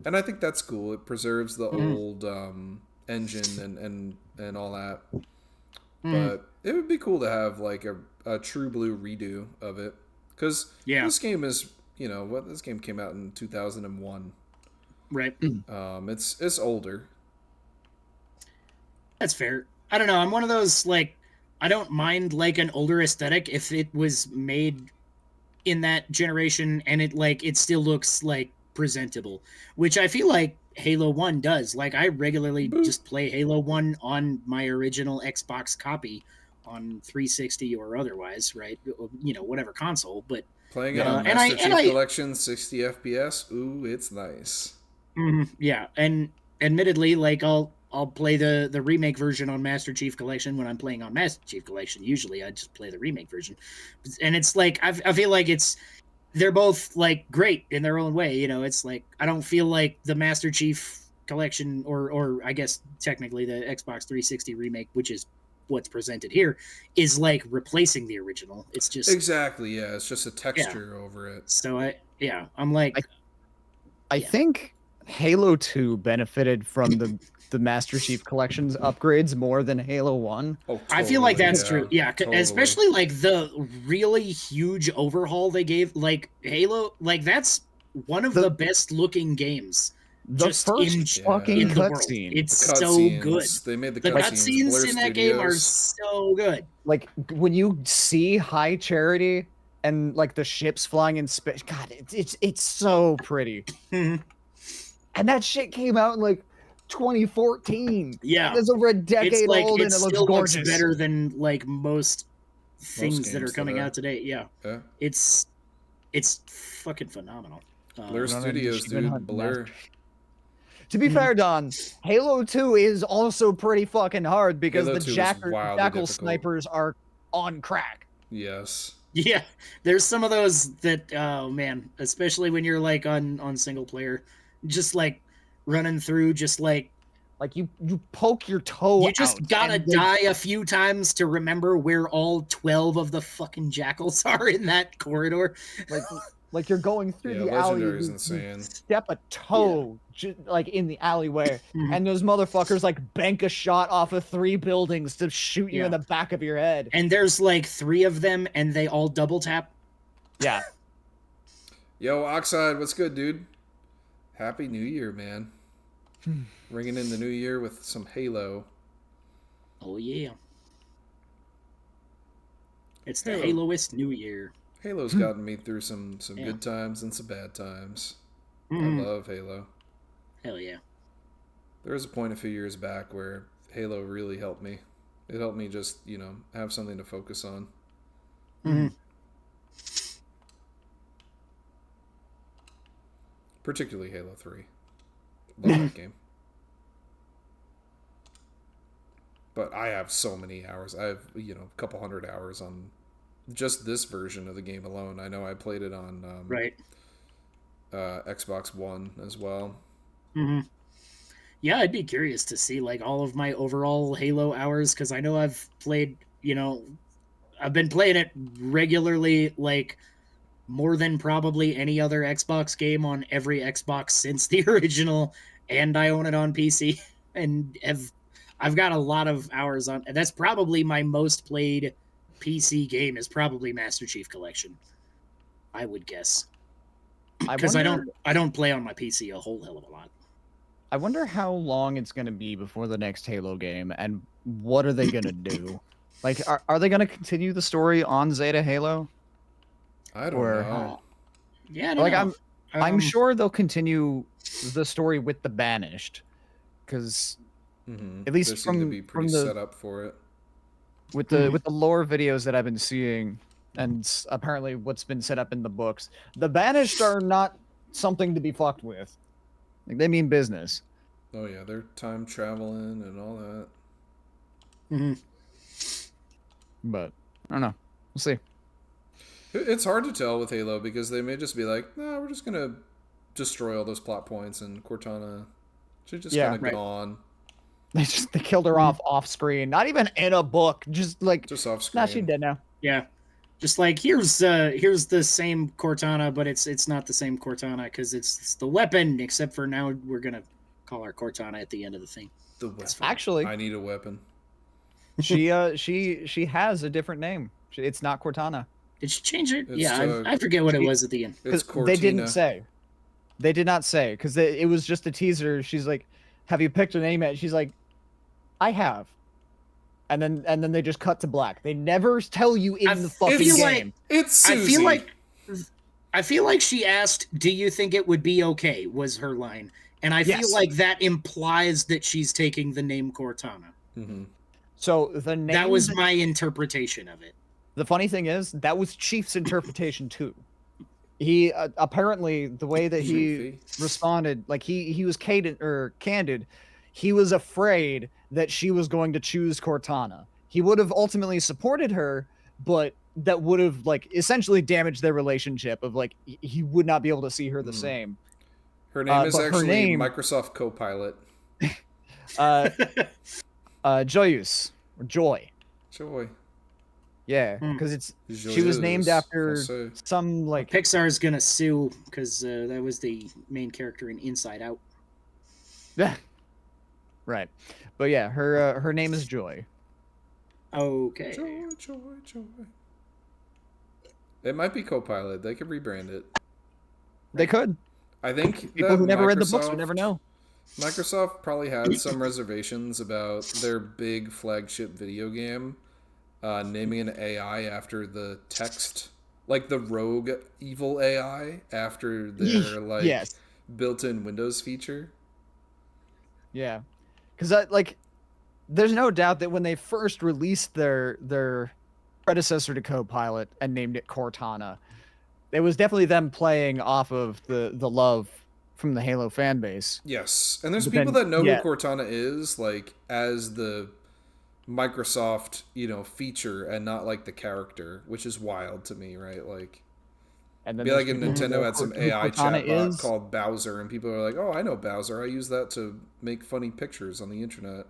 and I think that's cool. It preserves the old engine and all that. But it would be cool to have like a true blue redo of it, because this game is this game came out in 2001. Right. It's older. That's fair. I don't know. I'm one of those like I don't mind like an older aesthetic if it was made in that generation and it still looks like presentable, which I feel like Halo 1 does. Like I regularly just play Halo 1 on my original Xbox copy on 360 or otherwise, right? Whatever console, but Playing it on and Master Chief I- Collection 60 FPS. Ooh, it's nice. yeah, and admittedly, like I'll play the remake version on Master Chief Collection when I'm playing on Master Chief Collection. Usually, I just play the remake version, and it's like I feel like they're both like great in their own way. It's like I don't feel like the Master Chief Collection or I guess technically the Xbox 360 remake, which is what's presented here, is like replacing the original. It's just Exactly, yeah. It's just a texture over it. so I'm like I think Halo 2 benefited from the Master Chief Collection's upgrades more than Halo 1. Oh, I feel like totally, that's true. Yeah, totally. especially like the really huge overhaul they gave. Like Halo, like that's one of the best looking games. The Just first in fucking the world. Cutscene. It's The so cutscenes, good. They made the The cutscenes. cutscenes in that game are so good. Like when you see High Charity and like the ships flying in space, God, it's so pretty. Mhm. And that shit came out in like 2014. Yeah, It's over a decade it's like old it and it looks still looks gorgeous. better than like most things that are games coming today. out today. Yeah, Yeah. it's fucking phenomenal. Blur Run Studios, Achievement dude. Hunt Blur. To be fair, Don, Halo 2 is also pretty fucking hard because Halo the 2 is Jackal wildly difficult. snipers are on crack. Yes. Yeah, there's some of those that oh man, especially when you're like on single player, just like running through, just like Like you poke your toe you just out gotta and they- die a few times to remember where all 12 of the fucking jackals are in that corridor. like you're going through Yeah, the alley. Legendary is you insane. Step a toe like in the alleyway, Mhm. and those motherfuckers like bank a shot off of 3 buildings to shoot you in Yeah. the back of your head. And there's like 3 of them, and they all double tap. Yeah. Yo, Oxide, what's good, dude? Happy New Year, man. Ringing in the new year with some Halo. Oh yeah, it's the Halo. Haloist New Year. Halo's gotten me through some Yeah. good times and some bad times. Mhm. I love Halo. Hell yeah. There was a point a few years back where Halo really helped me. It helped me just, have something to focus on. Mhm. Particularly Halo 3. Love that game. But I have so many hours. I have, a couple hundred hours on just this version of the game alone. I know I played it on Right. Xbox One as well. hmm Yeah, I'd be curious to see like all of my overall Halo hours because I know I've played, I've been playing it regularly, like more than probably any other Xbox game on every Xbox since the original, and I own it on PC, and I've got a lot of hours on. And that's probably my most played PC game is probably Master Chief Collection. I would guess because I don't play on my PC a whole hell of a lot. I wonder how long it's going to be before the next Halo game, and what are they going to do? Like, are they going to continue the story on Zeta Halo? I don't Or- know. Yeah, I don't Like, know. I'm sure they'll continue the story with the Banished, because Mhm. At least they seem to from- be from pretty the- set up for it. with the lore videos that I've been seeing, and apparently what's been set up in the books, the Banished are not something to be fucked with. Like, they mean business. Oh yeah, they're time traveling and all that. Mhm. But I don't know. We'll see. It's hard to tell with Halo because they may just be like, no, we're just gonna destroy all those plot points and Cortana should just Yeah, kind of right. gone They killed her off screen, not even in a book. Just like, just off screen. nah, she's dead now. Yeah, just like here's the same Cortana, but it's not the same Cortana because it's the weapon. Except for now we're gonna call her Cortana at the end of the thing. The weapon. Actually, I need a weapon. she has a different name. It's not Cortana. Did she change it? It's, Yeah, I forget what it was at the end. It's 'Cause Cortina. they didn't say. They did not say because it was just a teaser. She's like, "Have you picked a name yet?" She's like, "I have," and then they just cut to black. They never tell you in the fucking feel game. like- It's Susie. I feel like she asked, "Do you think it would be okay?" was her line, and I Yes. feel like that implies that she's taking the name Cortana. Mm-hmm. So the name That was my interpretation of it. The funny thing is that was Chief's interpretation too. He apparently the way that he responded, like he was candid. He was afraid that she was going to choose Cortana. He would have ultimately supported her, but that would have like essentially damaged their relationship. Of like he would not be able to see her the Hmm. same. Her name is but her actually name- Microsoft Copilot. Joyous or Joy. Joy. Yeah, Hmm. because she was named Joyeuse. after Français. some like Pixar's gonna sue because that was the main character in Inside Out. right, but yeah, her name is Joy. Okay. Joy. It might be Copilot. They could rebrand it. They could. I think People that who never read the books Microsoft- would never know. Microsoft probably had some reservations about their big flagship video game naming an AI after the text, like the rogue evil AI after their like Yes. built-in Windows feature. Yeah, because there's no doubt that when they first released their predecessor to Copilot and named it Cortana, it was definitely them playing off of the love from the Halo fan base. Yes, and there's But people then- that know yeah. who Cortana is, like as the Microsoft, feature and not like the character, which is wild to me, right? Like, And then be like there's if people who Nintendo know had some who AI Cortana chatbot is. called Bowser, and people are like, "Oh, I know Bowser. I use that to make funny pictures on the internet."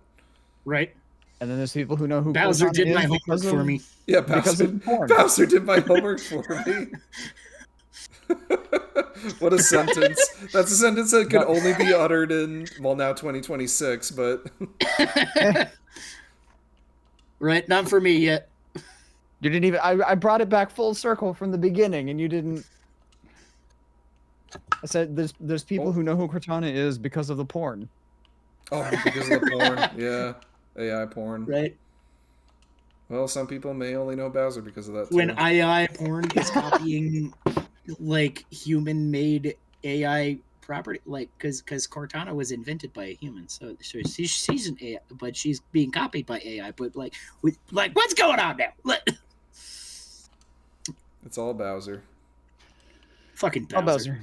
Right. And then there's people who know who Bowser Cortana did my is homework because for of- me. Yeah, because Bowser. of porn. Bowser did my homework for me. What a sentence! That's a sentence that could only be uttered in now 2026, but Right. Not for me yet. You didn't even. I brought it back full circle from the beginning, and you didn't. I said there's people who know who Cortana is because of the porn. oh, because of the porn, yeah, AI porn. Right. Well, some people may only know Bowser because of that. When too. AI porn is copying like human-made AI property, like because Cortana was invented by a human, so she's an AI, but she's being copied by AI. But like, what's going on now? It's all Bowser. Fucking Oh, Bowser. Bowser.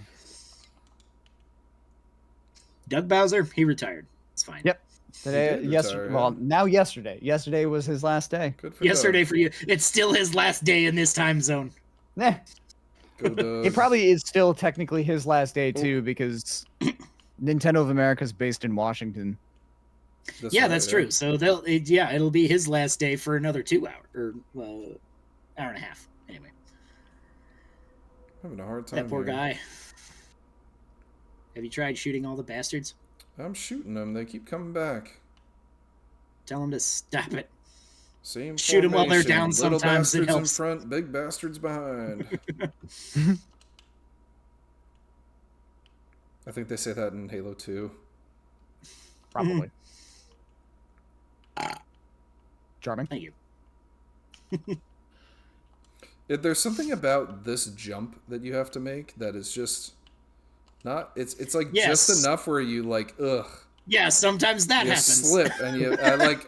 Doug Bowser, he retired. It's fine. Yep. Today, did yesterday. retire, Well, yeah. now yesterday. Yesterday was his last day. Good for Yesterday Doug. for you, it's still his last day in this time zone. Eh, Go Doug. it probably is still technically his last day too, because Nintendo of America is based in Washington. Yeah, right, that's true. So it'll be his last day for another 2 hours or hour and a half. Anyway, Having a hard time. that poor here. guy. Have you tried shooting all the bastards? I'm shooting them. They keep coming back. Tell him to stop it. Same Shoot 'em while they're formation. down Little sometimes, it bastards in helps. front, big bastards behind. I think they say that in Halo 2. Probably. Charming. Thank you. There's something about this jump that you have to make that is just not. It's like Yes. just enough where you like Yeah, sometimes that you happens. slip and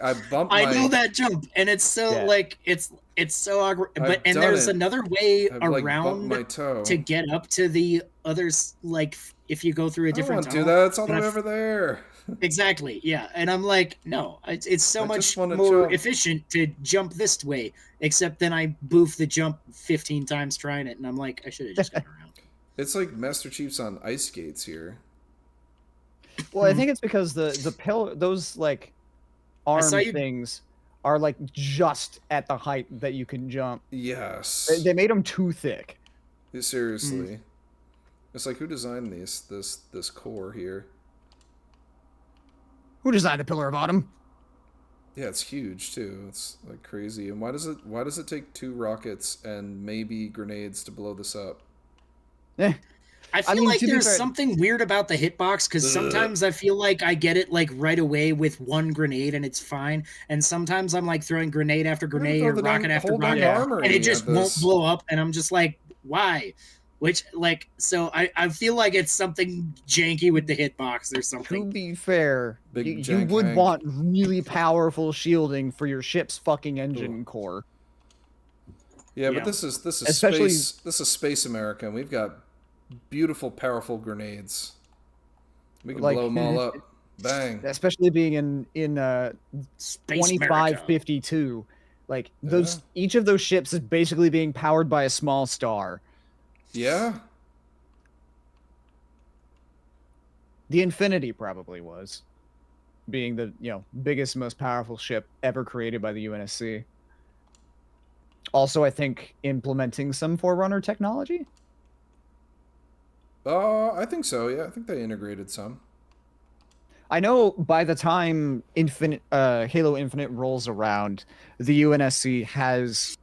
I bump my. I know that jump, and it's so Yeah. like it's so awkward. I've But and done there's it. another way I've like bumped around my toe. to get up to the others. Like if you go through a I don't different want to do tunnel. that. It's all the and way I over there. Exactly, yeah. And I'm like, no, it's so I just much wanna more jump. efficient to jump this way. Except then I boof the jump 15 times trying it, and I'm like, I should have just gone around. It's like Master Chief's on ice skates here. Well, I think it's because the pillar, those like arm saw you- things are like just at the height that you can jump. Yes. They made them too thick. Seriously. It's like who designed this core here? Who designed the Pillar of Autumn? Yeah, it's huge too. It's like crazy. And why does it take 2 rockets and maybe grenades to blow this up? Eh. I feel mean, like to be there's fair- something weird about the hitbox because sometimes I feel like I get it like right away with one grenade and it's fine, and sometimes I'm like throwing grenade after grenade or rocket after rocket, and it just won't blow up, and I'm just like, why? Which like so I feel like it's something janky with the hitbox or To something. be fair, Big you jank would Hank. want really powerful shielding for your ship's fucking engine core. Yeah, Yeah. but this is Especially- space America, and we've got beautiful, powerful grenades. We can Like- blow them all up. Bang. Especially being in Space 2552. Like those each of those ships is basically being powered by a small star. Yeah. The Infinity probably was, being the biggest, most powerful ship ever created by the UNSC. Also, I think implementing some Forerunner technology. I think so. Yeah, I think they integrated some. I know by the time Halo Infinite rolls around, the UNSC has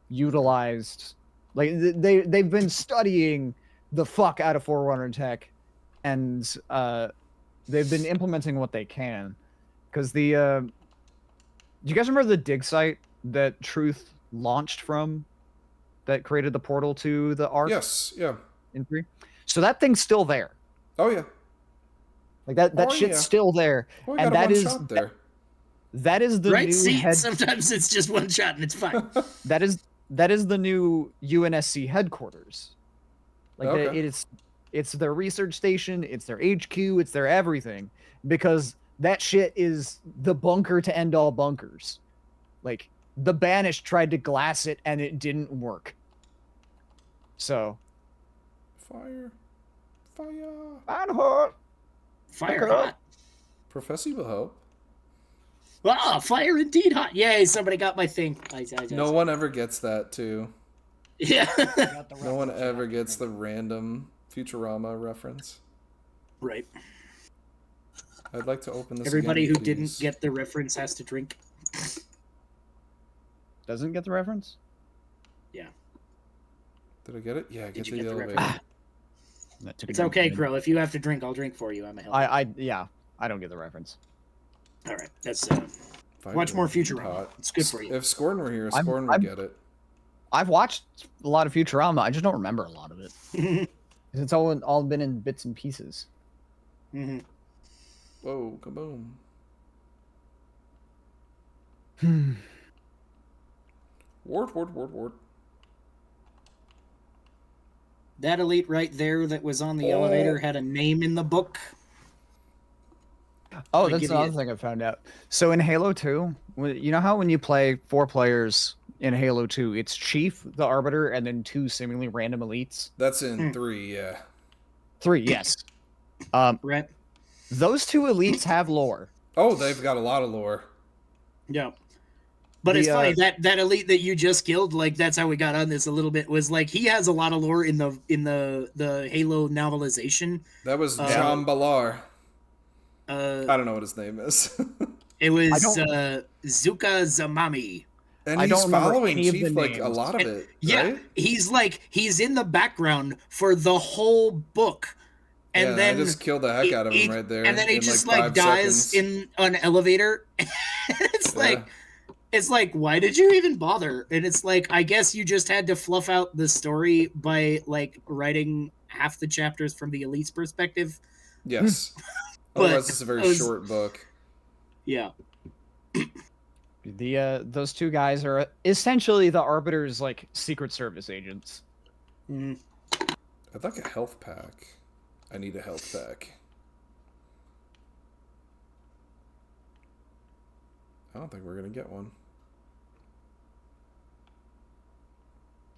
utilized, like they've been studying the fuck out of Forerunner tech, and they've been implementing what they can. Because do you guys remember the dig site that Truth launched from, that created the portal to the Ark Yes. Yeah. in 3? So that thing's still there. Oh yeah. Like that Oh, shit's yeah. still there. Oh, we And got a that is- one-shot there. That is the Right? new See, head. sometimes it's just one shot and it's fine. That is the new UNSC headquarters. Like Okay. it's their research station, it's their HQ, it's their everything, because that shit is the bunker to end all bunkers. Like the Banished tried to glass it and it didn't work. So Fire. Fire hot. Professor will help. Ah, fire indeed hot. Yay, somebody got my thing. No one ever gets that too. Yeah. Got the No one reference, ever yeah. gets the random Futurama reference. Right. I'd like to open this. Everybody again, who didn't please. get the reference has to drink. doesn't get the reference? Did I get it? Yeah, Did get you to get the the elevator. reference? That took a It's drink okay, from me. Crow. If you have to drink, I'll drink for you. I'm a help. I don't get the reference. All right. That's Watch more Vibrant Futurama. Pot. It's good for you. If Scorn were here, I'm- Scorn would I'm- get it. I've watched a lot of Futurama. I just don't remember a lot of it. It's all been in bits and pieces. Mhm. Whoa, kaboom. Wart. That elite right there that was on the elevator had a name in the book. Oh, I that's give another you- thing I found out. So in Halo 2, you know how when you play 4 players in Halo 2, it's Chief, the Arbiter, and then 2 seemingly random elites? That's in Hmm. 3, yeah. 3, yes. Right? Those 2 elites have lore. Oh, they've got a lot of lore. Yeah. But The, it's funny that elite that you just killed, like that's how we got on this a little bit, was like he has a lot of lore in the Halo novelization. That was Uh, John Ballar. Uh, I don't know what his name is. it was don't- Zuka Zamami. And I he's don't remember following any of Chief the like a names. lot of it, Yeah, right? he's in the background for the whole book, and Yeah, then I just killed the heck out of him right there. and then he in just like like 5 dies seconds. in an elevator. It's like. Yeah. It's like, why did you even bother? And it's like, I guess you just had to fluff out the story by like writing half the chapters from the elite's perspective. Yes. But Otherwise, it's a very it was- short book. Yeah. Those 2 guys are essentially the Arbiter's like Secret Service agents. Mm. I'd like a health pack. I need a health pack. I don't think we're gonna get one.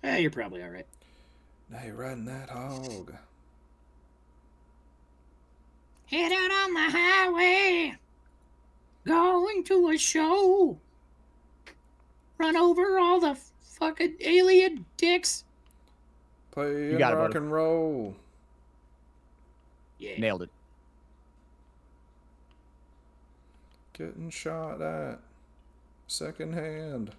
Yeah, you're probably all right. Now you're riding that hog. Head out on the highway, going to a show. Run over all the fucking alien dicks. Play got it, rock buddy. and roll. Yeah. Nailed it. Getting shot at. Second hand.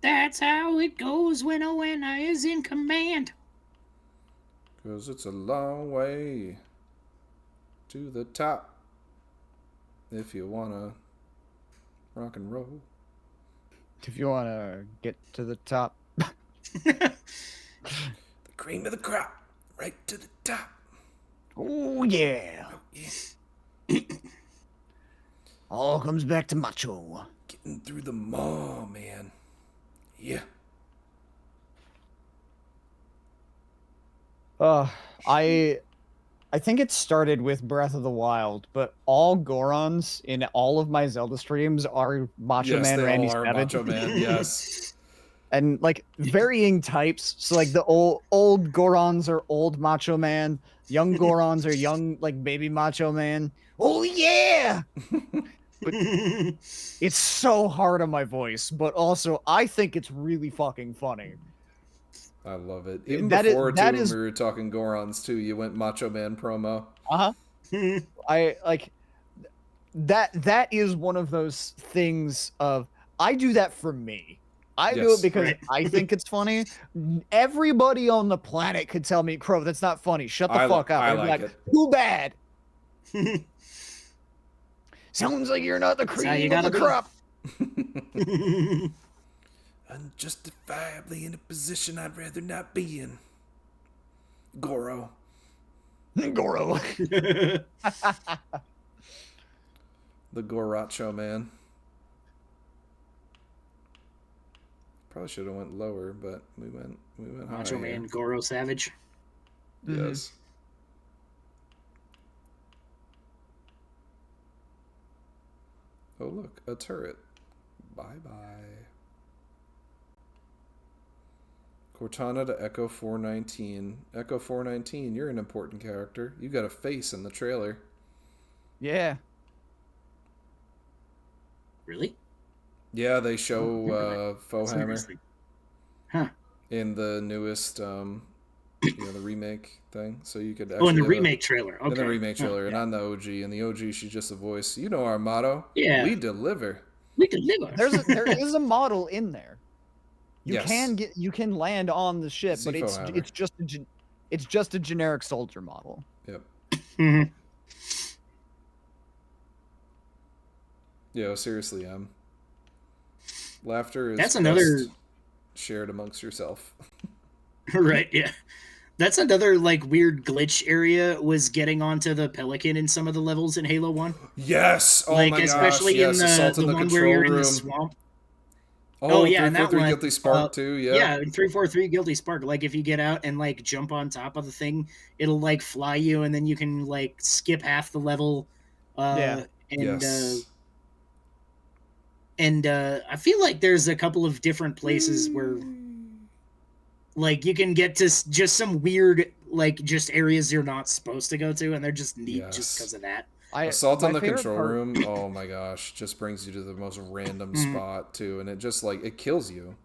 That's how it goes when Owena is in command. 'Cause it's a long way to the top. If you wanna rock and roll. If you want to get to the top. The cream of the crop. Right to the top. Oh, yeah. Oh, yeah. All comes back to Macho. Getting through the mall, man. Yeah. I think it started with Breath of the Wild, but all Gorons in all of my Zelda streams are Macho Yes, Man they Randy all are Savage. Macho Man, yes. And like varying types. So like the old Gorons are old Macho Man, young Gorons are young like baby Macho Man. Oh yeah! It's so hard on my voice, but also I think it's really fucking funny. I love it. Even That is- before, that too, is- when we were talking Gorons, too, you went Macho Man promo. I like that is one of those things of I do that for me. I do Yes. it because Right. I think it's funny. Everybody on the planet could tell me, Crow, that's not funny. Shut the I fuck up. I I'd be like it. Too bad. Sounds like you're not the That's how you cream of the gotta be. crop. Unjustifiably in a position I'd rather not be in. Goro. Goro. The Gorocho Man. Probably should have went lower, but we went Macho higher. Man, Goro Savage. Yes. Oh look, a turret. Bye bye. Cortana to Echo 419. Echo 419, you're an important character. You got a face in the trailer. Yeah. Really? Yeah, they show That's Foehammer interesting. Huh. in the newest, the remake thing. So you could Oh, in the have remake trailer. Okay. in the remake Huh, trailer, and yeah. on the OG. In the OG, she's just a voice. You know our motto. Yeah. We deliver. We deliver. There is a model in there. You Yes. can land on the ship, but Seafoam hammer. it's just a It's just a generic soldier model. Yep. Mhm. Yeah, seriously, laughter is That's another- best shared amongst yourself. Right, yeah. That's another like weird glitch area, was getting onto the Pelican in some of the levels in Halo 1. Yes. Oh Like my especially gosh. Yes. in Assault the in the one control where you're in room. the swamp. Oh, yeah, and that 343 one, Guilty Spark too. Yeah. Yeah, in 343 Guilty Spark, like if you get out and like jump on top of the thing, it'll like fly you, and then you can like skip half the level. Yeah. And Yes. I feel like there's a couple of different places where like you can get to just some weird like just areas you're not supposed to go to, and they're just neat just Yes. because of that. Assault my in the favorite control part- room. Oh my gosh, just brings you to the most random spot too, and it just like it kills you.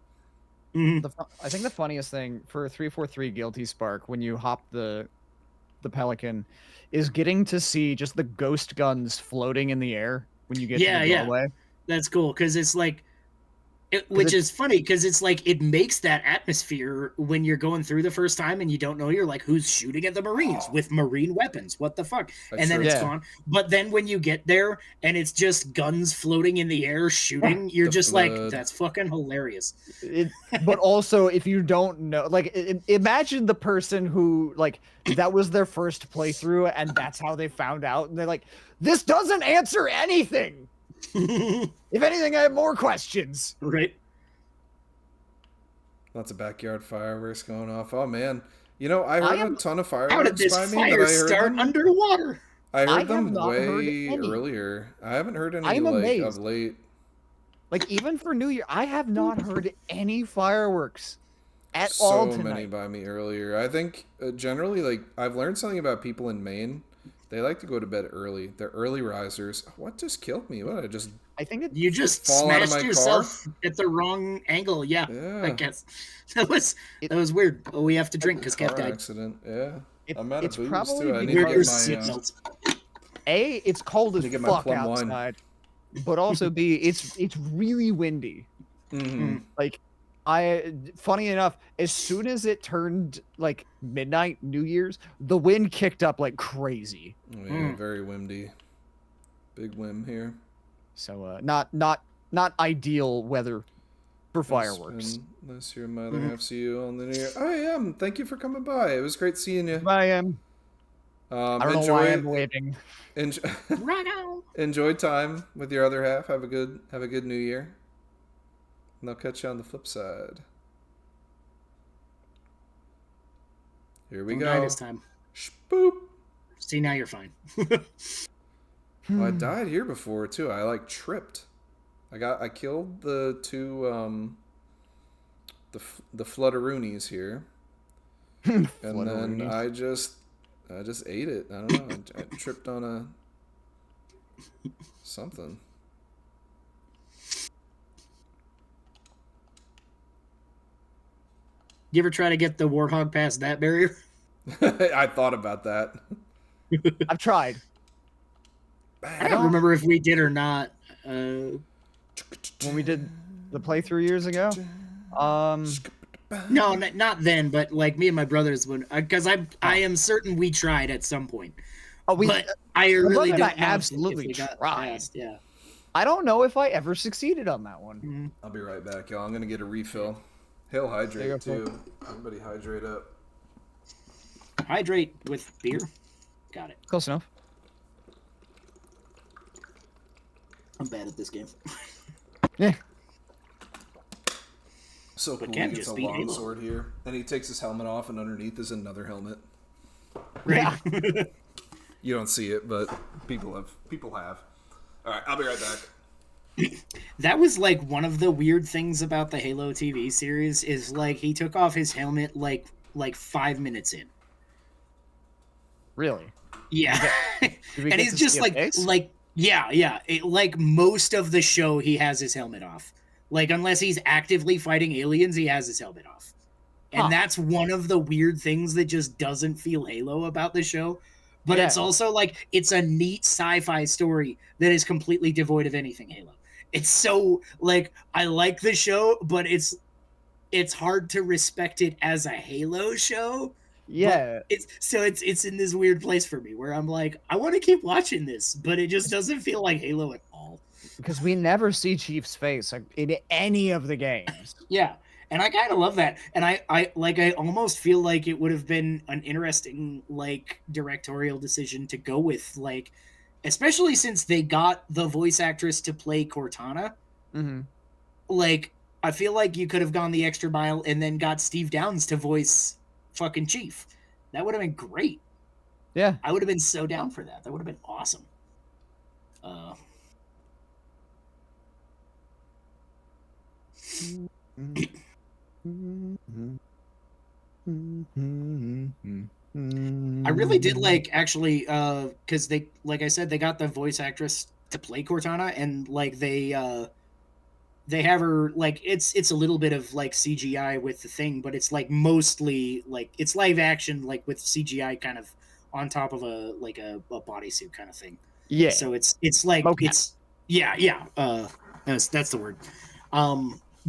Mhm. I think the funniest thing for 343 Guilty Spark when you hop the Pelican is getting to see just the ghost guns floating in the air when you get Yeah, to the yeah. doorway. That's cool because it's like, which is funny because it's like it makes that atmosphere when you're going through the first time and you don't know, you're like, who's shooting at the Marines with marine weapons? What the fuck? That's And then true. it's Yeah. gone. But then when you get there and it's just guns floating in the air shooting, you're The just flood. like, that's fucking hilarious. But also, if you don't know, like, imagine the person who, like, that was their first playthrough and that's how they found out. And they're like, this doesn't answer anything. If anything, I have more questions. Right? Lots of backyard fireworks going off. Oh man, you know I heard a ton of fireworks How did this by me, fire but I heard start them. underwater? I I heard have them not heard way any. earlier. I haven't heard any I'm like amazed. of late. Like, even for New Year, I have not heard any fireworks at So all many tonight. by me earlier. I think generally, like I've learned something about people in Maine. They like to go to bed early. They're early risers. What just killed me? What I just I think it, You just Fall out of smashed my yourself at the wrong angle. Yeah, I yeah. guess that was weird. Oh, we have to drink because Kev Car died. accident. Yeah. it- I'm out of it's booze probably too. I need to Wear because your get my. seatbelts. A, it's cold as Need to get my fuck plum wine. outside, but also B, it's really windy. Mhm. Like, funny enough, as soon as it turned like midnight, New Year's, the wind kicked up like crazy. Oh, yeah, very windy. Big whim here. So not ideal weather for fireworks. Unless your mother have you on the New Year. I am. Thank you for coming by. It was great seeing you. I am. I don't know why I'm waving. enjoy, Right on. enjoy time with your other half. Have a good New Year. And I'll catch you on the flip side. Here we Don't die go. this time. Boop. See, now you're fine. Well, I died here before too. I like tripped. I killed the two the flutteroonies here, and then I just ate it. I don't know. I tripped on a something. You ever try to get the warthog past that barrier? I thought about that. I've tried. I don't remember if we did or not. When we did the playthrough years ago. No, not then, but like me and my brothers would, because I am certain we tried at some point. Oh, But I really and don't I know if absolutely we got tried. past, yeah. I don't know if I ever succeeded on that one. I'll be right back, y'all. I'm gonna get a refill. Hail There you hydrate go, too. Everybody hydrate up. Hydrate with beer. Got it. Close enough. I'm bad at this game. Yeah. So But cool. Kev He gets just a beat long Halo. sword here, and he takes his helmet off, and underneath is another helmet. Right. You don't see it, but people have. All right, I'll be right back. That was like one of the weird things about the Halo TV series is like he took off his helmet like 5 minutes in. Really? Yeah. Did we And get he's to just see a like face? yeah. Like most of the show he has his helmet off. Like unless he's actively fighting aliens, he has his helmet off. And Huh. that's one of the weird things that just doesn't feel Halo about the show. But it's Yeah. also like it's a neat sci-fi story that is completely devoid of anything Halo. It's so like I like the show, but it's hard to respect it as a Halo show Yeah, It's in this weird place for me where I'm like, I want to keep watching this, but it just doesn't feel like Halo at all. because we never see Chief's face like, in any of the games. Yeah. And I kind of love that. And I almost feel like it would have been an interesting like directorial decision to go with, like, especially since they got the voice actress to play Cortana. Mm-hmm. Like, I feel like you could have gone the extra mile and then got Steve Downes to voice fucking Chief. That would have been great. Yeah. I would have been so down for that. That would have been awesome. I really did like, actually, because they, like I said, they got the voice actress to play Cortana, and like they have her, like, it's a little bit of like CGI with the thing, but it's like mostly like it's live action, like with CGI kind of on top of a bodysuit kind of thing. Yeah. So it's like Okay. it's that's the word.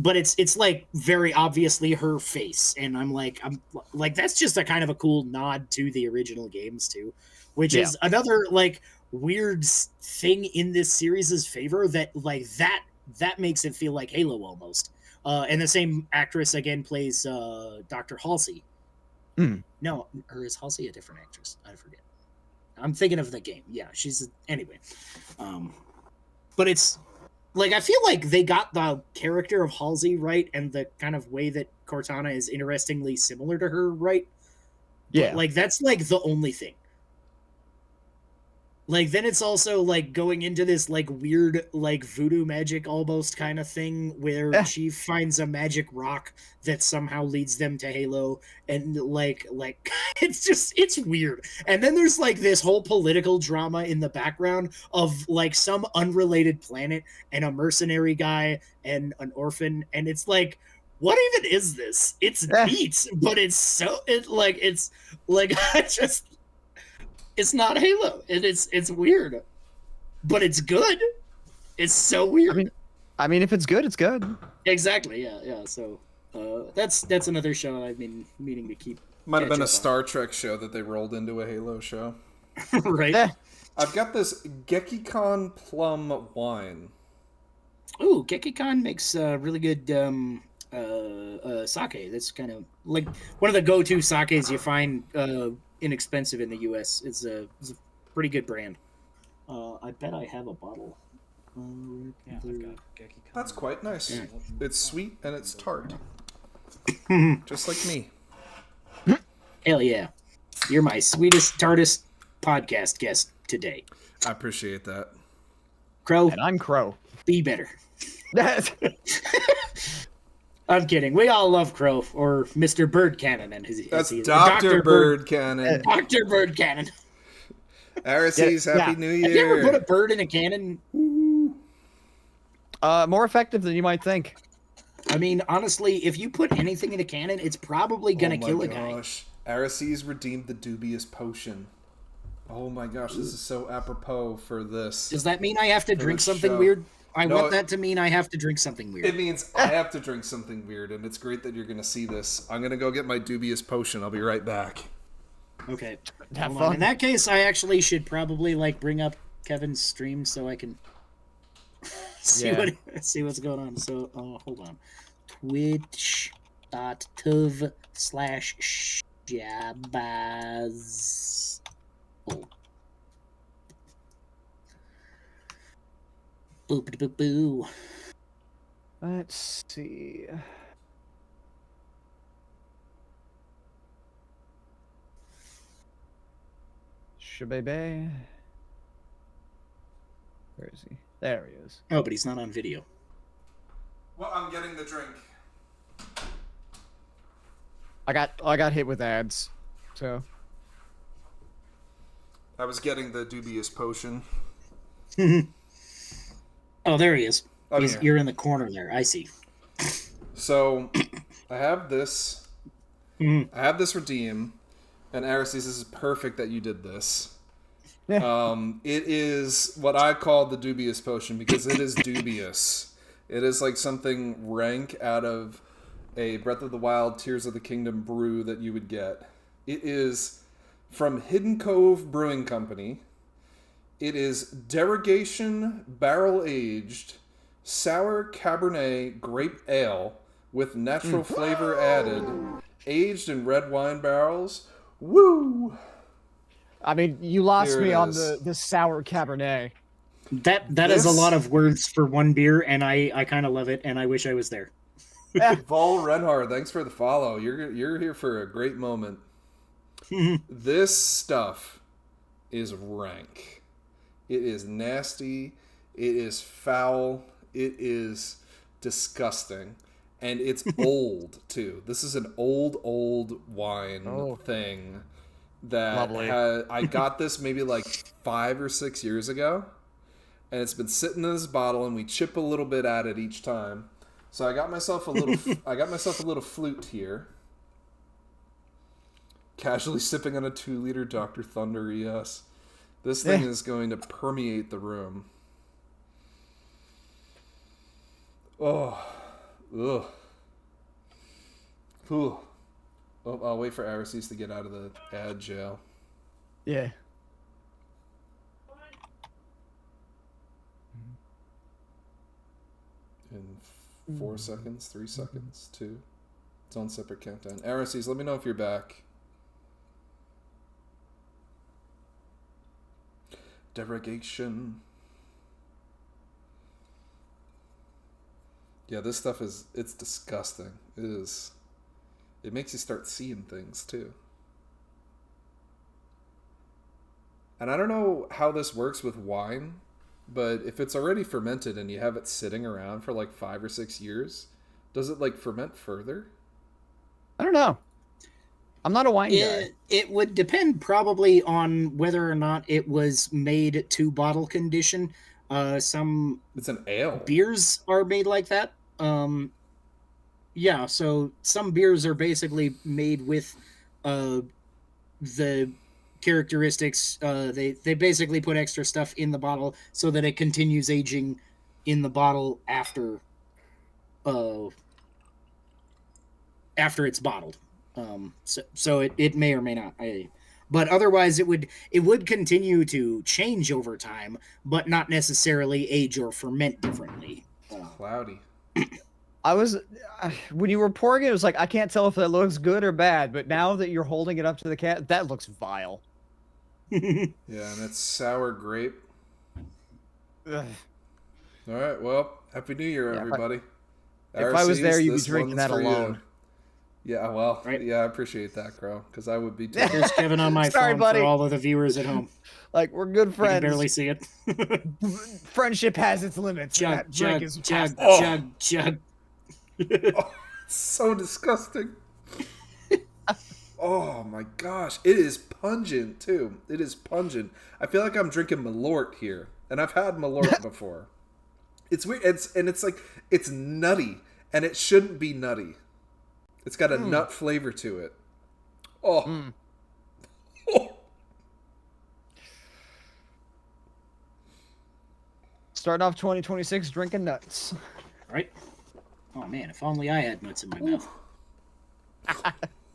But it's like very obviously her face, and I'm like that's just a kind of a cool nod to the original games too, which Yeah. is another like weird thing in this series' favor, that like that makes it feel like Halo almost. And the same actress again plays Dr. Halsey. Mm. No, or is Halsey a different actress? I forget. I'm thinking of the game. Yeah, she's anyway. But it's like I feel like they got the character of Halsey right, and the kind of way that Cortana is interestingly similar to her right. Yeah. But, like, that's like the only thing. Like, then it's also like going into this like weird like voodoo magic almost kind of thing where she finds a magic rock that somehow leads them to Halo, and like it's weird. And then there's like this whole political drama in the background of like some unrelated planet and a mercenary guy and an orphan, and it's like, what even is this? It's neat, but it's it's not Halo. It's weird, but it's good. It's so weird. I mean, if it's good, it's good. Exactly. Yeah. So that's another show I've been meaning to keep. Might have been a catch up Star Trek show that they rolled into a Halo show. on. Right. I've got this Gekikon Plum wine. Ooh, Gekikon makes really good sake. That's kind of like one of the go-to sakes you find inexpensive in the U.S. It's a pretty good brand. I bet I have a bottle. Yeah, I've got Gekikon. That's quite nice. Yeah. It's sweet and it's tart. Just like me. Hell yeah. You're my sweetest, tartest podcast guest today. I appreciate that. Crow, And I'm Crow. be better. I'm kidding. We all love Crow, or Mr. Bird Cannon. And That's Dr. Bird Cannon. Dr. Bird Cannon. Arises, Happy New Year. Have you ever put a bird in a cannon? More effective than you might think. I mean, honestly, if you put anything in a cannon, it's probably going to kill a guy. Arises redeemed the dubious potion. Oh my gosh, this is so apropos for this. Does that mean I have to drink this something show. weird? I No, want that to mean I have to drink something weird. It means I have to drink something weird, and it's great that you're going to see this. I'm going to go get my dubious potion. I'll be right back. Okay. Have Hold on. fun. In that case, I actually should probably like bring up Kevin's stream so I can see what's going on. So hold on. Twitch.tv/Shabazz. Oh. Boop boo boo. Let's see. Shabebe. Where is he? There he is. Oh, but he's not on video. Well, I'm getting the drink. I got hit with ads, so I was getting the dubious potion. Oh, there he is. Oh, yeah. You're in the corner there. I see. So, I have this. Mhm. I have this redeem, and Arises, this is perfect that you did this. Yeah. It is what I call the dubious potion because it is dubious. It is like something rank out of a Breath of the Wild, Tears of the Kingdom brew that you would get It is from Hidden Cove Brewing Company. It is Derogation Barrel Aged Sour Cabernet Grape Ale with natural flavor added, aged in red wine barrels. Woo! I mean, you lost Here it me on is. the sour Cabernet. That is a This- lot of words for one beer, and I kind of love it, and I wish I was there. Vol Renhard, thanks for the follow. You're here for a great moment. This stuff is rank. It is nasty. It is foul. It is disgusting. And it's old, too. This is an old wine thing that Lovely. I got this maybe like 5 or 6 years ago. And it's been sitting in this bottle, and we chip a little bit at it each time. So I got myself a little flute here. Casually sipping on a 2-liter Dr. Thunder ES. This thing is going to permeate the room. Oh. Ugh. Ooh. Oh, I'll wait for Arises to get out of the ad jail. Yeah. In 4 seconds, 3 seconds, 2. It's on separate countdown. Arises, let me know if you're back. Derogation. Yeah, this stuff it's disgusting. It is. It makes you start seeing things too. And I don't know how this works with wine, but if it's already fermented and you have it sitting around for like 5 or 6 years, does it like ferment further? I don't know. I'm not a wine guy. It would depend probably on whether or not it was made to bottle condition. Some It's an ale. beers are made like that. Yeah, so some beers are basically made with the characteristics. They basically put extra stuff in the bottle so that it continues aging in the bottle after it's bottled. So it may or may not. But otherwise, it would continue to change over time, but not necessarily age or ferment differently. Cloudy. I was when you were pouring it, it was like I can't tell if that looks good or bad. But now that you're holding it up to the cat, that looks vile. Yeah, and it's sour grape. Ugh. All right, well, Happy New Year, Yeah, everybody. if I was there, you'd be this drinking one's that for you. alone. Yeah, well, Right. yeah, I appreciate that, Crow, because I would be too. Here's Kevin on my Sorry, phone buddy. for all of the viewers at home. Like we're good I can friends. barely see it. Friendship has its limits. and Chug, that drink chug, is chug, past that. chug, chug. So disgusting. Oh my gosh, it is pungent too. It is pungent. I feel like I'm drinking Malort here, and I've had Malort before. It's weird. It's like it's nutty, and it shouldn't be nutty. It's got a nut flavor to it. Oh. Oh. Starting off 2026 drinking nuts. Right? Oh man, if only I had nuts in my mouth.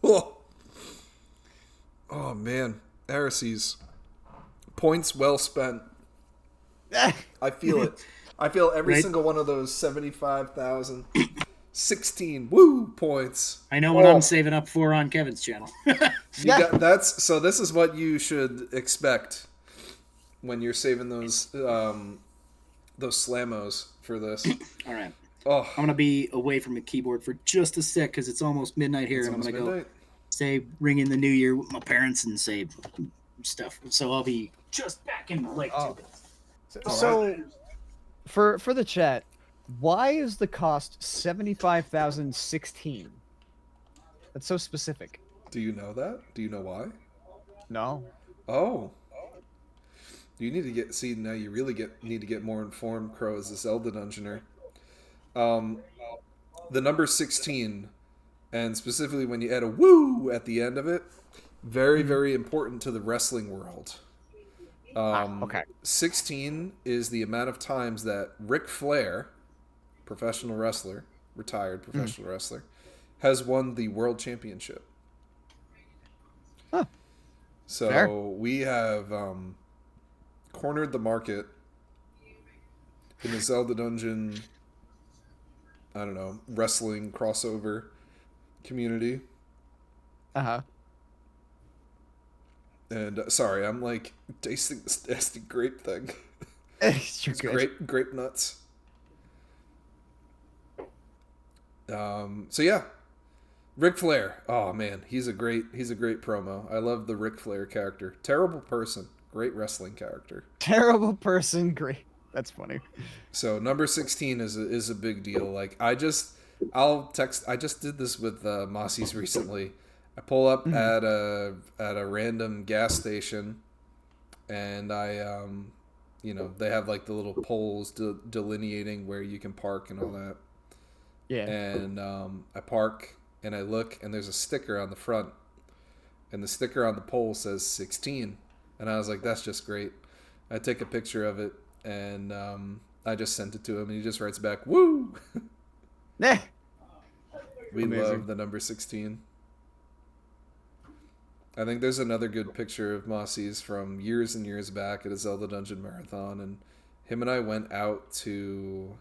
Oh. Oh man, Arises. Points well spent. I feel it. I feel every Right? single one of those 75,000. 16 woo points. I know what Oh. I'm saving up for on Kevin's channel. You got, so this is what you should expect when you're saving those slamos for this. All right. Oh, I'm gonna be away from the keyboard for just a sec because it's almost midnight here, it's and I'm almost gonna go midnight. say ring in the new year with my parents and say stuff. So I'll be just back in like 2 minutes. So, for the chat, why is the cost 75,016? That's so specific. Do you know that? Do you know why? No. Oh. You need to get now you really need to get more informed, Crow, as a Zelda Dungeoner. The number 16, and specifically when you add a woo at the end of it, very, very important to the wrestling world. Okay. 16 is the amount of times that Ric Flair, professional wrestler, retired professional wrestler, has won the world championship. So Fair. we have cornered the market in the Zelda Dungeon, I don't know, wrestling crossover community. Uh-huh. And sorry, I'm like tasting this nasty grape thing. You're It's good. grape nuts. So yeah, Ric Flair. Oh man, he's a great promo. I love the Ric Flair character. Terrible person, great wrestling character. Terrible person, great. That's funny. So number 16 is a big deal. Like I just did this with Mossy's recently. I pull up at a random gas station, and I they have like the little poles delineating where you can park and all that. Yeah. And I park and I look, and there's a sticker on the front, and the sticker on the pole says 16, and I was like, that's just great. I take a picture of it, and I just sent it to him, and he just writes back, "Woo!" Eh. We Amazing. love the number 16. I think there's another good picture of Mossy's from years and years back at a Zelda Dungeon Marathon, and him and I went out to,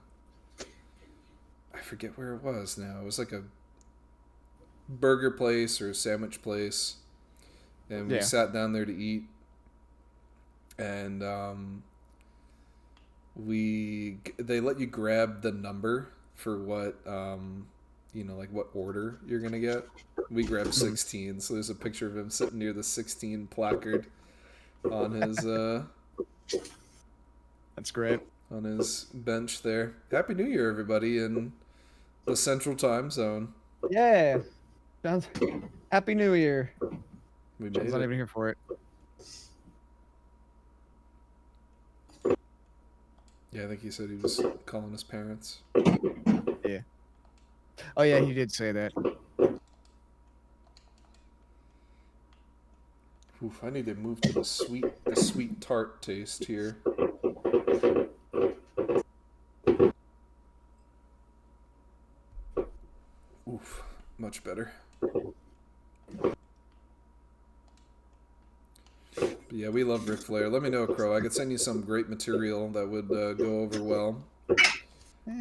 I forget where it was now. It was like a burger place or a sandwich place, and we Yeah. sat down there to eat, and they let you grab the number for what like what order you're gonna get. We grabbed 16, so there's a picture of him sitting near the 16 placard on his That's great. on his bench there. Happy New Year, everybody in the Central Time Zone. Yeah. John's Happy New Year. We made John's not it. even here for it. Yeah, I think he said he was calling his parents. Oh yeah, he did say that. Oof, I need to move to the sweet tart taste here. Oof, much better. But yeah, we love Ric Flair. Let me know, Crow. I could send you some great material that would go over well.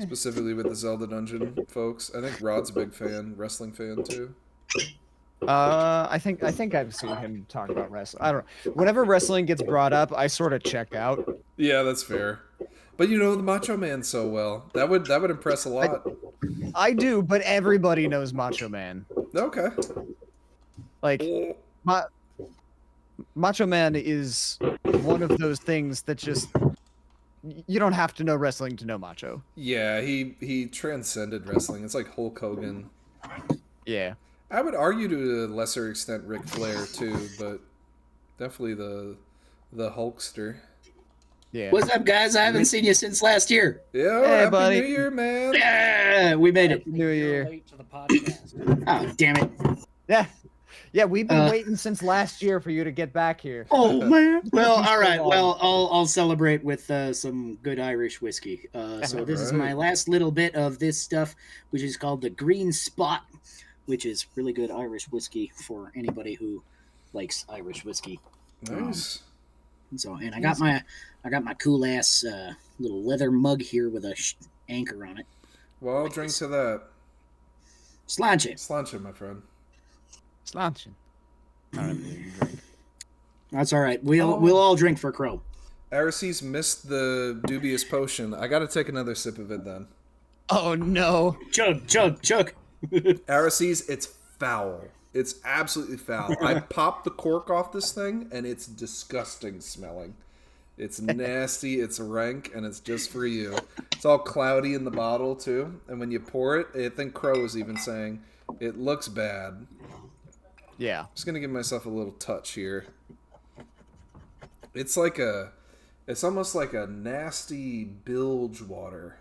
Specifically with the Zelda Dungeon folks. I think Rod's a big fan, wrestling fan too. I think I've seen him talk about wrestling. I don't know. Whenever wrestling gets brought up, I sort of check out. Yeah, that's fair. But you know the Macho Man so well. That would impress a lot. I do, but everybody knows Macho Man. Okay. Like, Macho Man is one of those things that just you don't have to know wrestling to know Macho. Yeah, he transcended wrestling. It's like Hulk Hogan. Yeah. I would argue to a lesser extent Ric Flair too, but definitely the Hulkster. Yeah. What's up, guys? I haven't seen you since last year. Yeah, Hey, happy buddy. New Year, man. Yeah, we made it. New Year. Late to the podcast. Oh, damn it. Yeah. Yeah, we've been waiting since last year for you to get back here. Oh man. Well, all right. Well, I'll celebrate with some good Irish whiskey. So this is my Alright. last little bit of this stuff, which is called the Green Spot, which is really good Irish whiskey for anybody who likes Irish whiskey. Nice. So, and I got my cool ass little leather mug here with a anchor on it. Well, I'll drink to that. Slanche. Slancha, my friend. Slanchen. That's all right. We'll all drink for Crow. Arises missed the dubious potion. I gotta take another sip of it then. Oh no. Chug, chug, chug. Arises, it's foul. It's absolutely foul. I popped the cork off this thing, and it's disgusting smelling. It's nasty, it's rank, and it's just for you. It's all cloudy in the bottle, too. And when you pour it, I think Crow was even saying, it looks bad. Yeah. Just gonna give myself a little touch here. It's almost like a nasty bilge water.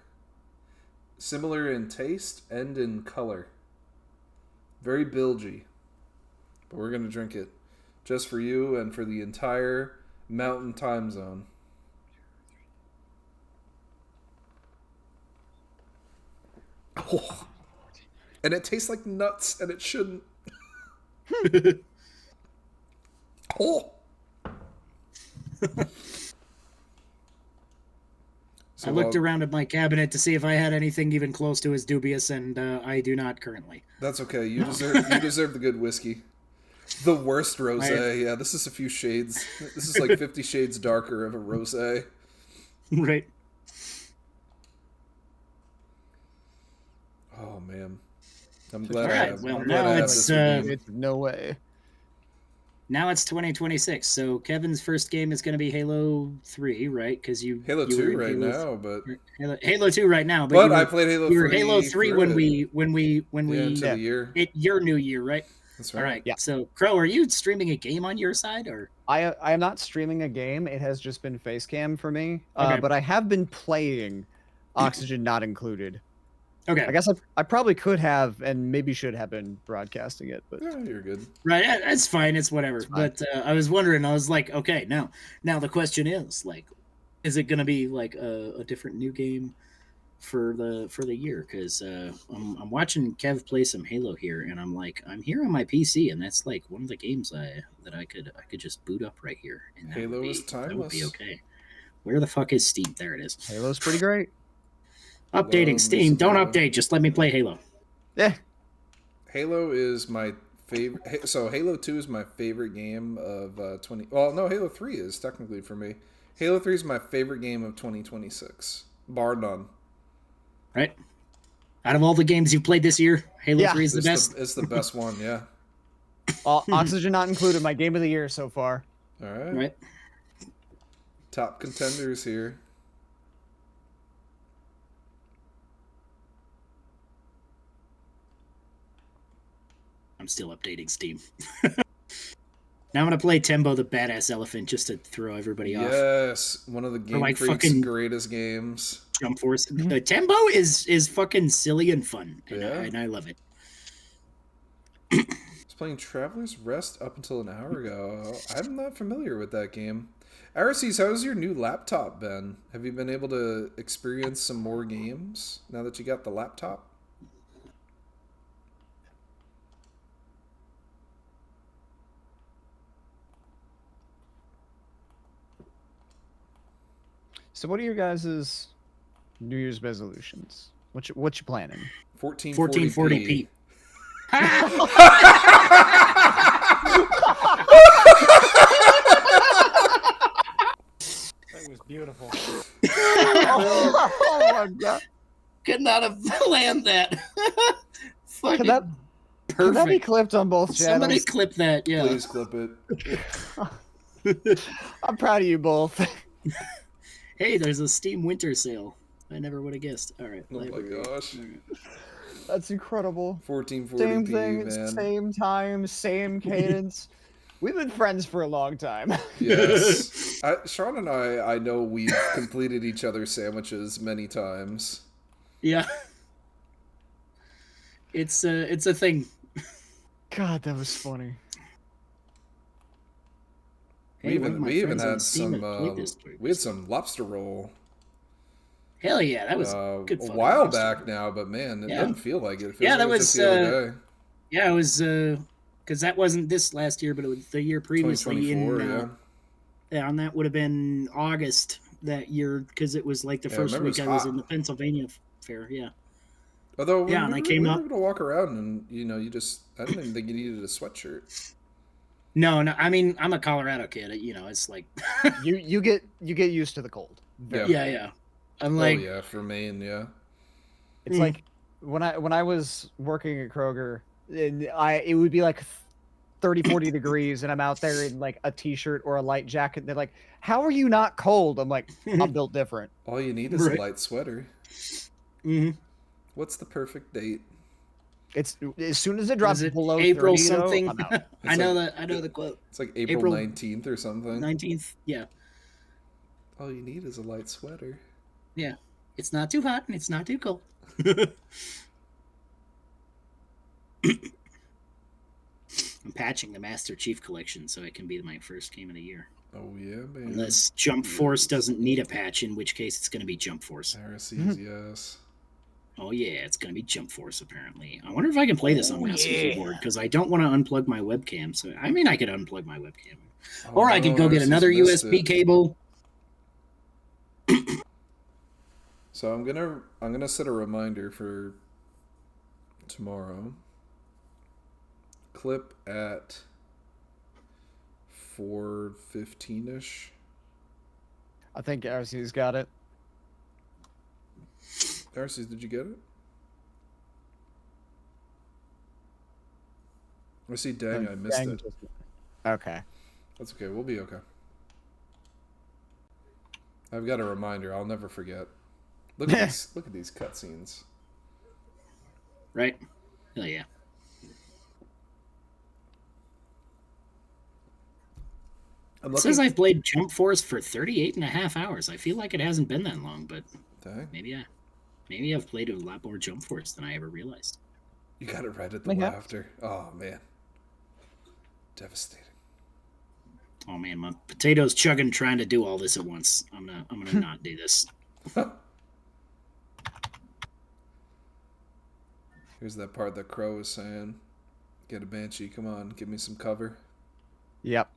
Similar in taste and in color. Very bilgy. But we're gonna drink it just for you and for the entire Mountain Time Zone. Oh. And it tastes like nuts, and it shouldn't. Oh. I looked around at my cabinet to see if I had anything even close to as dubious, and I do not currently. That's okay. You deserve the good whiskey. The worst rosé. Yeah, this is a few shades. This is like 50 shades darker of a rosé. Right. Oh man, I'm glad All I right, have. well, I'm glad now I have it's, this redeemed. It's no way. Now it's 2026, so Kevin's first game is going to be Halo 3, right? Because Halo you were 2 in right Halo, now, but Halo 2 right now, but you I were, played Halo you were 3. Halo 3 when we into the year. hit your new year, right? That's right. All right. Yeah. So, Crow, are you streaming a game on your side, or I am not streaming a game. It has just been Facecam for me. Okay. But I have been playing Oxygen Not Included. okay? I guess I probably could have and maybe should have been broadcasting it, but Yeah, you're good. Right, that's fine. It's whatever. fine. But I was wondering. I was like, okay, now the question is, like, is it going to be like a different new game for the year? Because I'm watching Kev play some Halo here, and I'm like, I'm here on my PC, and that's like one of the games that I could just boot up right here. And that Halo would is That would be timeless. okay. Where the fuck is Steam? There it is. Halo's pretty great. Updating Love me Steam. some Don't Halo. update. Just let me play Halo. Yeah. Halo is my favorite. So Halo 2 is my favorite game of 20. Well, no, Halo 3 is technically for me. Halo 3 is my favorite game of 2026, bar none. Right. Out of all the games you've played this year, Halo Yeah. 3 is the best. It's the best one, yeah. Oxygen Not Included, my game of the year so far. All right. Right. Top contenders here. I'm still updating Steam. Now I'm gonna play Tembo the Badass Elephant just to throw everybody off. Yes, one of the Game like Freak's fucking- greatest games. Jump Force. Tembo is fucking silly and fun, and, Yeah. and I love it. I was playing Traveler's Rest up until an hour ago. I'm not familiar with that game. Arises, how's your new laptop been? Have you been able to experience some more games now that you got the laptop? So what are your guys' New Year's resolutions? What you planning? 1440p. That was beautiful. Oh my god! Could not have planned that. Fucking Can that perfect. be clipped on both Somebody channels? clip that. Yeah. Please clip it. I'm proud of you both. Hey, there's a Steam Winter Sale. I never would have guessed. All right. Oh my library. gosh. That's incredible. 1440p, Same thing, man. same time, same cadence. We've been friends for a long time. Yes. Sean and I know we've completed each other's sandwiches many times. Yeah. It's a thing. God, that was funny. Hey, one of my we even friends on had Steam some had played this twice. we had some lobster roll Hell yeah, that was a good fun. while back now, but man, it Yeah. doesn't feel like it. It feels Yeah, like that it was just was, the other day. Yeah, it was because that wasn't this last year, but it was the year previously. 2024, yeah. And that would have been August that year because it was like the Yeah, first remember week it's I was hot. in the Pennsylvania fair. Yeah. Although Yeah, and I came we were up- able to walk around and you just I didn't even think you needed a sweatshirt. No, I mean I'm a Colorado kid. It's like You get used to the cold. Yeah. yeah. I'm like oh yeah, for Maine, yeah. It's like when I was working at Kroger, and it would be like 30, 40 degrees, and I'm out there in like a t-shirt or a light jacket. They're like, "How are you not cold?" I'm like, "I'm built different." All you need is Right. a light sweater. mhm. What's the perfect date? It's as soon as it drops Was it below April 30, though, something? I'm out. I know the quote. It's like April April 19th or something. 19th. Yeah. All you need is a light sweater. Yeah. It's not too hot and it's not too cold. I'm patching the Master Chief Collection so it can be my first game of the year. Oh yeah, man. Unless Jump Force doesn't need a patch, in which case it's going to be Jump Force. Heresies, yes. Oh yeah, it's going to be Jump Force apparently. I wonder if I can play this on mouse and keyboard because I don't want to unplug my webcam. So I mean, I could unplug my webcam. Oh, Or I could go get Arcee's another missed USB it. cable. So I'm gonna set a reminder for tomorrow. Clip at 4:15ish. I think RC's got it. Darcy, did you get it? I see. Dang, I missed Dang, it. Okay. That's okay. We'll be okay. I've got a reminder. I'll never forget. Look at these. Look at these cutscenes. Right? Oh yeah. I'm It says I've played Jump Force for 38 and a half hours. I feel like it hasn't been that long, but Dang, maybe I've played a lot more Jump Force than I ever realized. you got it right at the Yeah. laughter. Oh man, devastating. Oh man, my potatoes chugging trying to do all this at once. I'm gonna not do this. Here's that part that Crow was saying. Get a Banshee. Come on, give me some cover. Yep.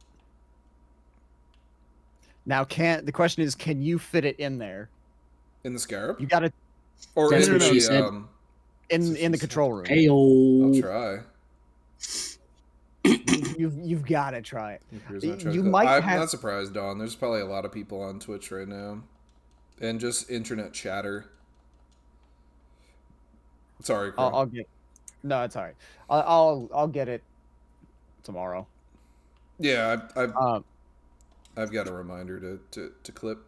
Now, the question is, can you fit it in there? In the Scarab? You got to Or That's in what she the said. in the control room. Hey, I'll try. You've got to try it. Here's my try. You might I'm have- not surprised, Don. There's probably a lot of people on Twitch right now, and just internet chatter. Sorry, Crow. I'll get. No, it's all right. I'll get it tomorrow. Yeah, Um, I've got a reminder to clip.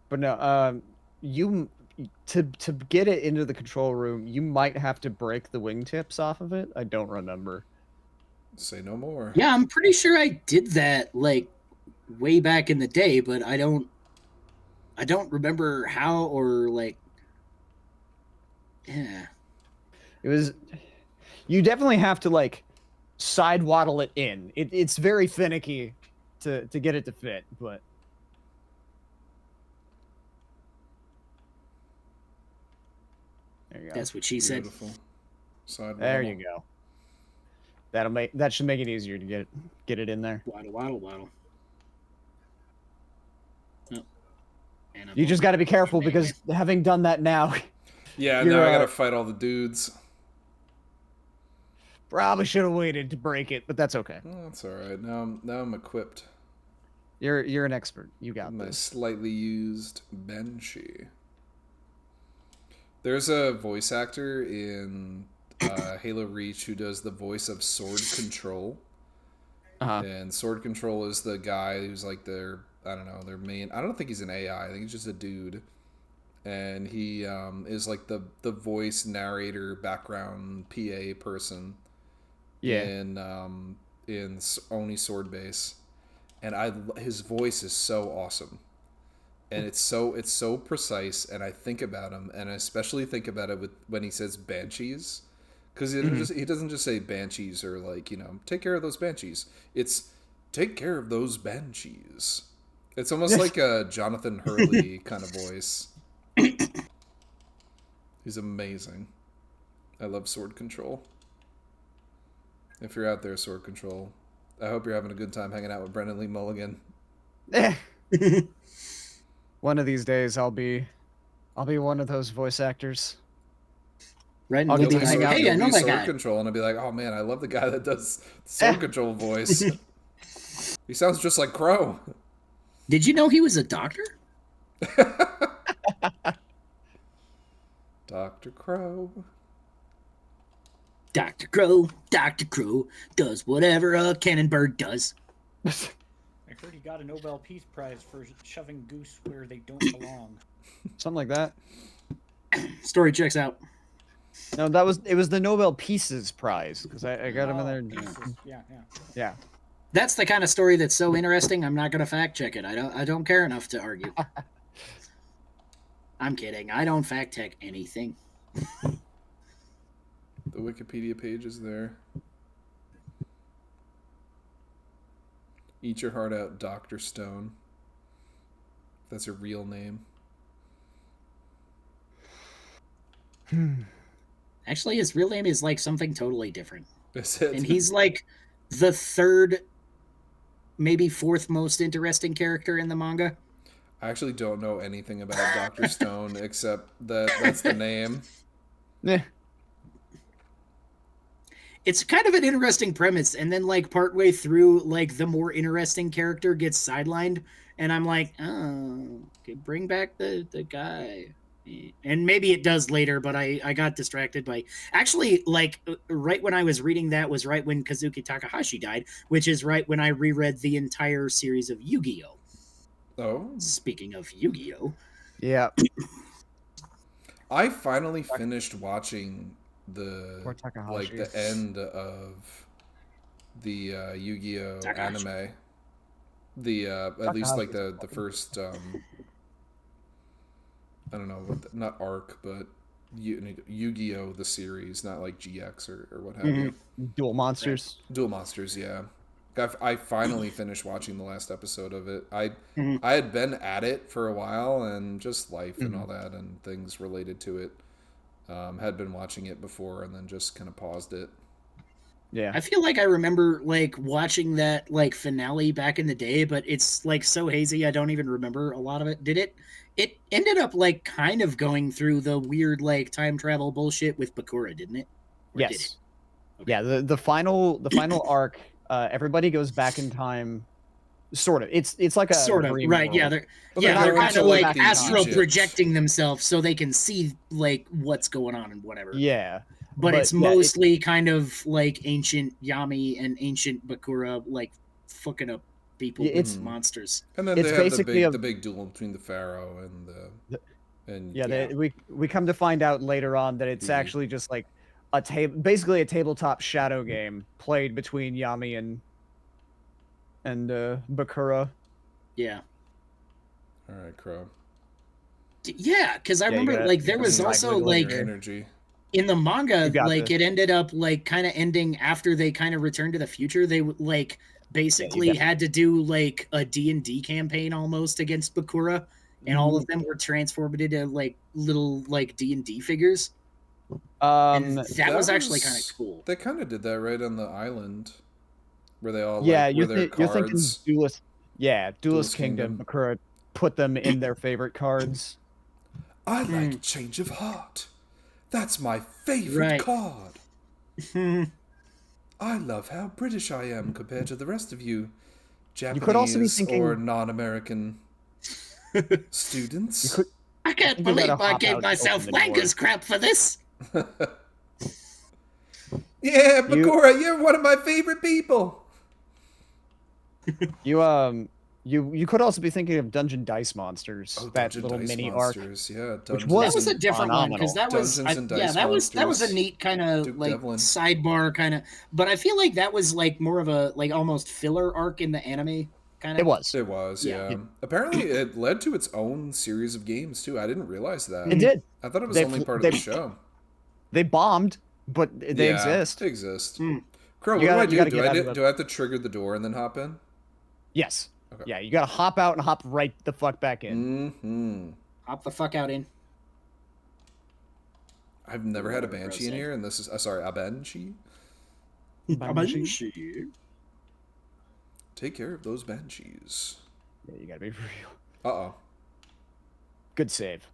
but no, you to get it into the control room, you might have to break the wingtips off of it. I don't remember. Say no more. Yeah, I'm pretty sure I did that like way back in the day, but I don't remember how or like. Yeah. It was. You definitely have to like side waddle it in. It's very finicky to get it to fit, but. There you go. That's what she said. Beautiful. Side There waddle. you go. That should make it easier to get it in there. Waddle, waddle, waddle. Oh. And I'm You just over. got to be careful because having done that now, Yeah, You're, now I gotta fight all the dudes. probably should have waited to break it, but that's okay. Oh, that's all right. Now I'm equipped. You're an expert. You got My this. slightly used Banshee. There's a voice actor in Halo Reach who does the voice of Sword Control. Uh-huh. And Sword Control is the guy who's like their main. I don't think he's an AI. I think he's just a dude. And he is like the voice narrator, background PA person. Yeah. In Oni Sword Base, and his voice is so awesome, and it's so precise. And I think about him, and I especially think about it when he says banshees, because he doesn't just say banshees or like take care of those banshees. It's take care of those banshees. It's almost like a Jonathan Hurley kind of voice. He's amazing. I love Sword Control. If you're out there, Sword Control, I hope you're having a good time hanging out with Brendan Lee Mulligan. One of these days, I'll be one of those voice actors. Right, I'll and get we'll to be hang like, out. hey, I know that Sword guy. Control, and I'll be like, oh man, I love the guy that does Sword Control voice. He sounds just like Crow. Did you know he was a doctor? Dr. Crow. Dr. Crow does whatever a cannon bird does. I heard he got a Nobel Peace Prize for shoving goose where they don't belong. Something like that. Story checks out. No, it was the Nobel Pieces Prize because I got him in there. Pieces. Yeah. Yeah. That's the kind of story that's so interesting. I'm not going to fact check it. I don't care enough to argue. I'm kidding. I don't fact check anything. The Wikipedia page is there. Eat your heart out, Dr. Stone. That's your real name. Actually, his real name is like something totally different. Is it? And he's like the third maybe fourth most interesting character in the manga. I actually don't know anything about Dr. Stone except that that's the name. Eh, It's kind of an interesting premise, and then like partway through, like the more interesting character gets sidelined, and I'm like, oh, okay, bring back the guy. And maybe it does later, but I got distracted by actually like right when I was reading that was right when Kazuki Takahashi died, which is right when I reread the entire series of Yu-Gi-Oh. Oh. Speaking of Yu-Gi-Oh, yeah. I finally finished watching the Poor Takahashi. like the end of the Yu-Gi-Oh Takahashi. anime. The at least like the first I don't know what not arc, but Yu-Gi-Oh the series, not like GX or what have you. Dual Monsters. Duel Monsters, yeah. I finally finished watching the last episode of it. I Mhm. I had been at it for a while, and just life and all that and things related to it. Had been watching it before and then just kind of paused it. Yeah. I feel like I remember like watching that like finale back in the day, but it's like so hazy I don't even remember a lot of it. Did it? It ended up like kind of going through the weird like time travel bullshit with Bakura, didn't it? Or did it? Yes. Yeah, the final arc, everybody goes back in time. Sort of. It's like a Sort of, dream right? world. Yeah, they're Well, yeah, they're they're not kind of actually like back in astral Egypt. projecting themselves so they can see like what's going on and whatever. Yeah. But it's yeah, mostly kind of like ancient Yami and ancient Bakura like fucking up people Yeah, with it's- monsters. And then It's they have basically the big duel between the Pharaoh and yeah, Yeah. we come to find out later on that it's Mhm. actually just like basically a tabletop shadow game played between Yami and Bakura. Yeah. all right, Crow. Yeah, because I Yeah, you remember gotta- like you there gotta was like also wiggle like Your energy. in the manga, You got like this. it ended up like kind of ending after they kind of returned to the future. They like basically got had to do like a D&D campaign almost against Bakura, and all of them were transformed into like little like D&D figures. And that was actually kind of cool. They kind of did that right on the island, where they all Yeah, like, were their you're thinking cards. Duelist. Yeah, Duelist Duelist Kingdom. Kingdom. Bakura put them in their favorite cards. I like Change of Heart. That's my favorite Right. card. I love how British I am compared to the rest of you, Japanese could also be thinking- or non-American students. could- I can't think you believe gotta I hop gave out and myself open the door. wankers crap for this. Yeah, Bakura, you're one of my favorite people. You could also be thinking of Dungeon Dice Monsters. Oh, that Dungeon little Dice mini arc. Monsters, yeah. which Dungeons was That was a and- different one because that was Dungeons and yeah, Dice that was a Monsters. neat kind of Duke like Devlin. sidebar kind of, but I feel like that was like more of a like almost filler arc in the anime kind of. It was. It was, Yeah. yeah. Apparently, it led to its own series of games too. I didn't realize that. It did. I thought it was They only fl- part of they- the show. They bombed, but they Yeah, exist. They exist. Hmm. Crow, You what gotta- do you I gotta do? get out of the- Do I have to trigger the door and then hop in? Yes. Okay. Yeah, you gotta hop out and hop right the fuck back in. Mm-hmm. Hop the fuck out in. I've never had a Ooh, Banshee in Rosé. here, and this is sorry, a Banshee. Banshee. Take care of those Banshees. Yeah, you gotta be real. Uh-oh. Good save.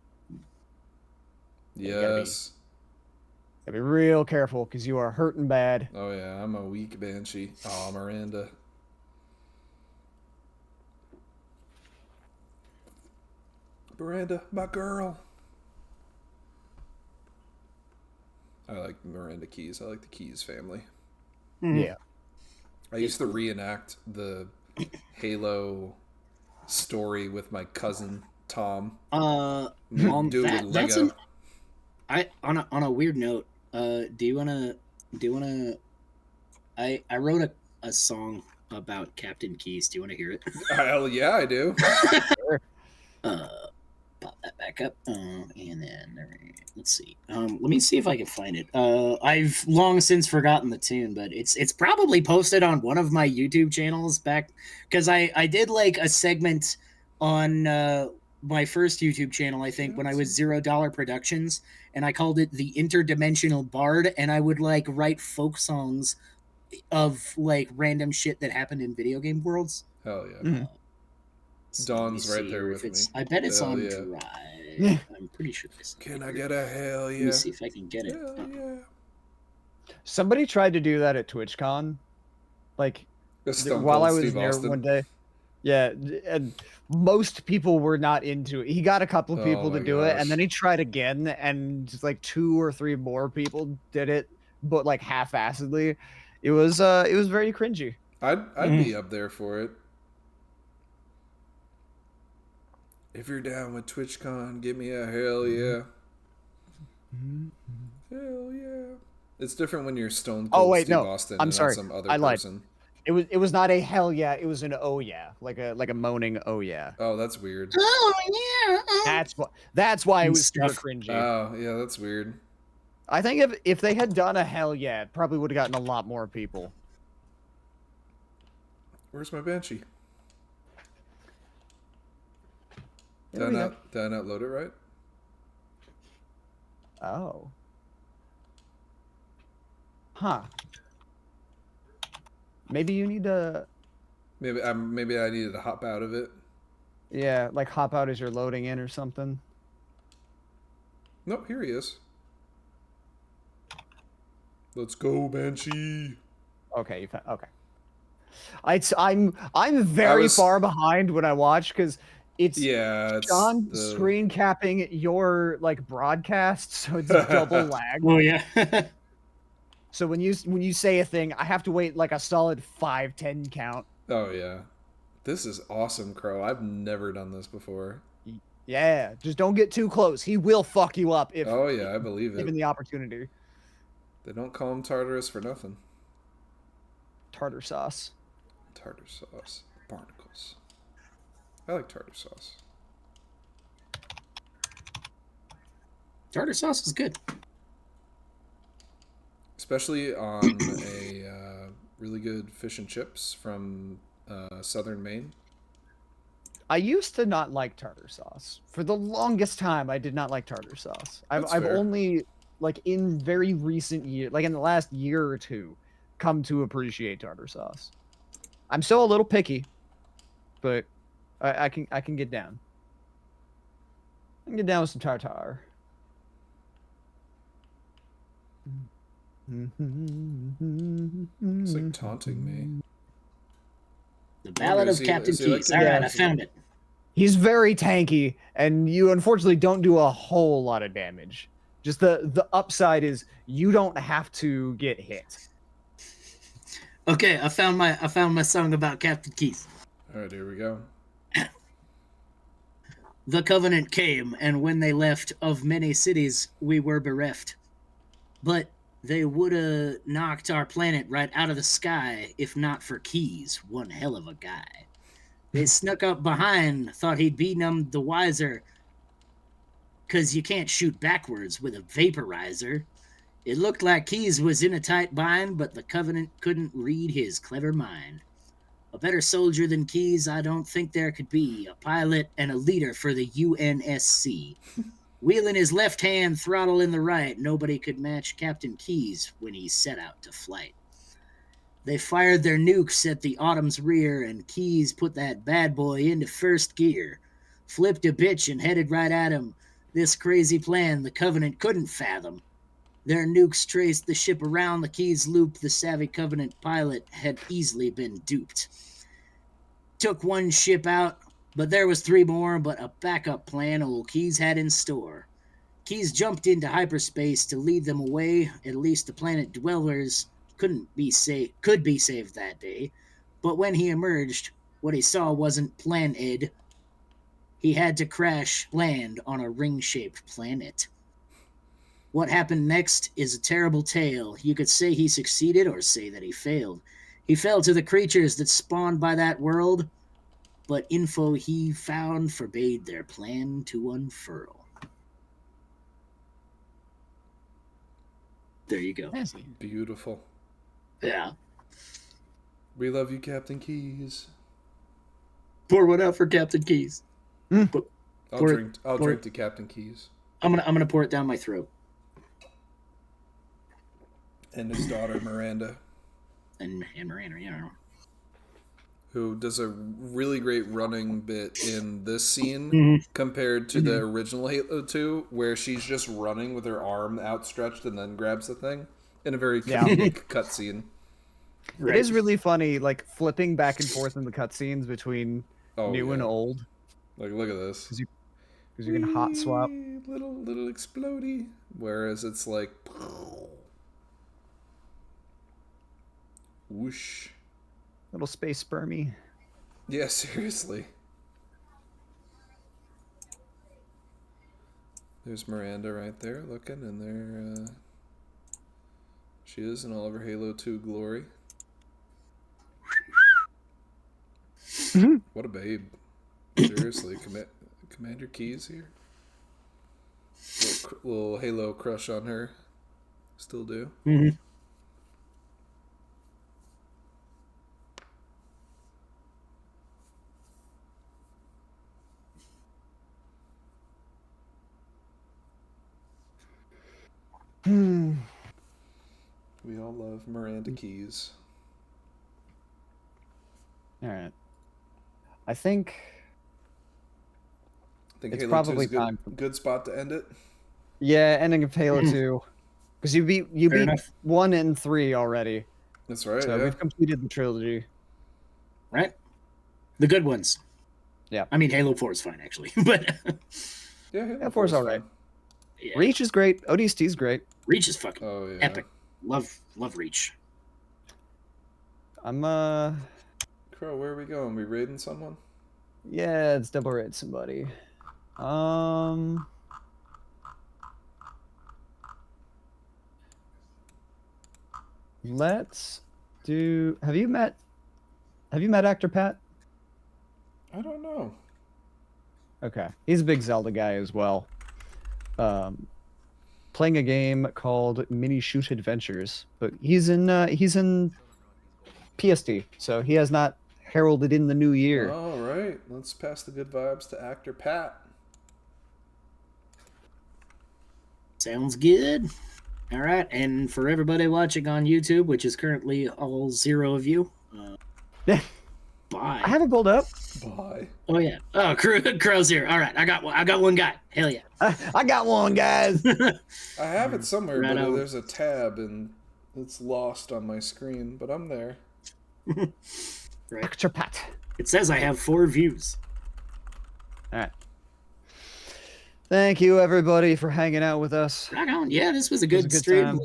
you gotta be- Yes. Gotta be real careful because you are hurting bad. Oh yeah, I'm a weak Banshee. Oh, Miranda. Miranda, my girl. I like Miranda Keys. I like the Keys family. Mhm. Yeah. I used to reenact the Halo story with my cousin Tom. On Do it that, with that's Lego. on a weird note. Do you wanna? I wrote a song about Captain Keys. Do you want to hear it? Hell yeah, I do. Pop that back up, and then let's see. Let me see if I can find it. I've long since forgotten the tune, but it's probably posted on one of my YouTube channels back because I did like a segment on my first YouTube channel, I think, when I was $0 Productions, and I called it the Interdimensional Bard, and I would like write folk songs of like random shit that happened in video game worlds. Hell yeah. Mhm. So let me Dawn's right see there if with it's- me. I bet it's Hell on yeah. Drive. I'm pretty sure this. Can I get a hell Let yeah? me see if I can get it. Hell yeah. Somebody tried to do that at TwitchCon, like That's Stone while Cold I was Steve there Austin. one day. Yeah, and most people were not into it. He got a couple of Oh people to my do it, gosh. and then he tried again, and just like 2 or 3 more people did it, but like half-assedly. It was very cringy. I'd be up there for it. If you're down with TwitchCon, give me a hell yeah. Hell yeah. It's different when you're Stone Cold wait, Steve no. Austin I'm and sorry. not some other I lied. person. It was not a hell yeah. It was an oh yeah, like a moaning oh yeah. Oh, that's weird. Oh yeah. That's why it And was super stuff. cringy. Oh, yeah, that's weird. I think if they had done a hell yeah, it probably would have gotten a lot more people. Where's my Banshee? There we go. Did I not load it right? Oh. Huh. Maybe you need to, Maybe I needed to hop out of it. yeah, like hop out as you're loading in or something. Nope, here he is. Let's go, Banshee. Okay, okay. I'm very far behind when I watch because it's John screen capping your like broadcast, so it's double lag. Oh yeah. So when you say a thing, I have to wait like a solid 5-10 count. Oh yeah. This is awesome, Crow. I've never done this before. Yeah, just don't get too close. He will fuck you up if Oh yeah, I believe given it. the opportunity. They don't call him Tartarus for nothing. Tartar sauce. Tartar sauce. Barnacles. I like tartar sauce. Tartar sauce is good. Especially on a really good fish and chips from southern Maine. I used to not like tartar sauce. For the longest time, I did not like tartar sauce. I've fair. only, like, in very recent years, like in the last year or two, come to appreciate tartar sauce. I'm still a little picky, but I can get down. I can get down with some tartar. It's like taunting me. The Ballad of Is he- Captain is he like Keys. that? All right, Yeah. I found it. He's very tanky, and you unfortunately don't do a whole lot of damage. Just the upside is you don't have to get hit. Okay, I found my song about Captain Keys. All right, here we go. The Covenant came, and when they left, of many cities we were bereft. But they woulda knocked our planet right out of the sky if not for Keys, one hell of a guy. They snuck up behind, thought he'd be none the wiser, 'cause you can't shoot backwards with a vaporizer. It looked like Keys was in a tight bind, but the Covenant couldn't read his clever mind. A better soldier than Keys I don't think there could be, a pilot and a leader for the UNSC. Wheeling his left hand, throttle in the right, nobody could match Captain Keys when he set out to flight. They fired their nukes at the Autumn's rear, and Keys put that bad boy into first gear. Flipped a bitch and headed right at him. This crazy plan the Covenant couldn't fathom. Their nukes traced the ship around the Keys loop. The savvy Covenant pilot had easily been duped. Took one ship out, but there was 3 more, but a backup plan old Keys had in store. Keys jumped into hyperspace to lead them away. At least the planet dwellers could be saved that day. But when he emerged, what he saw wasn't Plan Ed. He had to crash land on a ring-shaped planet. What happened next is a terrible tale. You could say he succeeded or say that he failed. He fell to the creatures that spawned by that world, but info he found forbade their plan to unfurl. There you go. Beautiful. Yeah. We love you, Captain Keys. Pour one out for Captain Keys. I'll Pour it- drink to Captain Keys I'm gonna pour it down my throat. and his daughter Miranda. And Miranda, you know. who does a really great running bit in this scene Mhm. compared to the original Halo 2, where she's just running with her arm outstretched and then grabs the thing in a very Yeah. comedic cutscene. Right. It is really funny, like flipping back and forth in the cutscenes between Oh, new and yeah. old, Like, look at this. because you can hot swap. Whee! Little explodey. Whereas it's like, whoosh. Little space spermy. Yeah, seriously. There's Miranda right there looking, and there she is in all of her Halo 2 glory. What a babe. Seriously, Commander Keys here. Little Halo crush on her. Still do. Mhm. Hmm. We all love Miranda Keys. All right. I think I think It's Halo 2 is probably a good, time for- good spot to end it. yeah, ending of Halo 2, because you Fair beat enough. 1 and 3 already, That's right, so yeah. we've completed the trilogy. Right? The good ones. Yeah. I mean, Halo 4 is fine, actually. But Yeah, Halo Yeah, 4's 4's alright. fun. yeah. Reach is great. ODST's great. Reach is fucking Oh, yeah. epic. Love Reach. I'm Crow, where are we going? We raiding someone? yeah, it's double raid somebody. Let's do. Have you met actor Pat? I don't know. Okay, he's a big Zelda guy as well. Playing a game called Mini Shoot Adventures, but he's in PSD, so he has not heralded in the new year. All right, let's pass the good vibes to actor Pat. Sounds good. All right, and for everybody watching on YouTube, which is currently all 0 of you, bye. I have it pulled up. Bye. Oh yeah. Oh, Crow's here. All right, I got one guy. Hell yeah. I got one, guys. I have it somewhere, Right but out. there's a tab and it's lost on my screen, but I'm there. Right. Actor Pat. It says I have 4 views. All right. Thank you, everybody, for hanging out with us. Rock on. Yeah, this was a was a good good stream. time.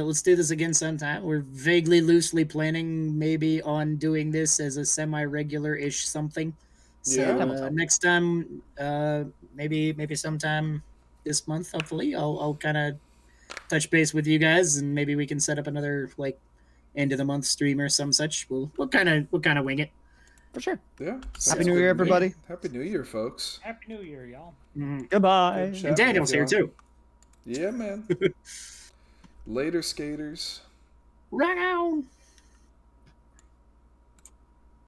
Let's do this again sometime. We're vaguely, loosely planning maybe on doing this as a semi-regular-ish something. So Yeah. next time, maybe sometime this month, hopefully, I'll kind of touch base with you guys, and maybe we can set up another like end of the month stream or some such. We'll kind of wing it. For sure. Yeah. Happy sounds New good Year, to me. everybody. Happy New Year, folks. Happy New Year, y'all. Mhm. Goodbye. Good chat And Daniel's with here y'all. too. Yeah, man. Later, skaters. Rock on.